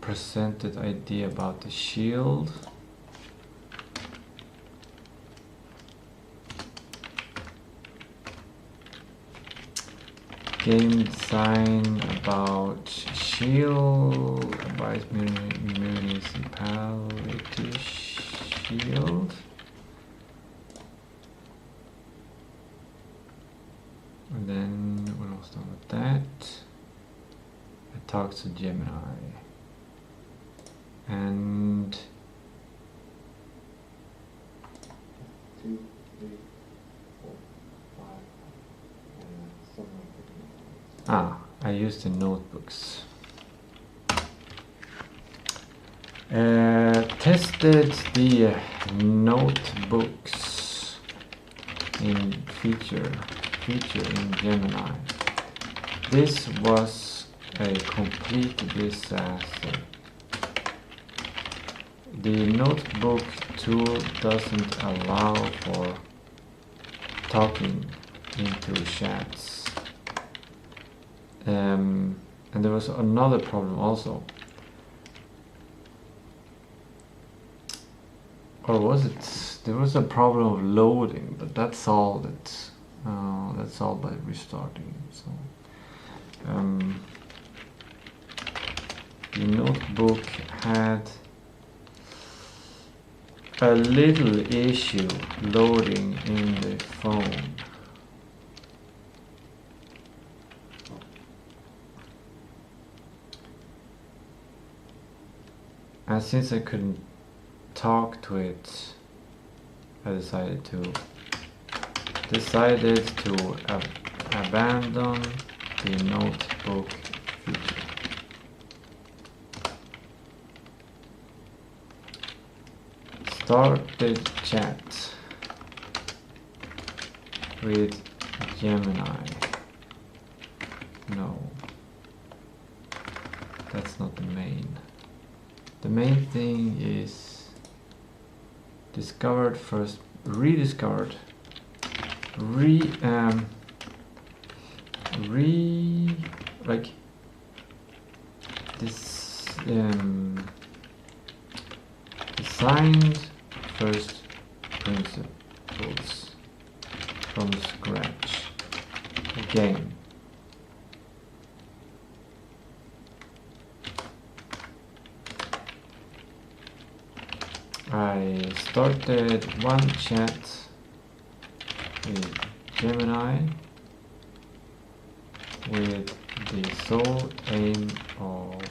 Presented idea about the shield. Game design about shield, about municipality shield. And then what else about that? I talked to Gemini. And 2, 3, 4, 5, something. I used the notebooks. Tested the notebooks in feature in Gemini. This was a complete disaster. The notebook tool doesn't allow for talking into chats. And there was another problem also. Or was it? There was a problem of loading, but that's solved it. That's solved by restarting. So the notebook had a little issue loading in the phone. And since I couldn't talk to it, I decided to abandon the notebook feature. Started chat with Gemini. No, that's not the main. The main thing is discovered first, rediscovered, like this designed first principles from scratch again. I started one chat with Gemini with the sole aim of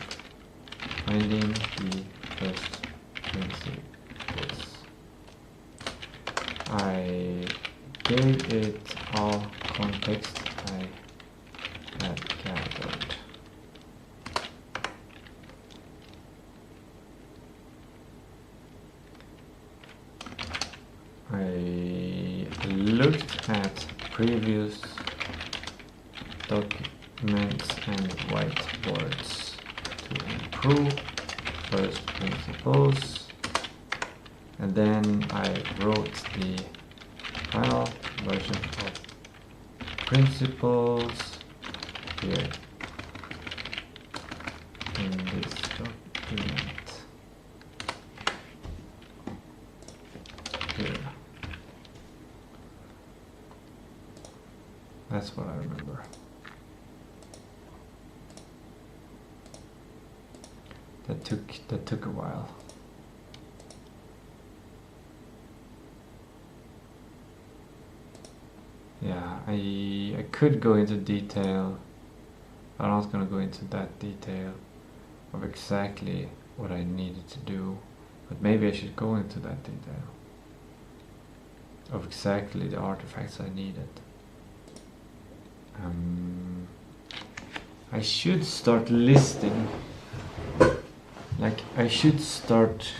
finding the first principles. I gave it all context I had gathered. I looked at previous documents and whiteboards to improve first principles, and then I wrote the final version of principles here in this document. Here. That's what I remember. That took a while. Yeah, I could go into detail. I'm not gonna go into that detail of exactly what I needed to do, but maybe I should go into that detail of exactly the artifacts I needed. I should start listing, like I should start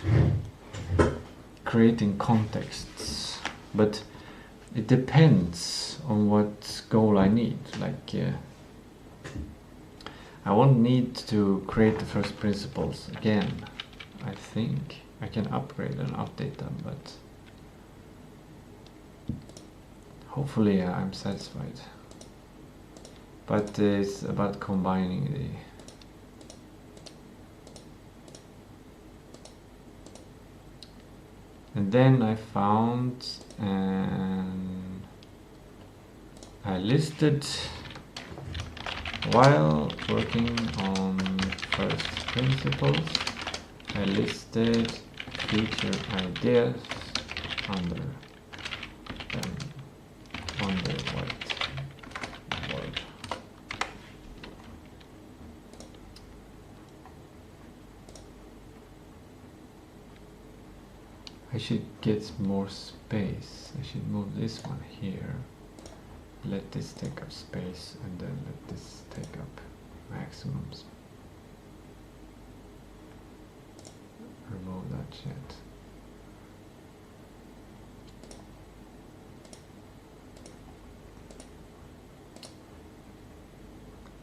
creating contexts, but it depends on what goal I need. Like I won't need to create the first principles again. I think I can upgrade and update them, but hopefully I'm satisfied. But it's about combining the and then I found and I listed while working on first principles, I listed future ideas under them on the whiteboard. I should get more space. I should move this one here. Let this take up space and then let this take up maximum space. remove that shit.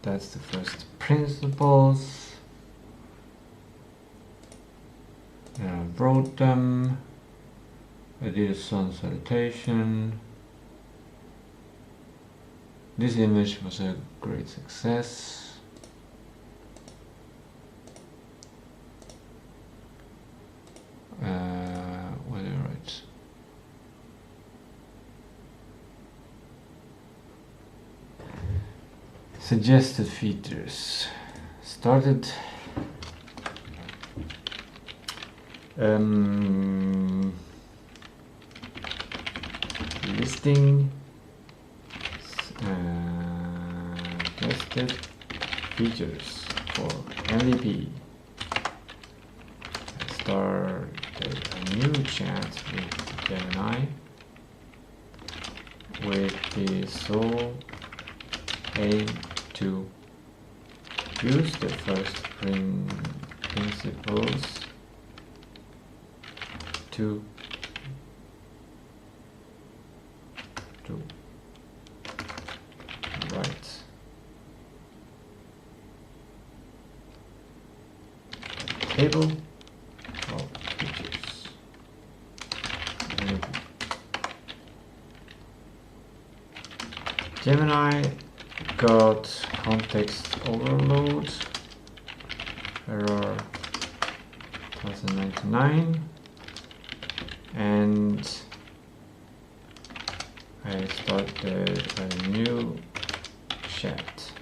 That's the first principles. I wrote them. I did a sun salutation. This image was a great success. What did I write? Suggested features. Started listing suggested features for MVP. Start a new chat with Gemini with the sole aim to use the first principles to write table of features. Gemini got context overload, error 1099, and I started a new chat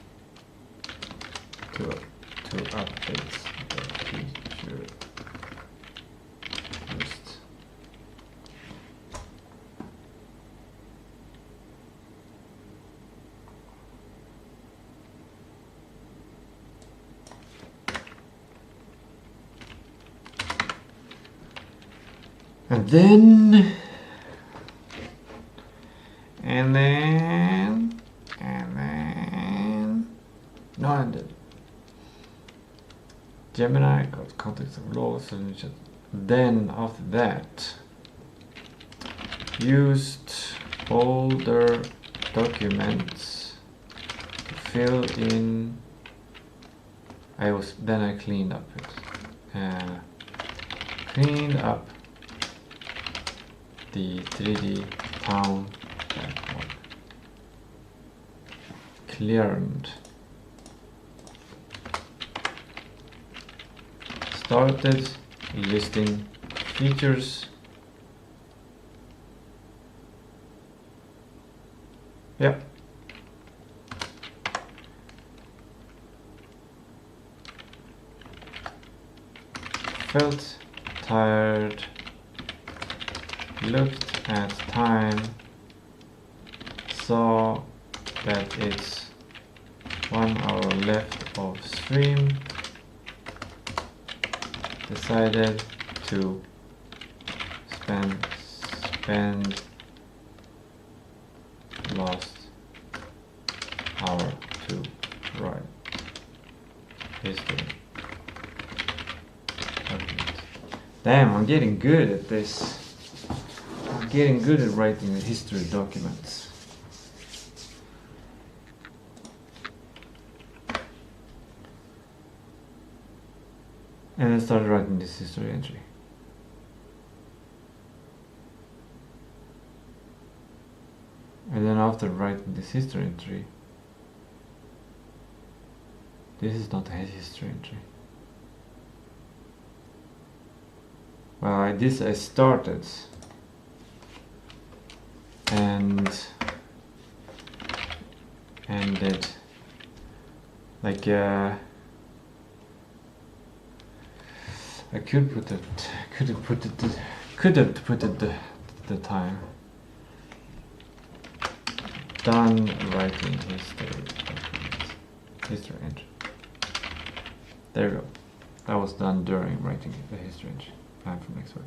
to update the feature list. And then no, and Gemini got context of laws, and then after that used older documents to fill in. Then I cleaned up the 3D town platform. Cleared. Started listing features. Yeah. Felt tired. Looked at time. Saw that it's 1 hour left of stream. Decided to spend last hour to write history. Damn, I'm getting good at this. I'm getting good at writing the history documents. And I started writing this history entry. And then after writing this history entry, this is not a history entry. Well, I started and ended like I could have put it the time. Done writing history entry. There we go. That was done during writing the history entry. Time for next week.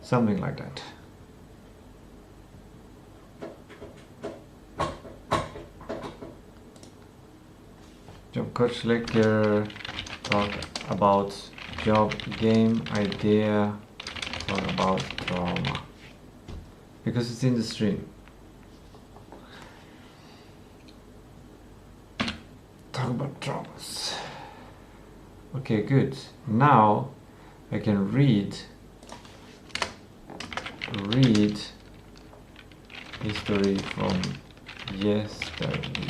Something like that. Job coach lekker. talk about job, game, idea, talk about drama. Because it's in the stream. Talk about dramas. Okay, good. Now I can read history from yesterday.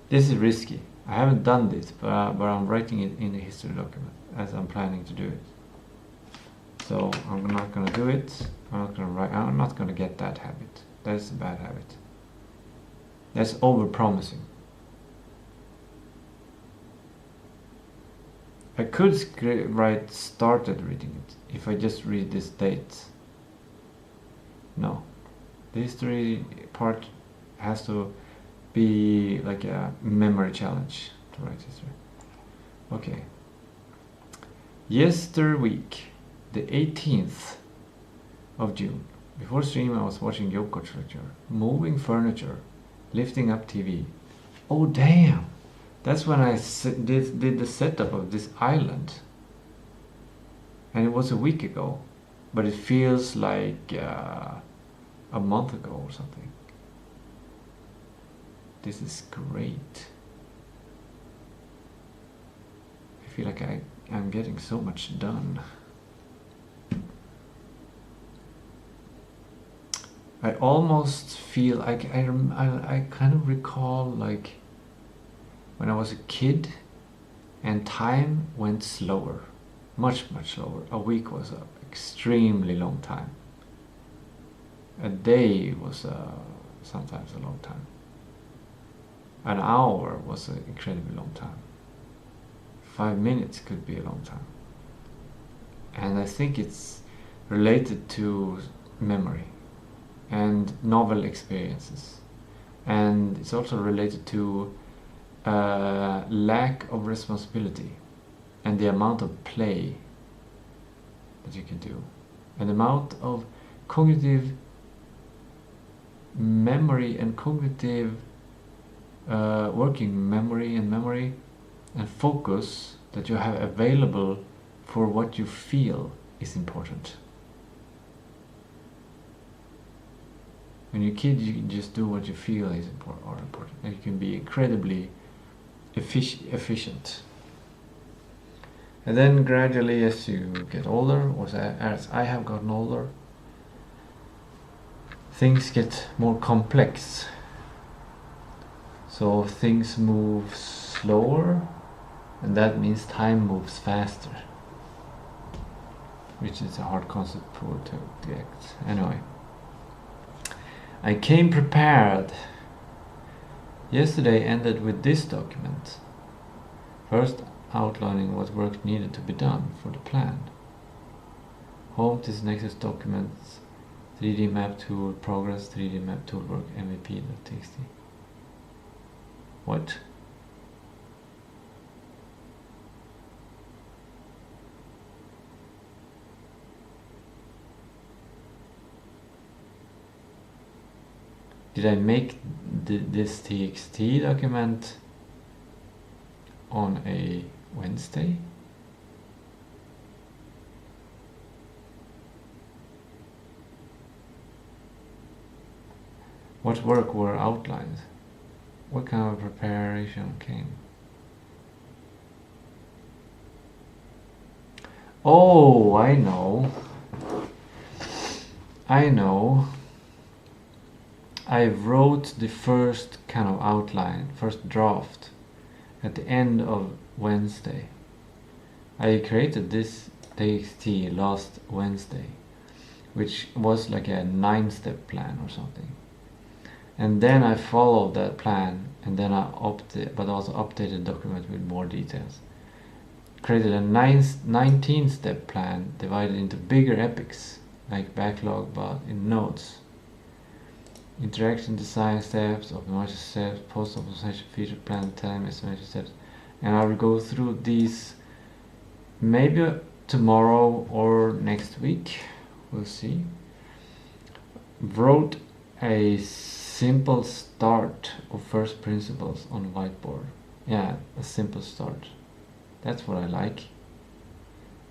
This is risky. I haven't done this, but I'm writing it in a history document as I'm planning to do it. So I'm not gonna do it. I'm not gonna get that habit. That's a bad habit. That's over-promising. I could write started reading it if I just read this date. No. The history part has to be like a memory challenge to write history. Okay. Yesterweek, the 18th of June. Before stream I was watching Joko's lecture. Moving furniture. Lifting up TV. Oh damn! That's when I did the setup of this island. And it was a week ago. But it feels like a month ago or something. This is great. I feel like I'm getting so much done. I almost feel like I kind of recall like when I was a kid and time went slower, much slower. A week was an extremely long time. A day was sometimes a long time. An hour was an incredibly long time. 5 minutes could be a long time. And I think it's related to memory and novel experiences. And it's also related to lack of responsibility and the amount of play that you can do. And the amount of cognitive memory and cognitive working memory and focus that you have available for what you feel is important. When you're a kid, you can just do what you feel is important, and you can be incredibly efficient. And then gradually, as you get older, or as I have gotten older, things get more complex. So things move slower, and that means time moves faster, which is a hard concept to get. Anyway, I came prepared. Yesterday ended with this document. First outlining what work needed to be done for the plan. Home to Nexus documents, 3D map tool, progress, 3D map tool work, MVP.txt. What? Did I make this TXT document on a Wednesday? What work were outlined? What kind of preparation came? Oh, I know. I wrote the first kind of outline, first draft, at the end of Wednesday. I created this TXT last Wednesday, which was like a 9-step plan or something. And then I followed that plan, and then I also updated the document with more details. Created a 19-step plan divided into bigger epics, like backlog but in nodes. Interaction design steps, optimization steps, post-optimization feature plan, time estimation steps. And I will go through these maybe tomorrow or next week. We'll see. Wrote a simple start of first principles on whiteboard. Yeah, a simple start. That's what I like.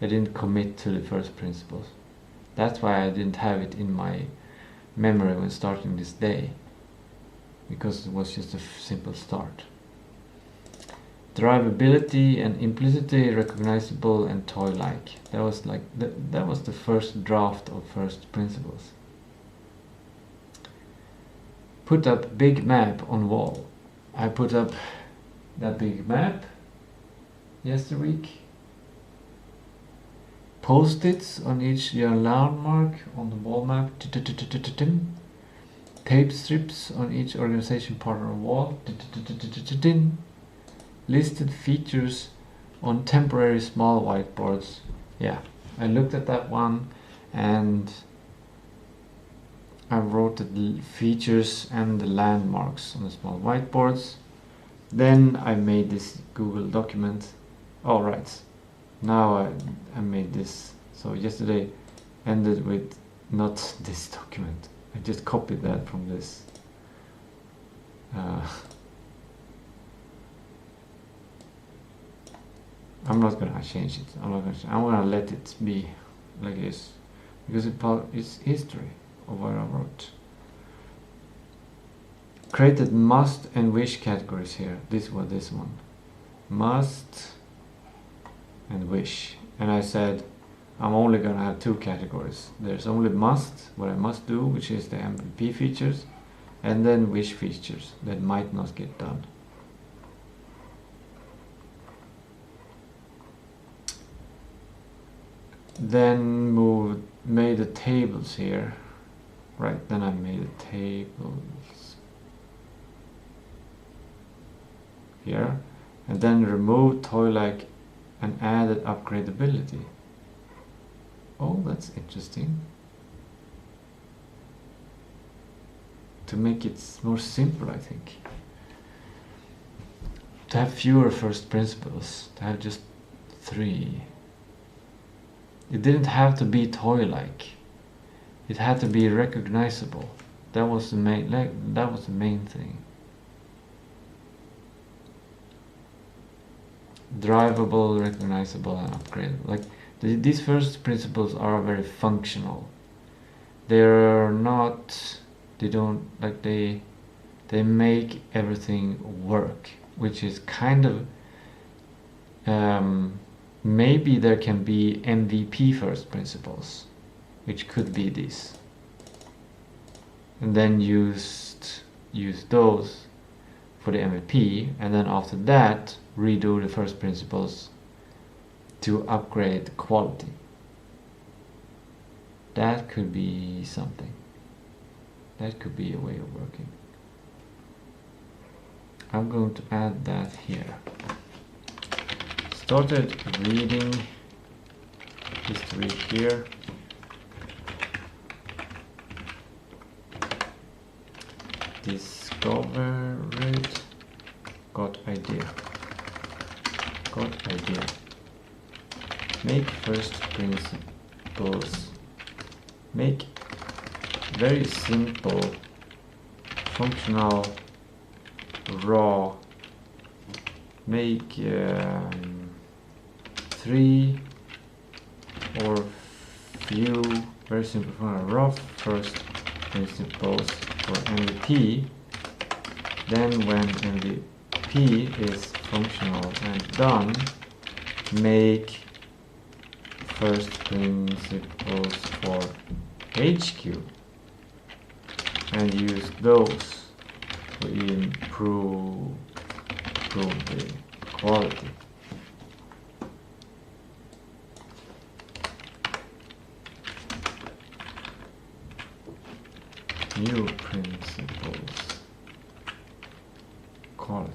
I didn't commit to the first principles. That's why I didn't have it in my memory when starting this day, because it was just a simple start. Drivability and implicitly recognizable and toy-like. That was like that was the first draft of first principles. Put up big map on wall. I put up that big map yesterday week. Post-its on each landmark on the wall map. Tape strips on each organization partner wall. Listed features on temporary small whiteboards. Yeah, I looked at that one and I wrote the features and the landmarks on the small whiteboards. Then I made this Google document. All right, now I made this. So yesterday ended with not this document. I just copied that from this. I'm not gonna change it. I'm gonna let it be like this because it's history of what I wrote. Created must and wish categories here. This was this one. Must and wish. And I said I'm only gonna have two categories. There's only must, what I must do, which is the MVP features, and then wish features that might not get done. Then made the tables here. Right, then I made the tables here, and then removed toy-like and added upgradability. Oh, that's interesting. To make it more simple, I think. To have fewer first principles, to have just 3. It didn't have to be toy-like. It had to be recognizable. That was the main. That was the main thing. Drivable, recognizable, and upgradable. Like these first principles are very functional. They're not. They don't like they. They make everything work, which is kind of. Maybe there can be MVP first principles, which could be this, and then use those for the MVP, and then after that redo the first principles to upgrade quality. That could be something. That could be a way of working. I'm going to add that here. Started reading history here. Discovered. Got idea. Make first principles. Make very simple, functional, raw. Make 3 or few very simple raw first principles for MVP. Then when MVP is functional and done, make first principles for HQ and use those to improve the quality. New principles, quality.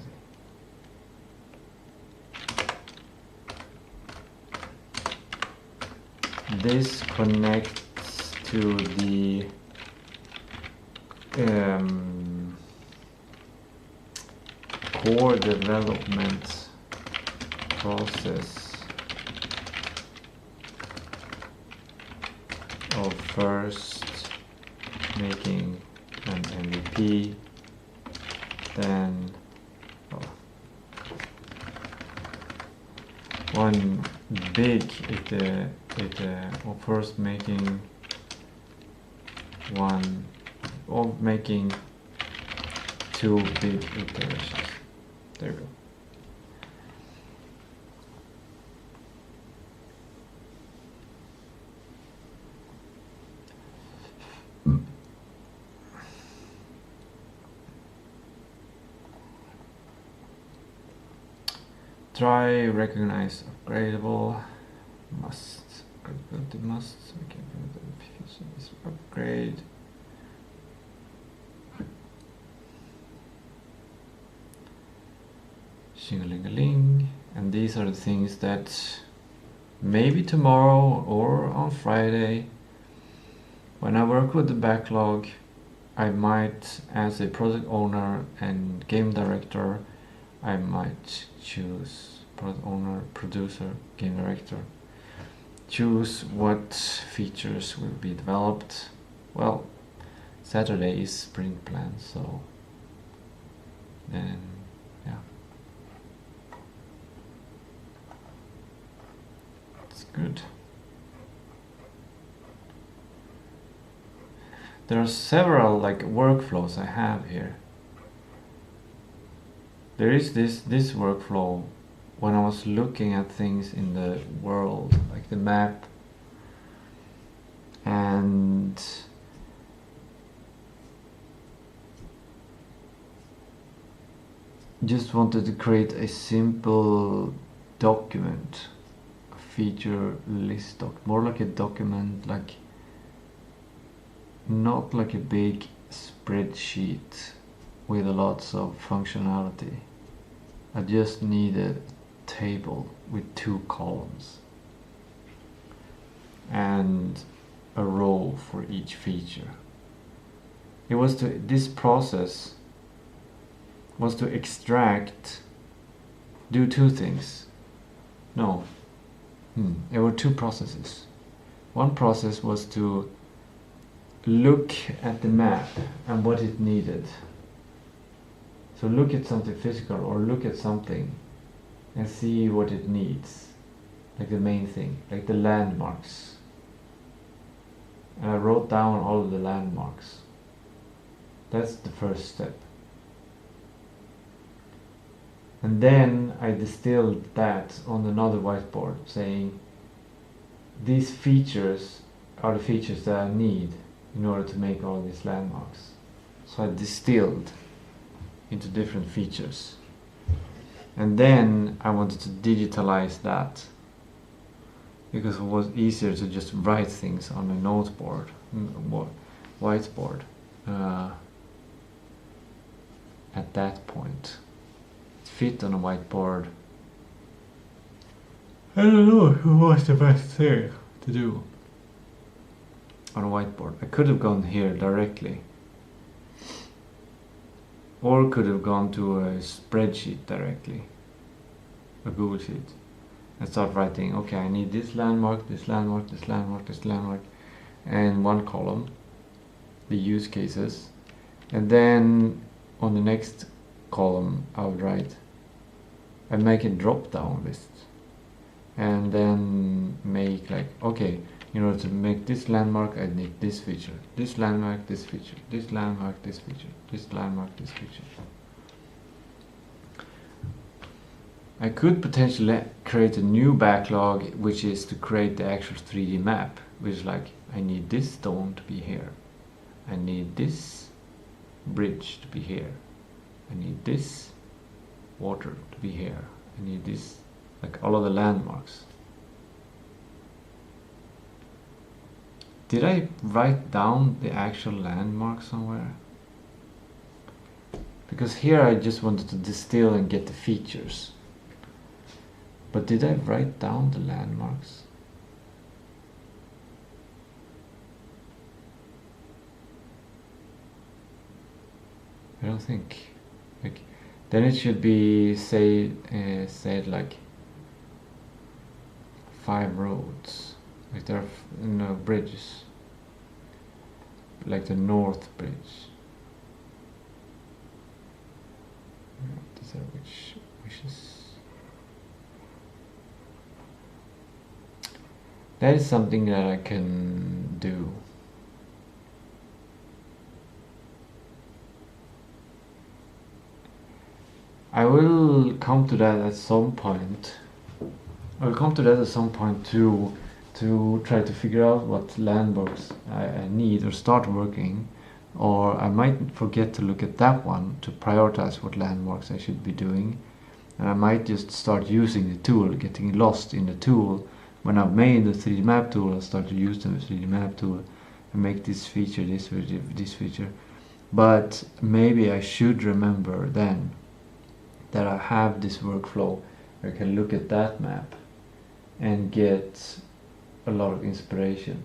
This connects to the core development process of first making an MVP, one big, or first making one, or making two big iterations. There we go. Try, recognize, upgradable, must, upgradability must, okay, upgrade. Shing-a-ling-a-ling. And these are the things that maybe tomorrow or on Friday, when I work with the backlog, I might, as a project owner and game director, I might choose product owner, producer, game director, choose what features will be developed. Well, Saturday is sprint plan, so then yeah, it's good. There are several like workflows I have here. There is this workflow when I was looking at things in the world, like the map, and just wanted to create a simple document, a feature list doc, more like a document, like not like a big spreadsheet with lots of functionality. I just needed a table with 2 columns and a row for each feature. It was to, this process was to extract, do 2 things. No, there were 2 processes. One process was to look at the map and what it needed. So look at something physical or look at something and see what it needs, like the main thing, like the landmarks. And I wrote down all of the landmarks. That's the first step. And then I distilled that on another whiteboard, saying these features are the features that I need in order to make all these landmarks. So I distilled into different features. And then I wanted to digitalize that because it was easier to just write things on a noteboard, whiteboard at that point. It fit on a whiteboard. I don't know who was the best thing to do on a whiteboard. I could have gone here directly, or could have gone to a spreadsheet directly, a Google Sheet, and start writing, okay, I need this landmark, this landmark, this landmark, this landmark, and one column, the use cases, and then on the next column I would write, I make a drop down list, and then make like, okay, in order to make this landmark I need this feature, this landmark, this feature, this landmark, this feature, this landmark, this feature. I could potentially create a new backlog, which is to create the actual 3D map, which is like, I need this stone to be here, I need this bridge to be here, I need this water to be here, I need this, like all of the landmarks. Did I write down the actual landmark somewhere? Because here I just wanted to distill and get the features. But did I write down the landmarks? I don't think. Like, then it should be said like 5 roads. Like there are no bridges. Like the North Bridge. These are which wishes. That is something that I can do. I will come to that at some point. I will come to that at some point too, to try to figure out what landmarks I need or start working, or I might forget to look at that one to prioritize what landmarks I should be doing, and I might just start using the tool, getting lost in the tool. When I've made the 3D map tool, I'll start to use the 3D map tool and make this feature, this feature. But maybe I should remember then that I have this workflow where I can look at that map and get a lot of inspiration.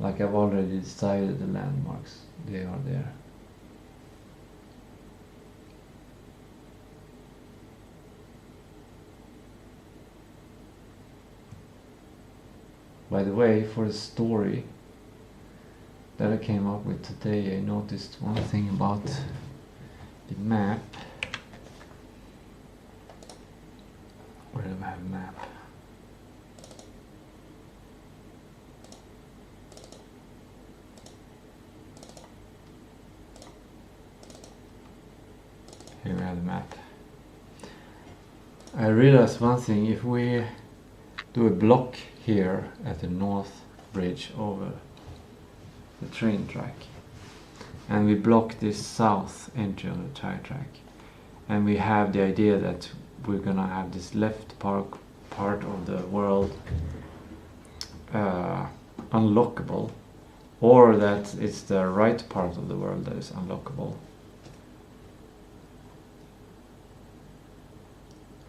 Like I've already decided the landmarks, they are there. By the way, for the story that I came up with today, I noticed one thing about the map. Where do I have a map? Here we have the map. I realized one thing: if we do a block here at the north bridge over the train track, and we block this south entry on the track, and we have the idea that we're gonna have this left part of the world unlockable, or that it's the right part of the world that is unlockable.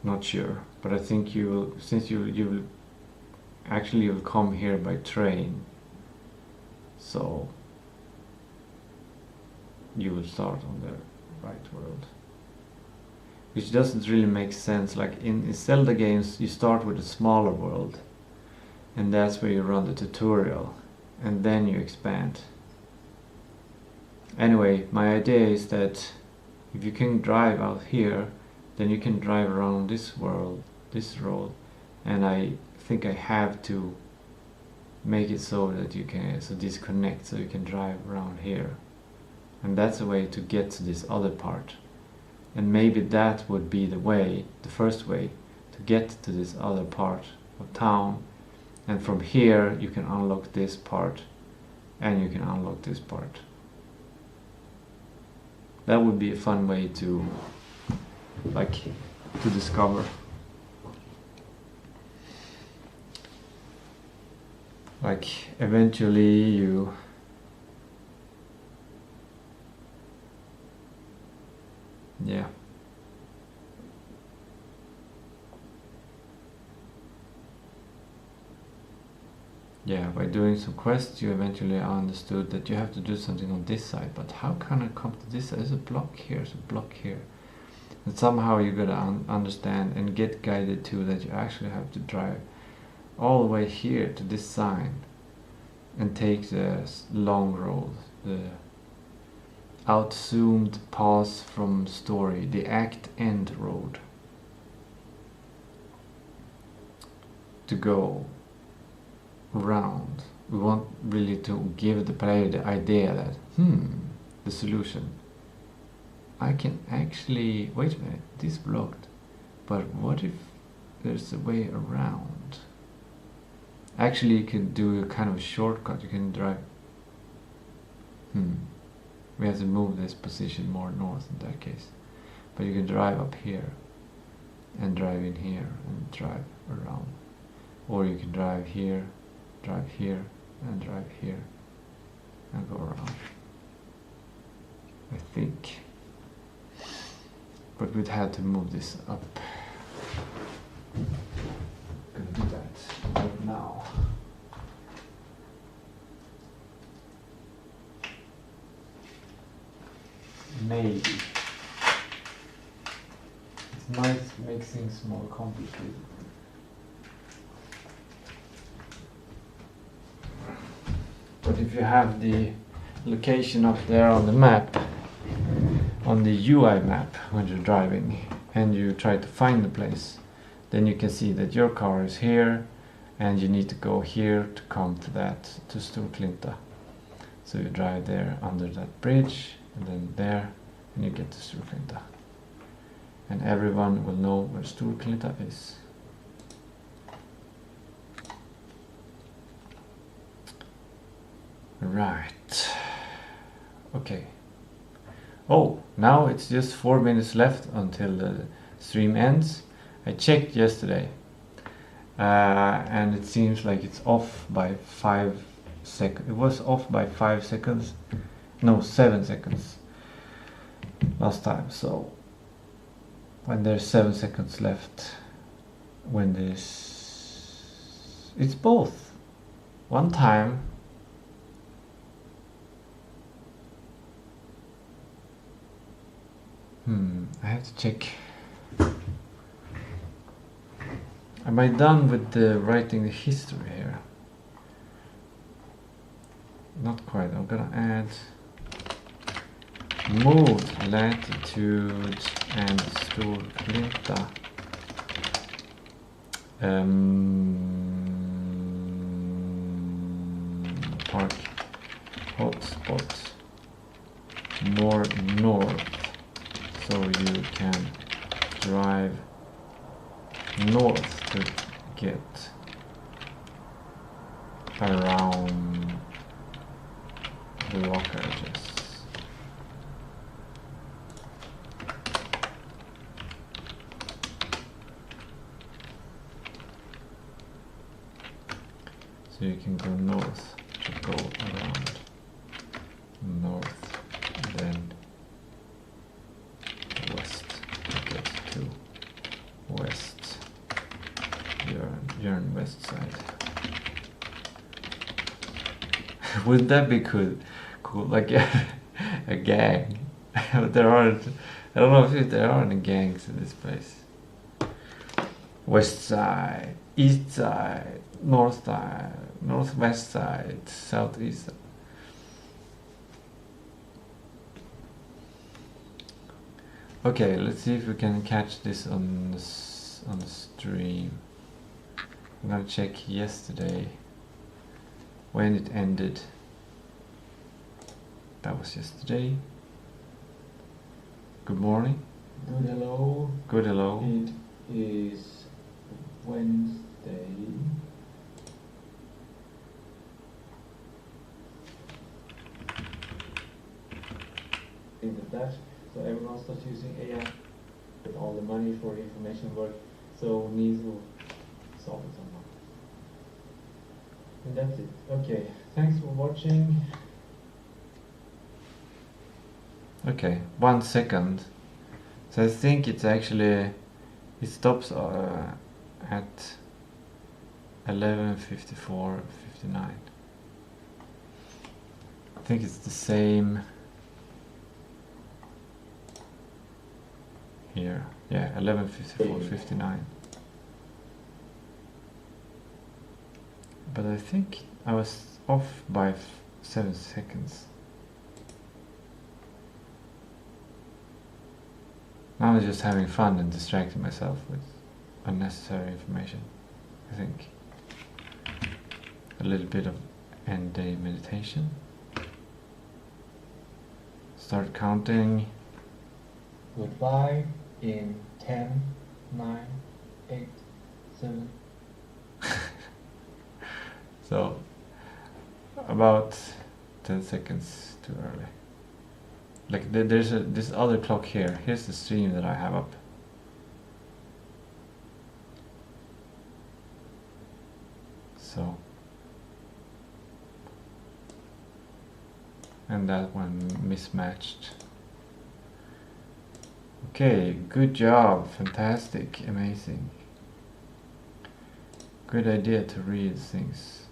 Not sure, but I think you will, since you will actually you'll come here by train, so you will start on the right world, which doesn't really make sense. Like in Zelda games, you start with a smaller world, and that's where you run the tutorial, and then you expand. Anyway, my idea is that if you can drive out here, then you can drive around this world, this road, and I think I have to make it so that you can disconnect, so you can drive around here, and that's a way to get to this other part. And maybe that would be the way, the first way to get to this other part of town, and from here you can unlock this part and you can unlock this part. That would be a fun way to discover. Like eventually you by doing some quests you eventually understood that you have to do something on this side, but how can I come to this side? There's a block here, there's a block here. And somehow you gotta understand and get guided to that you actually have to drive all the way here to this sign and take the long road, the outzoomed pause from story, the act end road, to go around. We want really to give the player the idea that the solution, I can actually, wait a minute, this blocked, but what if there's a way around? Actually you can do a kind of a shortcut. You can drive, we have to move this position more north in that case, but you can drive up here and drive in here and drive around, or you can drive here and drive here and go around, I think. But we'd have to move this up. Gonna do that right now. Maybe. It's nice to make things more complicated. But if you have the location up there on the map, on the UI map when you're driving, and you try to find the place, then you can see that your car is here and you need to go here to come to that, to Storklinta. So you drive there under that bridge, and then there, and you get to Storklinta. And everyone will know where Storklinta is. Right. Okay. Oh, now it's just 4 minutes left until the stream ends. I checked yesterday, and it seems like it's off by 5 seconds. It was off by 5 seconds. No, 7 seconds last time. So when there's 7 seconds left, when there's, it's both. One time I have to check. Am I done with the writing the history here? Not quite. I'm gonna add mode, latitude, and Storklinta. Park hotspot more north, so you can drive north to get around the rock edges. So you can go north to go around north, then west to get to west, Jörn west side. Wouldn't that be cool? Like a gang. But there aren't, I don't know if there are any gangs in this place. West side, east side, north side, northwest side, southeast side. Okay, let's see if we can catch this on the stream. I'm gonna check yesterday when it ended. That was yesterday. Good morning. Good hello. Good hello. It is Wednesday. That, so everyone starts using AI with all the money for information work, so needs to solve it somehow. And that's it. Okay, thanks for watching. Okay, 1 second. So I think it's actually, it stops at 11:54:59. I think it's the same here. Yeah, 11:54:59. But I think I was off by 7 seconds. Now I'm just having fun and distracting myself with unnecessary information, I think. A little bit of end day meditation. Start counting. Goodbye in 10, 9, 8, 7. So, about 10 seconds too early. Like there's this other clock here. Here's the stream that I have up. So, and that one mismatched. Okay, good job, fantastic, amazing. Good idea to read things.